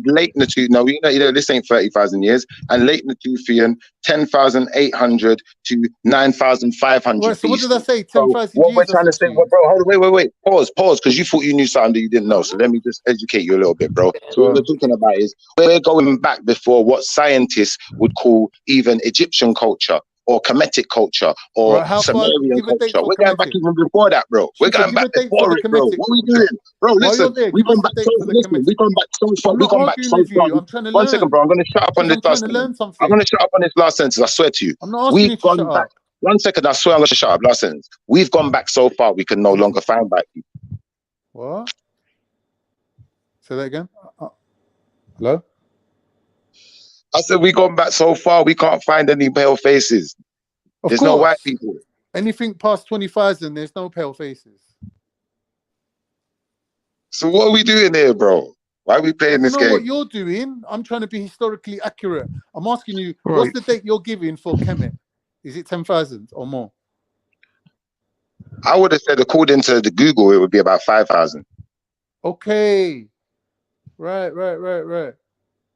late Natufian, no, you know, this ain't 30,000 years. And late Natufian, 10,800 to 9,500. Right, so what did I say? 10,000 years. What we're trying to say, bro, hold on, wait. Pause, because you thought you knew something that you didn't know. So let me just educate you a little bit, bro. So what we're talking about is we're going back before what scientists would call even Egyptian culture, or Kemetic culture, or Sumerian culture. We're going back even before that, bro. We're going back before it, bro. What are we doing? Bro, listen, we've gone back so far. We've gone back so far. 1 second, bro. I'm going to shut up on this last sentence. I'm going to shut up on this last sentence. I swear to you. I'm not asking you to shut up. 1 second, I swear I'm going to shut up. Last sentence. We've gone back so far, we can no longer find back. What? Say that again? Hello? I said we've gone back so far, we can't find any pale faces. There's no white people. Anything past 20,000, there's no pale faces. So what are we doing here, bro? Why are we playing this game? What you're doing, I'm trying to be historically accurate. I'm asking you, what's the date you're giving for Kemet? Is it 10,000 or more? I would have said, according to the Google, it would be about 5,000. Okay. Right.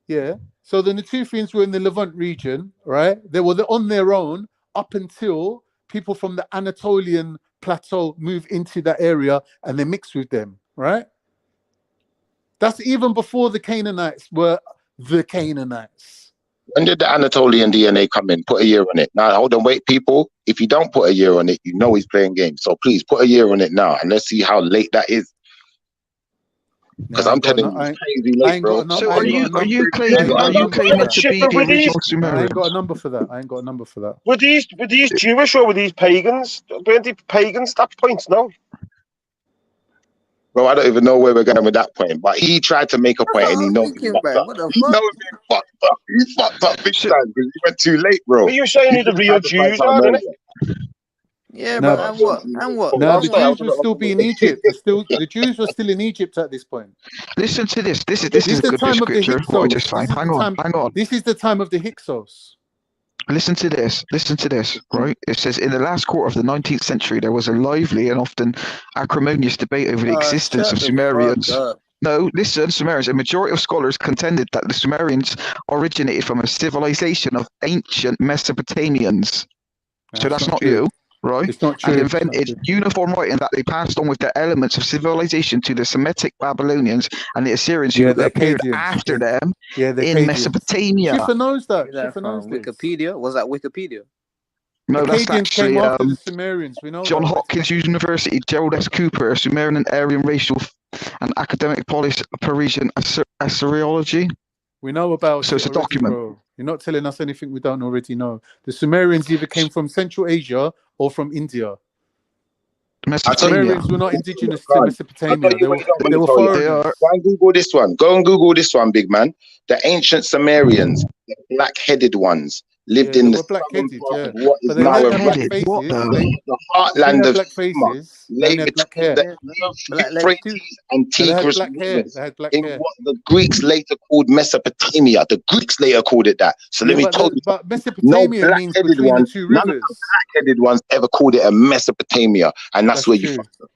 Yeah. So the Natufians were in the Levant region, right? They were on their own up until people from the Anatolian plateau move into that area and they mix with them, right? That's even before the Canaanites were the Canaanites. When did the Anatolian DNA come in? Put a year on it. Now, hold on, wait, people. If you don't put a year on it, you know he's playing games. So please put a year on it now and let's see how late that is. Because I'm telling you, it's crazy late, bro. So are you claiming to be the original Sumerians? I ain't got a number for that. Were these Jewish or were these pagans? Weren't they pagans at that point? No. Bro, I don't even know where we're going with that point. But he tried to make a point and he knows he fucked up. He fucked up big time because he went too late, bro. But you're saying who the real Jews are, isn't it? Yeah, but and what? No, the Jews will still be in Egypt. The Jews were still in Egypt at this point. Listen to this. This is a good scripture. Hang on. This is the time of the Hyksos. Listen to this, right? It says, in the last quarter of the 19th century, there was a lively and often acrimonious debate over the existence of Sumerians. No, listen, Sumerians. A majority of scholars contended that the Sumerians originated from a civilization of ancient Mesopotamians. So that's not you. right? It's not And true. invented uniform writing that they passed on with the elements of civilization to the Semitic Babylonians and the Assyrians who the appeared Akkadians. after them Yeah, the in Akkadians. Mesopotamia. Schiffer knows that. Where's that Schiffer knows from? this. Wikipedia? Was that Wikipedia? No, that's Akkadians actually came after the Sumerians. We know John that. Hopkins University, Gerald S. Cooper, Sumerian and Aryan racial and academic Parisian Assyriology. We know about so it it's a already, document. bro. You're not telling us anything we don't already know. The Sumerians either came from Central Asia or from India. Mesopotamia. Sumerians were not indigenous to Mesopotamia. They were They foreigners. Go and Google this one. Go and Google this one, big man. The ancient Sumerians, the black-headed ones, lived in they the were black-headed, of what is but they now only had black Iraq. faces. The They heartland had of black Sumer faces. They lay only had black between hair. the Euphrates and No, they had Tigris black hair. rivers They had black in hair. what the Greeks later called Mesopotamia. The Greeks later called it that. So let me tell you, but no Mesopotamia means black-headed between the one, two none of rivers. the black-headed ones ever called it a Mesopotamia, and that's where you true. fucked up.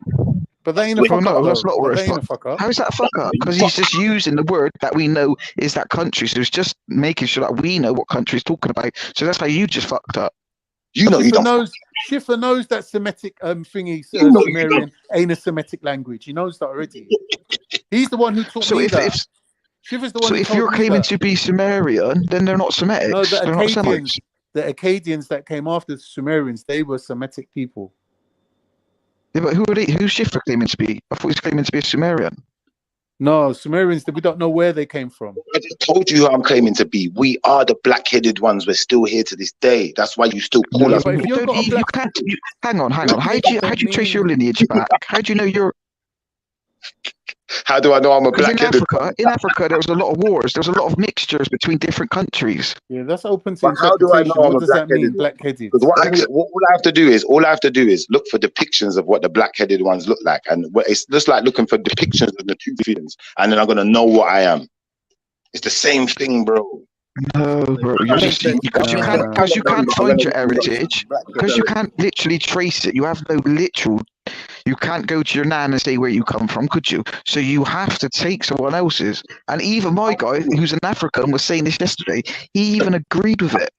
But they ain't a Well, fuck no, up, that's though. not But where they it's ain't a fuck. fuck up. How is that a fuck up? Because he's just using the word that we know is that country. So it's just making sure that we know what country he's talking about. So that's how you just fucked up. You know you don't. Schiffer knows that Semitic Sumerian ain't a Semitic language. He knows that already. He's the one who taught me that. Schiffer's the one So who if told you're me claiming that. to be Sumerian, then they're not Semitics. No, the they're not Semites. Akkadians that came after the Sumerians, they were Semitic people. Yeah, but who are they? Who's Schiffer claiming to be? I thought he was claiming to be a Sumerian. No, Sumerians, we don't know where they came from. I just told you who I'm claiming to be. We are the black-headed ones. We're still here to this day. That's why you still call us. But if you've got a black... Hang on. How do you trace your lineage back? How do you know you're... How do I know I'm a black-headed? In Africa, there was a lot of wars. There was a lot of mixtures between different countries. Yeah, that's open to But how do I know interpretation. I'm What a does that mean, black-headed? black-headed? Because all I have to do is look for depictions of what the black-headed ones look like, and it's just like looking for depictions of the two feelings, and then I'm gonna know what I am. It's the same thing, bro. No, bro, you're just because you can't find your heritage, because you can't literally trace it. You have no literal. You can't go to your nan and say where you come from, could you? So you have to take someone else's. And even my guy, who's an African, was saying this yesterday. He even agreed with it.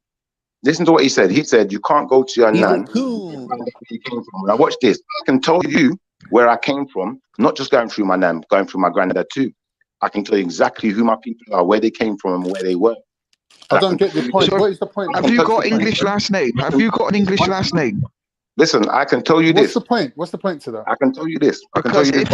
Listen to what he said. He said you can't go to your nan. Now watch this. I can tell you where I came from, not just going through my nan, going through my granddad too. I can tell you exactly who my people are, where they came from, and where they were. I don't get the point. What is the point? Have you got English last name? Have you got an English last name? Listen, I can tell you this. What's the point? What's the point to that? I can tell you this. Because if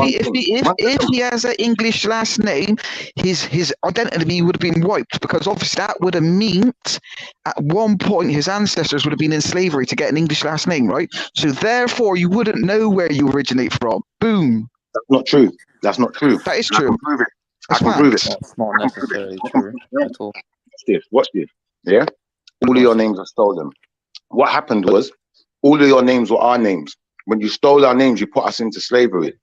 he has an English last name, his identity would have been wiped. Because obviously that would have meant at one point his ancestors would have been in slavery to get an English last name, right? So therefore you wouldn't know where you originate from. Boom. That's not true. That's not true. That is true. I can prove it. That's not necessarily true at all. Watch this. Yeah? All of your names are stolen. What happened was, all of your names were our names. When you stole our names, you put us into slavery.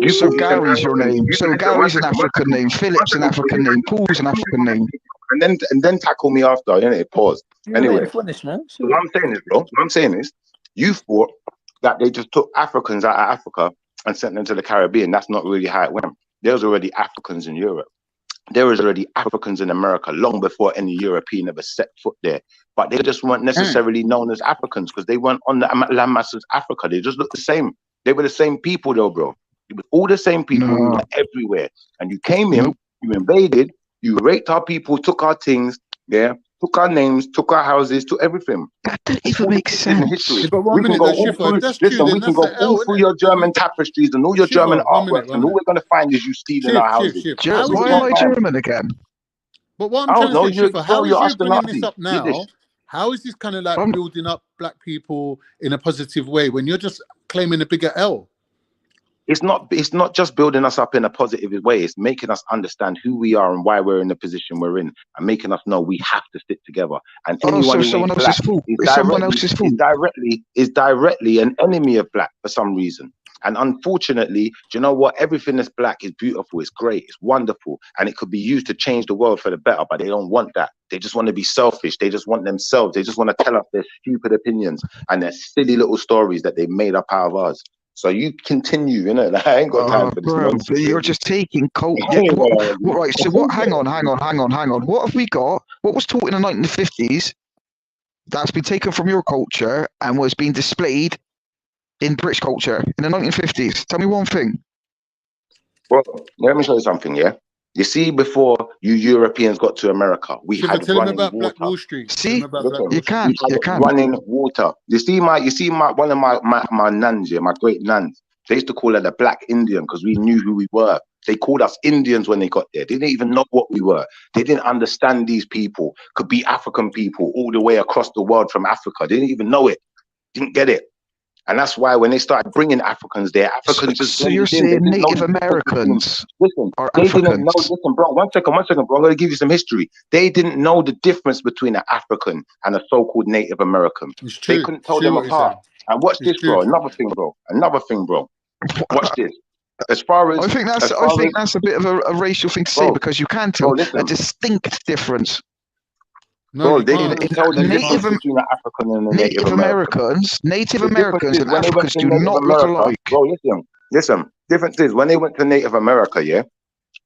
So Gary's your name. So Gary's an African name. Philip's an African name. Paul's an African name. And then tackle me after, innit? Pause. Anyway, finish, man. what I'm saying is, bro, what I'm saying is, you thought that they just took Africans out of Africa and sent them to the Caribbean. That's not really how it went. There was already Africans in Europe. There was already Africans in America long before any European ever set foot there. But they just weren't necessarily known as Africans because they weren't on the landmass of Africa. They just looked the same. They were the same people though, bro. It was all the same people who were everywhere. And you came in, you invaded, you raped our people, took our things, yeah, took our names, took our houses, took everything. That doesn't even make sense. Yeah, but one minute, we can go all through your German tapestries and all your German artworks, and all we're going to find is you stealing our houses. Why am I German again? But what I'm trying to say, Schiffer, how is you bringing this up now? Yiddish. How is this kind of like building up black people in a positive way when you're just claiming a bigger L? It's not just building us up in a positive way. It's making us understand who we are and why we're in the position we're in, and making us know we have to stick together. And anyone who ain't black is directly an enemy of black for some reason. And unfortunately, do you know what? Everything that's black is beautiful, it's great, it's wonderful, and it could be used to change the world for the better, but they don't want that. They just want to be selfish. They just want themselves. They just want to tell us their stupid opinions and their silly little stories that they made up out of us. So you continue, you know, I ain't got time for this nonsense. You're just taking cult. Right, so what? Hang on. What have we got? What was taught in the 1950s that's been taken from your culture and was being displayed in British culture in the 1950s? Tell me one thing. Well, let me show you something, yeah? You see, before you Europeans got to America, we Shiva, had tell him running about water. Black Wall Street. Tell See, him about Black Listen, Wall you Street. can, we you had can. running water. You see, one of my nuns, yeah, my great nuns, they used to call her the Black Indian because we knew who we were. They called us Indians when they got there. They didn't even know what we were. They didn't understand these people could be African people all the way across the world from Africa. They didn't even know it. Didn't get it. And that's why when they started bringing Africans there, Africans just So you're blended in. They saying didn't know Native the difference between. Americans Listen, are they didn't know. Africans? Listen, bro, one second, bro. I'm going to give you some history. They didn't know the difference between an African and a so-called Native American. It's They true. couldn't tell True them what you're apart. saying. And watch It's this, true. bro. Another thing, bro. Watch this. As far as, I think that's a bit of a racial thing to say, because you can tell a distinct difference. No, you They can't. didn't tell the No, you difference can't. between an African and a Native American. Native The difference Americans is and when they went Africans to do Native not look America, alike. bro, listen. Difference is when they went to Native America, yeah,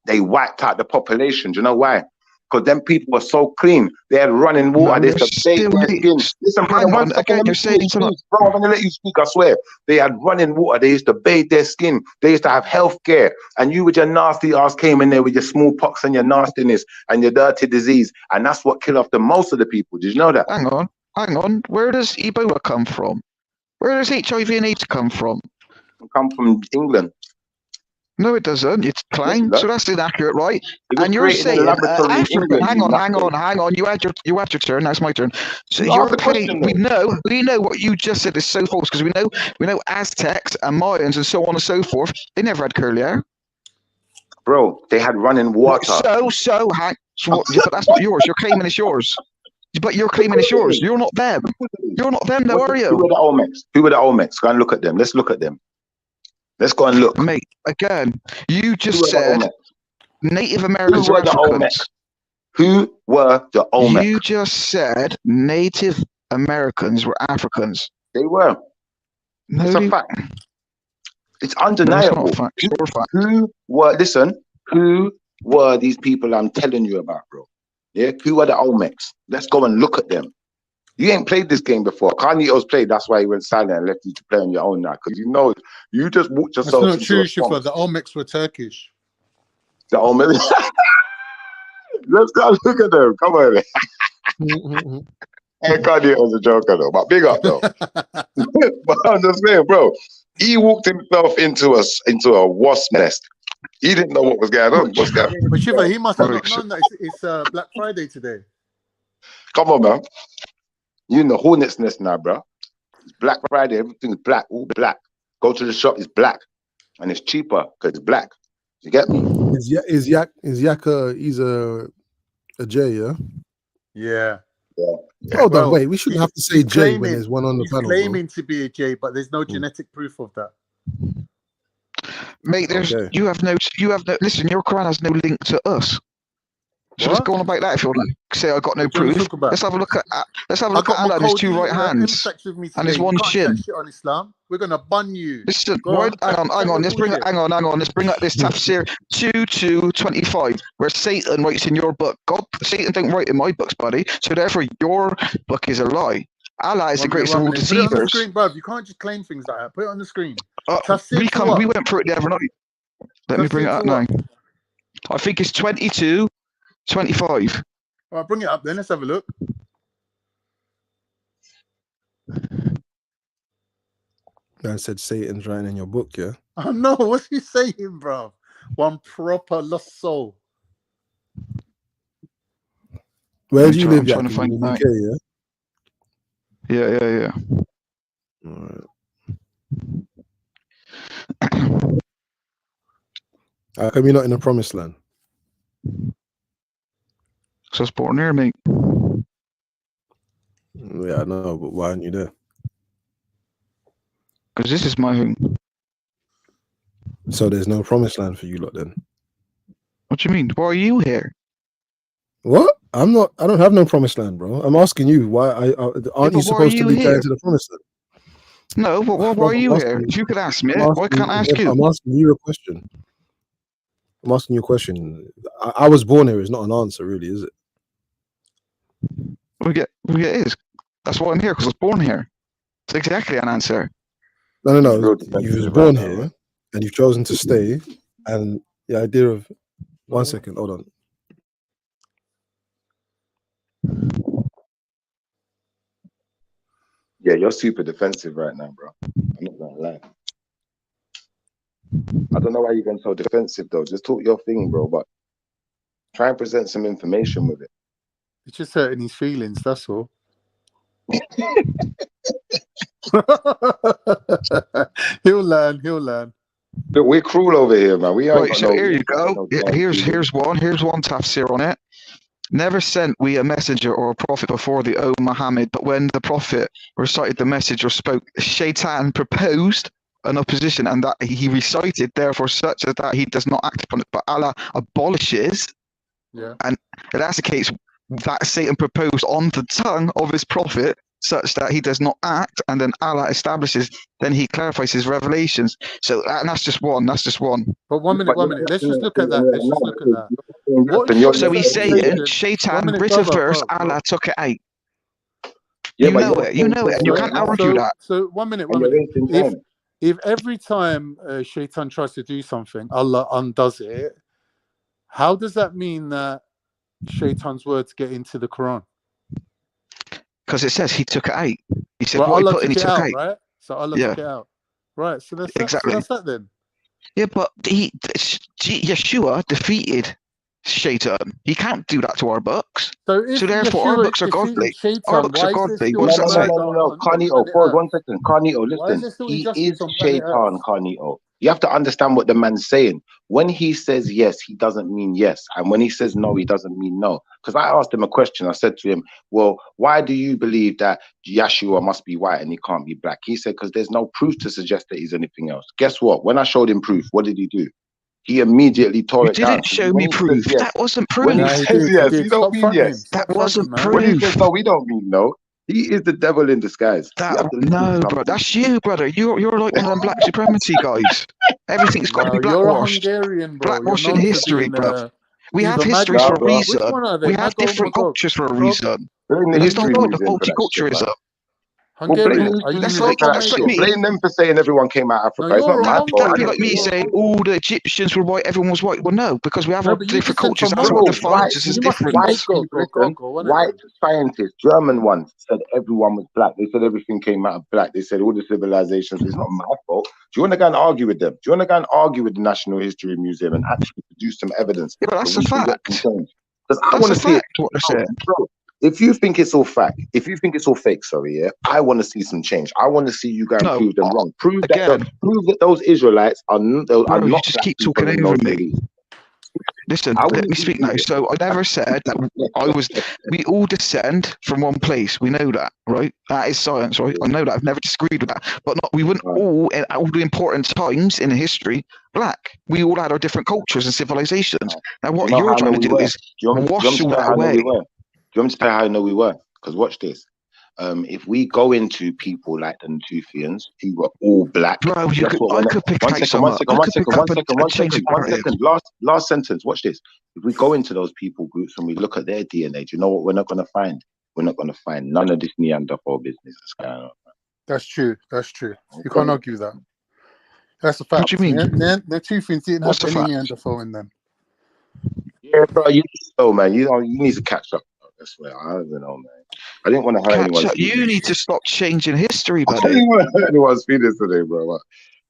they wiped out the population. Do you know why? Because them people were so clean. They had running water. They used to bathe their skin. Listen, brother, Hang one on, second. again, Let me you're saying finish, something. please. Bro, I'm going to let you speak, I swear. They had running water. They used to bathe their skin. They used to have health care. And you with your nasty ass came in there with your smallpox and your nastiness and your dirty disease. And that's what killed off the most of the people. Did you know that? Hang on. Where does Ebola come from? Where does HIV and AIDS come from? It come from England. No, it doesn't. It's Klein, so that's inaccurate, right? It was And you're created in a saying laboratory in Africa. England. Hang on. You had your turn. Now it's my turn. So You you're asked the claiming question, we know what you just said is so false, because we know Aztecs and Mayans and so on and so forth. They never had curly hair, bro. They had running water. But that's not yours. You're claiming it's yours. But you're claiming it's yours. You're not them. You're not them, though, are you? Who were the Olmecs? Who were the Olmecs? Go and look at them. Let's look at them. Let's go and look. Mate, again, you just said Native Americans Who are were the Africans. Olmecs? Who were the Olmecs? You just said Native Americans were Africans. They were. No, it's a fact. It's undeniable. No, it's not a fact. Who were these people I'm telling you about, bro? Yeah, who are the Olmecs? Let's go and look at them. You ain't played this game before. Carnito's played, that's why he went silent and left you to play on your own now. Because you just walked yourself That's not into true, a Shifa. swamp. The Olmecs were Turkish. The Olmecs. Let's go and look at them. Come on. Hey, Carnito's a joker though, but big up though. But I'm just saying, bro, he walked himself into a wasp nest. He didn't know what was going on. What's going on? But Shiva, he must have not known that it's Black Friday today. Come on, man. You in the hornet's nest now, bro. It's Black Friday. Everything is black. All black. Go to the shop. It's black, and it's cheaper because it's black. You get me? Is Yak he's a J, yeah? Yeah. Hold on, Well, wait. We shouldn't have to say J when there's one on the he's panel. claiming to be a J, but there's no genetic proof of that. Mate, you have no. Listen, your Quran has no link to us. So let's go on about that if you want to say I got no proof. Let's have a look at Allah. There's two right hands and there's one shin. Shit on Islam. We're gonna bun you. Listen, hang on. Let's bring up this tafsir 2:25, where Satan writes in your book. Satan don't write in my books, buddy. So therefore, your book is a lie. Allah is the greatest of all Put it on the deceivers. screen, bruv. You can't just claim things like that. Put it on the screen. We went through it the other night. Let me bring it up now. I think it's 22:25. All right, bring it up then. Let's have a look. Man said Satan's writing in your book, yeah? Oh no, what's he saying, bro? One proper lost soul. Where do you live, I'm trying Yak? to find In the it UK, now. Yeah. All right. How come you're not in the promised land? So I was born here, mate. Yeah, I know, but why aren't you there? Because this is my home. So there's no promised land for you lot then? What do you mean? Why are you here? What? I don't have no promised land, bro. I'm asking you, aren't you supposed to be going to the promised land? No, but why are you here? If you could ask me, why can't I ask you? I'm asking you a question. I'm asking you a question. I was born here is not an answer, really, is it? It is. That's why I'm here, because I was born here. It's exactly an answer. No. Real You was defensive right born now, here, man. and you've chosen to stay. And the idea of 1 second, hold on. Yeah, you're super defensive right now, bro. I'm not gonna lie. I don't know why you're getting so defensive though. Just talk your thing, bro. But try and present some information with it. It's just hurting his feelings. That's all. He'll learn. Look, we're cruel over here, man. We ain't Right, got so no. here you go. No Here's one tafsir on it. Never sent we a messenger or a prophet before thee, O Muhammad, but when the prophet recited the message or spoke, Shaitan proposed an opposition, and that he recited, therefore such as that he does not act upon it, but Allah abolishes. Yeah. And if that's the case, that Satan proposed on the tongue of his prophet, such that he does not act, and then Allah establishes, then he clarifies his revelations. So and that's just one. But one minute. Let's just look at that. So he's saying Shaitan reversed, Allah took it out. Yeah, you know it, and you can't argue that. So 1 minute. If every time Shaitan tries to do something, Allah undoes it, how does that mean that Shaitan's words get into the Quran? Because it says he took it out. He said, well, what Allah he put in, he took it took out, out. right? So Allah took it out. Right, so that's exactly. So that's that then. Yeah, but Yeshua defeated Shaitan. He can't do that to our books. So therefore, our books are godly. Our books are godly. What does that say? No. Carnito, pause 1 second. Carnito, listen. He is Shaitan, Carnito. You have to understand what the man's saying. When he says yes, he doesn't mean yes. And when he says no, he doesn't mean no. Because I asked him a question. I said to him, well, why do you believe that Yeshua must be white and he can't be black? He said, because there's no proof to suggest that he's anything else. Guess what? When I showed him proof, what did he do? He immediately tore it down. You didn't show me proof. Yes, that wasn't proof. When he says yes, you don't mean yes. That wasn't proof. When he says no, we don't mean no. He is the devil in disguise. No, bro, that's you, brother. You're like one of them black supremacy guys. Everything's got to be blackwashed. You're a Hungarian, bro. Blackwashing history, bro. We have history for a reason. We have different cultures for a reason. Let's not put the multiculturalism. That's like me. Blame them for saying everyone came out of Africa. It's not my fault. That'd be like me saying all the Egyptians were white, everyone was white. Well, no, because we have our different cultures. That's what defines us as different. White scientists, German ones, said everyone was black. They said everything came out of black. They said all the civilizations. It's not my fault. Do you want to go and argue with them? Do you want to go and argue with the National History Museum and actually produce some evidence? Yeah, but that's a fact. Because I want to see what they're saying. If you think it's all fake, yeah, I want to see some change. I want to see you guys prove them wrong. Prove that those Israelites are not. You just keep talking over me. Listen, let me speak now. So I never said that we all descend from one place. We know that, right? That is science, right? I know that. I've never disagreed with that. But we wouldn't all, at all the important times in history, black. We all had our different cultures and civilizations. Now what you're trying to do is wash all that away. Do you want me to tell you how I know we were? Because watch this. If we go into people like the Natufians, who were all black. Bro, I could pick one second. Last sentence. Watch this. If we go into those people groups and we look at their DNA, do you know what we're not going to find? We're not going to find none of this Neanderthal business that's going on. That's true. You can't argue that. That's a fact. What do you mean? Natufians didn't have any Neanderthal in them. Yeah, bro. You need to catch up. I swear, I don't know, man. I didn't want to hurt anyone. You need to stop changing history, buddy. I didn't want to hurt anyone's feelings today, bro.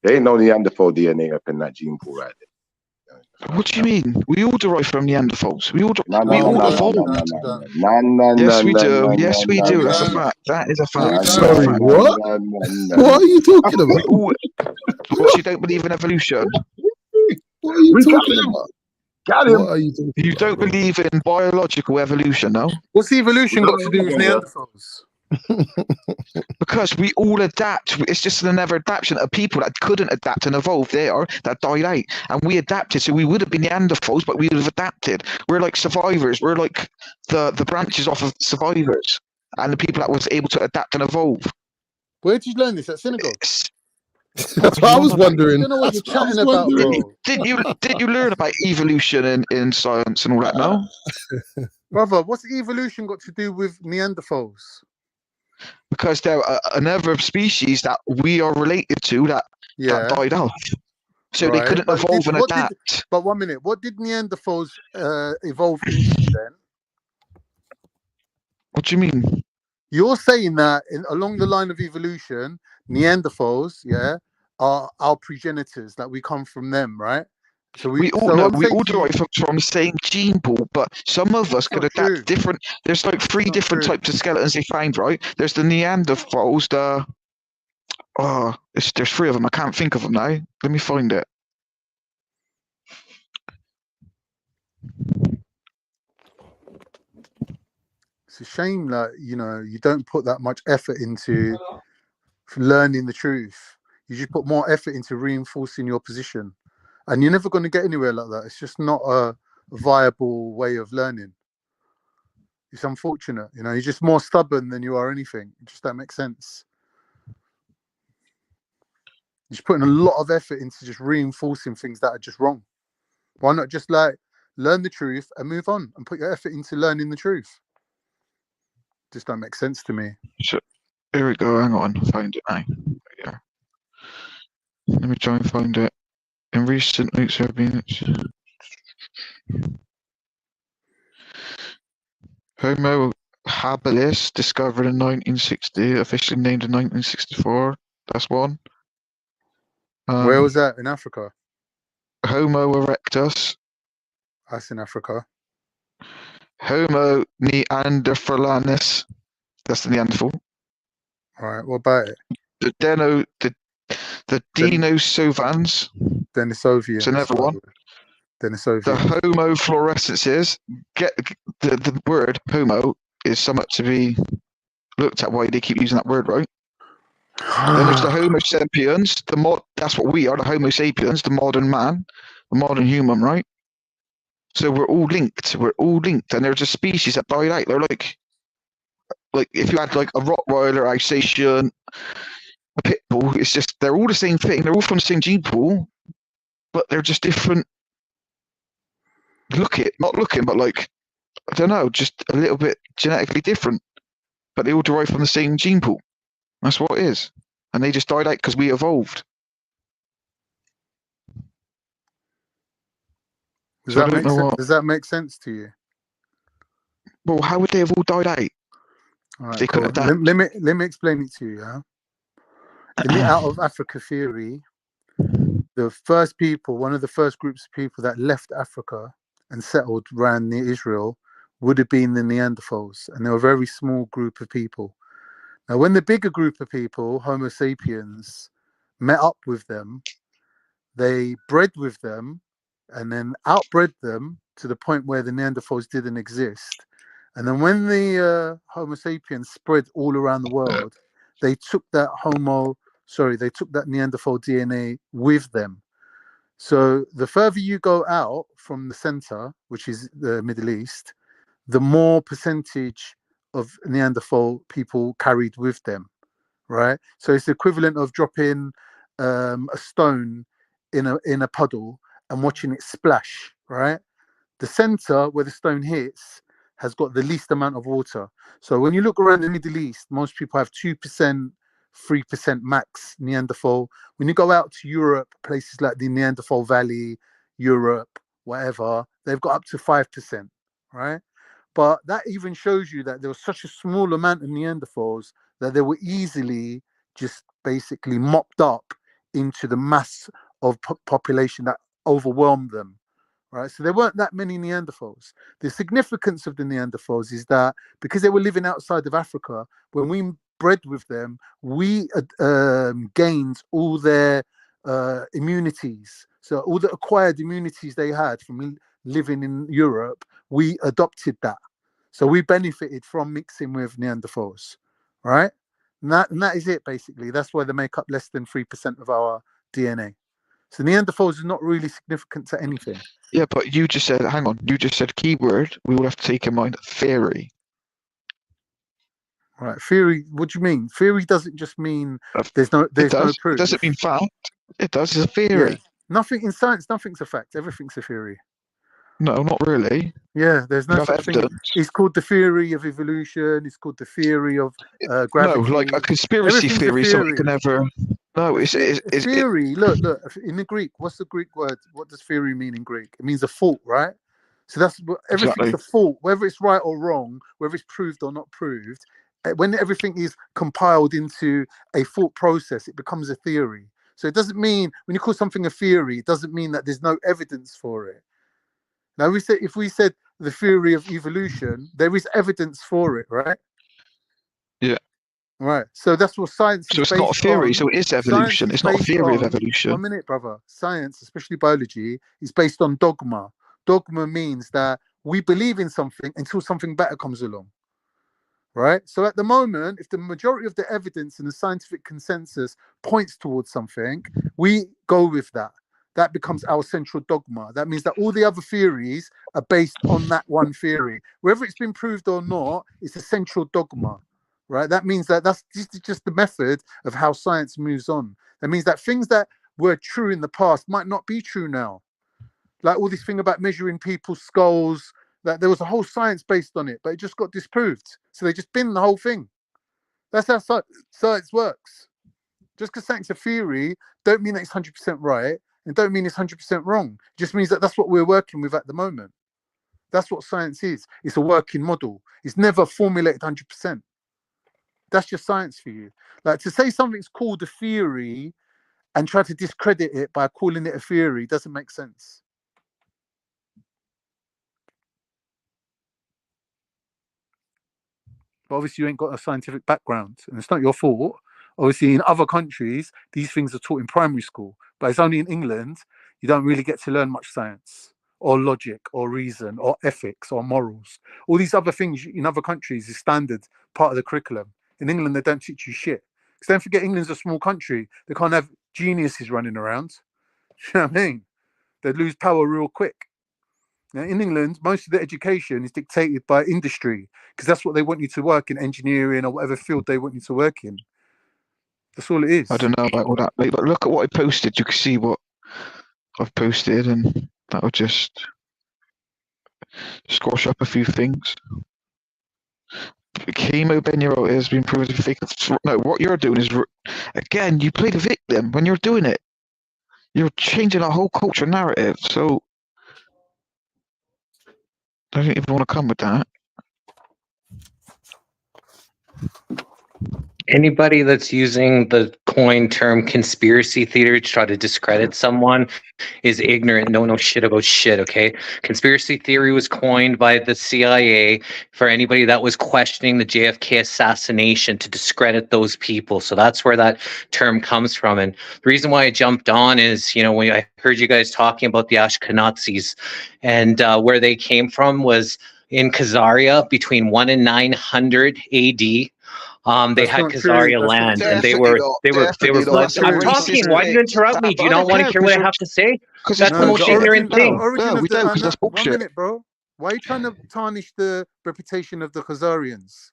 There ain't no Neanderthal DNA up in that gene pool right there. What do you mean? We all derive from Neanderthals. We all evolved. Yes, we do. Yes, we do. That's a fact. That is a fact. Sorry, what? What are you talking about? What, you don't believe in evolution? What are you talking about? Got him. You don't believe in biological evolution, no? What's evolution got to do with Neanderthals? Because we all adapt. It's just another adaptation of people that couldn't adapt and evolve there, that died out. And we adapted, so we would have been Neanderthals, but we would have adapted. We're like survivors. We're like the branches off of survivors and the people that was able to adapt and evolve. Where did you learn this? At synagogue? That's what I was wondering. I don't know what you're chatting about, bro. Did you learn about evolution in science and all that? No, brother. What's evolution got to do with Neanderthals? because they're another species that we are related to that died off. So they couldn't evolve and adapt. But 1 minute, what did Neanderthals evolve into then? What do you mean? You're saying that along the line of evolution, Neanderthals, are our progenitors, that we come from them, right? So we all derive from the same gene pool, but some of us could adapt different. There's like three different types of skeletons they find, right? There's the Neanderthals, there's three of them. I can't think of them now. Let me find it. It's a shame that you don't put that much effort into learning the truth. You just put more effort into reinforcing your position, and you're never going to get anywhere like that. It's just not a viable way of learning. It's unfortunate, you're just more stubborn than you are anything. It just don't make sense. You're just putting a lot of effort into just reinforcing things that are just wrong. Why not just learn the truth and move on and put your effort into learning the truth? Just don't make sense to me. So, here we go. Hang on, find it now. Yeah. Let me try and find it. In recent weeks, there have been Homo habilis discovered in 1960, officially named in 1964. That's one. Where was that? In Africa? Homo erectus. That's in Africa. Homo neanderthalensis. That's the Neanderthal. All right. What about it? The Denisovans. Denisovians. It's another one. Denisovians. The Homo florescensis. Get the word Homo is somewhat to be looked at. Why they keep using that word, right? Then there's the Homo sapiens. That's what we are. The Homo sapiens, the modern man, the modern human, right? So we're all linked. And there's a species that died out. They're like if you had like a Rottweiler, Alsatian, a pit bull, it's just they're all the same thing. They're all from the same gene pool, but they're just different. Not looking, but like I don't know, just a little bit genetically different. But they all derive from the same gene pool. That's what it is, and they just died out because we evolved. Does that make sense to you? Well, how would they have all died out? All right, they cool. couldn't adapt. Let me explain it to you. Yeah? In the Out of Africa theory, one of the first groups of people that left Africa and settled around near Israel would have been the Neanderthals, and they were a very small group of people. Now, when the bigger group of people, Homo sapiens, met up with them, they bred with them and then outbred them to the point where the Neanderthals didn't exist. And then when the Homo sapiens spread all around the world, they took that Neanderthal DNA with them. So the further you go out from the center, which is the Middle East, the more percentage of Neanderthal people carried with them, right? So it's the equivalent of dropping a stone in a puddle and watching it splash, right? The center where the stone hits has got the least amount of water. So when you look around the Middle East, most people have 2%, 3% max Neanderthal. When you go out to Europe, places like the Neanderthal Valley, Europe, whatever, they've got up to 5%, right? But that even shows you that there was such a small amount of Neanderthals that they were easily just basically mopped up into the mass of population that overwhelmed them, right? So there weren't that many Neanderthals. The significance of the Neanderthals is that because they were living outside of Africa, when we bred with them, we gained all their immunities. So all the acquired immunities they had from living in Europe, we adopted that. So we benefited from mixing with Neanderthals, right? And that is it, basically. That's why they make up less than 3% of our DNA. So Neanderthals is not really significant to anything. Yeah, but you just said, hang on, you just said keyword. We will have to take in mind theory. Right, theory. What do you mean? Theory doesn't just mean there's no proof. It doesn't mean fact. It does. It's a theory. Yeah. Nothing in science. Nothing's a fact. Everything's a theory. No, not really. Yeah, there's no You have such thing. evidence. It's called the theory of evolution. It's called the theory of No, gravity. like a conspiracy Everything's theory. a Somebody theory. can never. No, A it's theory. Look. In the Greek, what's the Greek word? What does theory mean in Greek? It means a fault, right? So that's everything's Exactly. a fault, whether it's right or wrong, whether it's proved or not proved. When everything is compiled into a thought process, it becomes a theory. So it doesn't mean when you call something a theory, it doesn't mean that there's no evidence for it. Now if we said the theory of evolution, there is evidence for it, right? Yeah. Right. So that's what science is So it's based not a theory. on. So it is Science evolution. is It's not a based theory of on. evolution. 1 minute, brother. Science, especially biology, is based on dogma. Dogma means that we believe in something until something better comes along. Right. So at the moment, if the majority of the evidence and the scientific consensus points towards something, we go with that. That becomes our central dogma. That means that all the other theories are based on that one theory. Whether it's been proved or not, it's a central dogma. Right. That means that this is just the method of how science moves on. That means that things that were true in the past might not be true now. Like all this thing about measuring people's skulls, that there was a whole science based on it, but it just got disproved. So they just bin the whole thing. That's how science works. Just because something's a theory, don't mean that it's 100% right, and don't mean it's 100% wrong. It just means that that's what we're working with at the moment. That's what science is. It's a working model. It's never formulated 100%. That's just science for you. Like to say something's called a theory and try to discredit it by calling it a theory doesn't make sense. But obviously you ain't got a scientific background, and it's not your fault. Obviously in other countries, these things are taught in primary school, but it's only in England you don't really get to learn much science or logic or reason or ethics or morals. All these other things in other countries is standard part of the curriculum. In England, they don't teach you shit. Because don't forget, England's a small country. They can't have geniuses running around. You know what I mean? They'd lose power real quick. Now, in England, most of the education is dictated by industry because that's what they want you to work in, engineering or whatever field they want you to work in. That's all it is. I don't know about all that, mate, but look at what I posted. You can see what I've posted, and that'll just squash up a few things. Chemo Benero has been proven to be fake. No, what you're doing is, again, you play the victim when you're doing it. You're changing a whole culture narrative, so I don't even want to come with that. Anybody that's using the coin term conspiracy theory to try to discredit someone is ignorant and don't know shit about shit, okay? Conspiracy theory was coined by the CIA for anybody that was questioning the JFK assassination to discredit those people. So that's where that term comes from. And the reason why I jumped on is, you know, when I heard you guys talking about the Ashkenazis and where they came from was in Khazaria between 1 and 900 AD. They had Khazaria land, and they were. I'm talking. Why do you interrupt me? Do you not want to hear what I have to say? That's the most ignorant thing. We don't, because that's bullshit. 1 minute, bro. Why are you trying to tarnish the reputation of the Khazarians?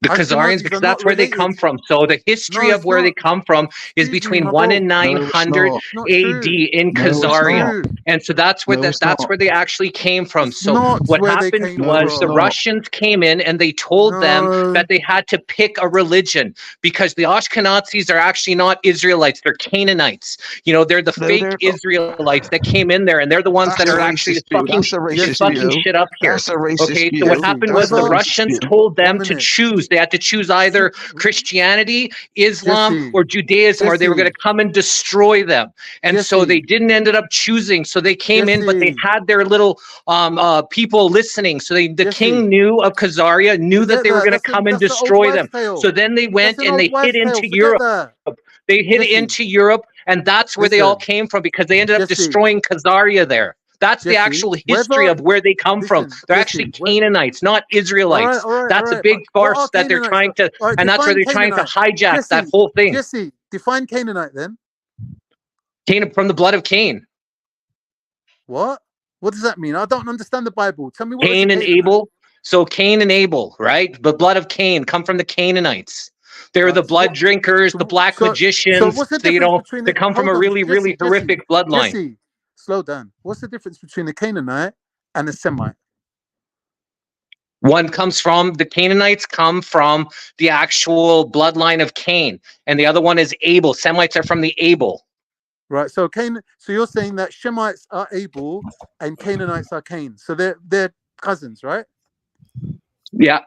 The Khazarians, because that's where they come from. So the history of where they come from is between 1 and 900 AD in Khazaria, and so that's where that's where they actually came from. So what happened was the Russians came in and they told them that they had to pick a religion because the Ashkenazis are actually not Israelites; they're Canaanites. You know, they're the fake Israelites that came in there, and they're the ones that are actually fucking shit up here. Okay, so what happened was the Russians told them to choose. They had to choose either Christianity, Islam, or Judaism, or they were going to come and destroy them. And so they didn't ended up choosing. So they came in, but they had their little people listening. So the king knew of Khazaria, knew that they were going to come and destroy them. So then they went and they hid into Europe. They hid into Europe, and that's where they all came from because they ended up destroying Khazaria there. That's the actual history of where they come from. They're actually Canaanites, not Israelites. That's a big farce that they're trying to, and that's where they're trying to hijack that whole thing. Jesse, define Canaanite then. Cain from the blood of Cain. What? What does that mean? I don't understand the Bible. Tell me what Cain and Abel. So Cain and Abel, right? The blood of Cain come from the Canaanites. They're the blood drinkers, the black magicians. They come from a really, really horrific bloodline. Jesse, Slow down. What's the difference between a Canaanite and a Semite? One comes from, the Canaanites come from the actual bloodline of Cain, and the other one is Abel. Semites are from the Abel. Right. So so you're saying that Shemites are Abel and Canaanites are Cain. So they're cousins, right? Yeah.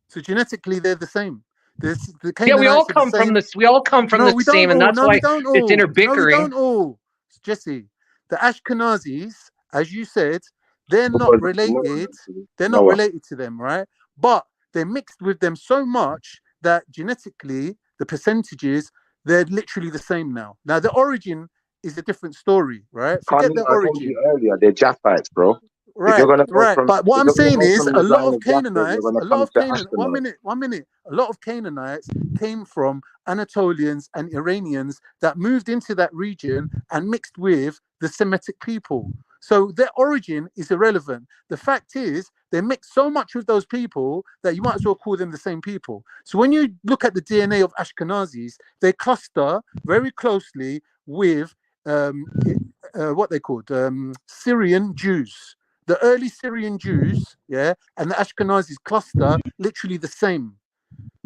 So genetically they're the same. The Yeah, we all Canaanites are the come from same. this. We all come from No, the we same, don't and all. that's No, we why don't it's all. inner No, we bickering. don't all. Jesse, the Ashkenazis, as you said, they're not Because related. They're not Noah. related to them, right? But they're mixed with them so much that genetically, the percentages, they're literally the same now. Now, the origin is a different story, right? Forget the I told you origin. earlier, they're Japhites, bro. If you're Right, gonna go right. from But what I'm if you're gonna saying go is from a the lot line of of Japheth, you're Canaanites, gonna come to Ashkenaz. One minute. A lot of Canaanites came from Anatolians and Iranians that moved into that region and mixed with the Semitic people. So their origin is irrelevant. The fact is, they mixed so much with those people that you might as well call them the same people. So when you look at the DNA of Ashkenazis, they cluster very closely with what they called Syrian Jews. The early Syrian Jews, yeah, and the Ashkenazis cluster literally the same,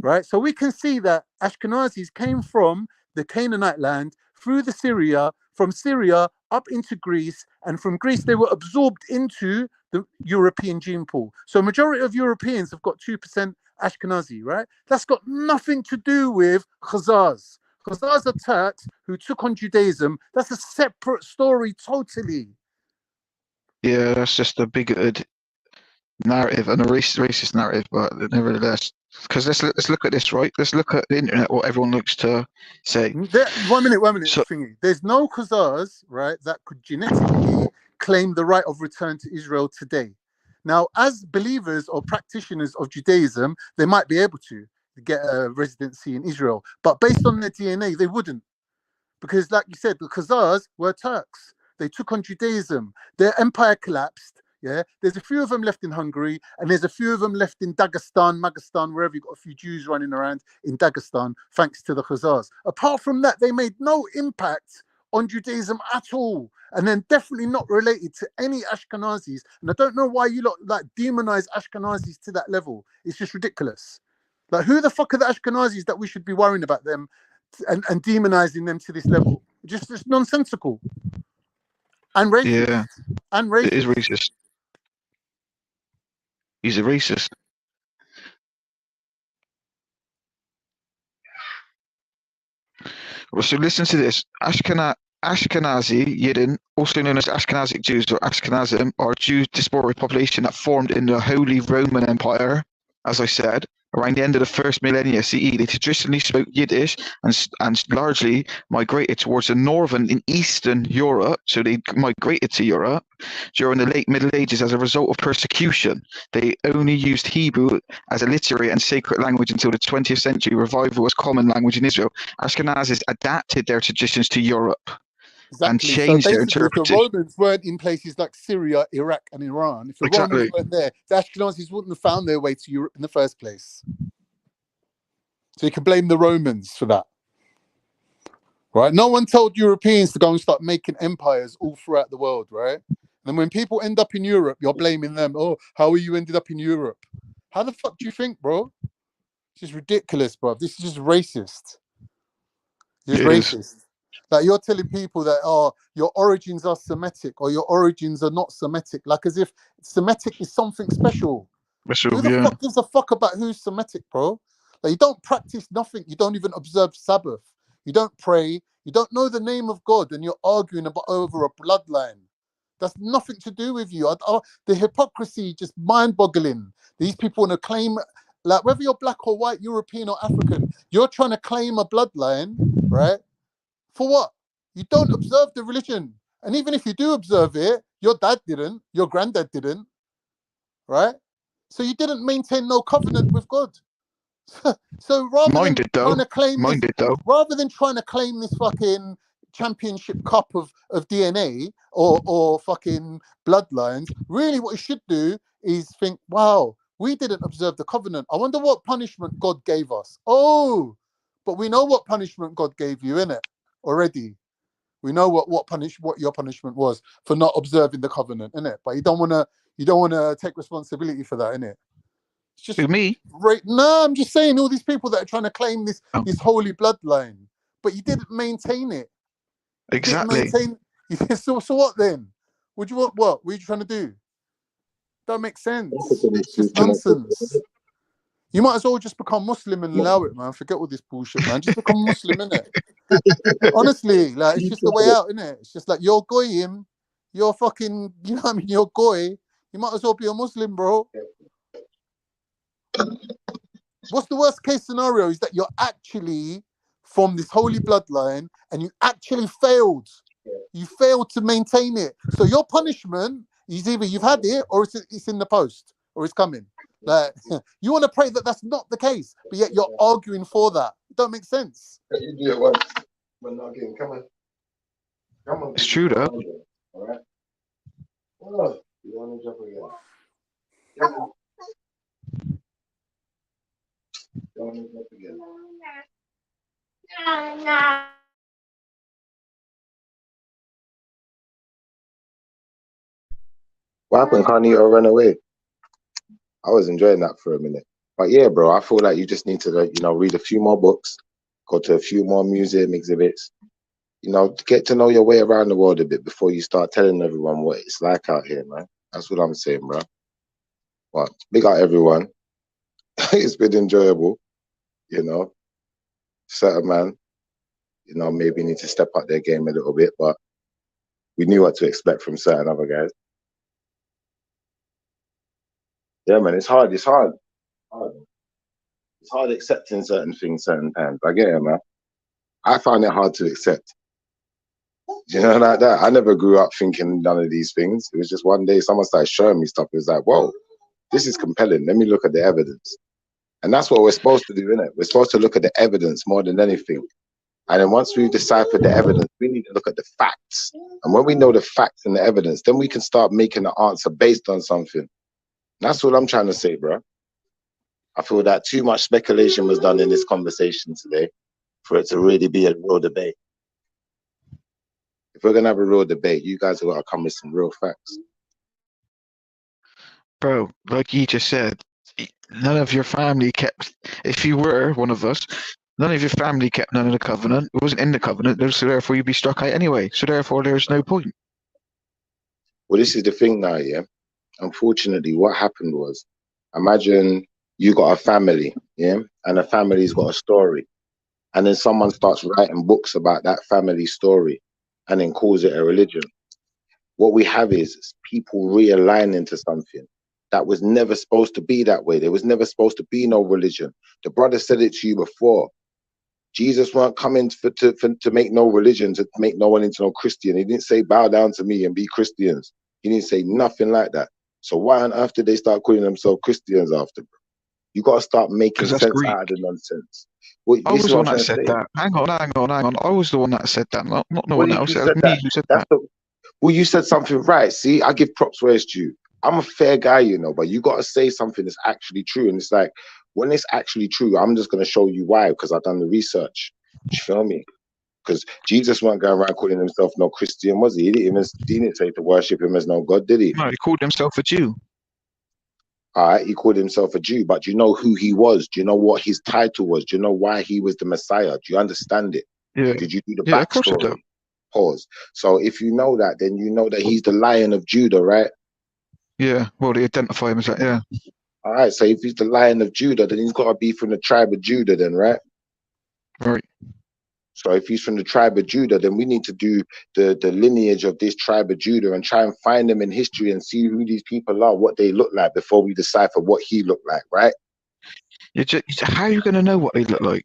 right? So we can see that Ashkenazis came from the Canaanite land through the Syria, from Syria up into Greece, and from Greece they were absorbed into the European gene pool. So a majority of Europeans have got 2% Ashkenazi, right? That's got nothing to do with Khazars. Khazars are Turks who took on Judaism. That's a separate story totally. Yeah, that's just a bigoted narrative and a racist narrative, but nevertheless, because let's look at this, right? Let's look at the internet, what everyone looks to say. 1 minute, So, thingy. There's no Khazars, right, that could genetically claim the right of return to Israel today. Now, as believers or practitioners of Judaism, they might be able to get a residency in Israel, but based on their DNA, they wouldn't. Because, like you said, the Khazars were Turks. They took on Judaism. Their empire collapsed. Yeah, there's a few of them left in Hungary, and there's a few of them left in Dagestan, Magestan, wherever you've got a few Jews running around in Dagestan, thanks to the Khazars. Apart from that, they made no impact on Judaism at all, and then definitely not related to any Ashkenazis. And I don't know why you lot like demonize Ashkenazis to that level. It's just ridiculous. Like, who the fuck are the Ashkenazis that we should be worrying about them and demonizing them to this level? Just nonsensical and racist. yeah, and racist. It is racist. He's a racist. Well, so listen to this. Ashkenazi Yidden, also known as Ashkenazic Jews or Ashkenazim, are a Jew diaspora population that formed in the Holy Roman Empire, as I said, around the end of the first millennia CE. They traditionally spoke Yiddish and largely migrated towards the northern and eastern Europe. So they migrated to Europe during the late Middle Ages as a result of persecution. They only used Hebrew as a literary and sacred language until the 20th century revival was common language in Israel. Ashkenazis adapted their traditions to Europe. Exactly. And changed their If the interpretation. Romans weren't in places like Syria, Iraq, and Iran, if the Romans weren't there, the Ashkenazis wouldn't have found their way to Europe in the first place. So you can blame the Romans for that. Right? No one told Europeans to go and start making empires all throughout the world, right? And when people end up in Europe, you're blaming them. Oh, how are you ended up in Europe? How the fuck do you think, bro? It's just ridiculous, bro. This is just racist. It's racist. Like, you're telling people that, oh, your origins are Semitic or your origins are not Semitic, like as if Semitic is something special. Who the fuck gives a fuck about who's Semitic, bro? Like, you don't practice nothing. You don't even observe Sabbath. You don't pray. You don't know the name of God, and you're arguing about over a bloodline. That's nothing to do with you. The hypocrisy just mind-boggling. These people want to claim, like, whether you're black or white, European or African, you're trying to claim a bloodline, right? For what? You don't observe the religion. And even if you do observe it, your dad didn't, your granddad didn't, right? So you didn't maintain no covenant with God. So rather than trying to claim this fucking championship cup of DNA or fucking bloodlines, really what you should do is think, wow, we didn't observe the covenant. I wonder what punishment God gave us. Oh, but we know what punishment God gave you, innit? Already. We know what your punishment was for not observing the covenant, innit? But you don't wanna take responsibility for that, innit? It's just me. Right? No, I'm just saying all these people that are trying to claim this holy bloodline, but you didn't maintain it. You exactly. Didn't maintain. So what then? What were you trying to do? Don't make sense. It's just nonsense. You might as well just become Muslim and allow it, man. Forget all this bullshit, man. Just become Muslim, innit? Honestly, like it's just the way out, innit? It's just like you're goyim, you're fucking, you know what I mean? You're goy. You might as well be a Muslim, bro. What's the worst case scenario is that you're actually from this holy bloodline and you actually failed. You failed to maintain it. So your punishment is either you've had it or it's in the post or it's coming. Like you want to pray that that's not the case, but yet you're arguing for that. It don't make sense. You do it once, but not again. Come on. It's true, though. All right. Oh, you want to jump again? Come on. Don't jump again. What happened? Can't you run away? I was enjoying that for a minute. But yeah, bro, I feel like you just need to, read a few more books, go to a few more museum exhibits, get to know your way around the world a bit before you start telling everyone what it's like out here, man. That's what I'm saying, bro. But big up everyone. It's been enjoyable, Certain man, maybe need to step up their game a little bit, but we knew what to expect from certain other guys. Yeah, man, it's hard. It's hard accepting certain things certain times. I get it, man. I find it hard to accept. Like that. I never grew up thinking none of these things. It was just one day someone started showing me stuff. It was like, whoa, this is compelling. Let me look at the evidence. And that's what we're supposed to do, innit? We're supposed to look at the evidence more than anything. And then once we've deciphered the evidence, we need to look at the facts. And when we know the facts and the evidence, then we can start making an answer based on something. That's what I'm trying to say, bro. I feel that too much speculation was done in this conversation today for it to really be a real debate. If we're going to have a real debate, you guys have got to come with some real facts. Bro, like you just said, none of your family kept, if you were one of us, none of your family kept none of the covenant. It wasn't in the covenant, so therefore you'd be struck out anyway. So therefore there's no point. Well, this is the thing now, yeah? Unfortunately, what happened was, imagine you got a family, yeah? And the family's got a story. And then someone starts writing books about that family story and then calls it a religion. What we have is people realigning to something that was never supposed to be that way. There was never supposed to be no religion. The brother said it to you before. Jesus weren't coming to make no religion, to make no one into no Christian. He didn't say bow down to me and be Christians. He didn't say nothing like that. So why on earth did they start calling themselves Christians after? You got to start making sense out of the nonsense. Well, I was the one that said that. Hang on. I was the one that said that, not no one else. It was me who said that. Well, you said something right. See, I give props where it's due. I'm a fair guy, but you got to say something that's actually true. And it's like, when it's actually true, I'm just going to show you why, because I've done the research. You feel me? Because Jesus weren't going around calling himself no Christian, was he? He didn't say to worship him as no God, did he? No, he called himself a Jew. All right, he called himself a Jew, but do you know who he was? Do you know what his title was? Do you know why he was the Messiah? Do you understand it? Yeah. Did you do the backstory? Of course I do. Pause. So if you know that, then you know that he's the Lion of Judah, right? Yeah, well, they identify him as that, yeah. All right, so if he's the Lion of Judah, then he's got to be from the tribe of Judah then, right? Right. So if he's from the tribe of Judah, then we need to do the lineage of this tribe of Judah and try and find them in history and see who these people are, what they look like before we decipher what he looked like, right? How are you going to know what they look like?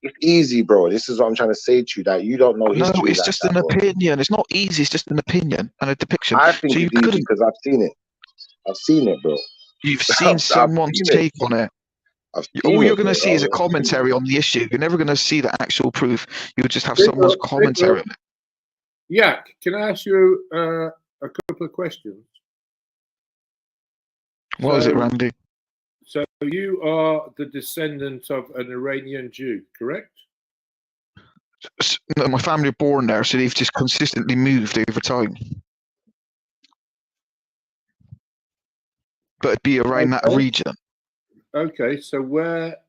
It's easy, bro. This is what I'm trying to say to you, that you don't know history. No, it's just an opinion. It's not easy. It's just an opinion and a depiction. I think it's easy because I've seen it. I've seen it, bro. You've seen someone's take on it. All you're going to see is a commentary on the issue. You're never going to see the actual proof. You'll just have someone's commentary on it. Yak, can I ask you a couple of questions? What is it, Randy? So you are the descendant of an Iranian Jew, correct? No, my family are born there, so they've just consistently moved over time. But it'd be around that region. Okay, so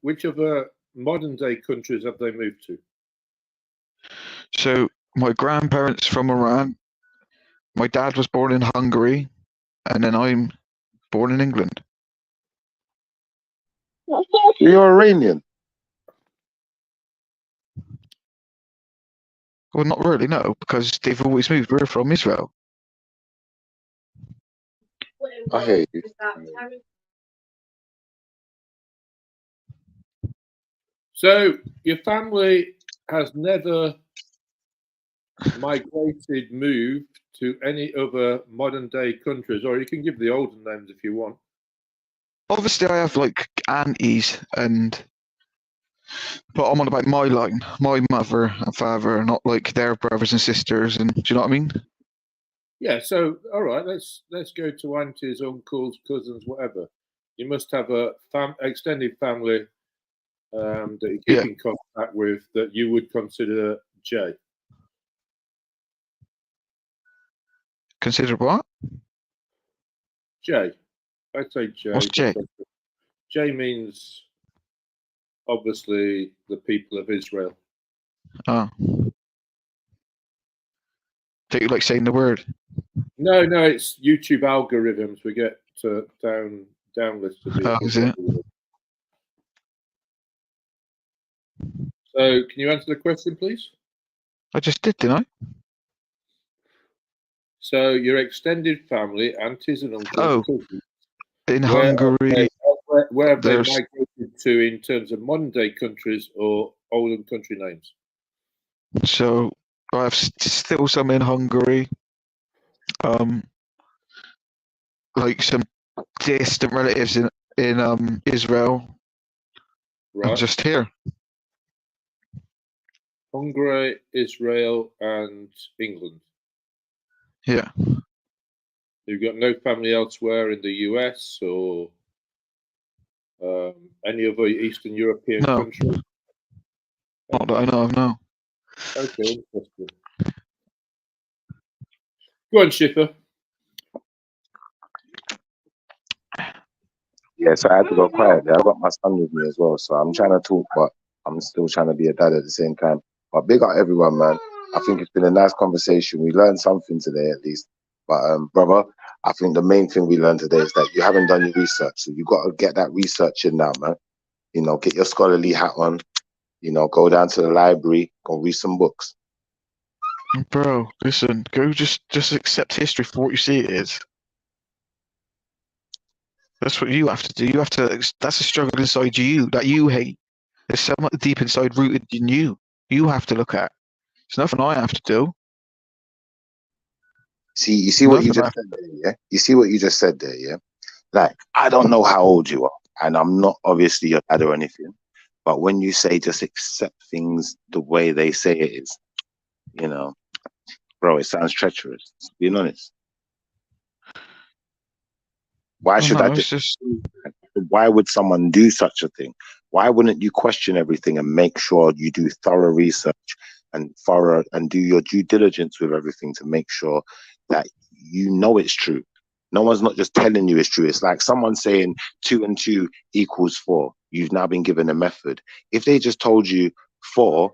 which other modern day countries have they moved to? So my grandparents from Iran, my dad was born in Hungary, and then I'm born in England. You're Iranian? Well, not really, no, because they've always moved. We're from Israel. I hear you. So your family has never moved to any other modern day countries, or you can give the older names if you want. Obviously, I have like aunties, but I'm on about my line, my mother and father, not like their brothers and sisters. And do you know what I mean? Yeah. So all right, let's go to aunties, uncles, cousins, whatever. You must have a extended family that you keep in contact with that you would consider J. Consider what? J. I'd say J. What's J? J means obviously the people of Israel. Oh. Don't you like saying the word? No, it's YouTube algorithms. We get down listed. Oh, is it? So, can you answer the question, please? I just did, didn't I? So, your extended family, aunties and uncles, cousins, in Hungary. Where have they migrated to in terms of modern day countries or olden country names? So I have still some in Hungary. Like some distant relatives in Israel. Right. I'm just here. Hungary, Israel, and England. Yeah. You've got no family elsewhere in the US or any other Eastern European country? Not that I know of, no. Okay, interesting. Go on, Schiffer. Yeah, so I had to go quietly. I got my son with me as well, so I'm trying to talk, but I'm still trying to be a dad at the same time. But big up everyone, man. I think it's been a nice conversation. We learned something today, at least. But brother, I think the main thing we learned today is that you haven't done your research, so you got to get that research in now, man. You know, get your scholarly hat on. You know, go down to the library, go read some books. Bro, listen, go just accept history for what you see it is. That's what you have to do. You have to. That's a struggle inside you that you hate. There's so much deep inside rooted in you. You have to look at. It's nothing I have to do. See, you see what you just said there, yeah? You see what you just said there, yeah? Like, I don't know how old you are, and I'm not obviously your dad or anything, but when you say just accept things the way they say it is, you know, bro, it sounds treacherous, being honest. Why should I just... Why would someone do such a thing? Why wouldn't you question everything and make sure you do thorough research and do your due diligence with everything to make sure that you know it's true? No one's not just telling you it's true. It's like someone saying 2 and 2 equals 4. You've now been given a method. If they just told you 4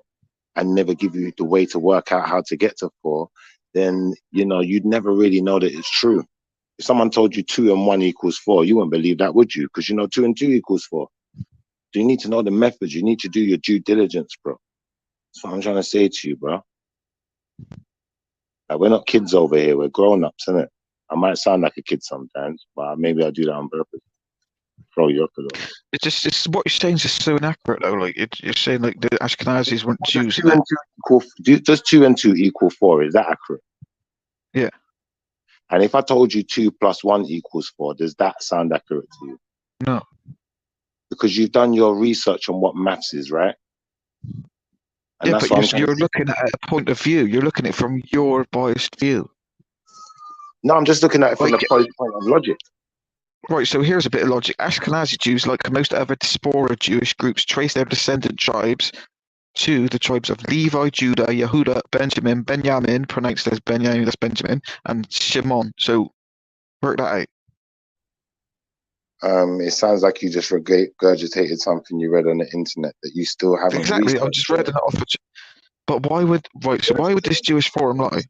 and never give you the way to work out how to get to 4, then, you know, you'd never really know that it's true. If someone told you 2 and 1 equals 4, you wouldn't believe that, would you? Because you know 2 and 2 equals 4. So you need to know the methods. You need to do your due diligence, bro. That's what I'm trying to say to you, bro. Like, we're not kids over here. We're grown-ups, innit? I might sound like a kid sometimes, but maybe I do that on purpose. Throw you up a little. It's what you're saying is just so inaccurate, though. Like you're saying, like the Ashkenazis weren't Jews. Does 2 and 2 equal 4? Is that accurate? Yeah. And if I told you 2 plus 1 equals 4, does that sound accurate to you? No. Because you've done your research on what maths is, right? And yeah, but you're looking at a point of view. You're looking at it from your biased view. No, I'm just looking at it from the point of logic. Right, so here's a bit of logic. Ashkenazi Jews, like most other diaspora Jewish groups, trace their descendant tribes to the tribes of Levi, Judah, Yehuda, Benjamin, pronounced as Benjamin, that's Benjamin, and Shimon. So work that out. It sounds like you just regurgitated something you read on the internet that you still haven't Exactly, researched. I'm just reading it off. But why would this Jewish forum lie?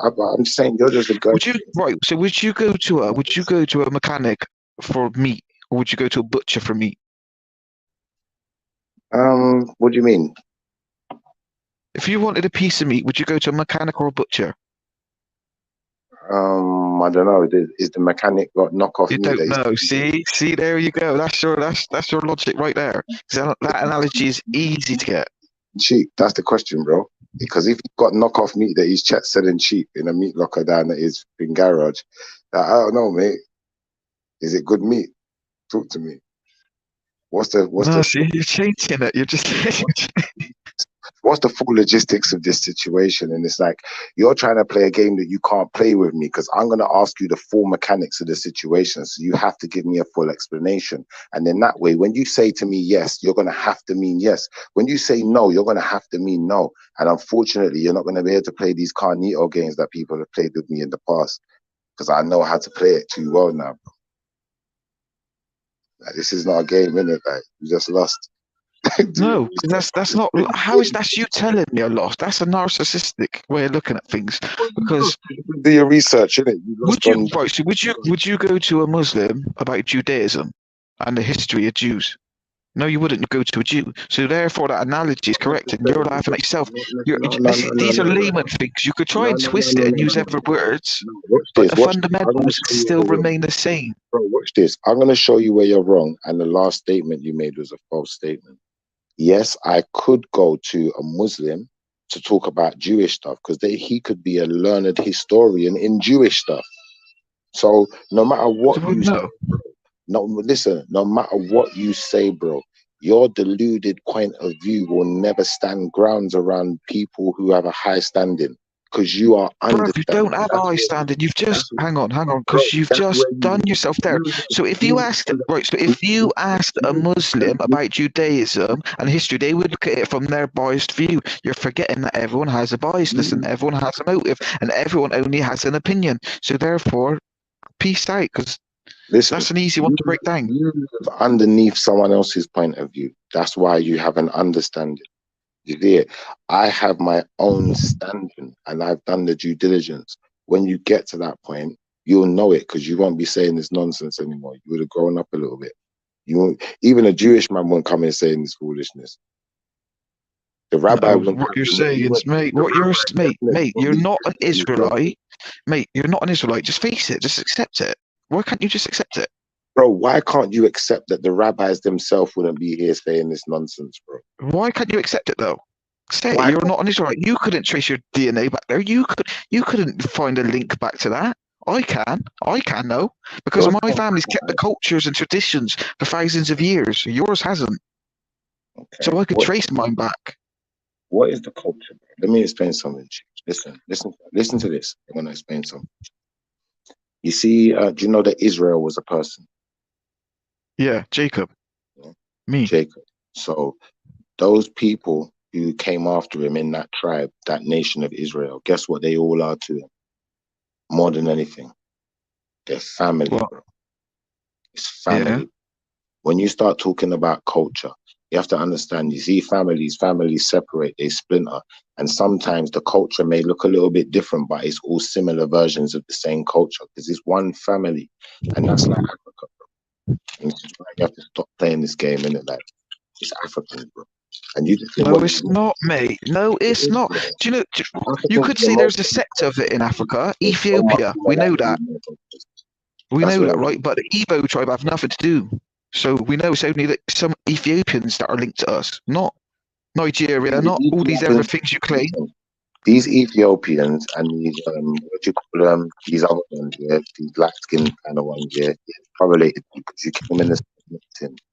I'm just saying you're just a Would you go to a mechanic for meat, or would you go to a butcher for meat? What do you mean? If you wanted a piece of meat, would you go to a mechanic or a butcher? I don't know. Is the mechanic got knockoff You meat? don't know. See, there you go. That's your logic right there. That analogy is easy to get. Cheap. That's the question, bro. Because if you've got knockoff meat that he's selling cheap in a meat locker down at his garage, I don't know, mate. Is it good meat? Talk to me. See, you're changing it. You're just what's the full logistics of this situation? And it's like, you're trying to play a game that you can't play with me, because I'm going to ask you the full mechanics of the situation. So you have to give me a full explanation. And then that way, when you say to me yes, you're going to have to mean yes. When you say no, you're going to have to mean no. And unfortunately, you're not going to be able to play these carnito games that people have played with me in the past, because I know how to play it too well now. Like, this is not a game, innit? Like, you just lost. No, that's not. How is that you telling me I lost? That's a narcissistic way of looking at things. Because do your research, innit? Would you go to a Muslim about Judaism and the history of Jews? No, you wouldn't go to a Jew. So therefore, that analogy is correct, and you're laughing at yourself. These are layman things. You could try and twist it and use every words, but the fundamentals still remain the same. Bro, watch this. I'm going to show you where you're wrong, and the last statement you made was a false statement. Yes, I could go to a Muslim to talk about Jewish stuff, because he could be a learned historian in Jewish stuff. So no matter what no matter what you say, bro, your deluded point of view will never stand grounds around people who have a high standing, because you are Bro, you don't have a high standing. You've just hang on, because you've just done yourself there. So if you asked a Muslim about Judaism and history, they would look at it from their biased view. You're forgetting that everyone has a biasness and everyone has a motive and everyone only has an opinion. So therefore, peace out, because that's an easy one to break down. You live underneath someone else's point of view. That's why you have an understanding. You hear? I have my own standing, and I've done the due diligence. When you get to that point, you'll know it, because you won't be saying this nonsense anymore. You would have grown up a little bit. You won't, even a Jewish man won't come in saying this foolishness. The rabbi. What you're saying is, mate, you're not an Israelite. Mate, you're not an Israelite. Just face it. Just accept it. Why can't you just accept it? Bro, why can't you accept that the rabbis themselves wouldn't be here saying this nonsense, bro? Why can't you accept it, though? Say it, you're not an Israelite. You couldn't trace your DNA back there. You couldn't find a link back to that. I can though, because my family's kept the cultures and traditions for thousands of years. Yours hasn't. Okay. So I could trace mine back. What is the culture? Let me explain something. Listen to this. I'm going to explain something. You see, do you know that Israel was a person? Yeah, Jacob. Yeah. Me. Jacob. So those people who came after him in that tribe, that nation of Israel, guess what they all are to him? More than anything, they're family, bro. It's family. Yeah. When you start talking about culture, you have to understand, you see families separate, they splinter. And sometimes the culture may look a little bit different, but it's all similar versions of the same culture, because it's one family. And that's like Africa, bro. And you have to stop playing this game, innit? Like, it's African, bro. And you just no, it's not, mate. No, it's not. Do you know? You could say there's a sector of it in Africa, Ethiopia. We know that. We know that, right? But the Igbo tribe have nothing to do. So we know it's only some Ethiopians that are linked to us, not Nigeria, not all these other things you claim. These Ethiopians and these what you call them, these other ones, yeah, these black-skinned kind of ones, yeah, correlated because you came in this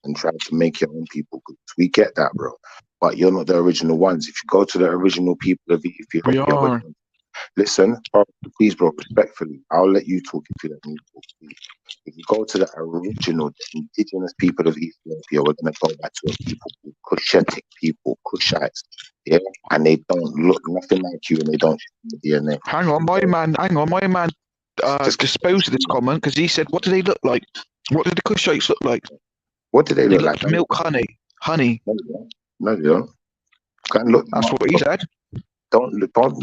and tried to make your own people groups. We get that, bro. But you're not the original ones. If you go to the original people of Ethiopia, Listen, bro, please, bro, respectfully, I'll let you talk if you let me talk. Please. If you go to the original, the indigenous people of Ethiopia, we're going to go back to a people called Cushitic people, Cushites, yeah? And they don't look nothing like you, and they don't share the DNA. Hang on, my man disposed of this comment because he said, what do they look like? What do the Cushites look like? What do they look like? Milk, honey. No, they don't. Go and look. That's what he said. Don't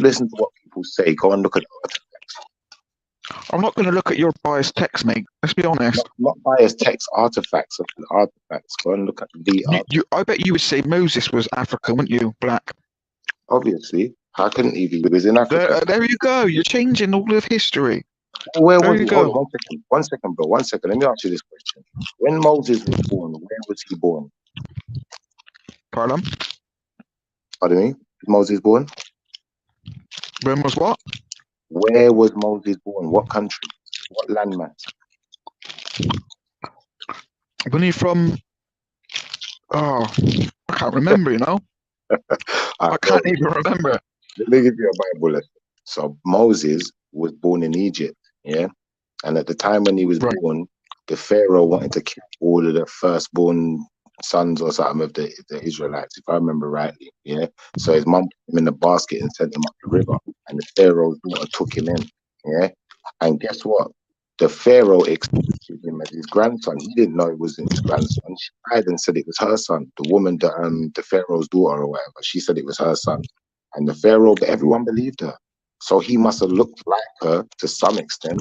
listen to what people say. Go and look at artifacts. I'm not going to look at your biased text, mate. Let's be honest. Not biased text, artifacts. Go and look at the artifacts. I bet you would say Moses was African, wouldn't you? Black. Obviously. How couldn't he be? He was in Africa. There you go. You're changing all of history. Where was he? Hold on, one second, bro. 1 second. Let me ask you this question. When Moses was born, where was he born? Pardon? Pardon me? Was Moses born? When was what? Where was Moses born? What country? What landmass? When he from? Oh, I can't remember, you know? I can't even remember. Let me give you a Bible lesson. So Moses was born in Egypt, yeah? And at the time when he was born, the Pharaoh wanted to kill all of the firstborn sons or something of the Israelites, if I remember rightly, yeah? So his mum put him in the basket and sent him up the river, and the Pharaoh's daughter took him in, yeah? And guess what? The Pharaoh accepted him as his grandson. He didn't know it was his grandson. She lied and said it was her son. The woman, the Pharaoh's daughter or whatever, she said it was her son. And the Pharaoh, but everyone believed her. So he must have looked like her to some extent.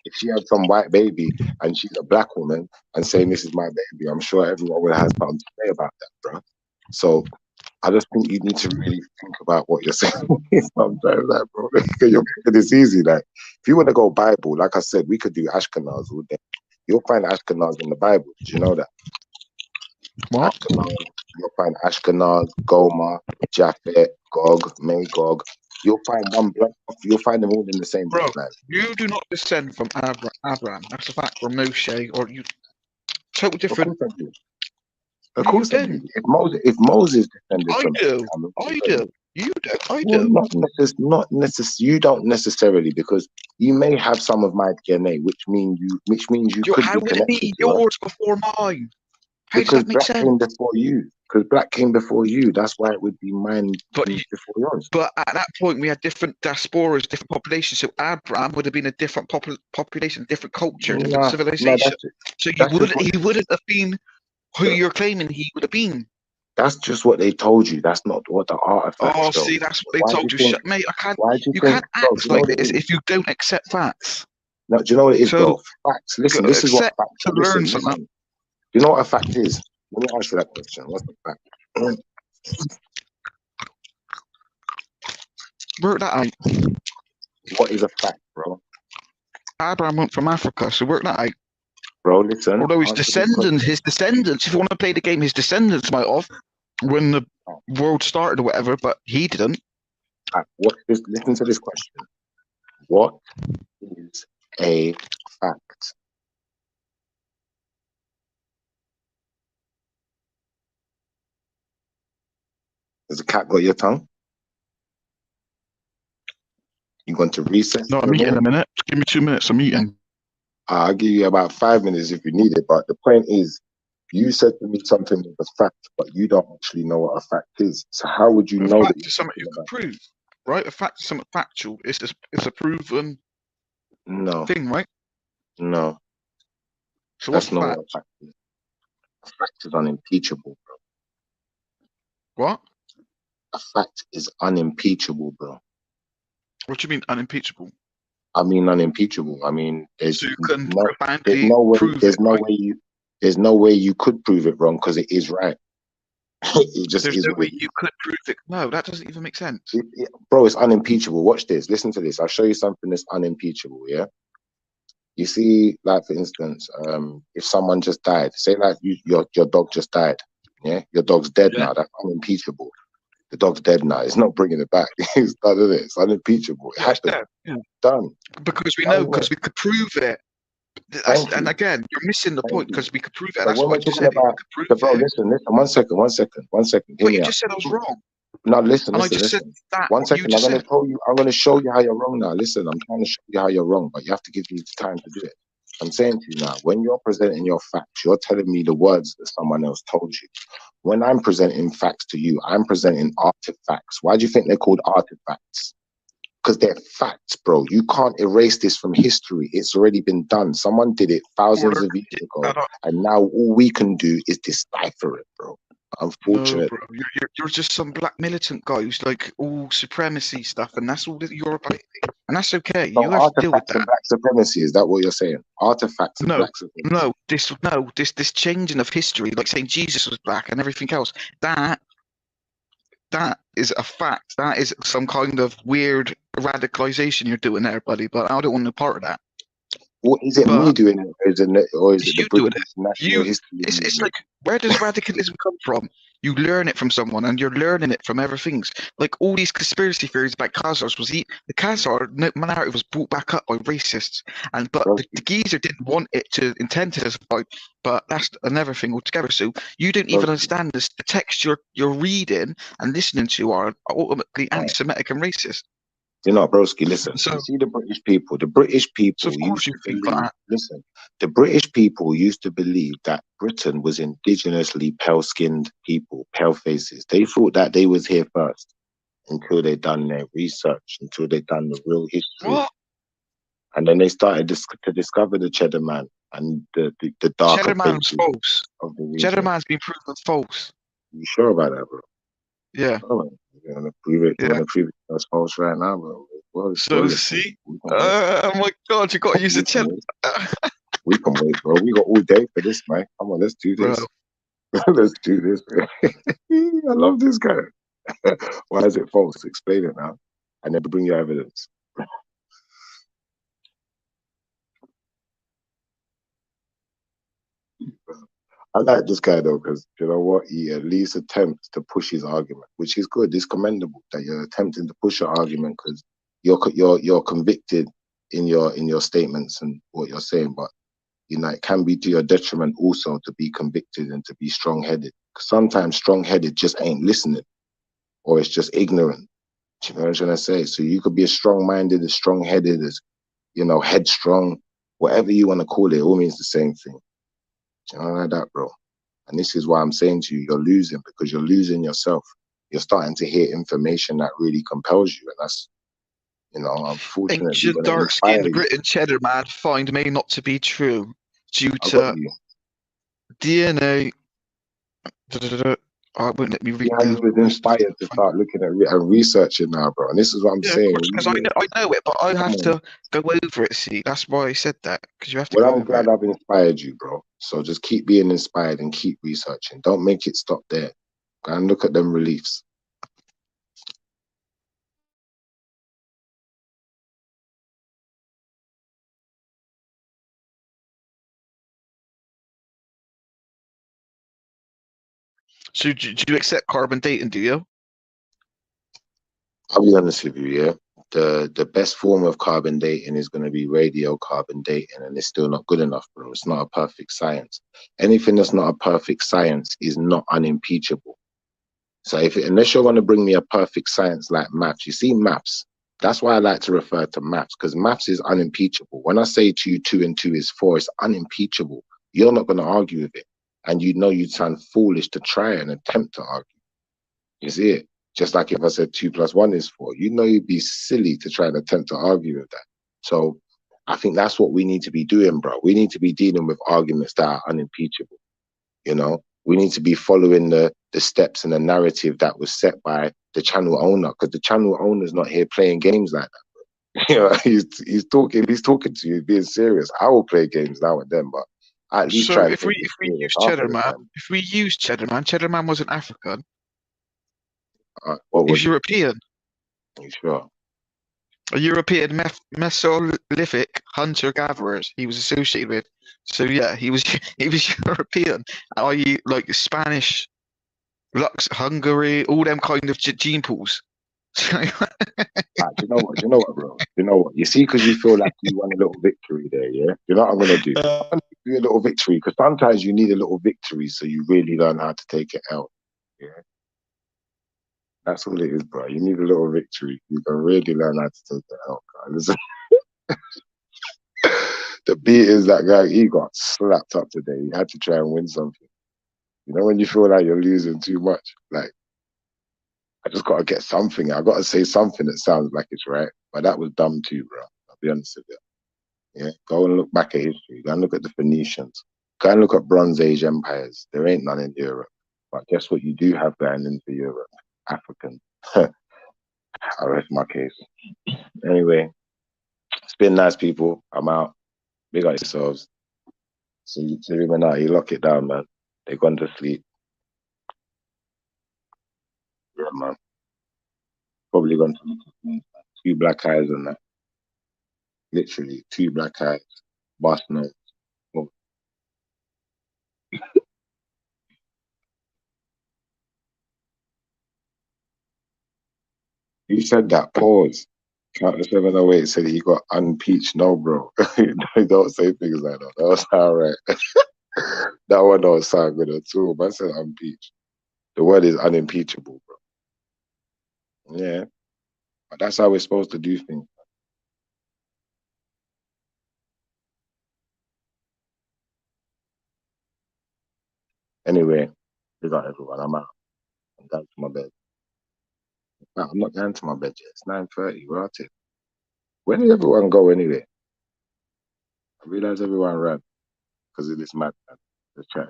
If she had some white baby and she's a black woman and saying this is my baby, I'm sure everyone would have something to say about that, bro. So I just think you need to really think about what you're saying sometimes, like, bro. You're making this easy. Like, if you want to go Bible, like I said, we could do Ashkenaz all day. You'll find Ashkenaz in the Bible. Did you know that? What? Ashkenaz, you'll find Ashkenaz, Gomer, Japhet, Gog, Magog. You'll find one blood. You'll find them all in the same bloodline. You do not descend from Abraham. That's a fact. From Moshe, or you totally different. Of course I do. If Moses descended from Abraham, I do. You do. I do. Not necessarily. You don't necessarily, because you may have some of my DNA, which means you could how be would it connected be to us. yours before mine? How Because does that make black sense? came before you. Because black came before you. That's why it would be mine before yours. But at that point, we had different diasporas, different populations. So Abraham would have been a different population, different culture, different civilization. So he wouldn't have been who you're claiming he would have been. That's just what they told you. That's not what the artifacts. Oh, see, that's what they told you. Mate, I can't. You can't act like this if you don't accept facts. No, do you know what it is, bro? Facts. Listen, this is what facts. Listen. Do you know what a fact is? Let me answer that question. What's the fact? Work that out. What is a fact, bro? Abraham went from Africa, so work that out. Bro, listen. Although his descendants, if you want to play the game, his descendants might have when the world started or whatever, but he didn't. Listen to this question. What is a fact? Has the cat got your tongue? You going to recess? No, I'm eating in a minute. Give me 2 minutes. I'm eating. I'll give you about 5 minutes if you need it. But the point is, you said to me something was a fact, but you don't actually know what a fact is. So how would you know that? It's something you can prove, right? A fact is something factual. It's a proven thing, right? No. So what's not what a fact is. A fact is unimpeachable, bro. What? A fact is unimpeachable, bro. What do you mean unimpeachable? I mean unimpeachable. I mean there's no way you could prove it wrong because it is right. It just There's is. No way you could prove it. No, that doesn't even make sense. Bro, it's unimpeachable. Watch this. Listen to this. I'll show you something that's unimpeachable. Yeah. You see, like for instance, if someone just died, say like your dog just died. Yeah, your dog's dead now. That's unimpeachable. The dog's dead now. It's not bringing it back. It's done, isn't it? It's unimpeachable. It happened. Done. Because we know, because we could prove it. And again, you're missing the point because we could prove it. That's what I just said. Bro, listen. 1 second. But you just said I was wrong. Now listen, And listen, I just listen. said that. One What you second, just said. I'm gonna show you how you're wrong now. Listen, I'm trying to show you how you're wrong, but you have to give me time to do it. I'm saying to you now, when you're presenting your facts, you're telling me the words that someone else told you. When I'm presenting facts to you, I'm presenting artifacts. Why do you think they're called artifacts? Because they're facts, bro. You can't erase this from history. It's already been done. Someone did it thousands of years ago, and now all we can do is decipher it, bro. No, Unfortunately. bro, you're just some black militant guy who's like all supremacy stuff, and that's all that you're about, and that's okay. So You have to deal with artifacts and that. black supremacy, is that what you're saying? Artifacts and black supremacy. This changing of history, like saying Jesus was black and everything else. That is a fact. That is some kind of weird radicalization you're doing there, buddy. But I don't want to be part of that. What is it me doing it, or is it the British National History It's Museum? like, where does radicalism come from? You learn it from someone, and you're learning it from everything. Like all these conspiracy theories about Khazars the Khazar narrative was brought back up by racists, but the geezer didn't want it to intend to survive. But that's another thing altogether. So you don't even understand this. The text you're reading and listening to are ultimately anti-Semitic and racist. You know, broski, listen. You see the British people used to believe, listen, the British people used to believe that Britain was indigenously pale-skinned people, pale faces. They thought that they was here first until they done their research, until they done the real history. What? And then they started to discover the Cheddar Man and the darker Cheddar Man's faces false. of the region. Cheddar Man's been proven false. You sure about that, bro? Yeah. Oh, you want to prove it? You want to prove it as false right now, bro? Well, So see, oh my God, you got to use the cheddar. We can wait, bro. We got all day for this, man. Come on, let's do this. Let's do this. I love this guy. Why is it false? Explain it now, and then bring your evidence. I like this guy though, because you know what? He at least attempts to push his argument, which is good. It's commendable that you're attempting to push your argument because you're convicted in your statements and what you're saying. But you know, it can be to your detriment also to be convicted and to be strong-headed. Sometimes strong-headed just ain't listening, or it's just ignorant. Do you know what I'm trying to say? So you could be as strong-minded, as strong-headed, as headstrong, whatever you want to call it. It all means the same thing. You know, like that, bro. And this is why I'm saying to you, you're losing because you're losing yourself. You're starting to hear information that really compels you, and that's, you know, unfortunately, ancient dark-skinned Britain Cheddar Man find may not to be true due to DNA. I won't let me read. Yeah, you was inspired to start looking at and researching now, bro. And this is what I'm saying. Because I know it, but I have to go over it. See, that's why I said that, because you have to. Well, I'm glad I've inspired you, bro. So just keep being inspired and keep researching. Don't make it stop there. Go and look at them reliefs. So do you accept carbon dating, do you? I'll be honest with you, yeah. The best form of carbon dating is going to be radiocarbon dating, and it's still not good enough, bro. It's not a perfect science. Anything that's not a perfect science is not unimpeachable. So unless you're going to bring me a perfect science like maths, you see maths, that's why I like to refer to maths, because maths is unimpeachable. When I say to you 2 and 2 is 4, it's unimpeachable. You're not going to argue with it. And you know you'd sound foolish to try and attempt to argue. You see it? Just like if I said 2 + 1 is 4, you know you'd be silly to try and attempt to argue with that. So I think that's what we need to be doing, bro. We need to be dealing with arguments that are unimpeachable. You know, we need to be following the steps and the narrative that was set by the channel owner, because the channel owner's not here playing games like that. You know, he's talking to you, being serious. I will play games now and then, but I at least so try. If we use Cheddar Man, Cheddar Man wasn't African. He was European. Are you sure? A European Mesolithic hunter-gatherers he was associated with. So yeah, he was European, i.e. like Spanish, Lux, Hungary, all them kind of gene pools. Do you know what, bro? You know what? You see, because you feel like you won a little victory there, yeah? You know what I'm going to do? I'm going to do a little victory, because sometimes you need a little victory so you really learn how to take it out, yeah? That's all it is, bro. You need a little victory. You can really learn how to take the L, guys. The beat is that guy, he got slapped up today. He had to try and win something. You know, when you feel like you're losing too much, like, I just got to get something. I got to say something that sounds like it's right. But that was dumb too, bro. I'll be honest with you. Yeah, go and look back at history. Go and look at the Phoenicians. Go and look at Bronze Age empires. There ain't none in Europe. But guess what you do have going into Europe? African. I rest my case. Anyway, it's been nice, people. I'm out. Big up yourselves. See Trilluminati, lock it down, man. They gone to sleep. Yeah, man. Probably gone to sleep. 2 black eyes and that. Literally, 2 black eyes. Boss notes. Oh. You said that, pause. Count the 708 said he got unpeached. No, bro. Don't say things like that. That was all right. That one don't sound good at all. Man said unpeached. The word is unimpeachable, bro. Yeah. But that's how we're supposed to do things. Anyway, big up everyone. I'm out. I'm going to my bed. No, I'm not going to my bed yet. It's 9:30. We're at it. Where did everyone go anyway? I realize everyone ran because of this madman. The chat.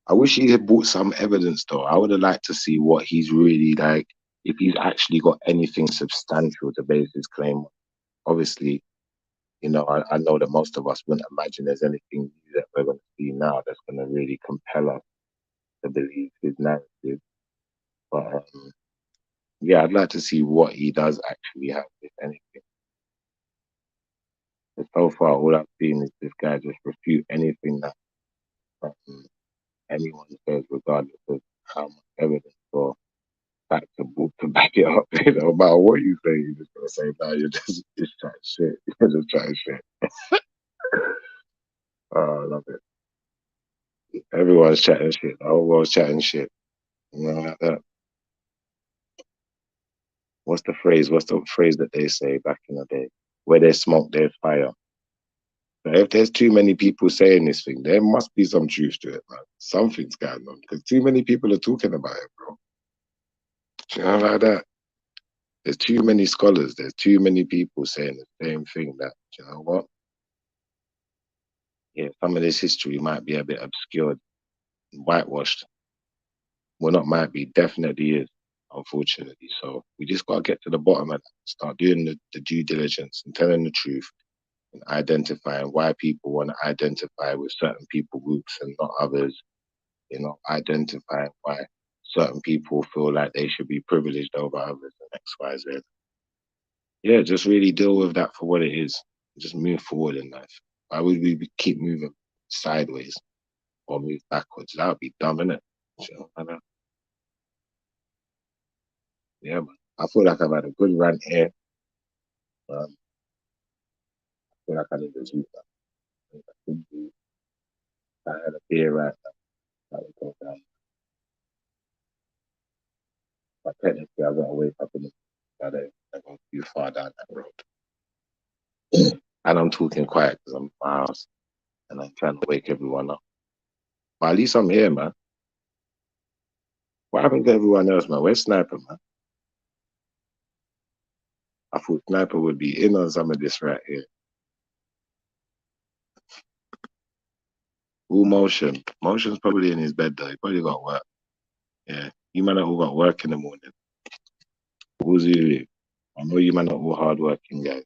I wish he had brought some evidence though. I would have liked to see what he's really like, if he's actually got anything substantial to base his claim on. Obviously, you know, I know that most of us wouldn't imagine there's anything new that we're going to see now that's going to really compel us to believe his narrative. But yeah, I'd like to see what he does actually have, if anything. But so far, all I've seen is this guy just refute anything that anyone says, regardless of how much evidence or facts are brought to back it up. No matter what you say, you're just gonna say, "No, you're just chatting shit. You're just chatting shit." Oh, I love it. Everyone's chatting shit. The whole world's chatting shit. You know, like that. What's the phrase? What's the phrase that they say back in the day? Where there's smoke, there's fire. But if there's too many people saying this thing, there must be some truth to it, man. Something's going on because too many people are talking about it, bro. You know, like that. There's too many scholars. There's too many people saying the same thing. That, you know what? Yeah, some of this history might be a bit obscured, whitewashed. Well, not might be, definitely is, unfortunately. So we just got to get to the bottom and start doing the due diligence and telling the truth and identifying why people want to identify with certain people groups and not others. You know, identifying why certain people feel like they should be privileged over others and X, Y, Z. Yeah, just really deal with that for what it is. Just move forward in life. Why would we keep moving sideways or move backwards? That would be dumb, innit? You know? Yeah, man. I feel like I've had a good run here. I feel like I need to do that. I had a beer right now. That would go down. But technically, I've got to wake up in the morning. I go too far down that road. And I'm talking quiet because I'm in my house and I'm trying to wake everyone up. But at least I'm here, man. What happened to everyone else, man? Where's Sniper, man? I thought Sniper would be in on some of this right here. All Motion. Motion's probably in his bed, though. He probably got work. Yeah. You man all got work in the morning. Who's Zulu? I know you man are all hardworking guys.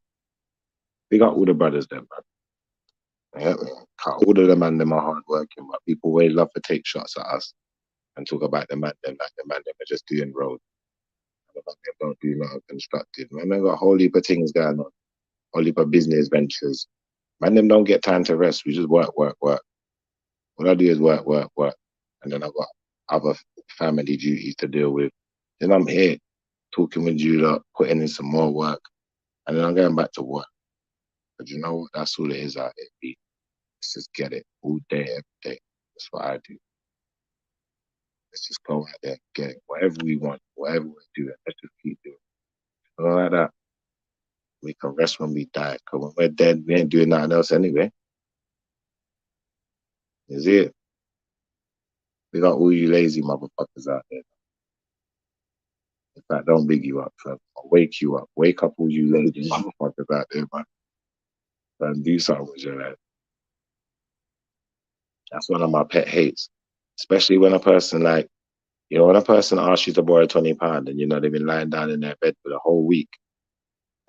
Big up all the brothers, then, man. Yeah, man. All of them and them are hardworking, but people always love to take shots at us and talk about the man them like the man them are just doing road. The man them don't do nothing constructive. Man, they got a whole heap of things going on. Whole heap of business ventures. Man, them don't get time to rest. We just work, work, work. All I do is work, work, work. And then I've got other family duties to deal with. Then I'm here talking with you lot, putting in some more work. And then I'm going back to work. But you know what? That's all it is out there, B. Let's just get it all day, every day. That's what I do. Let's just go out there, get it. Whatever we want, whatever we're doing, let's just keep doing it. Something like that. We can rest when we die. Because when we're dead, we ain't doing nothing else anyway. Is it? We got all you lazy motherfuckers out there. In fact, don't big you up, fam. I'll wake you up. Wake up all you lazy motherfuckers out there, man. And do something with your life. That's one of my pet hates. Especially when a person like, you know, when a person asks you to borrow £20 and you know they've been lying down in their bed for the whole week.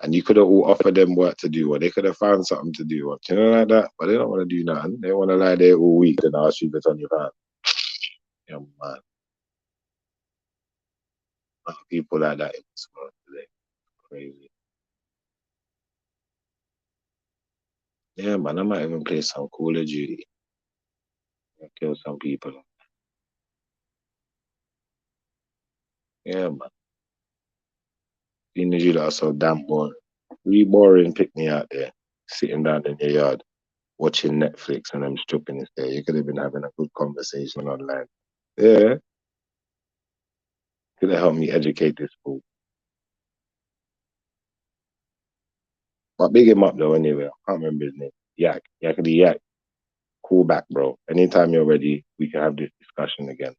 And you could have all offered them work to do, or they could have found something to do, or you know, like that. But they don't want to do nothing. They want to lie there all week and ask you for £20. Yeah, man. A lot of people like that in this world today. Crazy. Yeah, man, I might even play some Call of Duty. I'll kill some people. Yeah, man. Seeing as you lot are so damn boring. Really boring, pick me out there, sitting down in your yard, watching Netflix and I'm stripping there. You could have been having a good conversation online. Yeah. Could have helped me educate this fool. But big him up though anyway. I can't remember his name. Yak. Yakety Yak. Call back, bro. Anytime you're ready, we can have this discussion again.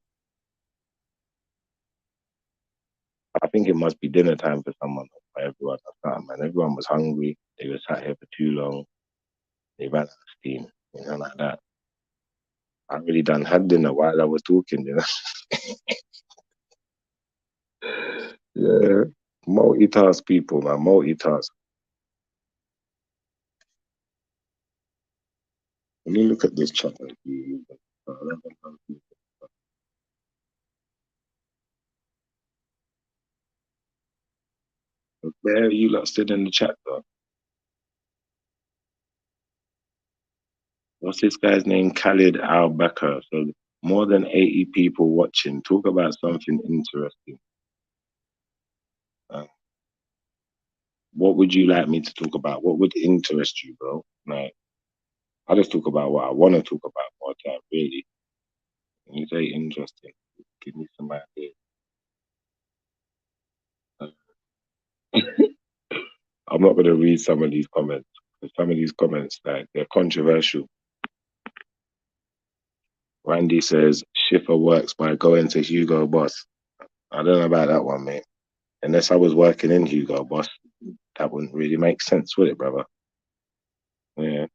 I think it must be dinner time for someone, for everyone. Man, everyone was hungry. They were sat here for too long. They ran out of steam, you know, like that. I really done had dinner while I was talking, you know. Yeah. Multitask people, man. Multitask. Let me look at this chat. Where are you lot still in the chat, though? What's this guy's name? Khalid Al-Bakr. So more than 80 people watching. Talk about something interesting. What would you like me to talk about? What would interest you, bro? Like, I just talk about what I want to talk about more time, really. When you say interesting, give me some ideas. I'm not going to read some of these comments. Some of these comments, like, they're controversial. Randy says, Schiffer works by going to Hugo Boss. I don't know about that one, mate. Unless I was working in Hugo Boss, that wouldn't really make sense, would it, brother? Yeah.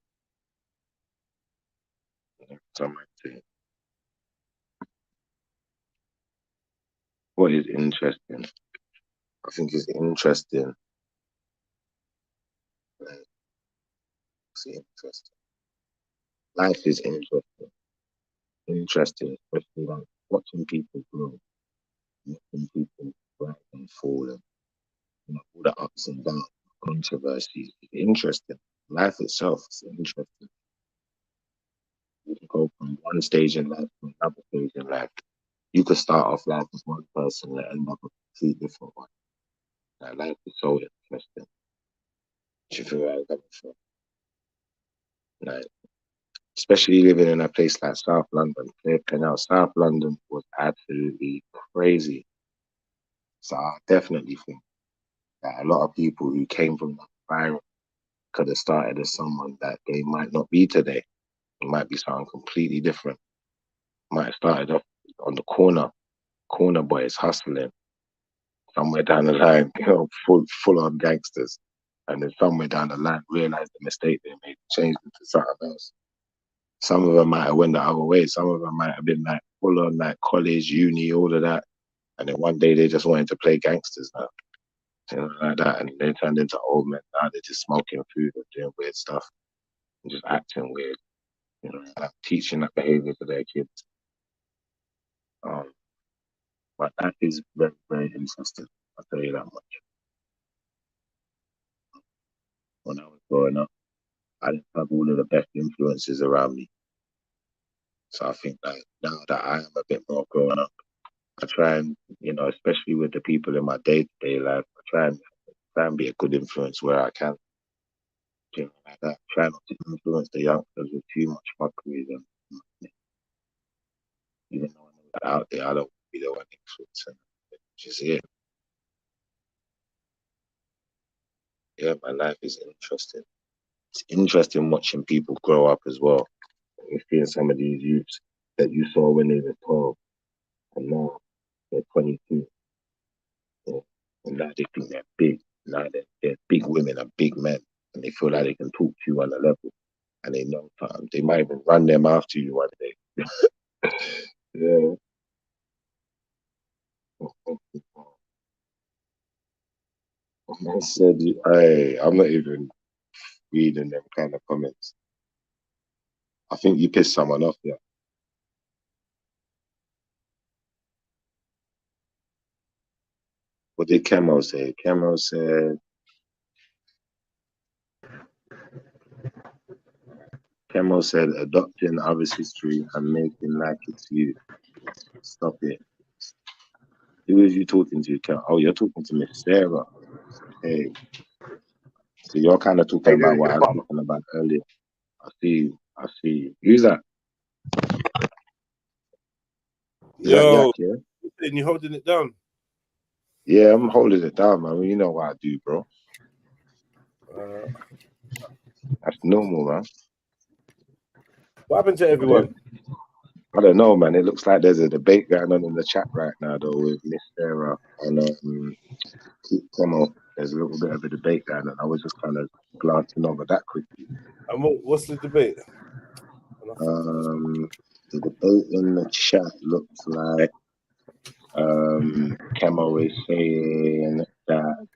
What is interesting? I think it's interesting. It's interesting. Life is interesting. Interesting, especially like watching people grow, watching people rise and fall, and you know, all the ups and downs, controversies. It's interesting. Life itself is interesting. You can go from one stage in life to another stage in life. You could start off life as one person and end up a completely different one. Like, life is so interesting. Do you feel where I'm coming from? Like, especially living in a place like South London, Clear Canal. South London was absolutely crazy. So I definitely think that a lot of people who came from that environment could have started as someone that they might not be today. It might be something completely different. Might have started off on the corner boys hustling. Somewhere down the line, you know, full on gangsters. And then somewhere down the line realized the mistake they made, changed it to something else. Some of them might have went the other way. Some of them might have been like full on like college, uni, all of that. And then one day they just wanted to play gangsters now. You know, like that. And they turned into old men. Now they're just smoking food and doing weird stuff. And just acting weird. You know, like teaching that behavior to their kids. But that is very, very interesting. I'll tell you that much. When I was growing up, I didn't have all of the best influences around me. So I think that now that I am a bit more grown up, I try and, you know, especially with the people in my day-to-day life, I try and be a good influence where I can. You know, like that. Try not to influence the youngsters with too much fuckery. And even though I know that out there, I don't be the one influencing, which is it. Yeah, my life is interesting. It's interesting watching people grow up as well. You're seeing some of these youths that you saw when they were 12, and now they're 22. Yeah. And now they think they're big. Now they're big women and big men, and they feel like they can talk to you on a level, and they know they might even run their mouth to you one day. Yeah. I said, hey, I'm not even reading them kind of comments. I think you pissed someone off, yeah. What did Camo say? Camo said, adopting others' history and making like it's you. Stop it. Who is you talking to? Oh, you're talking to Miss Sarah. Hey. So you're kind of talking about what I was talking about earlier. I see you. Who's that? Is that Yak, yeah? And you're holding it down? Yeah, I'm holding it down, man. You know what I do, bro. That's normal, man. What happened to everyone? I don't know, man. It looks like there's a debate going on in the chat right now, though, with Miss Sarah and Camo. There's a little bit of a debate going on. I was just kind of glancing over that quickly. And what's the debate? The debate in the chat looks like Camo is saying that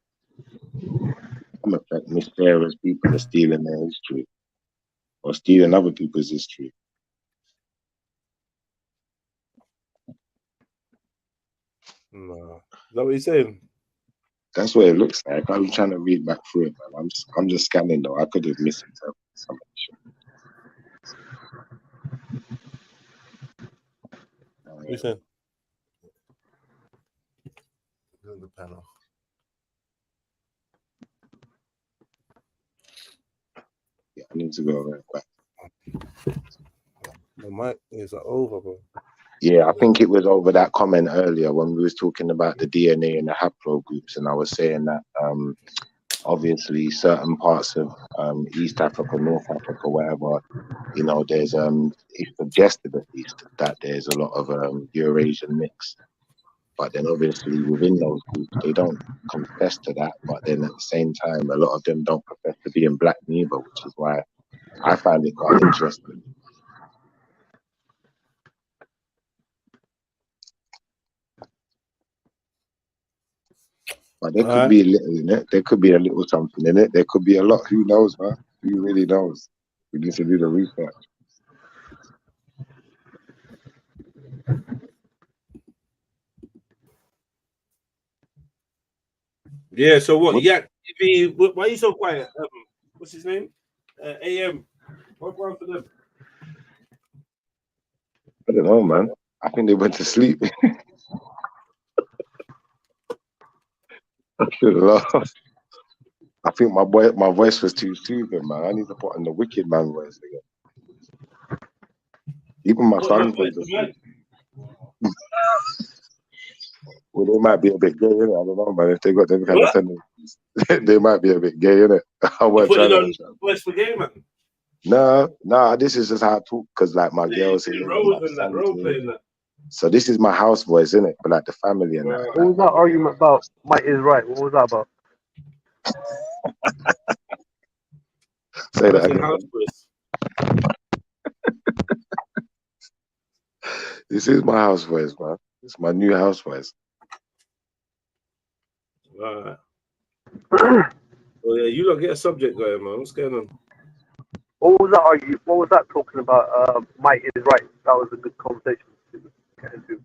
Miss Sarah's people are stealing their history or stealing other people's history. No. Is that what you're saying? That's what it looks like. I'm trying to read back through it, man. I'm just scanning though. I could have misinterpreted some of What you saying? On the panel. Yeah, I need to go right back. My mic is over, bro. Yeah, I think it was over that comment earlier when we was talking about the DNA and the haplogroups, and I was saying that obviously certain parts of East Africa, North Africa, whatever, you know, there's it's suggested at least that there's a lot of Eurasian mix. But then obviously within those groups, they don't confess to that. But then at the same time, a lot of them don't profess to being black neither, which is why I find it quite interesting. But there could be a little in it. There could be a little something in it. There could be a lot. Who knows, man? Who really knows? We need to do the research. Yeah, so what? Yak TV, why are you so quiet? What's his name? AM. What's wrong for them? I don't know, man. I think they went to sleep. I should have laughed. I think my voice was too soothing, man. I need to put on the wicked man voice again. Even my son plays the sleep. Well, they might be a bit gay, innit? I don't know, man. If they got them kind of tendencies, they might be a bit gay, innit? I won't try that. Voice for gay, man. No, this is just how I talk, because like my girls here, so this is my house voice, innit? For like the family and that. What was that argument about? Mike is right. What was that about? Say that again. This is my house voice, man. It's my new house voice. Right. Well, yeah, you don't get a subject going, man. What's going on? What was that argument? What was that talking about? Mike is right. That was a good conversation to get into.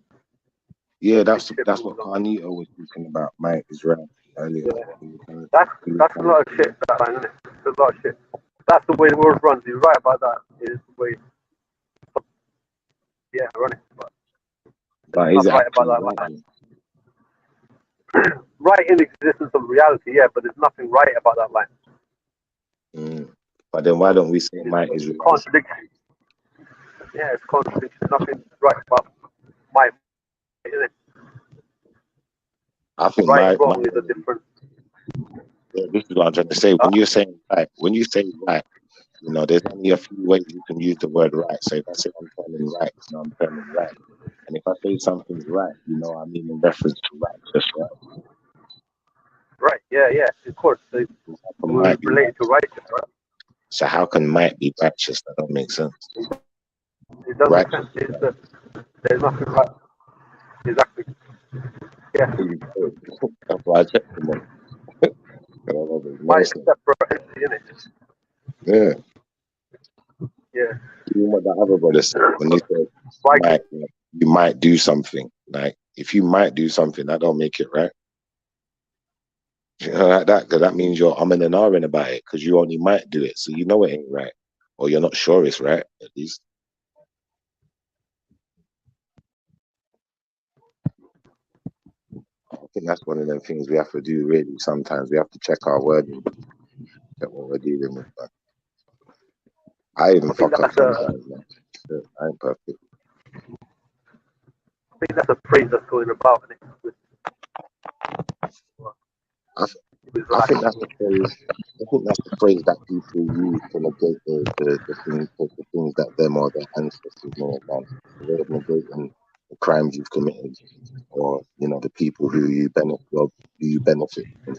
Yeah, that's what Carnito was talking about. Mike is right earlier. Yeah. That's a lot of shit. That line, isn't it? It's a lot of shit. That's the way the world runs. He's right about that. It is the way. Yeah, running. But is not right about that line. Right in existence of reality, yeah, but there's nothing right about that line. But then why don't we say Mike is right? Contradiction. Yeah, it's contradiction. Nothing right about Mike, isn't it? I think right and wrong is a different. This is what I'm trying to say. When you're saying right, you know, there's only a few ways you can use the word right. So if I say I'm turning right, you know, I'm turning right. And if I say something's right, you know, I mean in reference to righteous, right? Right. Yeah. Yeah. Of course. They Might be relate to righteous, right? So how can might be righteous? That don't make sense. It doesn't make sense. There's nothing right. Exactly. Yeah. That's why I checked them on. Why it's a separate entity, isn't it? Yeah. Yeah. Even what the other brother said when he said you might do something. Like if you might do something, that don't make it right. You know, like that, because that means you're umming and ahhing about it because you only might do it, so you know it ain't right, or you're not sure it's right at least. I think that's one of them things we have to do. Really, sometimes we have to check our wording, check what we're dealing with. But I even fuck up sometimes, man. I ain't perfect. I think that's a phrase that's going about. I think that's the phrase. I think that's the phrase that people use to negate the things that them or their ancestors may have done. The way of negating the crimes you've committed, or you know the people who you benefit from.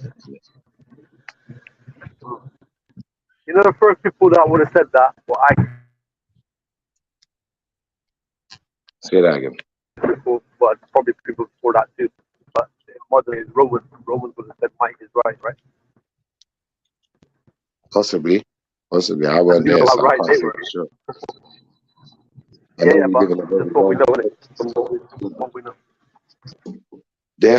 You know, the first people that would have said that, well, Say that again. People, but probably people before that too. But modern is Romans. Romans would have said might is right, right? Possibly. I weren't You know there, how so I right can't they say were. for sure. Yeah, but that's what we know, innit? From what we know. The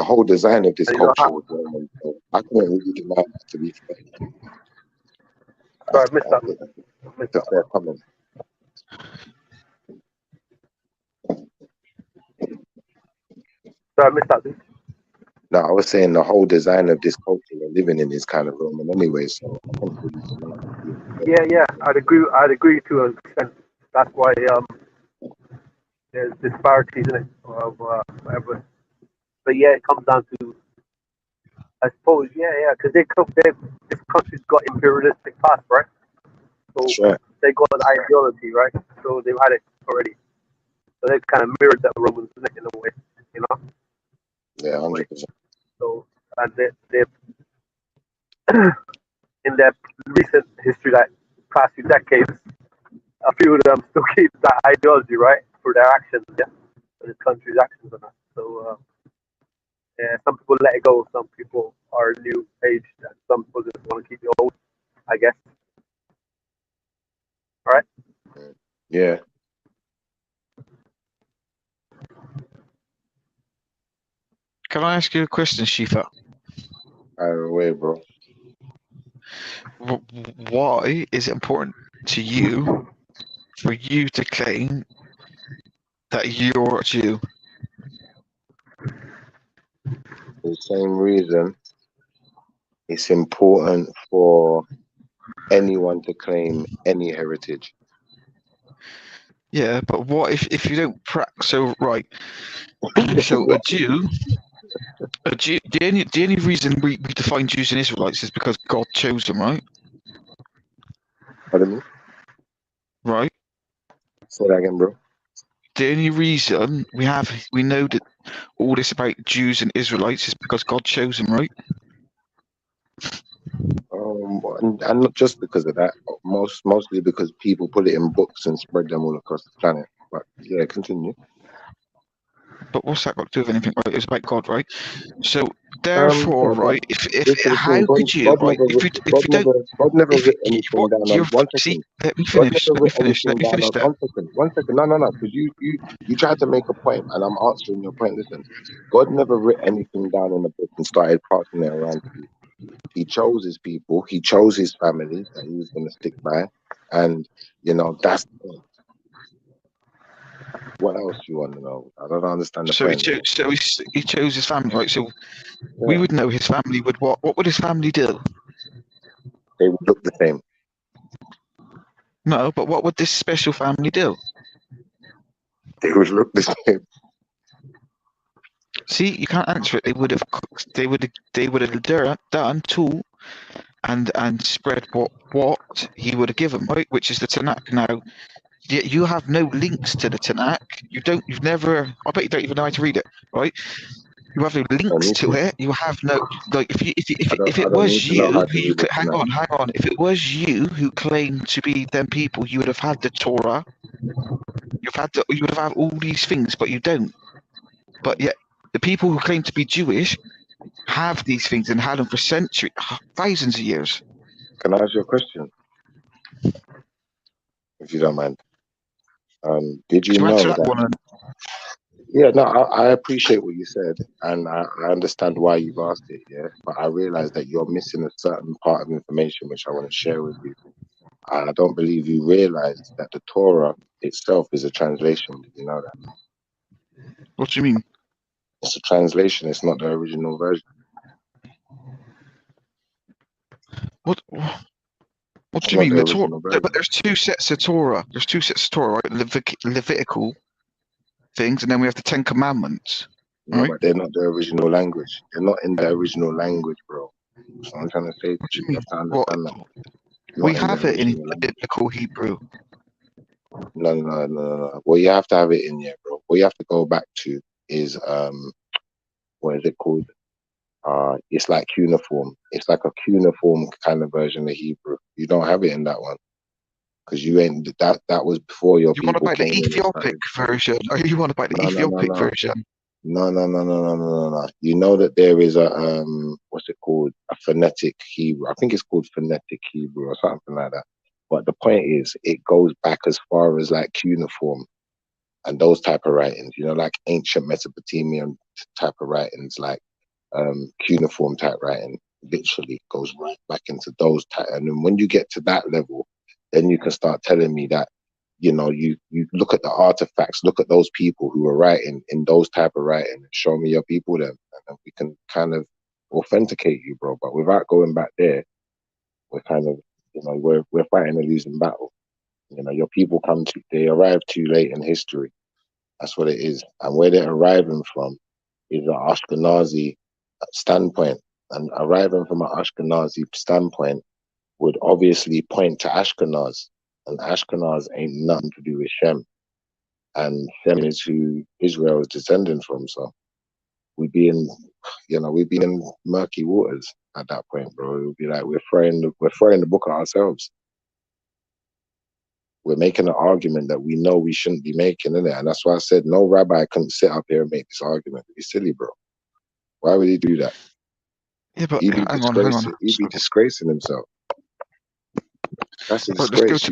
whole design of this And you know culture how, was Roman. So I couldn't really deny that, to be fair. sorry, I missed that. It's a fair comment. Sorry, I missed that, dude. No, I was saying the whole design of this culture we're living in is kind of Roman anyway, so I couldn't really deny that. Yeah, I'd agree to an extent. That's why there's disparities in it of whatever. But yeah, it comes down to, I suppose, because this country's got imperialistic past, right? So they got an ideology, right? So they've had it already. So they've kind of mirrored the Romans in a way, you know. Yeah, 100%. So and they've in their recent history, like past few decades, a few of them still keep that ideology, right, for their actions, for this country's actions and that. So some people let it go, some people are new age, and some people just want to keep it old, I guess. All right. Yeah. Can I ask you a question, Shifa? Fire away, bro. Why is it important to you for you to claim that you're a Jew? For the same reason, it's important for anyone to claim any heritage. Yeah, but what if you don't practice? So right, so a Jew, the only reason we define Jews and Israelites is because God chose them, right? Pardon me? Right. Say that again, bro. The only reason we know that all this about Jews and Israelites is because God chose them, right? And not just because of that, mostly because people put it in books and spread them all across the planet. But yeah, continue. But what's that got to do with anything? Right, it's about God, right? So therefore, right, how could you, right? God never wrote anything down on. One second. Let me finish. One second. No. Because you tried to make a point, and I'm answering your point. Listen, God never wrote anything down in the book and started passing it around to you. He chose his people. He chose his family that he was going to stick by, and you know that's the point. What else you want to know? I don't understand the point. He chose his family, right? So we would know his family would what? What would his family do? They would look the same. No, but what would this special family do? They would look the same. See, you can't answer it. They would have done too, and spread what he would have given, right? Which is the Tanakh. Now, you have no links to the Tanakh. You've never. I bet you don't even know how to read it, right? You have no links to it. You have no like. If it was you who hang on. If it was you who claimed to be them people, you would have had the Torah. You would have had all these things, but you don't. But yet, the people who claim to be Jewish have these things and had them for centuries, thousands of years. Can I ask you a question, if you don't mind? Did you know that? Yeah, no, I appreciate what you said, and I understand why you've asked it, yeah? But I realize that you're missing a certain part of information which I want to share with you. I don't believe you realize that the Torah itself is a translation. Did you know that? What do you mean? It's a translation, it's not the original version. What do you mean? The Torah? But there's two sets of Torah. There's two sets of Torah, right? Levitical things, and then we have the Ten Commandments. No, but they're not the original language. They're not in the original language, bro. So I'm trying to say to you, you have to understand that. We have it in biblical Hebrew. No. Well, you have to have it in here, bro. What you have to go back to is what is it called? It's like cuneiform. It's like a cuneiform kind of version of Hebrew. You don't have it in that one. Because you ain't that was before your people. You want to buy the Ethiopic version, or you want to buy the Ethiopic version? No. You know that there is a what's it called? A phonetic Hebrew. I think it's called phonetic Hebrew or something like that. But the point is, it goes back as far as like cuneiform and those type of writings. You know, like ancient Mesopotamian type of writings, like cuneiform type writing. Literally goes right back into those type. And then when you get to that level, then you can start telling me that, you know, you look at the artifacts, look at those people who are writing in those type of writing, and show me your people then, and then we can kind of authenticate you, bro. But without going back there, we're kind of, you know, we're fighting a losing battle. You know, your people they arrive too late in history. That's what it is. And where they're arriving from is an Ashkenazi standpoint. And arriving from an Ashkenazi standpoint would obviously point to Ashkenaz. And Ashkenaz ain't nothing to do with Shem. And Shem is who Israel is descending from. So we'd be in murky waters at that point, bro. It would be like we're throwing the book at ourselves. We're making an argument that we know we shouldn't be making, innit? And that's why I said no rabbi couldn't sit up here and make this argument. It'd be silly, bro. Why would he do that? Yeah, but He'd be disgracing himself. That's a disgrace.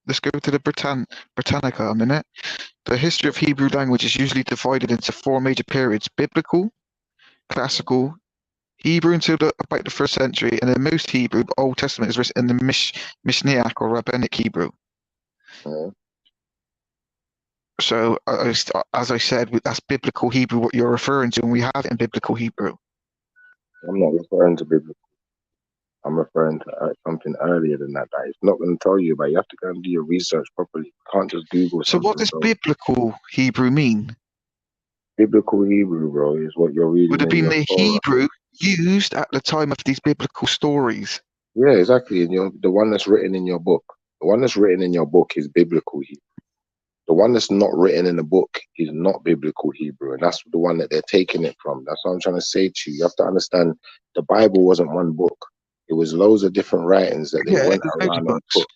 Let's go to the Britannica a minute. The history of Hebrew language is usually divided into 4 major periods: biblical, classical, Hebrew until about the 1st century, and then most Hebrew, Old Testament, is written in the Mishnaic or Rabbinic Hebrew. So, as I said, that's biblical Hebrew, what you're referring to, and we have it in biblical Hebrew. I'm not referring to biblical. I'm referring to something earlier than that. That it's not going to tell you about. You have to go and do your research properly. You can't just Google. So what does biblical Hebrew mean? Biblical Hebrew, bro, is what you're reading. Would have been the Hebrew used at the time of these biblical stories. Yeah, exactly. And the one that's written in your book. The one that's written in your book is biblical Hebrew. The one that's not written in the book is not biblical Hebrew, and that's the one that they're taking it from. That's what I'm trying to say to you. You have to understand the Bible wasn't one book. It was loads of different writings that they went around and put.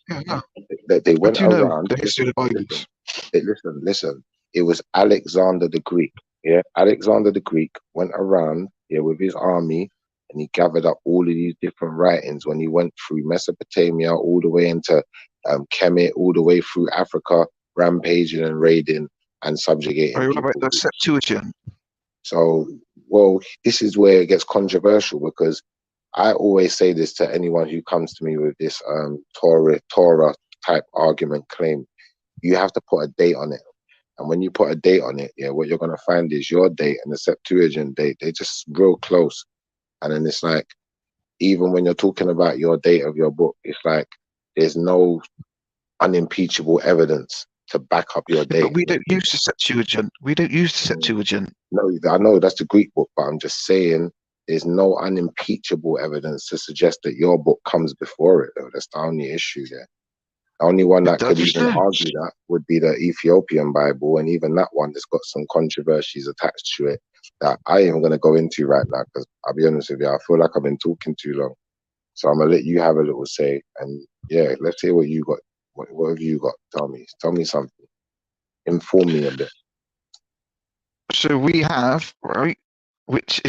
That they went around. The history of the Bible. Listen. It was Alexander the Greek. Yeah, Alexander the Greek went around with his army, and he gathered up all of these different writings when he went through Mesopotamia, all the way into Kemet, all the way through Africa, rampaging and raiding and subjugating. What about the Septuagint? So, well, this is where it gets controversial, because I always say this to anyone who comes to me with this Torah type argument claim. You have to put a date on it. And when you put a date on it, what you're going to find is your date and the Septuagint date, they're just real close. And then it's like, even when you're talking about your date of your book, it's like there's no unimpeachable evidence to back up your date. But we don't use the Septuagint. We don't use the Septuagint. No, I know that's the Greek book, but I'm just saying there's no unimpeachable evidence to suggest that your book comes before it, though. That's the only issue there. The only one that could even argue that would be the Ethiopian Bible, and even that one has got some controversies attached to it that I ain't going to go into right now, because I'll be honest with you, I feel like I've been talking too long. So I'm going to let you have a little say, and yeah, let's hear what you got. What have you got? Tell me something. Inform me a bit. So we have, right, which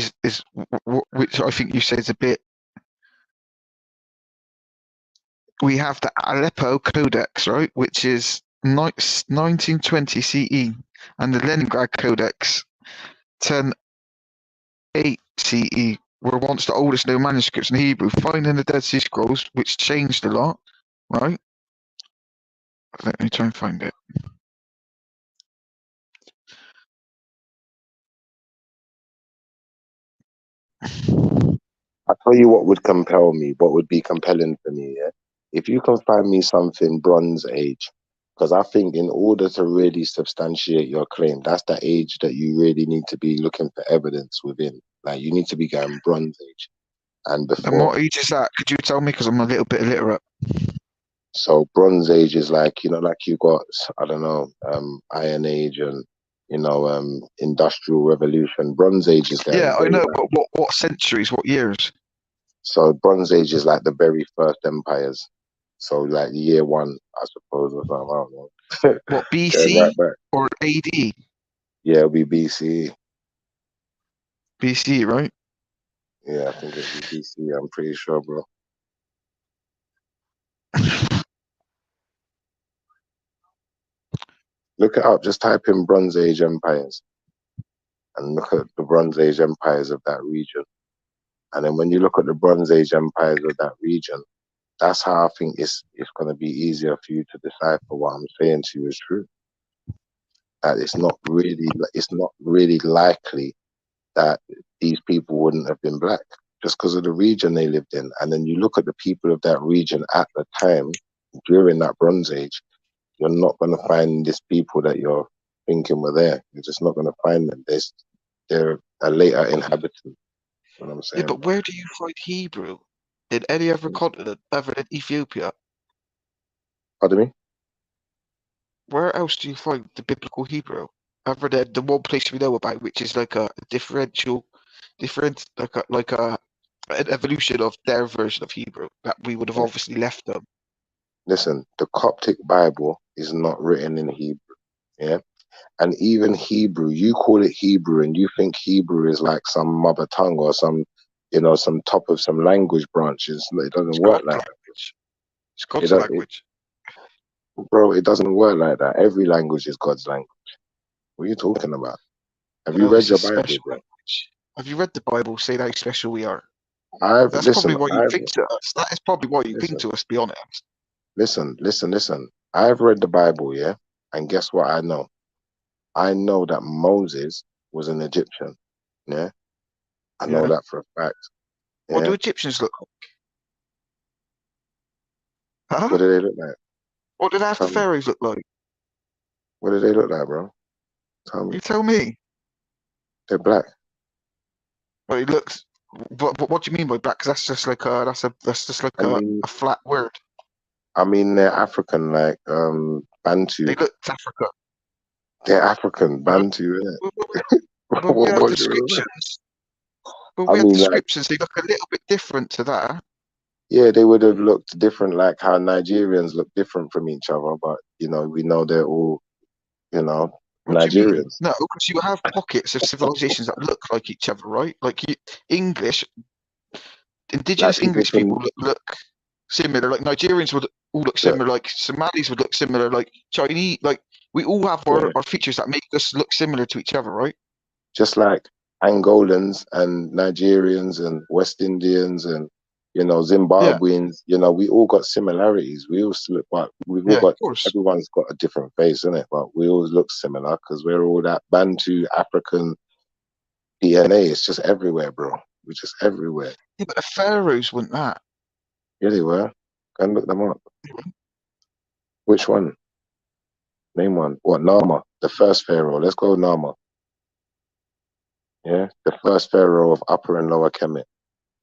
which I think you said is a bit. We have the Aleppo Codex, right, which is 1920 CE, and the Leningrad Codex, 1008 CE, were once the oldest known manuscripts in Hebrew, finding the Dead Sea Scrolls, which changed a lot, right? Let me try and find it. I'll tell you what would compel me, what would be compelling for me, yeah? If you can find me something Bronze Age, because I think in order to really substantiate your claim, that's the age that you really need to be looking for evidence within. Like, you need to be going Bronze Age and before. And what age is that? Could you tell me? Because I'm a little bit illiterate. So Bronze Age is like, you know, like you got, I don't know, Iron Age and, you know, Industrial Revolution. Bronze Age is going. Yeah, I know, but what centuries, what years? So Bronze Age is like the very first empires. So like year one, I suppose, or something. I don't know. What, BC or AD? Yeah, it'll be BC. BC, right? Yeah, I think it'll be BC. I'm pretty sure, bro. Look it up. Just type in Bronze Age empires and look at the Bronze Age empires of that region. And then when you look at the Bronze Age empires of that region, that's how I think it's going to be easier for you to decipher what I'm saying to you is true. That it's not really likely that these people wouldn't have been black just because of the region they lived in. And then you look at the people of that region at the time during that Bronze Age, you're not going to find these people that you're thinking were there. You're just not going to find them. They're a later inhabitant. What I'm saying. Yeah, but where do you find Hebrew in any other continent other than Ethiopia? Pardon me? Where else do you find the biblical Hebrew other than the one place we know about, which is like a an evolution of their version of Hebrew that we would have obviously left them? Listen, the Coptic Bible is not written in Hebrew, yeah? And even Hebrew, you call it Hebrew and you think Hebrew is like some mother tongue or some, you know, some top of some language branches. It doesn't work like that. It's God's language. Bro, it doesn't work like that. Every language is God's language. What are you talking about? Have you read your Bible, bro? Have you read the Bible? Say how special we are. That's probably why you think to us. That is probably why you think to us, to be honest. Listen. I've read the Bible, yeah? And guess what I know? I know that Moses was an Egyptian, yeah? I know that for a fact. Yeah? What do Egyptians look like? Huh? What do they look like? What did half the pharaohs look like? What do they look like, bro? Tell me. You tell me. They're black. But he looks. But what do you mean by black? Because that's just like a flat word. I mean, they're African, like Bantu. They look Africa. They're African, Bantu, isn't it? But we have descriptions. But we have descriptions. They look a little bit different to that. Yeah, they would have looked different, like how Nigerians look different from each other. But you know, we know they're all, you know, Nigerians. No, because you have pockets of civilizations that look like each other, right? Like indigenous English people look similar. Like Nigerians would all look similar. Like Somalis would look similar. Like Chinese, like we all have our features that make us look similar to each other, right? Just like Angolans and Nigerians and West Indians and, you know, Zimbabweans, you know, we all got similarities. We all look, but we've all got, everyone's got a different face, isn't it? But we all look similar because we're all that Bantu African DNA. It's just everywhere, bro. We're just everywhere. Yeah, but the pharaohs weren't that. Yeah, they were. Go and look them up. Which one? Name one. What, Nama? The first pharaoh. Let's go Nama. Yeah, the first pharaoh of Upper and Lower Kemet.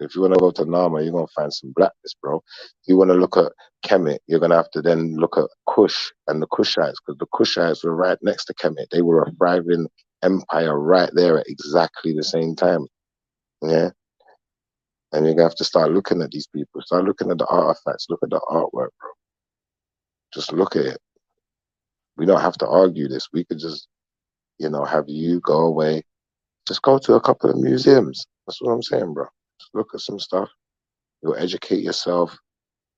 If you want to go to Nama, you're going to find some blackness, bro. If you want to look at Kemet, you're going to have to then look at Kush and the Kushites, because the Kushites were right next to Kemet. They were a thriving empire right there at exactly the same time. Yeah. And you're going to have to start looking at these people. Start looking at the artifacts. Look at the artwork, bro. Just look at it. We don't have to argue this. We could just, have you go away. Just go to a couple of museums. That's what I'm saying, bro. Just look at some stuff. You'll educate yourself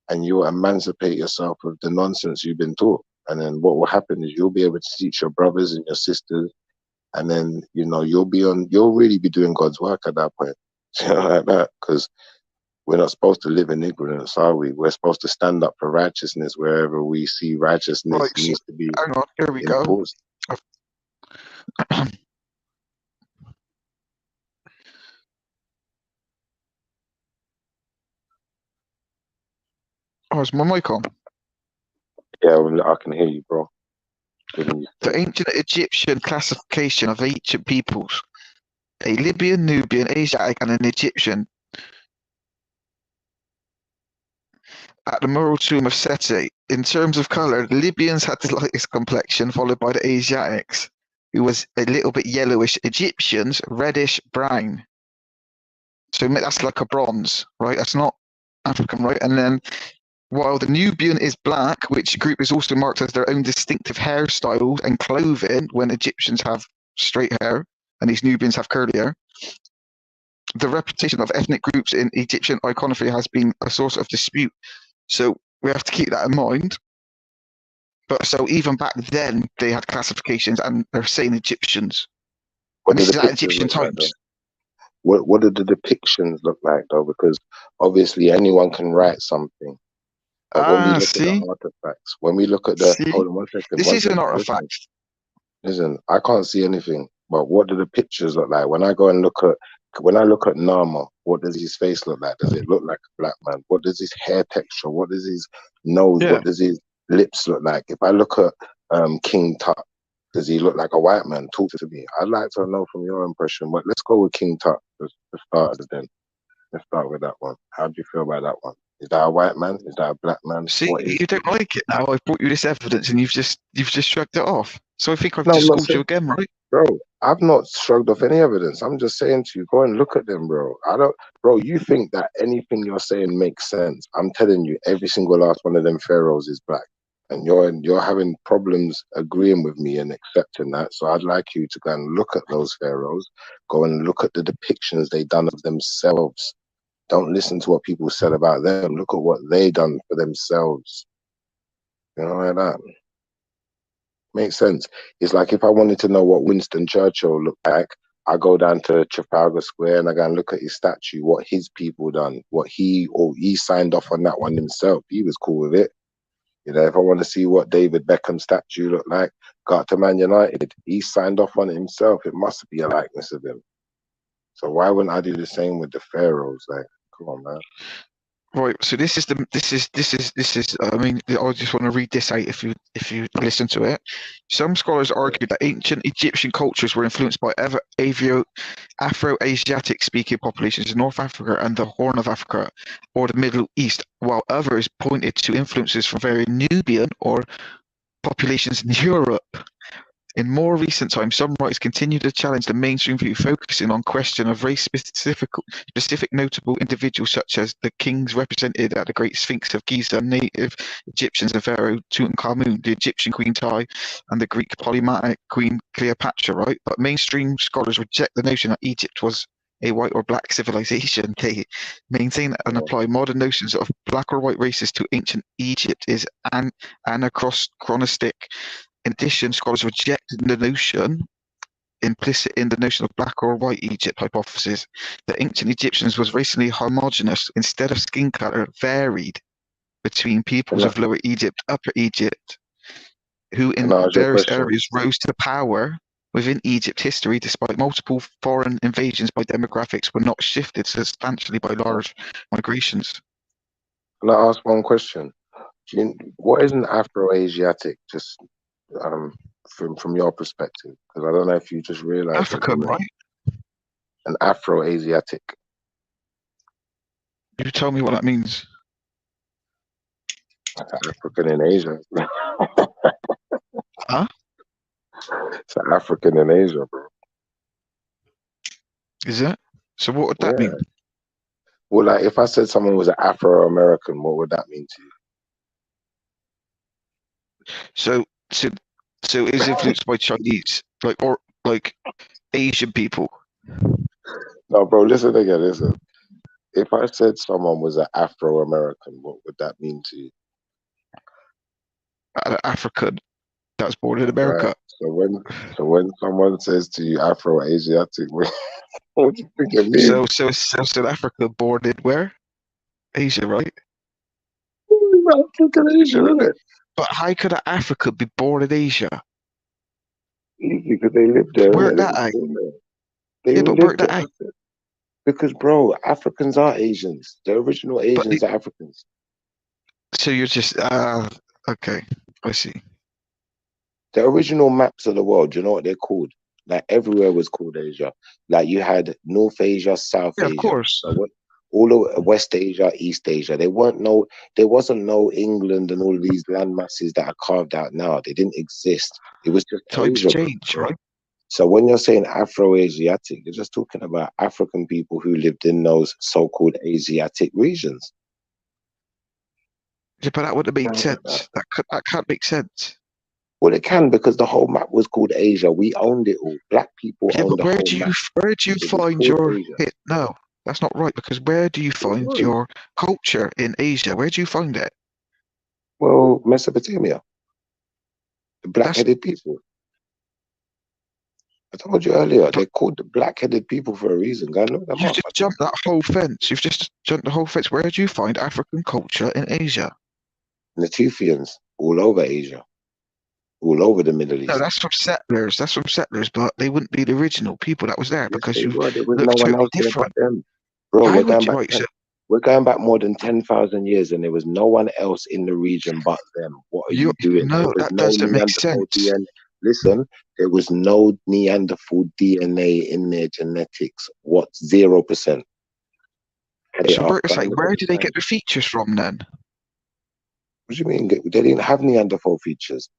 and you'll emancipate yourself of the nonsense you've been taught. And then what will happen is you'll be able to teach your brothers and your sisters. And then, you'll really be doing God's work at that point. Like that. Because we're not supposed to live in ignorance, are we? We're supposed to stand up for righteousness wherever we see righteousness needs to be. Hang on, here we enforced. go. Oh, is my mic on? Yeah, I can hear you, bro. The ancient Egyptian classification of ancient peoples: a Libyan, Nubian, Asiatic, and an Egyptian. At the Mural Tomb of Seti, in terms of color, the Libyans had the lightest complexion, followed by the Asiatics, who was a little bit yellowish. Egyptians, reddish brown. So that's like a bronze, right? That's not African, right? And then, while the Nubian is black, which group is also marked as their own distinctive hairstyles and clothing, when Egyptians have straight hair and these Nubians have curly hair. The reputation of ethnic groups in Egyptian iconography has been a source of dispute. So we have to keep that in mind. But so even back then, they had classifications, and they're saying Egyptians. And this is at Egyptian times. What do the depictions look like, though? Because obviously anyone can write something. But when we look at the artifacts, when we look at the... Hold on one second. This is an artifact. Listen, I can't see anything. But what do the pictures look like? When I look at Nama, what does his face look like? Does it look like a black man? What does his hair texture? What does his nose? Yeah. What does his lips look like? If I look at King Tut, does he look like a white man? Talk to me. I'd like to know from your impression. But let's go with King Tut to start then. Let's start with that one. How do you feel about that one? Is that a white man? Is that a black man? See, you don't like it now. I've brought you this evidence, and you've just shrugged it off. So I think I've just schooled you again, right? Bro, I've not shrugged off any evidence. I'm just saying to you, go and look at them, bro. Bro, you think that anything you're saying makes sense. I'm telling you, every single last one of them pharaohs is black. And you're having problems agreeing with me and accepting that. So I'd like you to go and look at those pharaohs. Go and look at the depictions they done of themselves. Don't listen to what people said about them. Look at what they done for themselves. Like that. Makes sense. It's like if I wanted to know what Winston Churchill looked like, I go down to Trafalgar Square and I go and look at his statue, what his people done, what he signed off on that one himself. He was cool with it. If I want to see what David Beckham's statue looked like, go out to Man United. He signed off on it himself. It must be a likeness of him. So why wouldn't I do the same with the pharaohs? Like, come on, man. Right. So this is. I mean, I just want to read this out if you listen to it. Some scholars argue that ancient Egyptian cultures were influenced by Afro-Asiatic speaking populations in North Africa and the Horn of Africa or the Middle East, while others pointed to influences from very Nubian or populations in Europe. In more recent times, some writers continue to challenge the mainstream view, focusing on question of race-specific notable individuals such as the kings represented at the Great Sphinx of Giza, native Egyptians and Pharaoh Tutankhamun, the Egyptian Queen Tai, and the Greek polymatic Queen Cleopatra, right? But mainstream scholars reject the notion that Egypt was a white or black civilization. They maintain and apply modern notions of black or white races to ancient Egypt is anachronistic. In addition, scholars reject the notion implicit in the notion of black or white Egypt hypothesis that ancient Egyptians was racially homogeneous instead of skin color varied between peoples of Lower Egypt, Upper Egypt, who in various areas rose to power within Egypt history despite multiple foreign invasions by demographics were not shifted substantially by large migrations. Can I ask one question? What is an Afro-Asiatic? Just from your perspective, because I don't know if you just realized African, right? An Afro-Asiatic. You tell me what that means. African in Asia. Huh? It's an African in Asia, bro. Is it? So what would that mean? Well, like if I said someone was an Afro-American, what would that mean to you? So is influenced by Chinese, or Asian people? No, bro. Listen again. Listen. If I said someone was an Afro-American, what would that mean to you? An African that was born in America. Right. So when someone says to you Afro-Asiatic, what do you think it means? So South Africa born in where? Asia, right? African Asia, isn't it? But how could an African be born in Asia? Easy, because they live there. Work Innit? that out. They Yeah, but live work that out. there. Because, bro, Africans are Asians. The original Asians are Africans. So you're just okay. I see. The original maps of the world, you know what they're called? Like everywhere was called Asia. Like you had North Asia, South Yeah, Asia. of course. So all of West Asia, East Asia. There wasn't no England and all of these land masses that are carved out now. They didn't exist. It was just Times Asia, change, right? So when you're saying Afro-Asiatic, you're just talking about African people who lived in those so-called Asiatic regions. Yeah, but that wouldn't make sense. That can't make sense. Well, it can, because the whole map was called Asia. We owned it all. Black people owned the whole map. Where do you find your hit? No, that's not right. Because where do you find your culture in Asia? Where do you find it? Well, Mesopotamia. The black-headed people. I told you earlier, they're called the black-headed people for a reason. Go look them You up. just jumped that whole fence. You've just jumped the whole fence. Where do you find African culture in Asia? Natufians all over Asia. All over the Middle East. No, that's from settlers. That's from settlers, but they wouldn't be the original people that was there because There you was look no one totally else there but different. them. Bro, How we're would going you, back. We're going back more than 10,000 years, and there was no one else in the region but them. What are you doing? No, There was that no doesn't make Neanderthal sense. DNA. Listen, there was no Neanderthal DNA in their genetics. What? 0%. So where do they get their features from then? What do you mean? They didn't have Neanderthal features.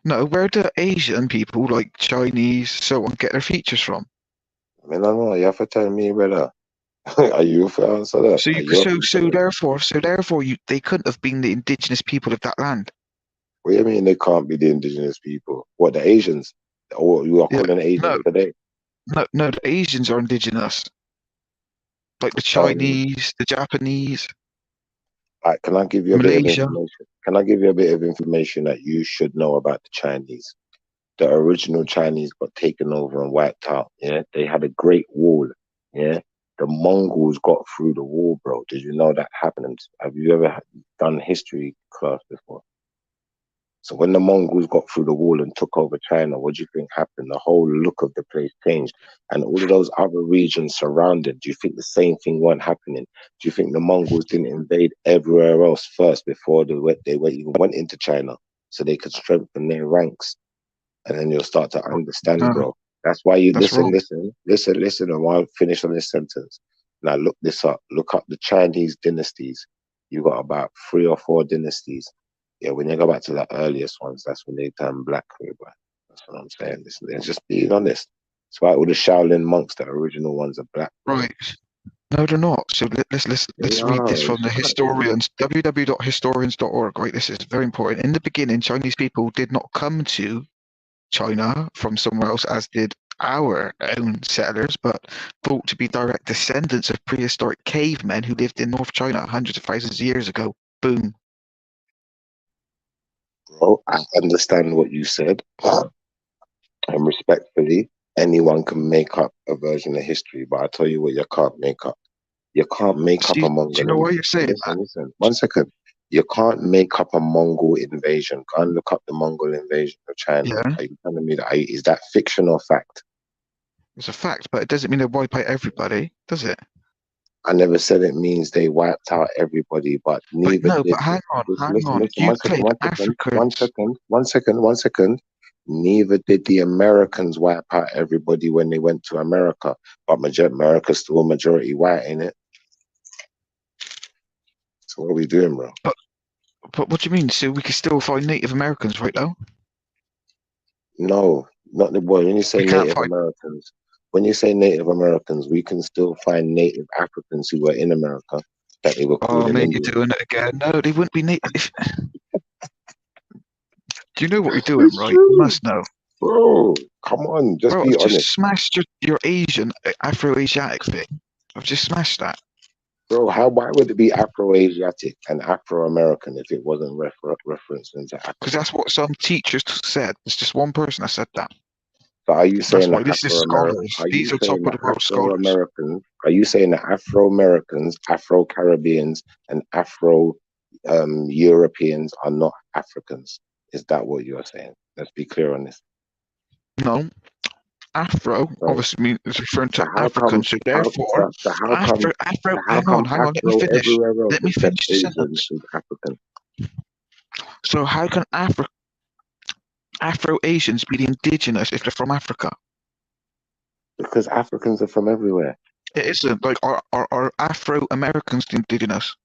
No, where do Asian people like Chinese, so on, get their features from? I mean, I don't know. You have to tell me, brother. Are you for answer that? So therefore, they couldn't have been the indigenous people of that land. What do you mean they can't be the indigenous people? What, the Asians? Or you are calling Asians today? No, the Asians are indigenous. Like the Chinese, the Japanese. Right, can I give you a Malaysia. bit of information? Can I give you a bit of information that you should know about the Chinese? The original Chinese got taken over and wiped out. Yeah, they had a Great Wall. Yeah, the Mongols got through the wall, bro. Did you know that happened? Have you ever done history class before? So when the Mongols got through the wall and took over China, what do you think happened? The whole look of the place changed. And all of those other regions surrounded, do you think the same thing weren't happening? Do you think the Mongols didn't invade everywhere else first before they even went into China so they could strengthen their ranks? And then you'll start to understand, bro. That's why you listen, and while I finish on this sentence. Now look this up. Look up the Chinese dynasties. You got about 3 or 4 dynasties. Yeah, when you go back to the earliest ones, that's when they turn black, bro. That's what I'm saying. Listen, they're just being honest. That's why all the Shaolin monks, the original ones, are black. Right. No, they're not. So let's read this from the historians, www.historians.org. Right, this is very important. In the beginning, Chinese people did not come to China from somewhere else, as did our own settlers, but thought to be direct descendants of prehistoric cavemen who lived in North China hundreds of thousands of years ago. Boom. Bro, I understand what you said. And respectfully, anyone can make up a version of history, but I tell you what, you can't make up. You can't make up a Mongol. Do you know what you're saying? Listen, 1 second. You can't make up a Mongol invasion. Go and look up the Mongol invasion of China. Yeah. Are you telling me that? Is that fiction or fact? It's a fact, but it doesn't mean they wipe out everybody, does it? I never said it means they wiped out everybody, but neither no, did. but hang on. Listen, You one second, claim Africans. one second. Neither did the Americans wipe out everybody when they went to America, but America's still a majority white, ain't it? So what are we doing, bro? But what do you mean? So we can still find Native Americans right now? No, not the boy. When you say Native Americans, we can still find Native Africans who were in America that they were Oh, calling mate, Indians. you're doing it again. No, they wouldn't be Native. Do you know what you're doing, right? You must know. Bro, come on, just be I've honest. just smashed your Asian, Afro-Asiatic thing. I've just smashed that. Bro, why would it be Afro-Asiatic and Afro-American if it wasn't referenced into Africa? Because that's what some teachers said. It's just one person that said that. So are you saying that this is scholars. These are top of the world scholars. Afro-Americans? Are you saying that Afro-Americans, Afro-Caribbeans, and Afro-Europeans are not Africans? Is that what you're saying? Let's be clear on this. No. Afro obviously means it's referring to African, so therefore, hang on, let me finish. Let me finish the sentence. African. So how can Afro-Asians be the indigenous if they're from Africa? Because Africans are from everywhere. It isn't. Like, are Afro-Americans the indigenous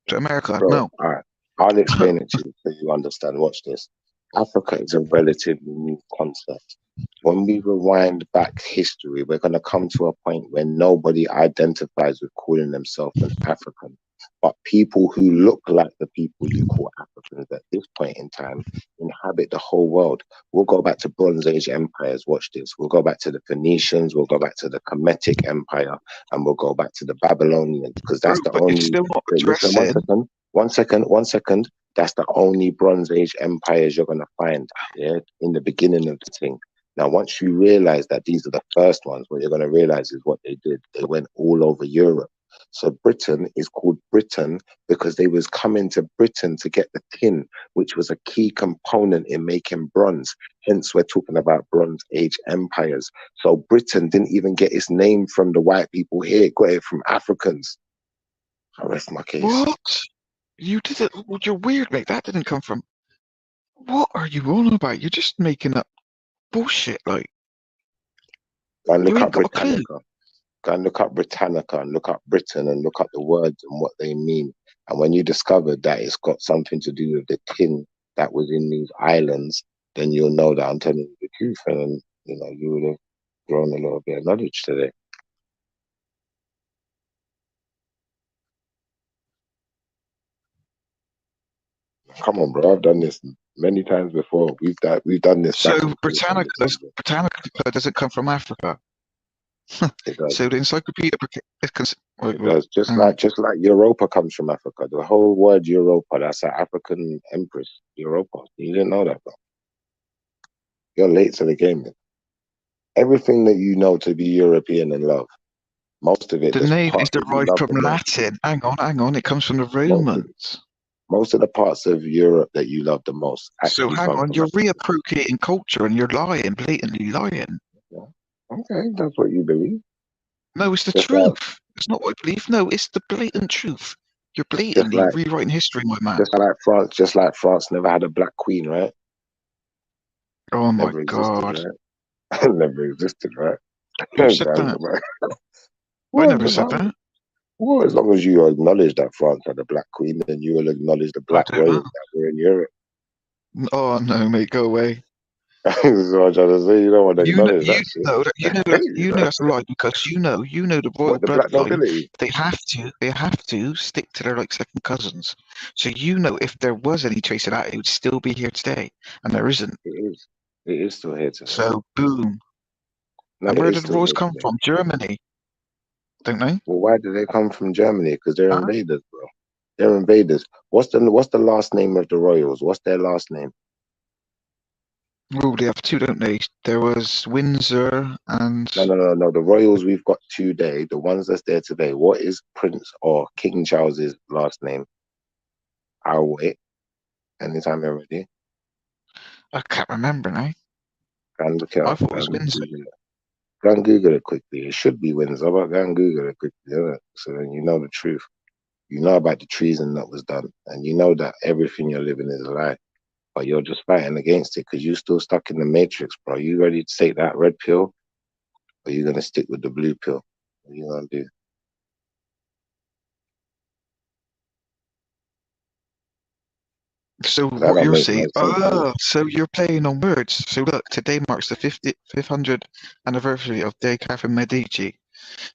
to America? Bro, No. all right. I'll explain it to you so you understand. Watch this. Africa is a relatively new concept. When we rewind back history, we're going to come to a point where nobody identifies with calling themselves an African. But people who look like the people you call Africans at this point in time inhabit the whole world. We'll go back to Bronze Age empires. Watch this. We'll go back to the Phoenicians. We'll go back to the Kemetic Empire. And we'll go back to the Babylonians. Because that's the only... Listen, one second. That's the only Bronze Age empires you're going to find, yeah, in the beginning of the thing. Now, once you realize that these are the first ones, what you're going to realize is what they did. They went all over Europe. So Britain is called Britain because they was coming to Britain to get the tin, which was a key component in making bronze. Hence, we're talking about Bronze Age empires. So Britain didn't even get its name from the white people here. It got it from Africans. I rest my case. What? You did it. You're weird, mate. That didn't come from... What are you on about? You're just making up bullshit, like... And look up Britannica. Go and look up Britannica and look up Britain and look up the words and what they mean. And when you discover that it's got something to do with the tin that was in these islands, then you'll know that I'm telling you the truth. And, you know, you would have grown a little bit of knowledge today. Come on, bro. I've done this many times before. We've done this. So Britannica doesn't come from Africa. So the encyclopedia it does. Just like Europa comes from Africa. The whole word Europa, that's an African empress. Europa. You didn't know that, bro. You're late to the game, man. Everything that you know to be European and love, most of it. The name is derived from Latin. Hang on. It comes from the Romans. Most of the parts of Europe that you love the most. So hang on, you're reappropriating culture and you're lying, blatantly lying. Yeah. Okay, that's what you believe. No, it's the truth. It's not what I believe. No, it's the blatant truth. You're blatantly rewriting history, my man. Just like France never had a black queen, right? Oh my God. Right? Never existed, right? Who said that? I never said that. Well, as long as you acknowledge that France had a black queen, then you will acknowledge the black royals that were in Europe. Oh no, mate, go away. That's what I'm trying to say. You don't want to acknowledge that. You know that's a lie because you know the royal bloodline. They have to stick to their like second cousins. So you know if there was any trace of that, it would still be here today, and there isn't. It is still here today. So boom. No, and where did the royals come from? Germany. Don't they? Well, why do they come from Germany? Because they're invaders, bro. They're invaders. What's the last name of the royals? What's their last name? Oh, they have two, don't they? There was Windsor and... No. The royals we've got today, the ones that's there today, what is Prince or King Charles's last name? I'll wait. Anytime you're ready. I can't remember now. And look it up. I thought it was Windsor. Go and Google it quickly. It should be Windsor, but go and Google it quickly, innit? So then you know the truth. You know about the treason that was done, and you know that everything you're living is a lie. But you're just fighting against it because you're still stuck in the matrix, bro. You ready to take that red pill, or are you gonna stick with the blue pill? What are you gonna do? So That what don't you're make no saying? sense to me. Oh, so you're playing on words. So look, today marks the 500th anniversary of Day Catherine Medici.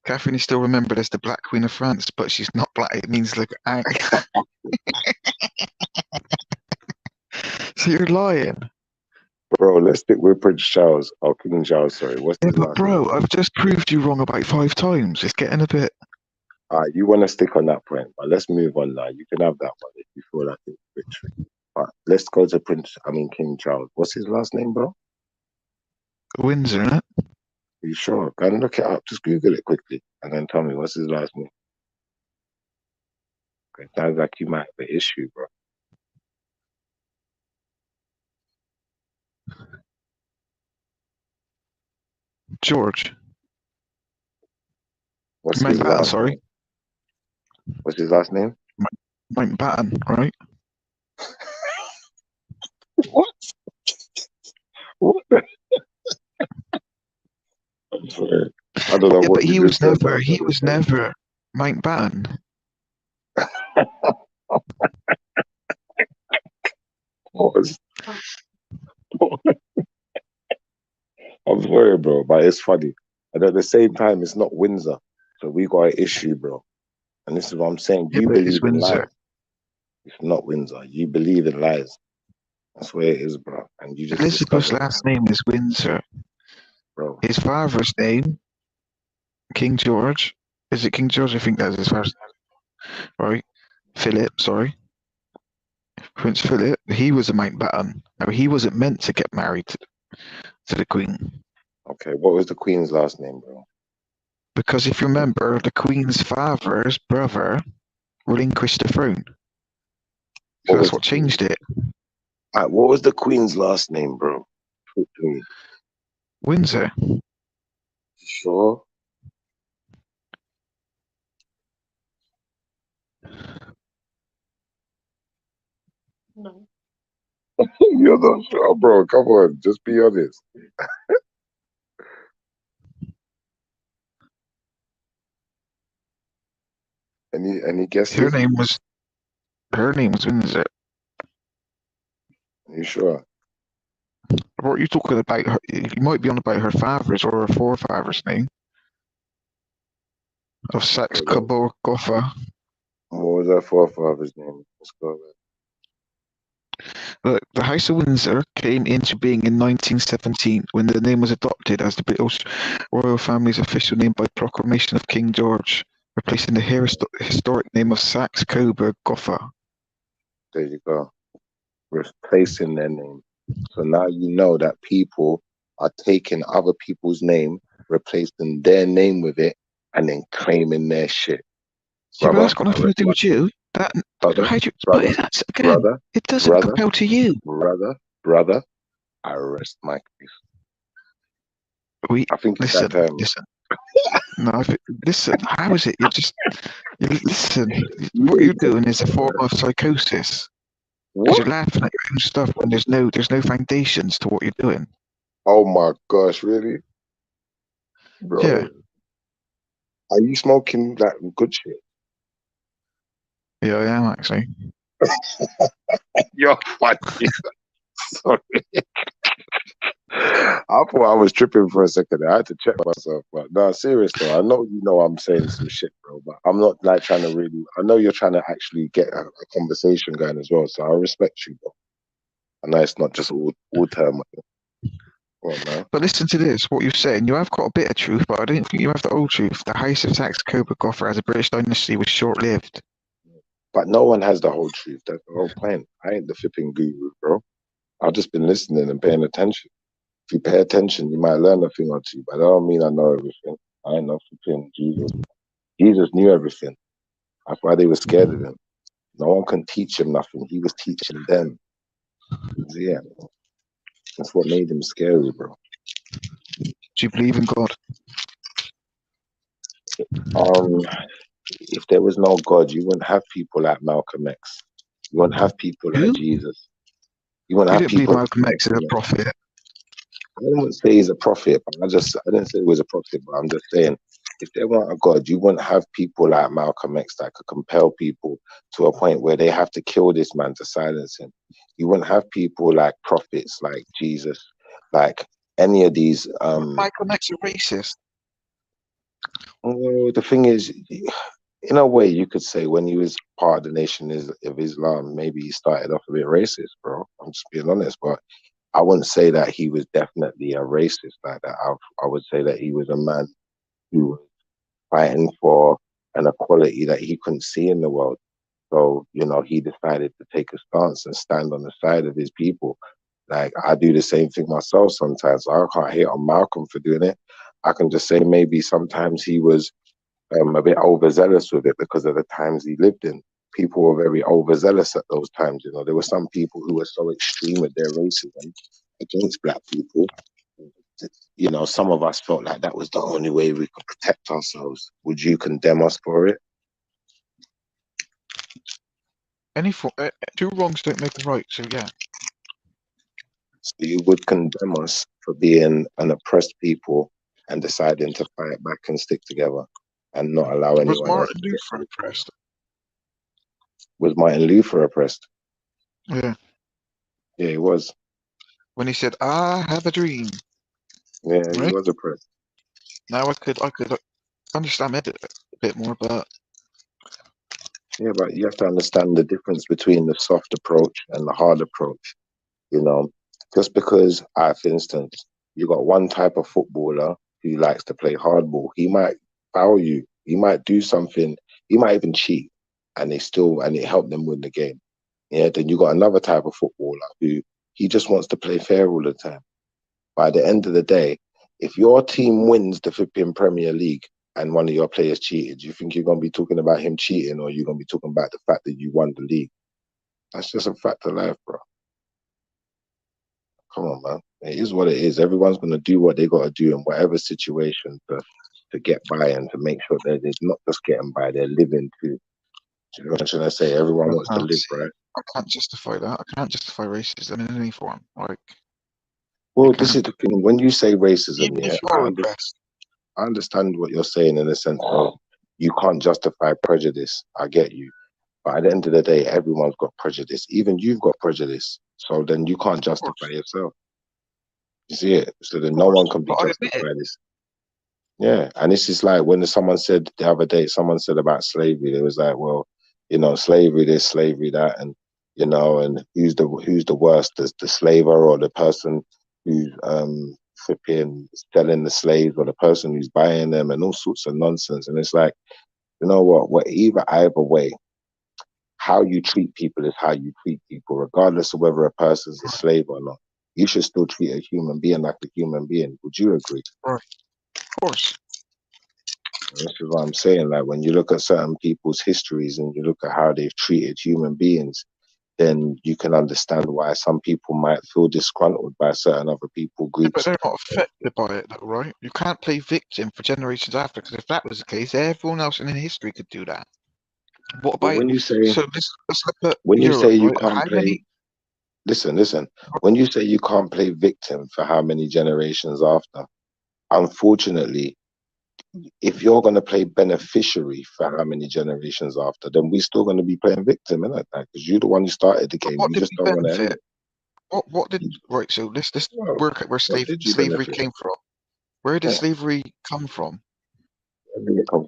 Catherine is still remembered as the Black Queen of France, but she's not black. It means look. So you're lying. Bro, let's stick with Prince Charles. Oh, King Charles, sorry. What's Yeah, his but last bro, name? I've just proved you wrong about 5 times. It's getting a bit. You want to stick on that point, but let's move on now. You can have that one if you feel like it's a bit tricky. But let's go to King Charles. What's his last name, bro? Windsor, innit? Are you sure? Go and look it up. Just Google it quickly and then tell me what's his last name. Okay, sounds like you might have an issue, bro. George. What's his last name? What's his last name? Mountbatten, right? What? What? I'm sorry. I don't know Yeah, what but you he just was said. never. He was never Mountbatten. I'm sorry, bro, but it's funny. And at the same time, it's not Windsor. So we got an issue, bro. And this is what I'm saying. Yeah, You but it's believe in lies. Windsor. It's not Windsor. You believe in lies. That's where it is, bro. And you just Elizabeth's discovered, last name is Windsor. bro. His father's name, King George. Is it King George? I think that's his father's name. Right? Philip, sorry. Prince Philip. He was a Mountbatten. Now, he wasn't meant to get married to the Queen. Okay, what was the Queen's last name, bro? Because if you remember, the Queen's father's brother relinquished the throne. So that's what changed it. What was the Queen's last name, bro? Talk to me. Windsor. Sure. No. You're not sure, bro. Come on, just be honest. Any guesses? Her name was Windsor. Are you sure? What are you talking about? You might be on about her father's or her forefather's name. Of Saxe Coburg Gotha. What was her forefather's name? Let's go there. Look, the House of Windsor came into being in 1917 when the name was adopted as the British royal family's official name by proclamation of King George, replacing the historic name of Saxe Coburg Gotha. There you go. Replacing their name. So now you know that people are taking other people's name, replacing their name with it, and then claiming their shit. Yeah, but that's got nothing to do with you. That it doesn't compel to you. Brother, I rest my case. I think it's that time. Listen. No, listen. How is it? Listen. What you're doing is a form of psychosis. Because you're laughing at your own stuff when there's no foundations to what you're doing. Oh my gosh, really? Bro. Yeah. Are you smoking that good shit? Yeah, I am actually. You're funny. Sorry. I thought I was tripping for a second. I had to check myself. But no, serious though. I know you know I'm saying some shit, bro. But I'm not like trying to really. I know you're trying to actually get a conversation going as well. So I respect you, bro. I know it's not just all turmoil. On, but listen to this. What you're saying, you have got a bit of truth, but I don't think you have the whole truth. The House of Saxe Coburg Gotha as a British dynasty was short-lived. But no one has the whole truth. That's the whole point. I ain't the flipping guru, bro. I've just been listening and paying attention. If you pay attention, you might learn a thing or two, but that don't mean I know everything. I ain't no flipping Jesus. Jesus knew everything. That's why they were scared of him. No one can teach him nothing. He was teaching them. Yeah. That's what made him scary, bro. Do you believe in God? If there was no God, you wouldn't have people like Malcolm X. You wouldn't have people like Jesus. You wouldn't You have didn't believe people. Malcolm X is a prophet. I wouldn't say he's a prophet, but I didn't say he was a prophet, but I'm just saying, if there weren't a God, you wouldn't have people like Malcolm X that could compel people to a point where they have to kill this man to silence him. You wouldn't have people like prophets, like Jesus, like any of these. Malcolm X a racist? Well, the thing is, in a way, you could say when he was part of the Nation of Islam, maybe he started off a bit racist, bro. I'm just being honest, but I wouldn't say that he was definitely a racist like that. I would say that he was a man who was fighting for an equality that he couldn't see in the world. So, he decided to take a stance and stand on the side of his people. Like, I do the same thing myself sometimes. I can't hate on Malcolm for doing it. I can just say maybe sometimes he was a bit overzealous with it because of the times he lived in. People were very overzealous at those times. There were some people who were so extreme with their racism against black people. Some of us felt like that was the only way we could protect ourselves. Would you condemn us for it? Two wrongs don't make a right, so yeah. So you would condemn us for being an oppressed people and deciding to fight back and stick together and not allow anyone Was else Martin to get Luther oppressed? Was Martin Luther oppressed? Yeah. Yeah, he was. When he said, "I have a dream." Yeah, right? He was oppressed. Now I could understand it a bit more, but yeah, but you have to understand the difference between the soft approach and the hard approach. Just because, for instance, you got one type of footballer who likes to play hardball, he might foul you, he might do something, he might even cheat, and it helped them win the game. Yeah, then you got another type of footballer who he just wants to play fair all the time. By the end of the day, if your team wins the flipping Premier League and one of your players cheated, do you think you're going to be talking about him cheating, or you're going to be talking about the fact that you won the league? That's just a fact of life, bro. Come on, man. It is what it is. Everyone's going to do what they got to do in whatever situation to get by and to make sure that they're not just getting by, they're living too. You know what I'm trying to say? Everyone wants to live, right? I can't justify that. I can't justify racism in any form. Well, this is the thing. When you say racism, even if you are oppressed, I understand what you're saying in the sense of you can't justify prejudice. I get you. But at the end of the day, everyone's got prejudice. Even you've got prejudice. So then you can't justify yourself. You see it? So then no one can be justified this. Yeah. And this is like when someone said the other day, someone said about slavery, they was like, well, slavery this, slavery that, and and who's the worst, the slaver or the person who's flipping selling the slaves, or the person who's buying them, and all sorts of nonsense. And it's like, you know what? Either way, how you treat people is how you treat people, regardless of whether a person's a slave or not. You should still treat a human being like a human being. Would you agree? Right. Of course. This is what I'm saying. Like, when you look at certain people's histories and you look at how they've treated human beings, then you can understand why some people might feel disgruntled by certain other people groups. But they're not affected by it, though, right? You can't play victim for generations after, because if that was the case, everyone else in history could do that. What about when you say, so let's look at when you Europe, say you right? can't play, listen, when you say you can't play victim for how many generations after, unfortunately, if you're going to play beneficiary for how many generations after, then we're still going to be playing victim, innit? Because you're the one who started the game. You just don't want to end it. What did right? So let's work at where slavery came from. Where did slavery come from?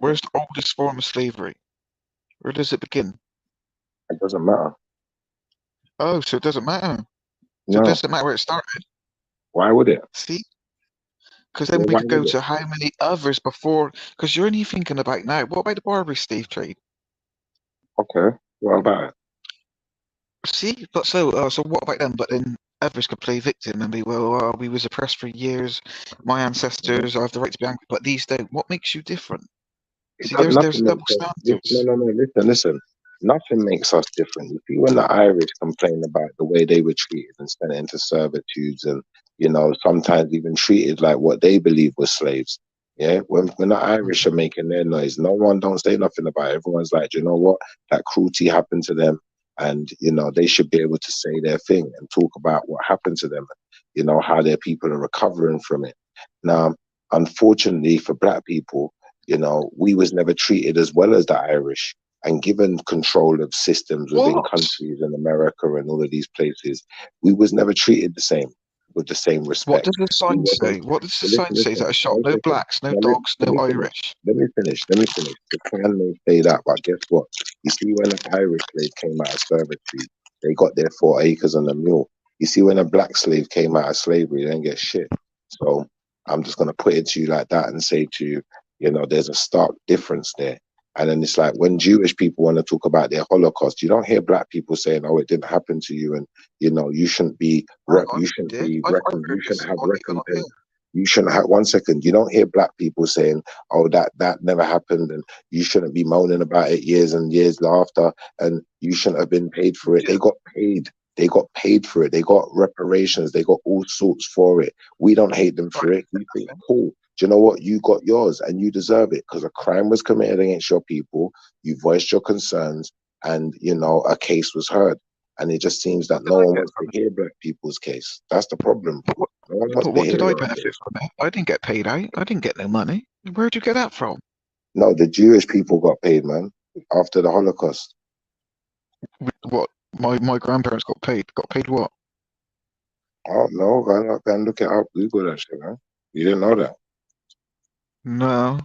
Where's the oldest form of slavery? Where does it begin? It doesn't matter. Oh, so it doesn't matter. So No. it doesn't matter where it started. Why would it? See? Because then we could go to how many others before. Because you're only thinking about now. What about the Barbary slave trade? Okay. What about it? See, but so what about them? But then others could play victim and be, well, we was oppressed for years. My ancestors have the right to be angry, but these don't. What makes you different? See, there's double standards. No. Listen. Nothing makes us different. You see, when the Irish complain about the way they were treated and sent into servitudes and you know, sometimes even treated like what they believe was slaves. Yeah, when the Irish are making their noise, no one don't say nothing about it. Everyone's like, you know what, that cruelty happened to them, and you know they should be able to say their thing and talk about what happened to them, you know, how their people are recovering from it. Now, unfortunately for Black people, you know, we was never treated as well as the Irish, and given control of systems within countries in America and all of these places, we was never treated the same, with the same respect. What does the sign say? What does the sign say? Is that a shop? No blacks, no dogs, no Irish. Let me finish. The Quran may say that, but guess what? You see, when an Irish slave came out of servitude, they got their 4 acres and a mule. You see, when a black slave came out of slavery, they didn't get shit. So I'm just gonna put it to you like that and say to you, you know, there's a stark difference there. And then it's like when Jewish people want to talk about their Holocaust, you don't hear Black people saying, "Oh, it didn't happen to you," and you know, you shouldn't have recompense. You shouldn't have. One second, you don't hear Black people saying, "Oh, that never happened," and you shouldn't be moaning about it years and years after, and you shouldn't have been paid for it. They got paid. They got paid for it. They got reparations. They got all sorts for it. We don't hate them for it. We think, cool. Do you know what? You got yours and you deserve it because a crime was committed against your people. You voiced your concerns and, you know, a case was heard. And it just seems that no one wants to hear Black people's case. That's the problem. No one wants But what to did hear I it. benefit from it? I didn't get paid out. I didn't get no money. Where'd you get that from? No, the Jewish people got paid, man, after the Holocaust. What? My grandparents got paid. Got paid what? Oh, no, go and look it up. Google that shit, man. You didn't know that? No.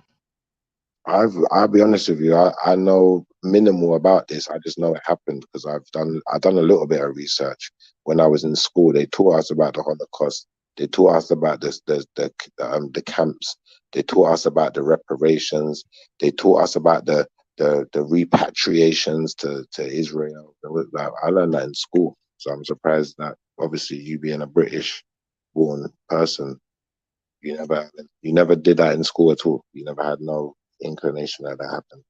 I'll be honest with you, I know minimal about this. I just know it happened because I've done a little bit of research. When I was in school, they taught us about the Holocaust. They taught us about the camps. They taught us about the reparations. They taught us about the repatriations to Israel. I learned that in school. So I'm surprised that obviously you being a British born person, you never did that in school at all. You never had no inclination that happened.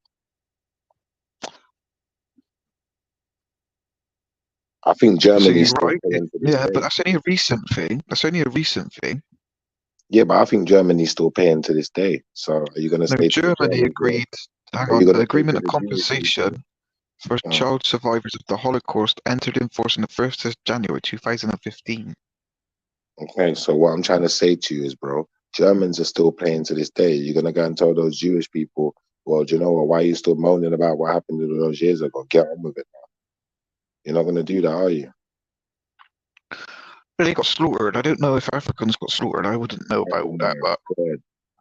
I think Germany's still paying to this day. But that's only a recent thing. Yeah, but I think Germany's still paying to this day. So are you going to say Germany agreed? Hang on, the agreement of compensation for child survivors of the Holocaust entered in force on the 1st of January 2015. Okay, so what I'm trying to say to you is, bro, Germans are still paying to this day. You're going to go and tell those Jewish people, well, do you know what? Why are you still moaning about what happened to those years ago? Get on with it now. You're not going to do that, are you? They got slaughtered. I don't know if Africans got slaughtered. I wouldn't know about all that. But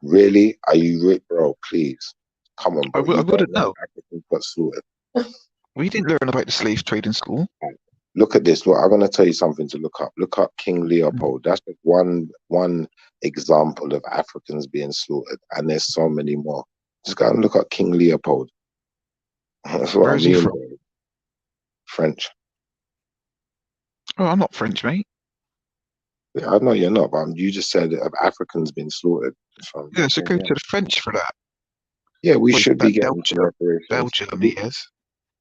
really, are you, bro? Please, come on, bro. I wouldn't know. Africans got slaughtered. We didn't learn about the slave trade in school. Look at this. Look, I'm going to tell you something to look up. Look up King Leopold. That's just one example of Africans being slaughtered, and there's so many more. Just go and look up King Leopold. That's what I mean. He from? Bro. French. Oh, I'm not French, mate. Yeah, I know you're not, but you just said Africans being slaughtered. Yeah, so go to the French for that. Yeah, we should be getting Belgium, yes.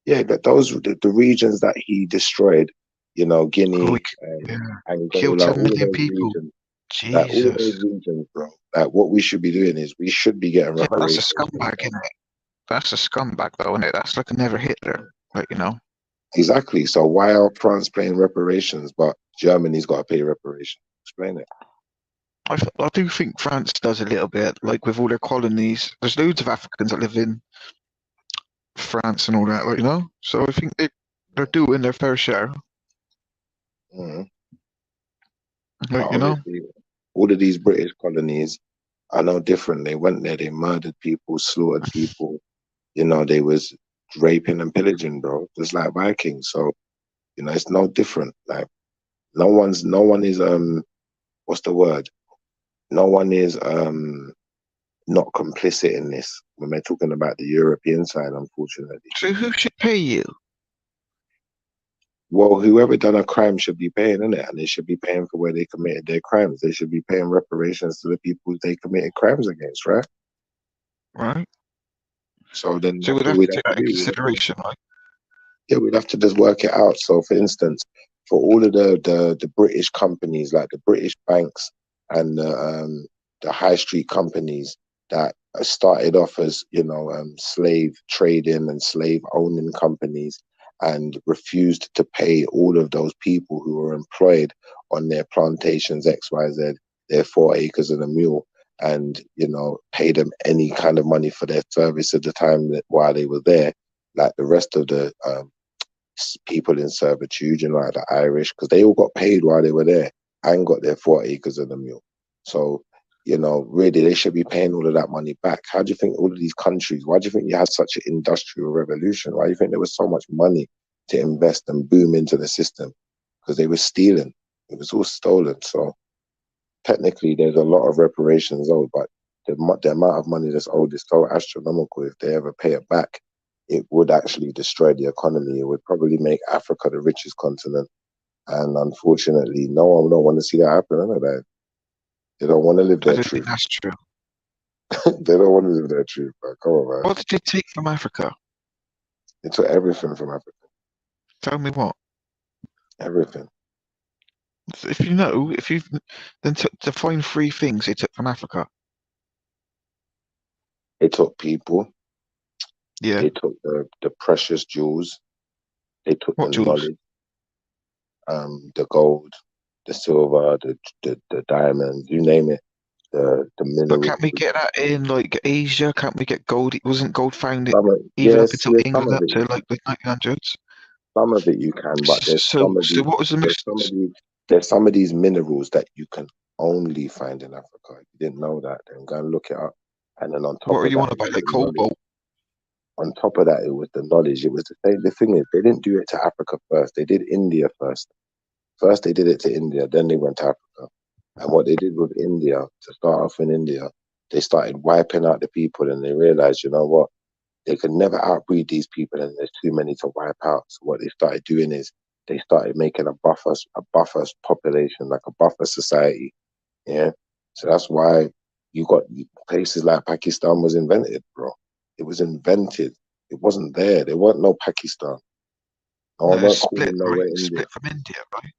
Yeah, but those the regions that he destroyed, you know, Guinea and Angola, all those people. Regions, like, all those regions, bro. Like, what we should be doing is we should be getting reparations. That's a scumbag, isn't it? That's a scumbag, though, isn't it? That's like another Hitler, like, you know. Exactly. So why are France paying reparations, but Germany's got to pay reparations? Explain it. I do think France does a little bit, like with all their colonies. There's loads of Africans that live in France and all that, like, you know. So I think they're doing their fair share. Like, you know, all of these British colonies are no different. They went there, they murdered people, slaughtered people. You know, they was raping and pillaging, bro, just like Vikings. So, you know, it's no different. Like, no one is what's the word? No one is not complicit in this when we're talking about the European side, unfortunately. So who should pay you? Well, whoever done a crime should be paying, innit? And they should be paying for where they committed their crimes. They should be paying reparations to the people they committed crimes against, right? Right. So then we'd have to take that into consideration, right? Yeah, we'd have to just work it out. So, for instance, for all of the British companies, like the British banks and the high street companies that started off as, you know, slave trading and slave owning companies, and refused to pay all of those people who were employed on their plantations, XYZ, their 4 acres and a mule, and, you know, pay them any kind of money for their service at the time that while they were there, like the rest of the people in servitude, you know, like the Irish, because they all got paid while they were there and got their 4 acres and a mule. So, you know, really, they should be paying all of that money back. How do you think all of these countries, why do you think you had such an industrial revolution? Why do you think there was so much money to invest and boom into the system? Because they were stealing. It was all stolen. So technically, there's a lot of reparations owed, but the amount of money that's owed is so astronomical. If they ever pay it back, it would actually destroy the economy. It would probably make Africa the richest continent. And unfortunately, no one don't want to see that happen. None of that. They don't want to live I their don't truth. think that's true. They don't want to live their truth, man. Come on, man. What did they take from Africa? They took everything from Africa. Tell me what. Everything. If you know, if you've then define 3 things they took from Africa. They took people. Yeah. They took the precious jewels. They took What the jewels? knowledge, the gold, the silver, the diamonds, you name it. The minerals. But can't we get that in like Asia? Can't we get gold? It wasn't gold found even up Yes, until yes, England up to like the 1900s. Some of it you can, but there's So what was the there's some of these minerals that you can only find in Africa. If you didn't know that, then go and look it up. And then on top What are of you that, on about? Like cobalt? on top of that, it was the knowledge. It was the thing. The thing is, they didn't do it to Africa first. They did India first. First, they did it to India. Then they went to Africa. And what they did with India, to start off in India, they started wiping out the people, and they realized, you know what? They could never outbreed these people, and there's too many to wipe out. So what they started doing is they started making a buffer population, like a buffer society. Yeah. So that's why you got places like Pakistan was invented, bro. It was invented. It wasn't there. There weren't no Pakistan. No one weren't Split, calling nowhere India. Split from India, right?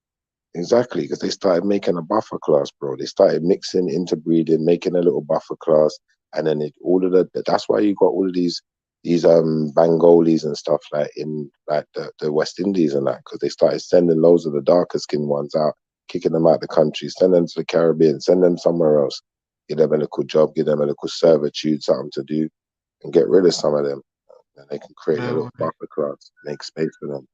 Exactly, because they started making a buffer class, bro. They started mixing, interbreeding, making a little buffer class, and then all of the. That's why you got all of these Bengalis and stuff like in like the West Indies and that, because they started sending loads of the darker skinned ones out, kicking them out the country, send them to the Caribbean, send them somewhere else, give them a little job, give them a little servitude, something to do, and get rid of some of them. And they can create a little buffer class, make space for them.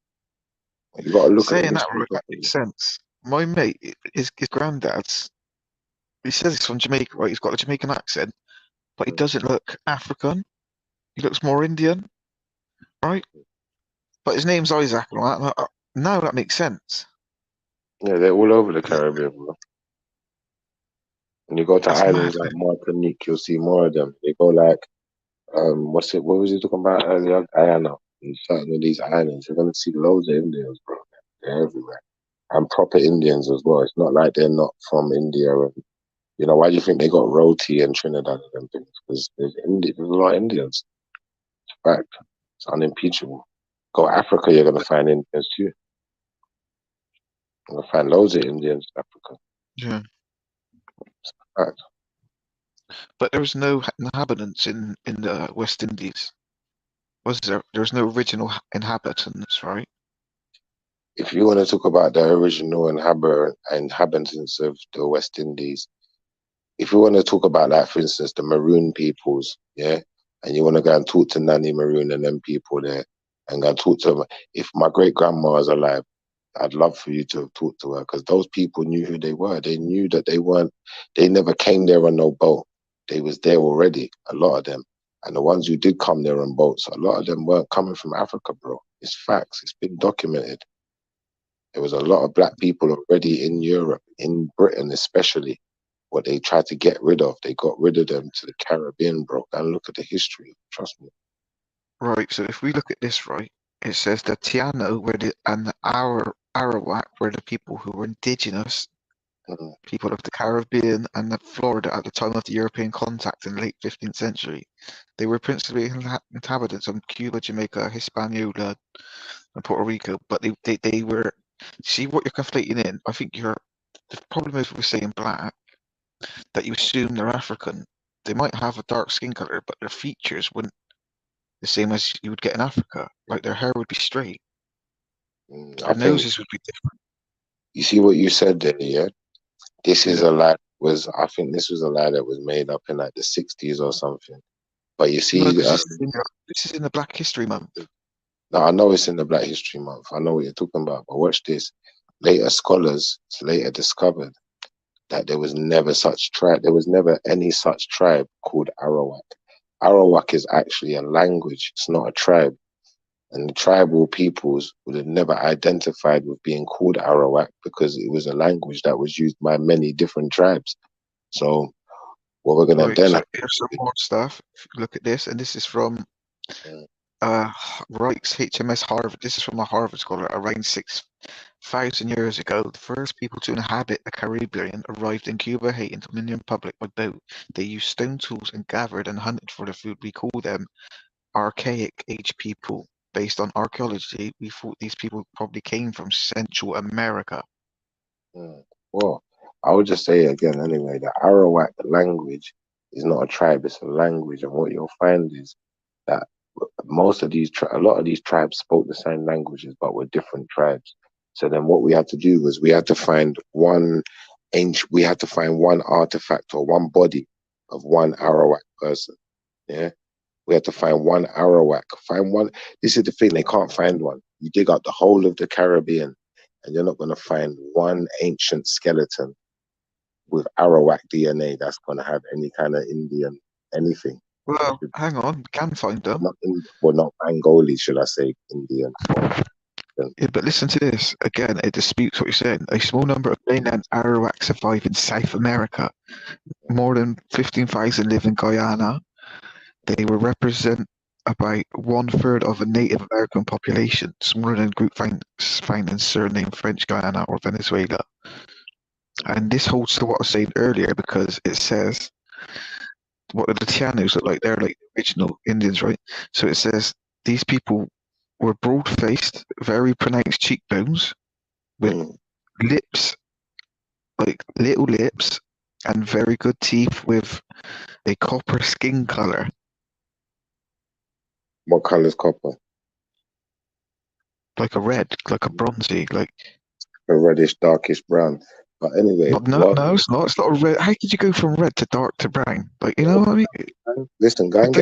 You got to look at the Saying that history. right, that makes sense. My mate, his granddad's, he says he's from Jamaica, right? He's got a Jamaican accent, but he doesn't look African. He looks more Indian, right? But his name's Isaac and all that. Now that makes sense. Yeah, they're all over the Caribbean, bro. When you go to That's islands mad, like Martinique, you'll see more of them. They go like, what was he talking about earlier? Guyana. In certain of these islands, you're gonna see loads of Indians, bro. They're everywhere. And proper Indians as well. It's not like they're not from India. And, you know, why do you think they got roti in Trinidad and them things? Because there's a lot of Indians. It's a fact. It's unimpeachable. Go Africa, you're gonna find Indians too. You're gonna find loads of Indians in Africa. Yeah. It's a fact. But there's no inhabitants in the West Indies. Was there? There's no original inhabitants, right? If you want to talk about the original inhabitants of the West Indies, if you want to talk about, like, for instance, the Maroon peoples, yeah, and you want to go and talk to Nanny Maroon and them people there, and go and talk to them. If my great grandma is alive, I'd love for you to talk to her, because those people knew who they were. They knew that they never came there on no boat. They was there already, a lot of them. And the ones who did come there on boats, a lot of them weren't coming from Africa, bro. It's facts. It's been documented. There was a lot of black people already in Europe, in Britain especially, what they tried to get rid of. They got rid of them to the Caribbean, bro. And look at the history. Trust me. Right. So if we look at this, right, it says the Tiano and the Arawak were the people who were indigenous people of the Caribbean and the Florida at the time of the European contact in the late 15th century. They were principally inhabitants of Cuba, Jamaica, Hispaniola, and Puerto Rico, but they were See what you're conflating in. I think the problem is with saying black that you assume they're African. They might have a dark skin color, but their features wouldn't the same as you would get in Africa. Like their hair would be straight. I Their think noses would be different. you see what you said there, yeah? This is a lie. I think this was a lie that was made up in like the 60s or something. But you see, No, this is in the Black History Month. No, I know it's in the Black History Month. I know what you're talking about. But watch this. Later scholars later discovered that there was never such tribe. There was never any such tribe called Arawak. Arawak is actually a language. It's not a tribe. And the tribal peoples would have never identified with being called Arawak because it was a language that was used by many different tribes. So what we're gonna then so here's some more stuff. If you look at this, and this is from Reich's HMS Harvard. This is from a Harvard scholar. Around 6,000 years ago, the first people to inhabit the Caribbean arrived in Cuba, Haiti, and Dominican Republic by boat. They used stone tools and gathered and hunted for their food. We call them archaic age people. Based on archaeology, we thought these people probably came from Central America. Well, I would just say again anyway, the Arawak language is not a tribe, it's a language. And what you'll find is that a lot of these tribes spoke the same languages, but were different tribes. So then what we had to do was we had to find one artifact or one body of one Arawak person. Yeah. We had to find one Arawak. This is the thing, they can't find one. You dig out the whole of the Caribbean and you're not going to find one ancient skeleton with Arawak DNA that's going to have any kind of Indian anything. Well, hang on, we can find them. Not Bengali, should I say, Indian. Yeah, but listen to this. Again, it disputes what you're saying. A small number of mainland Arawak survive in South America. More than 15,000 live in Guyana. They will represent about 1/3 of a Native American population, smaller than group found in Suriname, French Guiana, or Venezuela. And this holds to what I was saying earlier because it says what the Tianos look like. They're like the original Indians, right? So it says these people were broad-faced, very pronounced cheekbones, with lips, like little lips, and very good teeth with a copper skin color. What color is copper? Like a red, like a bronzy, like a reddish, darkish brown. But anyway, no, it's not. It's not a red. How could you go from red to dark to brown? Like, you know what I mean? Listen, go and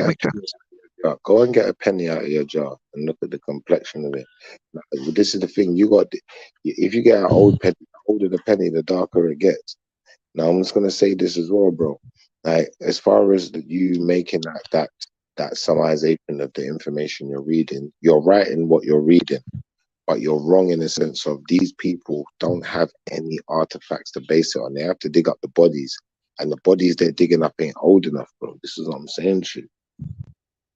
get a penny out of your jar and look at the complexion of it. This is the thing. If you get an old penny, the older the penny, the darker it gets. Now I'm just gonna say this as well, bro. Like, as far as you making that summarization of the information you're reading, you're right in what you're reading, but you're wrong in the sense of these people don't have any artifacts to base it on. They have to dig up the bodies, and the bodies they're digging up ain't old enough, bro. This is what I'm saying to you.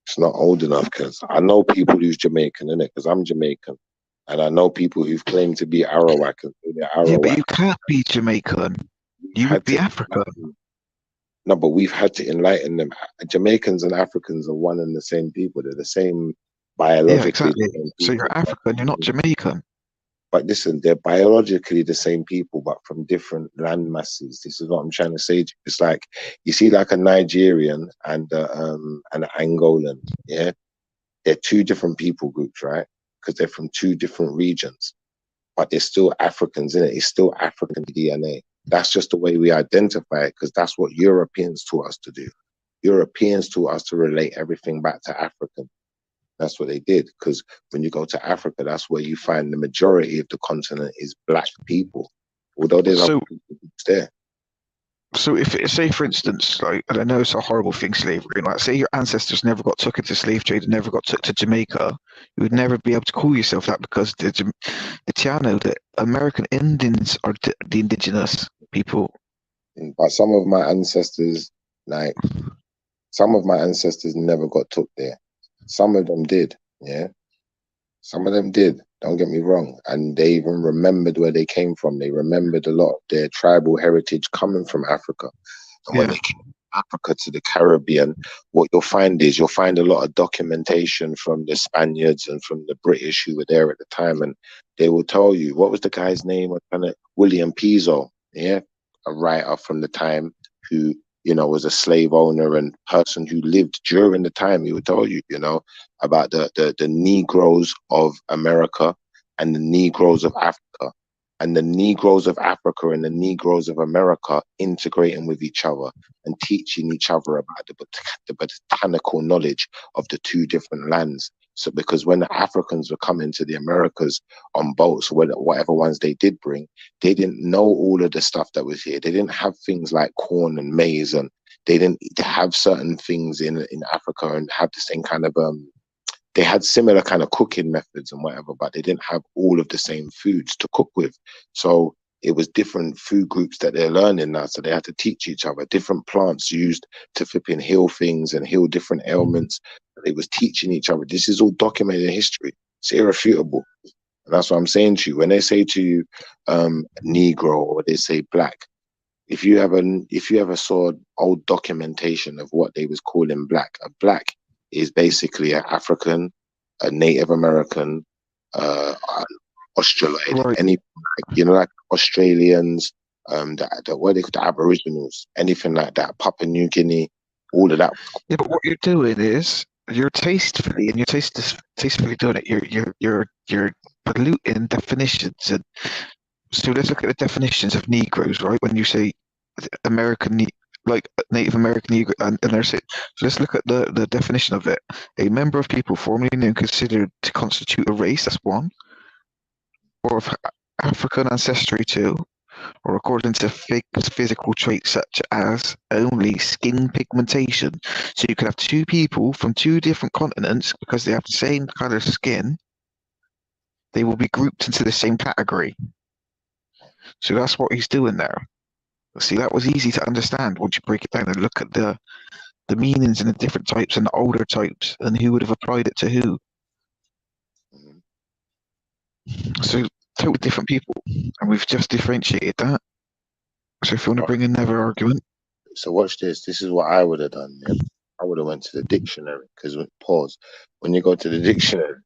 It's not old enough, because I know people who's Jamaican, innit? Because I'm Jamaican, and I know people who've claimed to be Arawak. Yeah, but you can't be Jamaican. You would be African. No, but we've had to enlighten them. Jamaicans and Africans are one and the same people. They're the same biologically. Yeah, exactly. So you're African, you're not Jamaican. But listen, they're biologically the same people, but from different land masses. This is what I'm trying to say. It's like, you see, like a Nigerian and an Angolan, yeah? They're two different people groups, right? Because they're from two different regions. But they're still Africans, innit? It's still African DNA. That's just the way we identify it, because that's what Europeans taught us to do. Europeans taught us to relate everything back to African. That's what they did, because when you go to Africa, that's where you find the majority of the continent is black people, although there's other people there. So if it, say, for instance, like, and I know it's a horrible thing, slavery, like, say your ancestors never got took into slave trade and never got took to Jamaica, you would never be able to call yourself that, because the Tiano, the American Indians, are the indigenous people. But some of my ancestors never got took there. Some of them did, yeah. Some of them did, don't get me wrong. And they even remembered where they came from. They remembered a lot of their tribal heritage coming from Africa. And when they came to Africa to the Caribbean, what you'll find is you'll find a lot of documentation from the Spaniards and from the British who were there at the time, and they will tell you, what was the guy's name? William Piso, yeah, a writer from the time who, you know, was a slave owner and person who lived during the time. He would tell you, you know, about the Negroes of America and the Negroes of Africa, and the Negroes of Africa and the Negroes of America integrating with each other and teaching each other about the botanical knowledge of the two different lands. So because when the Africans were coming to the Americas on boats, whatever ones they did bring, they didn't know all of the stuff that was here. They didn't have things like corn and maize, and they didn't have certain things in Africa and have the same kind of they had similar kind of cooking methods and whatever, but they didn't have all of the same foods to cook with. So it was different food groups that they're learning now. So they had to teach each other different plants used to flipping heal things and heal different ailments. They was teaching each other. This is all documented in history. It's irrefutable. And that's what I'm saying to you. When they say to you, Negro, or they say black, if you ever saw old documentation of what they was calling black, a black is basically an African, a Native American, Australian, Right. any, you know, like Australians, what they call the Aboriginals, anything like that, Papua New Guinea, all of that. Yeah, but what you're doing is you're tastefully doing it. You're polluting definitions, and so let's look at the definitions of Negroes, right? When you say American, like Native American Negro, and there's it. So let's look at the definition of it. A member of people formerly known considered to constitute a race, that's one, or of African ancestry, two, or according to physical traits such as only skin pigmentation. So you could have two people from two different continents, because they have the same color skin, they will be grouped into the same category. So that's what he's doing there. See, that was easy to understand once you break it down and look at the meanings in the different types and the older types and who would have applied it to who. So totally different people, and we've just differentiated that. So if you want to bring another argument. So watch this. This is what I would have done. Yeah? I would have went to the dictionary, because pause. When you go to the dictionary,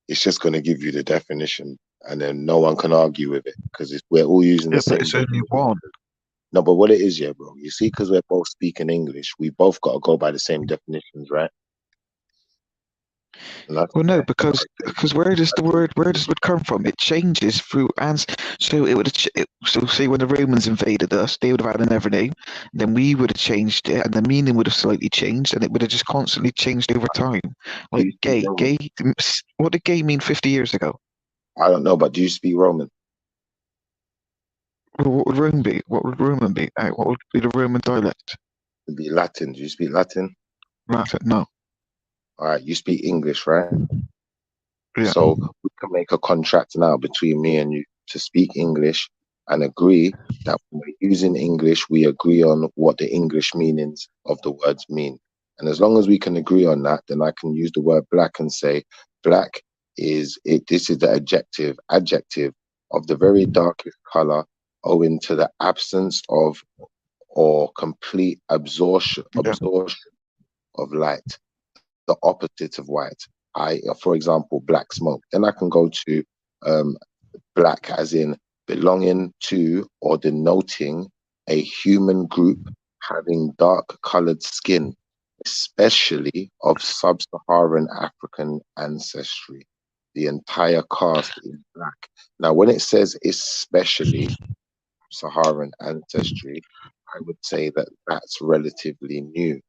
it's just going to give you the definition, and then no one can argue with it, because we're all using the same. But it's only one. No, but what it is, yeah, bro. You see, because we're both speaking English, we both got to go by the same definitions, right? Well, no, because where does the word come from? It changes through, and so it would so say when the Romans invaded us, they would have had another name, then we would have changed it, and the meaning would have slightly changed, and it would have just constantly changed over time. Like gay. What did gay mean 50 years ago? I don't know, but do you speak Roman? Well, what would Roman be? What would Roman be? What would be the Roman dialect? It'd be Latin. Do you speak Latin? Latin, no. All right, you speak English, right? Yeah. So we can make a contract now between me and you to speak English and agree that when we're using English, we agree on what the English meanings of the words mean. And as long as we can agree on that, then I can use the word black and say, black is it. This is the adjective of the very darkest color, owing to the absence of or complete absorption of light, the opposite of white. For example, black smoke. Then I can go to black as in belonging to or denoting a human group having dark colored skin, especially of sub-Saharan African ancestry. The entire cast is black. Now, when it says especially Saharan ancestry, I would say that that's relatively new.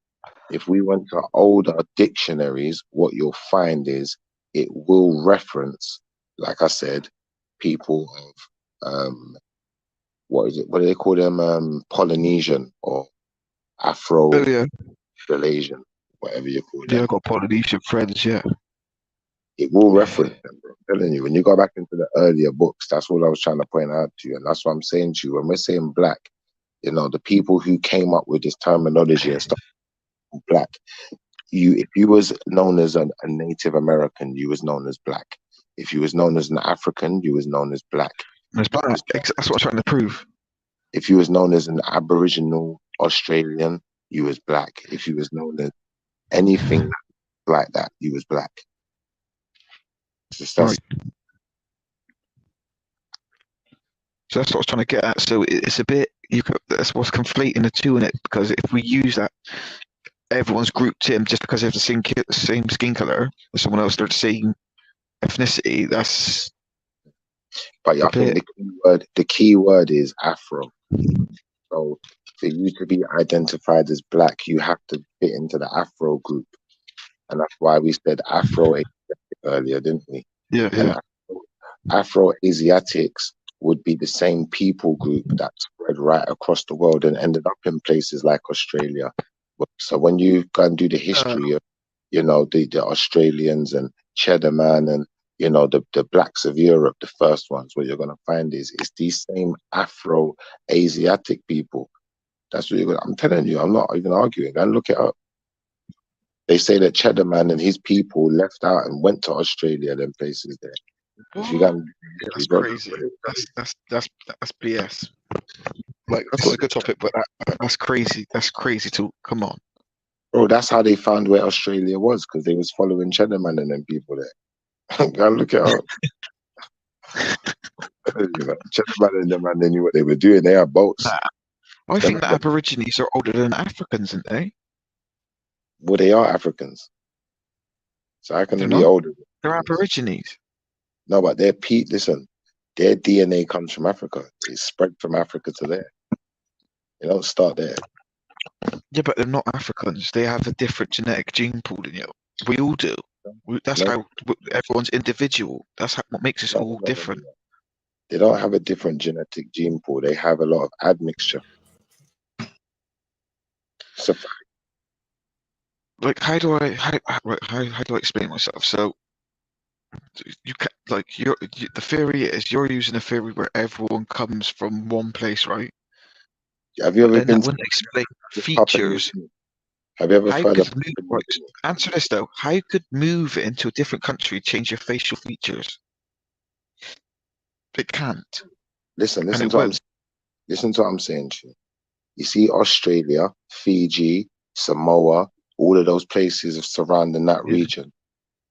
If we went to older dictionaries, what you'll find is it will reference, like I said, people of what do they call them? Polynesian or Afro-Malaysian, whatever you call them. Yeah, I got Polynesian friends, yeah. It will reference them, bro. I'm telling you, when you go back into the earlier books, that's all I was trying to point out to you. And that's what I'm saying to you. When we're saying black, you know, the people who came up with this terminology and stuff, black, if you was known as a Native American, you was known as black. If you was known as an African, you was known as black. That's what I'm trying to prove. If you was known as an Aboriginal Australian, you was black. If you was known as anything like that, you was black. Right. So that's what I was trying to get at. So it's a bit, that's what's conflating the two in it, because if we use that, everyone's grouped in just because they have the same skin color as someone else, they're the same ethnicity. That's. But I think the key word is Afro. So for you to be identified as black, you have to fit into the Afro group, and that's why we said Afro earlier, didn't we? Yeah. And Afro Asiatics would be the same people group that spread right across the world and ended up in places like Australia. So when you go and do the history of, the Australians and Cheddar Man and, the blacks of Europe, the first ones, what you're going to find is it's these same Afro Asiatic people. That's what you're going to, I'm telling you, I'm not even arguing. Go and look it up. They say that Cheddar Man and his people left out and went to Australia, them places there. If you got, that's crazy. That's BS. Like, that's not a good topic, but that's crazy. That's crazy too. Come on, bro. That's how they found where Australia was, because they was following Cheddar Man and them people there. Go look it up. Cheddar Man and them, and they knew what they were doing. They had boats. I think the Aborigines are older than Africans, aren't they? Well, they are Africans. So how can they be older? They're Aborigines. No, but listen, their DNA comes from Africa. It's spread from Africa to there. You don't start there. Yeah, but they're not Africans. They have a different genetic gene pool than you. We all do. That's how everyone's individual. That's what makes us all different. They don't have a different genetic gene pool. They have a lot of admixture. So, like, how do I explain myself? So, you can the theory is you're using a theory where everyone comes from one place, right? Have you ever been? That wouldn't explain features. Have you ever heard of? Answer this though. How could move into a different country change your facial features? It can't. Listen to what I'm saying to you. You see Australia, Fiji, Samoa, all of those places surrounding that region.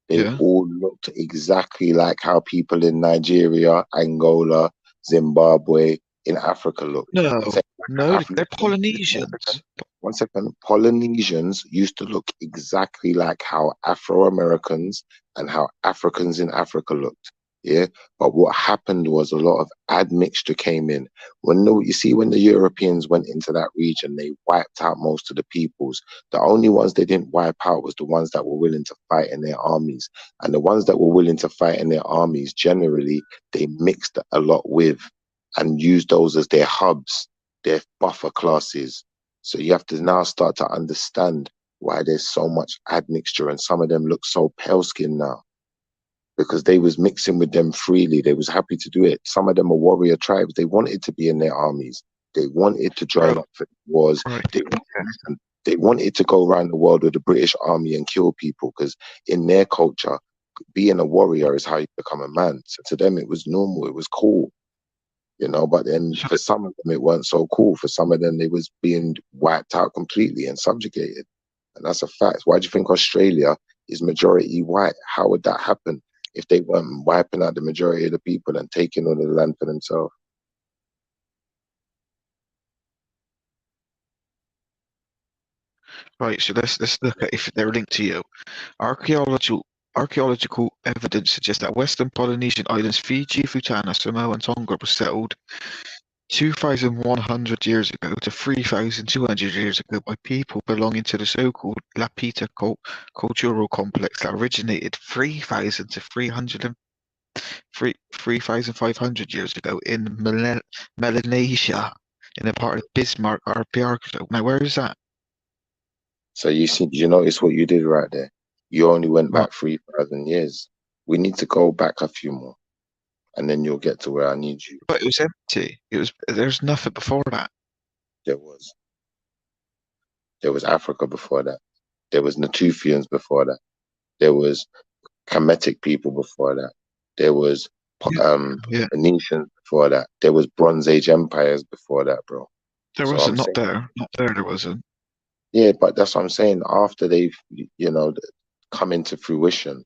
They all looked exactly like how people in Nigeria, Angola, Zimbabwe, in Africa look. No, they're Polynesians. One second. Polynesians used to look exactly like how Afro-Americans and how Africans in Africa looked. Yeah, but what happened was a lot of admixture came in. When the Europeans went into that region, they wiped out most of the peoples. The only ones they didn't wipe out was the ones that were willing to fight in their armies. And the ones that were willing to fight in their armies, generally, they mixed a lot with and used those as their hubs, their buffer classes. So you have to now start to understand why there's so much admixture, and some of them look so pale-skinned now. Because they was mixing with them freely. They was happy to do it. Some of them are warrior tribes. They wanted to be in their armies. They wanted to join up for wars. They wanted to go around the world with the British Army and kill people, because in their culture, being a warrior is how you become a man. So to them, it was normal. It was cool. But then for some of them, it weren't so cool. For some of them, they was being wiped out completely and subjugated. And that's a fact. Why do you think Australia is majority white? How would that happen if they weren't wiping out the majority of the people and taking all the land for themselves? Right, so let's look at if they're linked to you. Archaeological evidence suggests that Western Polynesian islands Fiji, Futuna, Samoa, and Tonga were settled 2,100 years ago to 3,200 years ago by people belonging to the so-called Lapita cultural complex that originated 3,000 to 3,500 years ago in Melanesia, in a part of Bismarck archipelago. Now, where is that? So did you notice what you did right there? You only went back 3,000 years. We need to go back a few more, and then you'll get to where I need you. But it was empty. There's nothing before that. There was Africa before that. There was Natufians before that. There was Kemetic people before that. There was Phoenicians before that. There was Bronze Age empires before that, bro. There wasn't. Not there. There wasn't. Yeah, but that's what I'm saying. After they've, come into fruition,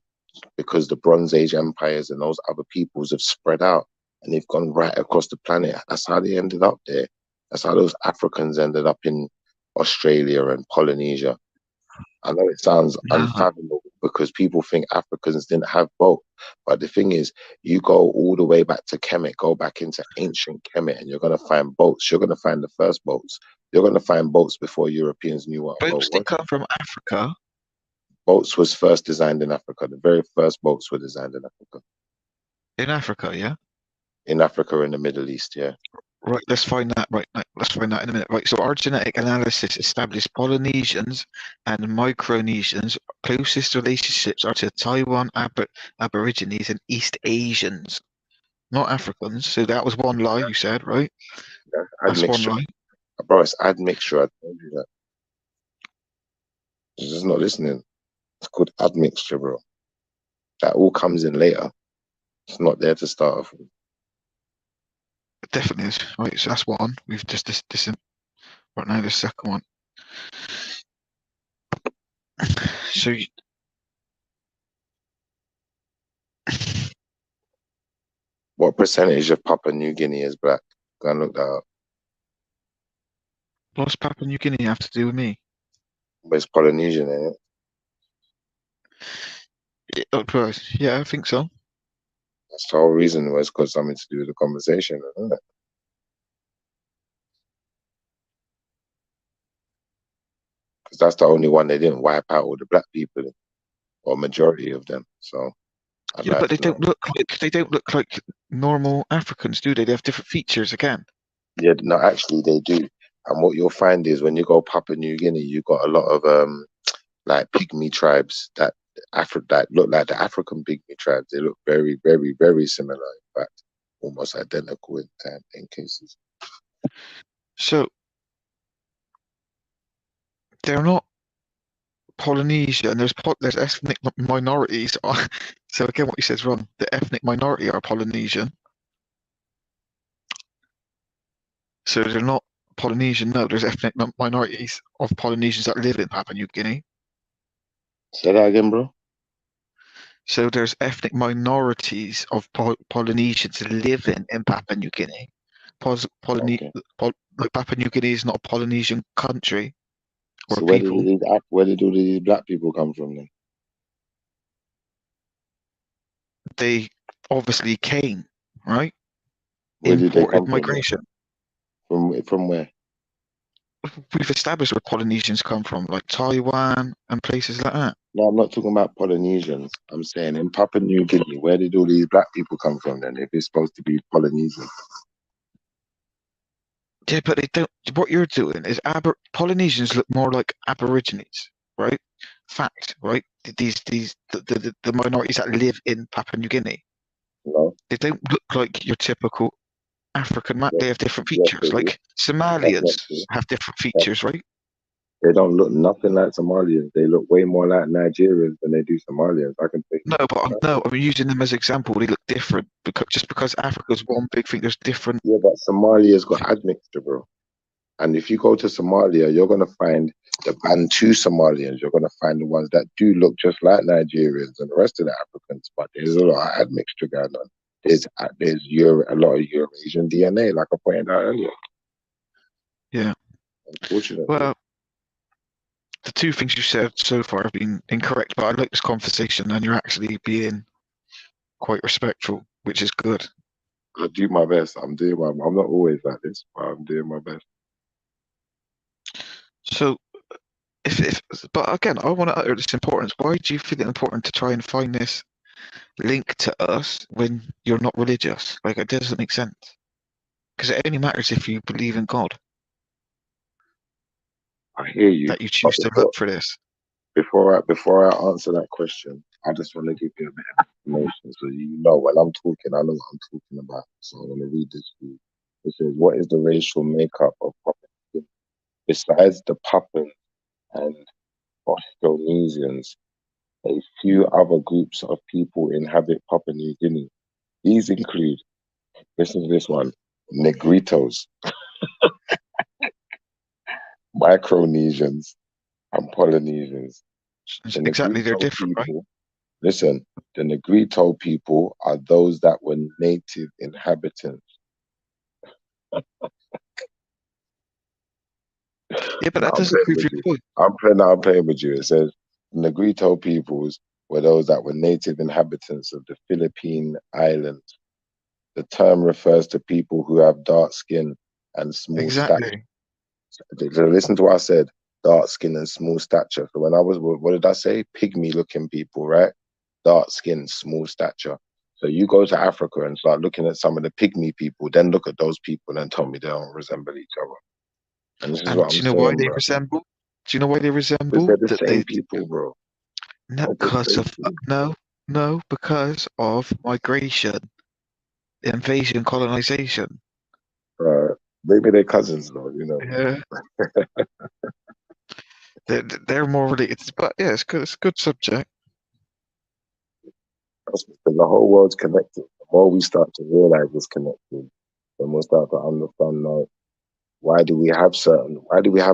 because the Bronze Age empires and those other peoples have spread out and they've gone right across the planet. That's how they ended up there. That's how those Africans ended up in Australia and Polynesia. I know it sounds unfathomable because people think Africans didn't have boat, but the thing is, you go all the way back to Kemet, go back into ancient Kemet, and you're going to find boats. You're going to find the first boats. You're going to find boats before Europeans knew what a boat Boats did was. come from Africa. Boats was first designed in Africa. The very first boats were designed in Africa. In Africa, yeah? In Africa, in the Middle East, yeah. Right, let's find that. Right, let's find that in a minute. Right, so our genetic analysis established Polynesians and Micronesians' closest relationships are to Taiwan Aborigines and East Asians, not Africans. So that was one lie you said, right? That's one lie. Bro, it's admixture. I told you that. You're just not listening. It's called admixture, bro. That all comes in later. It's not there to start off with. It definitely is. Right, so that's one. We've just this right now. The second one. So what percentage of Papua New Guinea is black? Go and look that up. What's Papua New Guinea have to do with me? But it's Polynesian, ain't it? Yeah, I think so. That's the whole reason was got something to do with the conversation, isn't it? Because that's the only one they didn't wipe out all the black people, or majority of them. So, yeah, but they don't look like normal Africans, do they? They have different features again. Yeah, no, actually they do. And what you'll find is when you go Papua New Guinea, you got a lot of like pygmy tribes that look like the African pygmy tribes. They look very, very, very similar. In fact, almost identical in cases. So they're not Polynesia, and there's ethnic minorities. So again, what you said is wrong. The ethnic minority are Polynesian. So they're not Polynesian. No, there's ethnic minorities of Polynesians that live in Papua New Guinea. Say that again, bro. So there's ethnic minorities of Polynesians living in Papua New Guinea. Papua New Guinea is not a Polynesian country. So where did all these black people come from then? They obviously came, right? Where did they come migration. From where? We've established where Polynesians come from, like Taiwan and places like that. No, I'm not talking about Polynesians. I'm saying in Papua New Guinea, where did all these black people come from then, if it's supposed to be Polynesian? Yeah, but they don't. What you're doing is Polynesians look more like Aborigines, right? Fact, right? The minorities that live in Papua New Guinea. No. They don't look like your typical African map. They have different features. Like Somalians have different features, right? They don't look nothing like Somalians. They look way more like Nigerians than they do Somalians. I can think. No, I'm using them as an example. They look different because Africa's one big thing. There's different. Yeah, but Somalia's got admixture, bro. And if you go to Somalia, you're gonna find the Bantu Somalians. You're gonna find the ones that do look just like Nigerians and the rest of the Africans. But there's a lot of admixture going on. There's a lot of Eurasian DNA, like I pointed out earlier. Yeah. Unfortunately. Well, the two things you said so far have been incorrect, but I like this conversation, and you're actually being quite respectful, which is good. I do my best. I'm not always like this, but I'm doing my best. So, but again, I want to utter this importance. Why do you feel it important to try and find this link to us when you're not religious? Like, it doesn't make sense. Because it only matters if you believe in God. I hear you. That you choose to look for this. Before I answer that question, I just want to give you a bit of information so you know when I'm talking, I know what I'm talking about. So I'm going to read this to you. It says, what is the racial makeup of Papua New Guinea? Besides the Papuans and Austronesians, a few other groups of people inhabit Papua New Guinea. These include, listen to this one, Negritos, Micronesians, and Polynesians. The Exactly, they're Negrito different, right? people, listen, the Negrito people are those that were native inhabitants. Yeah, but that I'm doesn't playing prove with your you. point. I'm playing with you. It says Negrito peoples were those that were native inhabitants of the Philippine Islands. The term refers to people who have dark skin and small stature. Exactly. So listen to what I said: dark skin and small stature. So when I was, what did I say? Pygmy-looking people, right? Dark skin, small stature. So you go to Africa and start looking at some of the pygmy people, then look at those people and tell me they don't resemble each other. And this is And what do I'm you know why saying, they bro. resemble? Do you know why they Because resemble? they're the That same they people, bro. not They're the because same of people. no, because of migration, invasion, colonization. Maybe they're cousins, though. You know. Yeah, they're more related. But yeah, it's good. It's a good subject. Because the whole world's connected. The more we start to realize it's connected, then we'll start to understand, like, why do we have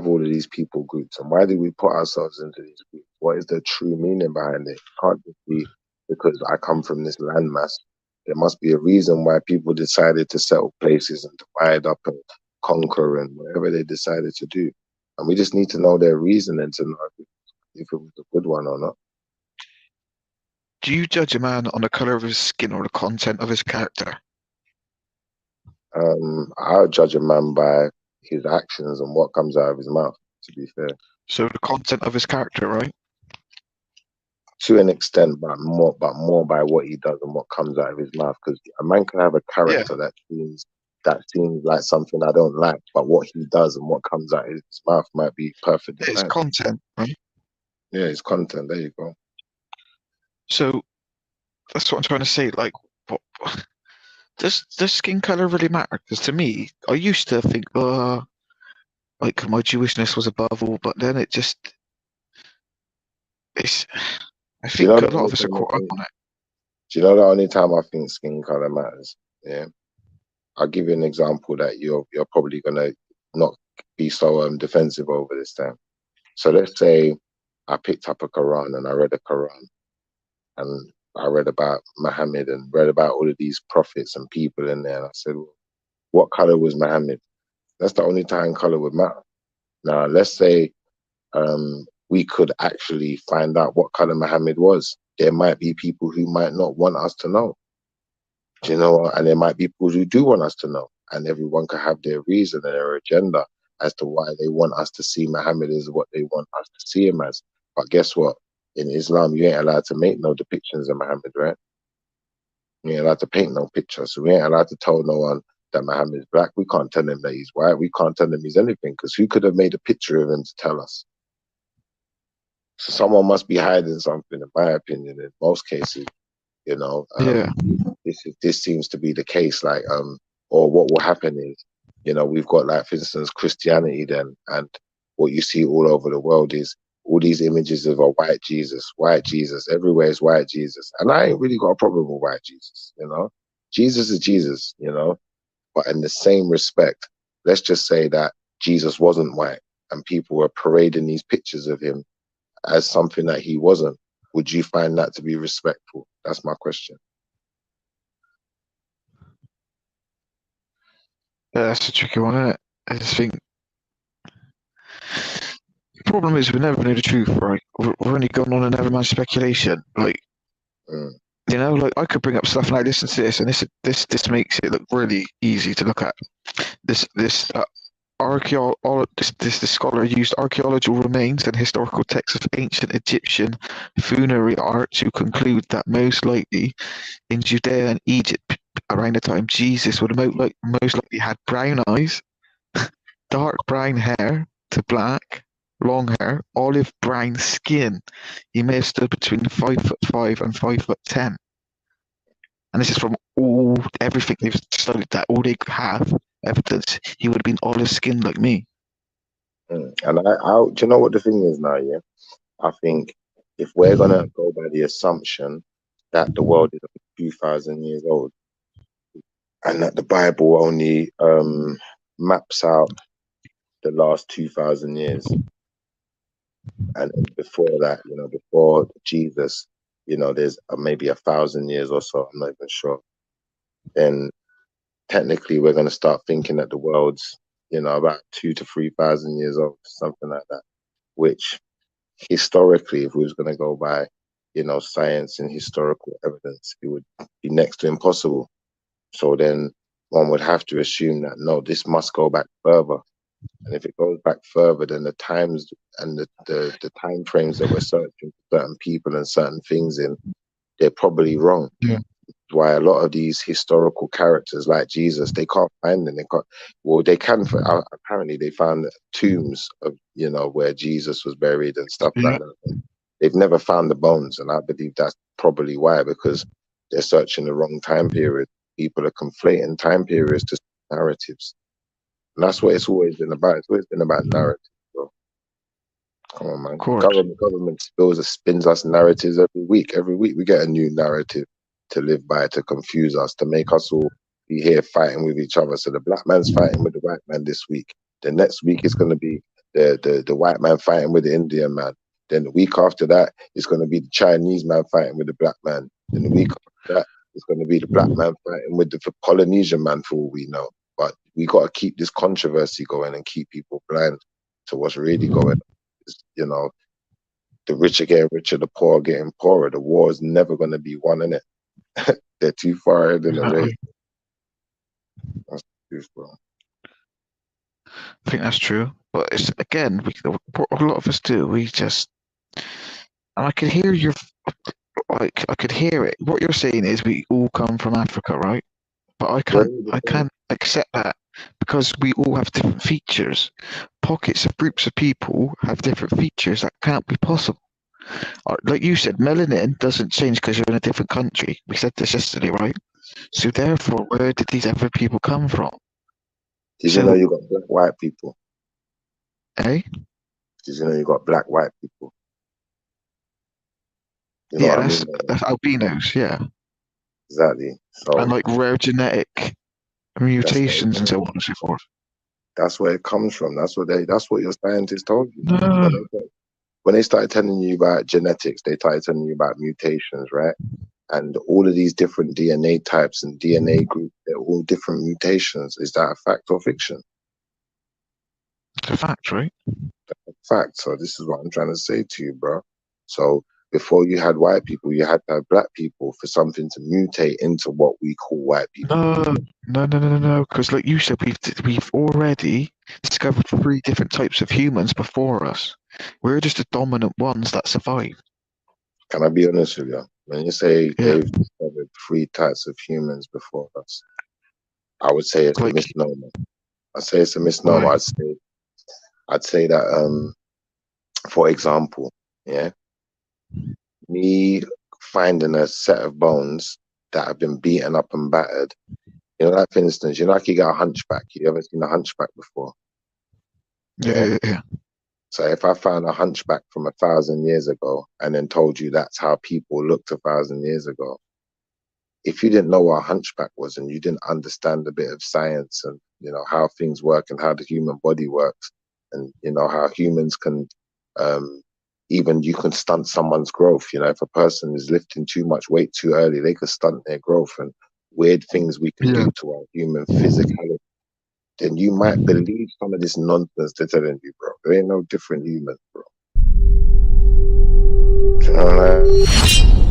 all of these people groups, and why do we put ourselves into these groups? What is the true meaning behind it? It can't just be because I come from this landmass. There must be a reason why people decided to settle places and divide up and conquer and whatever they decided to do. And we just need to know their reasoning to know if it was a good one or not. Do you judge a man on the color of his skin or the content of his character? I'll judge a man by his actions and what comes out of his mouth, to be fair. So the content of his character, right? To an extent, but more by what he does and what comes out of his mouth. Because a man can have a character that seems like something I don't like, but what he does and what comes out of his mouth might be perfectly It's fine. content, right? Yeah, it's content. There you go. So that's what I'm trying to say. Like, what, does skin color really matter? Because to me, I used to think, like my Jewishness was above all, but then it's. I Do you think know a the lot only of us are time I caught up think? on it. Do you know the only time I think skin color matters? Yeah, I'll give you an example that you're probably gonna not be so defensive over this time. So let's say I picked up a Quran and I read a Quran and I read about Muhammad and read about all of these prophets and people in there. And I said, well, what color was Muhammad? That's the only time color would matter. Now, let's say we could actually find out what color Muhammad was. There might be people who might not want us to know. Do you know what? And there might be people who do want us to know. And everyone could have their reason and their agenda as to why they want us to see Muhammad as what they want us to see him as. But guess what? In Islam, you ain't allowed to make no depictions of Muhammad, right? You ain't allowed to paint no picture. So we ain't allowed to tell no one that Muhammad's black. We can't tell him that he's white. We can't tell him he's anything because who could have made a picture of him to tell us? So someone must be hiding something, in my opinion, in most cases. You know, this seems to be the case. Like, or what will happen is, you know, we've got, like, for instance, Christianity then, and what you see all over the world is all these images of a white Jesus. Everywhere is white Jesus, and I ain't really got a problem with white Jesus. You know, Jesus is Jesus. You know, but in the same respect, let's just say that Jesus wasn't white, and people were parading these pictures of him as something that he wasn't. Would you find that to be respectful? That's my question. Yeah, that's a tricky one, isn't it? I just think the problem is we never know the truth, right? We're only going on an everyman speculation. Like, you know, like I could bring up stuff like listen to this, and this makes it look really easy to look at. This scholar used archaeological remains and historical texts of ancient Egyptian funerary art to conclude that most likely in Judea and Egypt around the time Jesus would have most likely had brown eyes, dark brown hair to black, long hair, olive brown skin. He may have stood between 5'5" and 5'10". And this is from everything they've studied, that all they have evidence he would have been olive skinned like me. And do you know what the thing is now? Yeah, I think if we're gonna go by the assumption that the world is 2,000 years old, and that the Bible only maps out the last 2,000 years, And before that, you know, before Jesus, you know, there's maybe 1,000 years or so, I'm not even sure. Then technically we're going to start thinking that the world's, you know, about 2,000 to 3,000 years old, something like that, which historically, if we was going to go by, you know, science and historical evidence, it would be next to impossible. So then one would have to assume that, no, this must go back further. And if it goes back further, then the times and the time frames that we're searching for certain people and certain things in, they're probably wrong. Yeah. Why a lot of these historical characters like Jesus, they can't find them. They can. Apparently, they found tombs of, you know, where Jesus was buried and stuff like that. They've never found the bones, and I believe that's probably why, because they're searching the wrong time period. People are conflating time periods to narratives, and that's what it's always been about. It's always been about narrative. So, come on, man. Government spins us narratives every week. Every week we get a new narrative to live by, to confuse us, to make us all be here fighting with each other. So the black man's fighting with the white man this week. The next week it's going to be the white man fighting with the Indian man. Then the week after that, it's going to be the Chinese man fighting with the black man. Then the week after that, it's going to be the black man fighting with the Polynesian man, for all we know. But we got to keep this controversy going and keep people blind to what's really going on. You know, the rich are getting richer, the poor are getting poorer. The war is never going to be won, innit? They're too far ahead in the race. That's the truth, bro. I think that's true. But it's, again, what a lot of us do, we just, and I could hear I could hear it. What you're saying is we all come from Africa, right? But I can't accept that, because we all have different features. Pockets of groups of people have different features. That can't be possible. Like you said, melanin doesn't change because you're in a different country. We said this yesterday, right? So therefore, where did these other people come from? Did you know you got black white people? Eh? Did you know you got black white people? You know what I mean? That's albinos, yeah. Exactly. So, and like rare genetic mutations and so on and so forth. That's where it comes from. That's what your scientists told you. When they started telling you about genetics, they started telling you about mutations, right? And all of these different DNA types and DNA groups, they're all different mutations. Is that a fact or fiction? It's a fact, right? That's a fact. So this is what I'm trying to say to you, bro. So before you had white people, you had to have black people for something to mutate into what we call white people. No. Because like you said, we've already discovered 3 different types of humans before us. We're just the dominant ones that survived. Can I be honest with you? When you say they've discovered 3 types of humans before us, I would say it's a misnomer. I'd say it's a misnomer. I'd say that, for example, me finding a set of bones that have been beaten up and battered. You know, like for instance, you know, like you got a hunchback. You ever seen a hunchback before? Yeah. So if I found a hunchback from 1,000 years ago and then told you that's how people looked 1,000 years ago, if you didn't know what a hunchback was and you didn't understand a bit of science and, you know, how things work and how the human body works and, you know, how humans can, even you can stunt someone's growth. You know, if a person is lifting too much weight too early, they could stunt their growth, and weird things we can do to our human physicality. Then you might believe some of this nonsense they're telling you, bro. There ain't no different humans, bro. Do you know what I mean?